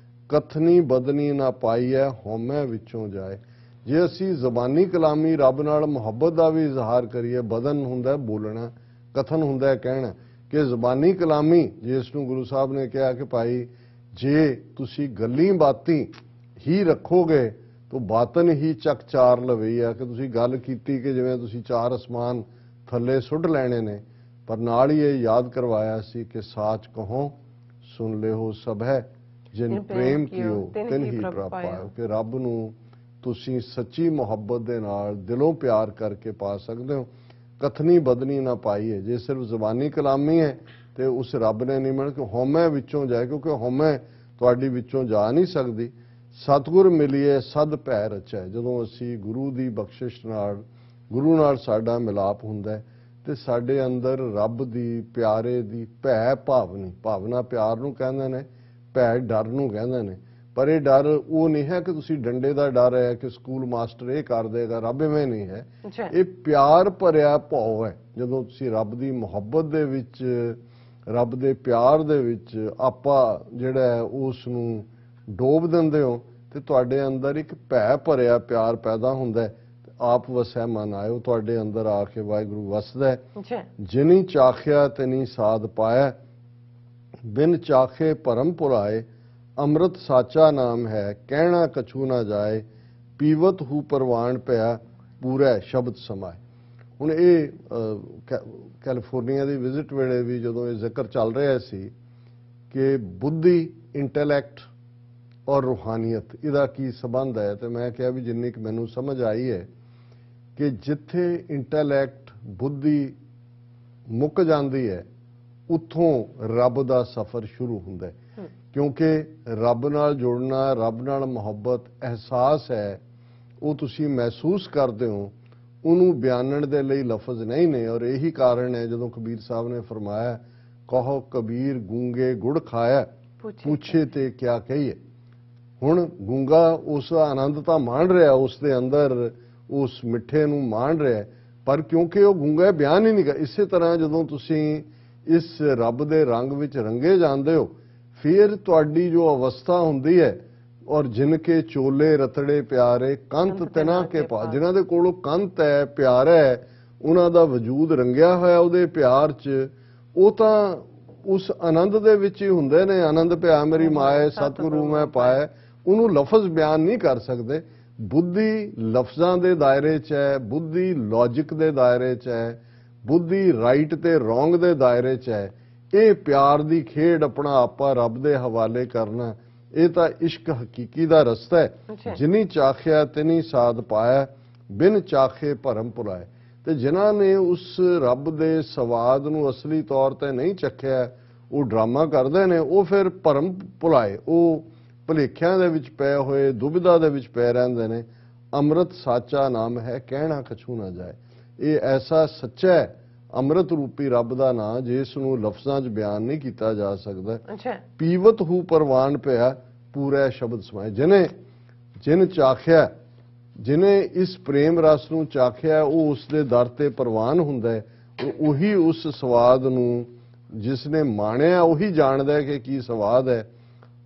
ਕਥਨੀ ਬਦਨੀ ਨਾ ਪਾਈ ਹੈ, ਹਉਮੈ ਵਿੱਚੋਂ ਜਾਏ। ਜੇ ਅਸੀਂ ਜ਼ਬਾਨੀ ਕਲਾਮੀ ਰੱਬ ਨਾਲ ਮੁਹੱਬਤ ਦਾ ਵੀ ਇਜ਼ਹਾਰ ਕਰੀਏ, ਬਦਨ ਹੁੰਦਾ ਬੋਲਣਾ, ਕਥਨ ਹੁੰਦਾ ਕਹਿਣਾ, ਕਿ ਜ਼ਬਾਨੀ ਕਲਾਮੀ ਜਿਸ ਨੂੰ ਗੁਰੂ ਸਾਹਿਬ ਨੇ ਕਿਹਾ ਕਿ ਭਾਈ ਜੇ ਤੁਸੀਂ ਗੱਲੀ ਬਾਤੀ ਹੀ ਰੱਖੋਗੇ ਤਾਂ ਬਾਤਨ ਹੀ ਚੱਕ ਚਾਰ ਲਵਈ ਆ, ਕਿ ਤੁਸੀਂ ਗੱਲ ਕੀਤੀ ਕਿ ਜਿਵੇਂ ਤੁਸੀਂ ਚਾਰ ਅਸਮਾਨ ਥੱਲੇ ਸੁੱਟ ਲੈਣੇ ਨੇ, ਪਰ ਨਾਲ ਹੀ ਇਹ ਯਾਦ ਕਰਵਾਇਆ ਸੀ ਕਿ ਸਾਚ ਕਹੋ ਸੁਣ ਲਿਓ ਸਭ ਹੈ, ਜਿਨ ਪ੍ਰੇਮ ਕੀਓ ਤਿਨ ਹੀ ਪ੍ਰਭ ਪਾਇਓ। ਕਿ ਰੱਬ ਨੂੰ ਤੁਸੀਂ ਸੱਚੀ ਮੁਹੱਬਤ ਦੇ ਨਾਲ ਦਿਲੋਂ ਪਿਆਰ ਕਰਕੇ ਪਾ ਸਕਦੇ ਹੋ। ਕਥਨੀ ਬਦਨੀ ਨਾ ਪਾਈ ਹੈ। ਜੇ ਸਿਰਫ ਜ਼ਬਾਨੀ ਕਲਾਮੀ ਹੈ ਤੇ ਉਸ ਰੱਬ ਨੇ ਨਹੀਂ ਮਿਲ, ਕਿ ਹਉਮੈ ਵਿੱਚੋਂ ਜਾਏ, ਕਿਉਂਕਿ ਹਉਮੈ ਤੁਹਾਡੀ ਵਿੱਚੋਂ ਜਾ ਨਹੀਂ ਸਕਦੀ। ਸਤਿਗੁਰ ਮਿਲੀਏ ਸਦ ਭੈ ਰਚੈ। ਜਦੋਂ ਅਸੀਂ ਗੁਰੂ ਦੀ ਬਖਸ਼ਿਸ਼ ਨਾਲ, ਗੁਰੂ ਨਾਲ ਸਾਡਾ ਮਿਲਾਪ ਹੁੰਦਾ ਤੇ ਸਾਡੇ ਅੰਦਰ ਰੱਬ ਦੀ, ਪਿਆਰੇ ਦੀ ਭੈ ਭਾਵਨੀ, ਭਾਵਨਾ ਪਿਆਰ ਨੂੰ ਕਹਿੰਦੇ ਨੇ, ਭੈ ਡਰ ਨੂੰ ਕਹਿੰਦੇ ਨੇ। ਪਰ ਇਹ ਡਰ ਉਹ ਨਹੀਂ ਹੈ ਕਿ ਤੁਸੀਂ ਡੰਡੇ ਦਾ ਡਰ ਹੈ ਕਿ ਸਕੂਲ ਮਾਸਟਰ ਇਹ ਕਰ ਦੇਗਾ, ਰੱਬ ਇਵੇਂ ਨਹੀਂ ਹੈ। ਇਹ ਪਿਆਰ ਭਰਿਆ ਭਾਵ ਹੈ। ਜਦੋਂ ਤੁਸੀਂ ਰੱਬ ਦੀ ਮੁਹੱਬਤ ਦੇ ਵਿੱਚ, ਰੱਬ ਦੇ ਪਿਆਰ ਦੇ ਵਿੱਚ ਆਪਾਂ ਜਿਹੜਾ ਹੈ ਉਸ ਨੂੰ ਡੋਬ ਦਿੰਦੇ ਹੋ, ਤੇ ਤੁਹਾਡੇ ਅੰਦਰ ਇੱਕ ਭੈ ਭਰਿਆ ਪਿਆਰ ਪੈਦਾ ਹੁੰਦਾ ਹੈ। ਆਪ ਵਸੈ ਮਨ ਆਇਓ, ਤੁਹਾਡੇ ਅੰਦਰ ਆ ਕੇ ਵਾਹਿਗੁਰੂ ਵਸਦਾ ਹੈ। ਜਿਨੀ ਚਾਖਿਆ ਤਿਨੀ ਸਾਧ ਪਾਇਆ, ਬਿਨ ਚਾਖੇ ਭਰਮ ਭੁਲਾਏ। ਅੰਮ੍ਰਿਤ ਸਾਚਾ ਨਾਮ ਹੈ, ਕਹਿਣਾ ਕਛੂ ਨਾ ਜਾਏ। ਪੀਵਤ ਹੂ ਪ੍ਰਵਾਨ ਪਿਆ, ਪੂਰਾ ਸ਼ਬਦ ਸਮਾਏ। ਹੁਣ ਇਹ ਕੈਲੀਫੋਰਨੀਆ ਦੀ ਵਿਜ਼ਿਟ ਵੇਲੇ ਵੀ ਜਦੋਂ ਇਹ ਜ਼ਿਕਰ ਚੱਲ ਰਿਹਾ ਸੀ ਕਿ ਬੁੱਧੀ, ਇੰਟੈਲੈਕਟ ਔਰ ਰੂਹਾਨੀਅਤ, ਇਹਦਾ ਕੀ ਸੰਬੰਧ ਹੈ, ਤੇ ਮੈਂ ਕਿਹਾ ਵੀ ਜਿੰਨੀ ਕਿ ਮੈਨੂੰ ਸਮਝ ਆਈ ਹੈ ਕਿ ਜਿੱਥੇ ਇੰਟੈਲੈਕਟ, ਬੁੱਧੀ ਮੁੱਕ ਜਾਂਦੀ ਹੈ, ਉੱਥੋਂ ਰੱਬ ਦਾ ਸਫ਼ਰ ਸ਼ੁਰੂ ਹੁੰਦਾ ਹੈ। ਕਿਉਂਕਿ ਰੱਬ ਨਾਲ ਜੁੜਨਾ, ਰੱਬ ਨਾਲ ਮੁਹੱਬਤ, ਅਹਿਸਾਸ ਹੈ, ਉਹ ਤੁਸੀਂ ਮਹਿਸੂਸ ਕਰਦੇ ਹੋ, ਉਹਨੂੰ ਬਿਆਨਣ ਦੇ ਲਈ ਲਫ਼ਜ਼ ਨਹੀਂ ਨੇ। ਔਰ ਇਹੀ ਕਾਰਨ ਹੈ ਜਦੋਂ ਕਬੀਰ ਸਾਹਿਬ ਨੇ ਫਰਮਾਇਆ, ਕਹੋ ਕਬੀਰ ਗੂੰਗੇ ਗੁੜ ਖਾਇਆ, ਪੁੱਛੇ ਤੇ ਕਿਆ ਕਹੀਏ। ਹੁਣ ਗੂੰਗਾ ਉਸ ਦਾ ਆਨੰਦ ਤਾਂ ਮਾਣ ਰਿਹਾ, ਉਸ ਦੇ ਅੰਦਰ ਉਸ ਮਿੱਠੇ ਨੂੰ ਮਾਣ ਰਿਹਾ, ਪਰ ਕਿਉਂਕਿ ਉਹ ਗੂੰਗਾ ਬਿਆਨ ਹੀ ਨਹੀਂ ਕਰ। ਇਸੇ ਤਰ੍ਹਾਂ ਜਦੋਂ ਤੁਸੀਂ ਇਸ ਰੱਬ ਦੇ ਰੰਗ ਵਿੱਚ ਰੰਗੇ ਜਾਂਦੇ ਹੋ, ਫਿਰ ਤੁਹਾਡੀ ਜੋ ਅਵਸਥਾ ਹੁੰਦੀ ਹੈ, ਔਰ ਜਿਨ ਕੇ ਚੋਲੇ ਰਤੜੇ ਪਿਆਰੇ ਕੰਤ ਤਿਨਾ ਕੇ ਪਾ, ਜਿਨ੍ਹਾਂ ਦੇ ਕੋਲੋਂ ਕੰਤ ਹੈ, ਪਿਆਰ ਹੈ, ਉਹਨਾਂ ਦਾ ਵਜੂਦ ਰੰਗਿਆ ਹੋਇਆ ਉਹਦੇ ਪਿਆਰ 'ਚ, ਉਹ ਤਾਂ ਉਸ ਆਨੰਦ ਦੇ ਵਿੱਚ ਹੀ ਹੁੰਦੇ ਨੇ। ਆਨੰਦ ਪਿਆ ਮੇਰੀ ਮਾਏ, ਸਤਿਗੁਰੂ ਮੈਂ ਪਾਇਆ। ਉਹਨੂੰ ਲਫ਼ਜ਼ ਬਿਆਨ ਨਹੀਂ ਕਰ ਸਕਦੇ। ਬੁੱਧੀ ਲਫ਼ਜ਼ਾਂ ਦੇ ਦਾਇਰੇ 'ਚ ਹੈ, ਬੁੱਧੀ ਲੌਜਿਕ ਦੇ ਦਾਇਰੇ 'ਚ ਹੈ, ਬੁੱਧੀ ਰਾਈਟ ਤੇ ਰੋਂਗ ਦੇ ਦਾਇਰੇ 'ਚ ਹੈ। ਇਹ ਪਿਆਰ ਦੀ ਖੇਡ, ਆਪਣਾ ਆਪਾ ਰੱਬ ਦੇ ਹਵਾਲੇ ਕਰਨਾ, ਇਹ ਤਾਂ ਇਸ਼ਕ ਹਕੀਕੀ ਦਾ ਰਸਤਾ ਹੈ। ਜਿਨੀ ਚਾਖਿਆ ਤਿਨੀ ਸਾਧ ਪਾਇਆ, ਬਿਨ ਚਾਖੇ ਭਰਮ ਭੁਲਾਏ। ਤੇ ਜਿਨ੍ਹਾਂ ਨੇ ਉਸ ਰੱਬ ਦੇ ਸਵਾਦ ਨੂੰ ਅਸਲੀ ਤੌਰ ਤੇ ਨਹੀਂ ਚੱਖਿਆ, ਉਹ ਡਰਾਮਾ ਕਰਦੇ ਨੇ, ਉਹ ਫਿਰ ਭਰਮ ਭੁਲਾਏ, ਉਹ ਭੁਲੇਖਿਆਂ ਦੇ ਵਿੱਚ ਪਏ ਹੋਏ, ਦੁਬਿਧਾ ਦੇ ਵਿੱਚ ਪਏ ਰਹਿੰਦੇ ਨੇ। ਅੰਮ੍ਰਿਤ ਸਾਚਾ ਨਾਮ ਹੈ, ਕਹਿਣਾ ਕਛੂ ਨਾ ਜਾਏ। ਇਹ ਐਸਾ ਸੱਚਾ ਹੈ, ਅੰਮ੍ਰਿਤ ਰੂਪੀ ਰੱਬ ਦਾ ਨਾਂ, ਜਿਸ ਨੂੰ ਲਫ਼ਜ਼ਾਂ 'ਚ ਬਿਆਨ ਨਹੀਂ ਕੀਤਾ ਜਾ ਸਕਦਾ। ਪੀਵਤ ਹੂ ਪ੍ਰਵਾਨ ਪਿਆ, ਪੂਰਾ ਸ਼ਬਦ ਸਮਾਏ। ਜਿਨ ਚਾਖਿਆ, ਜਿਨੇ ਇਸ ਪ੍ਰੇਮ ਰਸ ਨੂੰ ਚਾਖਿਆ, ਉਹ ਉਸ ਦੇ ਦਰ ਤੇ ਪ੍ਰਵਾਨ ਹੁੰਦਾ ਹੈ। ਉਹੀ ਉਸ ਸਵਾਦ ਨੂੰ, ਜਿਸ ਨੇ ਮਾਣਿਆ, ਉਹੀ ਜਾਣਦਾ ਹੈ ਕਿ ਕੀ ਸਵਾਦ ਹੈ।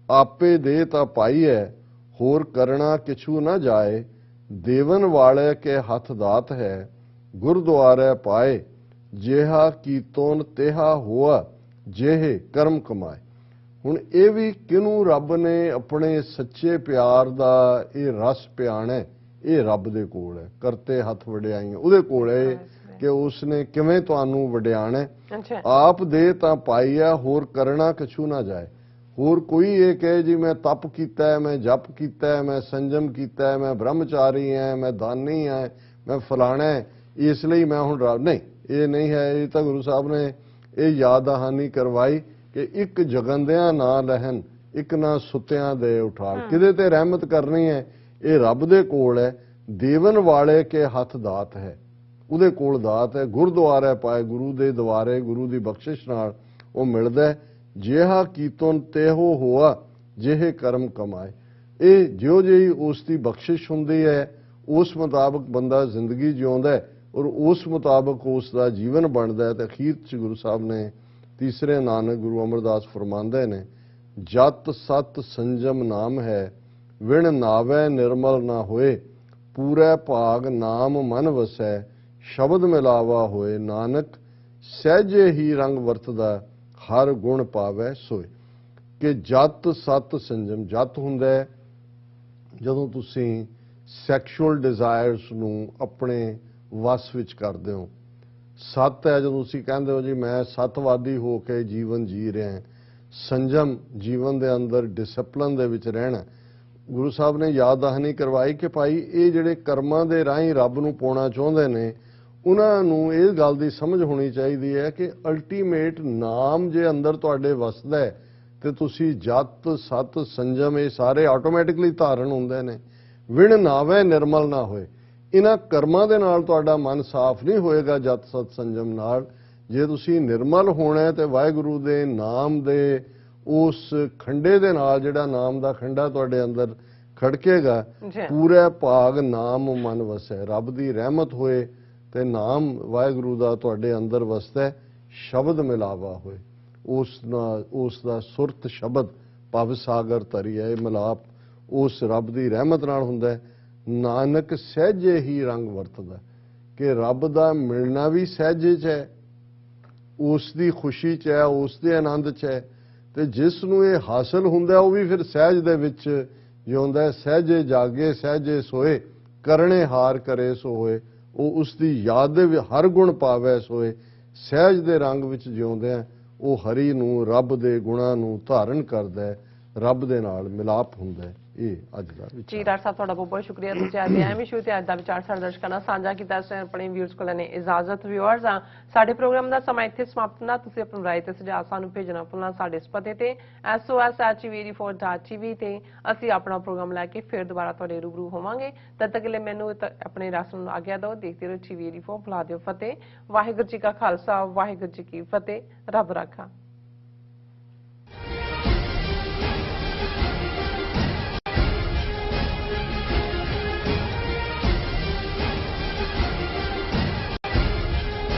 ਆਪੇ ਦੇ ਤਾਂ ਪਾਈ ਹੈ, ਹੋਰ ਕਰਨਾ ਕਿਛੂ ਨਾ ਜਾਏ। ਦੇਵਨ ਵਾਲੇ ਕੇ ਹੱਥ ਦਾਤ ਹੈ, ਗੁਰਦੁਆਰੇ ਪਾਏ। ਜਿਹਾ ਕੀਤੋਨ ਤਿਹਾ ਹੋਆ, ਜਿਹੇ ਕਰਮ ਕਮਾਏ। ਹੁਣ ਇਹ ਵੀ ਕਿਹਨੂੰ ਰੱਬ ਨੇ ਆਪਣੇ ਸੱਚੇ ਪਿਆਰ ਦਾ ਇਹ ਰਸ ਪਿਆਣਾ, ਇਹ ਰੱਬ ਦੇ ਕੋਲ ਹੈ। ਕਰਤੇ ਹੱਥ ਵਡਿਆਈਆਂ ਉਹਦੇ ਕੋਲ ਹੈ। ਕਿ ਉਸਨੇ ਕਿਵੇਂ ਤੁਹਾਨੂੰ ਵਡਿਆਣਾ ਹੈ। ਅੱਛਾ ਆਪ ਦੇ ਤਾਂ ਪਾਈ ਆ, ਹੋਰ ਕਰਨਾ ਕਛੂ ਨਾ ਜਾਏ। ਹੋਰ ਕੋਈ ਇਹ ਕਹੇ ਜੀ ਮੈਂ ਤਪ ਕੀਤਾ ਹੈ, ਮੈਂ ਜਪ ਕੀਤਾ ਹੈ, ਮੈਂ ਸੰਜਮ ਕੀਤਾ ਹੈ, ਮੈਂ ਬ੍ਰਹਮਚਾਰੀ ਹਾਂ, ਮੈਂ ਦਾਨੀ ਹਾਂ, ਮੈਂ ਫਲਾਣਾ ਹੈ, ਇਸ ਲਈ ਮੈਂ ਹੁਣ ਨਹੀਂ, ਇਹ ਨਹੀਂ ਹੈ। ਇਹ ਤਾਂ ਗੁਰੂ ਸਾਹਿਬ ਨੇ ਇਹ ਯਾਦ ਦਹਾਨੀ ਕਰਵਾਈ ਕਿ ਇੱਕ ਜਗੰਦਿਆਂ ਨਾ ਲਹਿਨ, ਇੱਕ ਨਾ ਸੁੱਤਿਆਂ ਦੇ ਉਠਾਲ। ਕਿਤੇ ਤੇ ਰਹਿਮਤ ਕਰਨੀ ਹੈ, ਇਹ ਰੱਬ ਦੇ ਕੋਲ ਹੈ। ਦੇਵਨ ਵਾਲੇ ਕੇ ਹੱਥ ਦਾਤ ਹੈ, ਉਹਦੇ ਕੋਲ ਦਾਤ ਹੈ। ਗੁਰਦੁਆਰੇ ਪਾਏ, ਗੁਰੂ ਦੇ ਦੁਆਰੇ, ਗੁਰੂ ਦੀ ਬਖਸ਼ਿਸ਼ ਨਾਲ ਉਹ ਮਿਲਦਾ ਹੈ। ਜਿਹਾ ਕੀਤਨ ਤੇਹੋ ਹੋਆ, ਜਿਹੇ ਕਰਮ ਕਮਾਏ। ਇਹ ਜਿਉਂ ਜਿਹੀ ਉਸ ਦੀ ਬਖਸ਼ਿਸ਼ ਹੁੰਦੀ ਹੈ, ਉਸ ਮੁਤਾਬਕ ਬੰਦਾ ਜ਼ਿੰਦਗੀ ਜਿਉਂਦਾ ਹੈ ਔਰ ਉਸ ਮੁਤਾਬਕ ਉਸ ਦਾ ਜੀਵਨ ਬਣਦਾ ਹੈ। ਤੇ ਅਖੀਰ 'ਚ ਗੁਰੂ ਸਾਹਿਬ ਨੇ ਤੀਸਰੇ ਨਾਨਕ ਗੁਰੂ ਅਮਰਦਾਸ ਫਰਮਾਉਂਦੇ ਨੇ, ਜਤ ਸਤ ਸੰਜਮ ਨਾਮ ਹੈ, ਵਿਣ ਨਾਵੈ ਨਿਰਮਲ ਨਾ ਹੋਏ। ਪੂਰੇ ਭਾਗ ਨਾਮ ਮਨ ਵਸੈ, ਸ਼ਬਦ ਮਿਲਾਵਾ ਹੋਏ। ਨਾਨਕ ਸਹਿਜੇ ਹੀ ਰੰਗ ਵਰਤਦਾ, ਹਰ ਗੁਣ ਪਾਵੈ ਸੋਏ। ਕਿ ਜਤ ਸਤ ਸੰਜਮ, ਜਤ ਹੁੰਦਾ ਹੈ ਜਦੋਂ ਤੁਸੀਂ ਸੈਕਸ਼ੂਅਲ ਡਿਜ਼ਾਇਰਸ ਨੂੰ ਆਪਣੇ ਵਸ ਵਿੱਚ ਕਰਦੇ ਹੋ। ਸਤ ਹੈ ਜਦੋਂ ਤੁਸੀਂ ਕਹਿੰਦੇ ਹੋ ਜੀ ਮੈਂ ਸਤਵਾਦੀ ਹੋ ਕੇ ਜੀਵਨ ਜੀ ਰਿਹਾ ਹਾਂ। ਸੰਜਮ, ਜੀਵਨ ਦੇ ਅੰਦਰ ਡਿਸਪਲਿਨ ਦੇ ਵਿੱਚ ਰਹਿਣਾ। ਗੁਰੂ ਸਾਹਿਬ ਨੇ ਯਾਦ ਦਹਾਨੀ ਕਰਵਾਈ ਕਿ ਭਾਈ ਇਹ ਜਿਹੜੇ ਕਰਮਾਂ ਦੇ ਰਾਹੀਂ ਰੱਬ ਨੂੰ ਪਾਉਣਾ ਚਾਹੁੰਦੇ ਨੇ, ਉਹਨਾਂ ਨੂੰ ਇਹ ਗੱਲ ਦੀ ਸਮਝ ਹੋਣੀ ਚਾਹੀਦੀ ਹੈ ਕਿ ਅਲਟੀਮੇਟ ਨਾਮ ਜੇ ਅੰਦਰ ਤੁਹਾਡੇ ਵਸਦਾ ਹੈ ਤੇ ਤੁਸੀਂ ਜਤ ਸਤ ਸੰਜਮ ਇਹ ਸਾਰੇ ਆਟੋਮੈਟਿਕਲੀ ਧਾਰਨ ਹੁੰਦੇ ਨੇ। ਵਿਣ ਨਾਵੇਂ ਨਿਰਮਲ ਨਾ ਹੋਏ, ਇਹਨਾਂ ਕਰਮਾਂ ਦੇ ਨਾਲ ਤੁਹਾਡਾ ਮਨ ਸਾਫ਼ ਨਹੀਂ ਹੋਏਗਾ ਜਤ ਸਤ ਸੰਜਮ ਨਾਲ। ਜੇ ਤੁਸੀਂ ਨਿਰਮਲ ਹੋਣਾ ਹੈ ਤੇ ਵਾਹਿਗੁਰੂ ਦੇ ਨਾਮ ਦੇ ਉਸ ਖੰਡੇ ਦੇ ਨਾਲ, ਜਿਹੜਾ ਨਾਮ ਦਾ ਖੰਡਾ ਤੁਹਾਡੇ ਅੰਦਰ ਖੜਕੇਗਾ, ਪੂਰੇ ਭਾਗ ਨਾਮ ਮਨ ਵਸੈ। ਰੱਬ ਦੀ ਰਹਿਮਤ ਹੋਏ ਤੇ ਨਾਮ ਵਾਹਿਗੁਰੂ ਦਾ ਤੁਹਾਡੇ ਅੰਦਰ ਵਸਦਾ, ਸ਼ਬਦ ਮਿਲਾਵਾ ਹੋਏ। ਉਸ ਦਾ ਸੁਰਤ ਸ਼ਬਦ ਭਵ ਸਾਗਰ ਤਰੀਆ, ਇਹ ਮਿਲਾਪ ਉਸ ਰੱਬ ਦੀ ਰਹਿਮਤ ਨਾਲ ਹੁੰਦਾ ਹੈ। ਨਾਨਕ ਸਹਿਜੇ ਹੀ ਰੰਗ ਵਰਤਦਾ, ਕਿ ਰੱਬ ਦਾ ਮਿਲਣਾ ਵੀ ਸਹਿਜੇ 'ਚ ਹੈ, ਉਸ ਦੀ ਖੁਸ਼ੀ 'ਚ ਹੈ, ਉਸ ਦੇ ਆਨੰਦ 'ਚ ਹੈ। ਤੇ ਜਿਸ ਨੂੰ ਇਹ ਹਾਸਲ ਹੁੰਦਾ ਉਹ ਵੀ ਫਿਰ ਸਹਿਜ ਦੇ ਵਿੱਚ ਜਿਉਂਦਾ ਹੈ। ਸਹਿਜੇ ਜਾਗੇ ਸਹਿਜੇ ਸੋਏ, ਕਰਨੇ ਹਾਰ ਕਰੇ ਸੋ ਹੋਏ। ਉਹ ਉਸ ਦੀ ਯਾਦ ਦੇ ਹਰ ਗੁਣ ਪਾਵੇ ਸੋਏ। ਸਹਿਜ ਦੇ ਰੰਗ ਵਿੱਚ ਜਿਉਂਦੇ ਆ, ਉਹ ਹਰੀ ਨੂੰ, ਰੱਬ ਦੇ ਗੁਣਾਂ ਨੂੰ ਧਾਰਨ ਕਰਦਾ ਹੈ, ਰੱਬ ਦੇ ਨਾਲ ਮਿਲਾਪ ਹੁੰਦਾ ਹੈ। ਇਹ ਅੱਜ ਦਾ ਵਿਚਾਰ ਜੀ ਡਾਕਟਰ ਸਾਹਿਬ, ਤੁਹਾਡਾ ਬਹੁਤ ਬਹੁਤ ਸ਼ੁਕਰੀਆ। ਤੁਸੀਂ ਅੱਜ ਦੇ ਅਹਿਮ ਇਸ਼ੂ ਤੇ ਅੱਜ ਦਾ ਵਿਚਾਰ ਸਾਡੇ ਦਰਸ਼ਕਾਂ ਨਾਲ ਸਾਂਝਾ ਕੀਤਾ। ਇਸ ਆਪਣੇ ਵਿਊਅਰਸ ਕੋਲ ਨੇ ਇਜਾਜ਼ਤ। ਵਿਊਅਰਸ, ਸਾਡੇ ਪ੍ਰੋਗਰਾਮ ਦਾ ਸਮਾਂ ਇੱਥੇ ਸਮਾਪਤ ਹੁੰਦਾ। ਤੁਸੀਂ ਆਪਣੀ ਰਾਏ ਤੇ ਸੁਝਾਅ ਸਾਨੂੰ ਭੇਜਣਾ ਭੁੱਲਣਾ ਸਾਡੇ ਇਸ ਪਤੇ ਤੇ sos@tv84.tv ਤੇ ਅਸੀਂ ਆਪਣਾ ਪ੍ਰੋਗਰਾਮ ਲੈ ਕੇ ਫਿਰ ਦੁਬਾਰਾ ਤੁਹਾਡੇ ਰੂਬਰੂ ਹੋਵਾਂਗੇ। ਤਦ ਤੱਕ ਲਈ ਮੈਨੂੰ ਆਪਣੇ ਰਸਮ ਨੂੰ ਆਗਿਆ ਦਿਓ। ਦੇਖਦੇ ਰਹੋ TV84। ਬੁਲਾ ਦਿਓ ਫਤਿਹ। ਵਾਹਿਗੁਰੂ ਜੀ ਕਾ ਖਾਲਸਾ, ਵਾਹਿਗੁਰੂ ਜੀ ਕੀ ਫਤਿਹ। ਰੱਬ ਰਾਖਾ।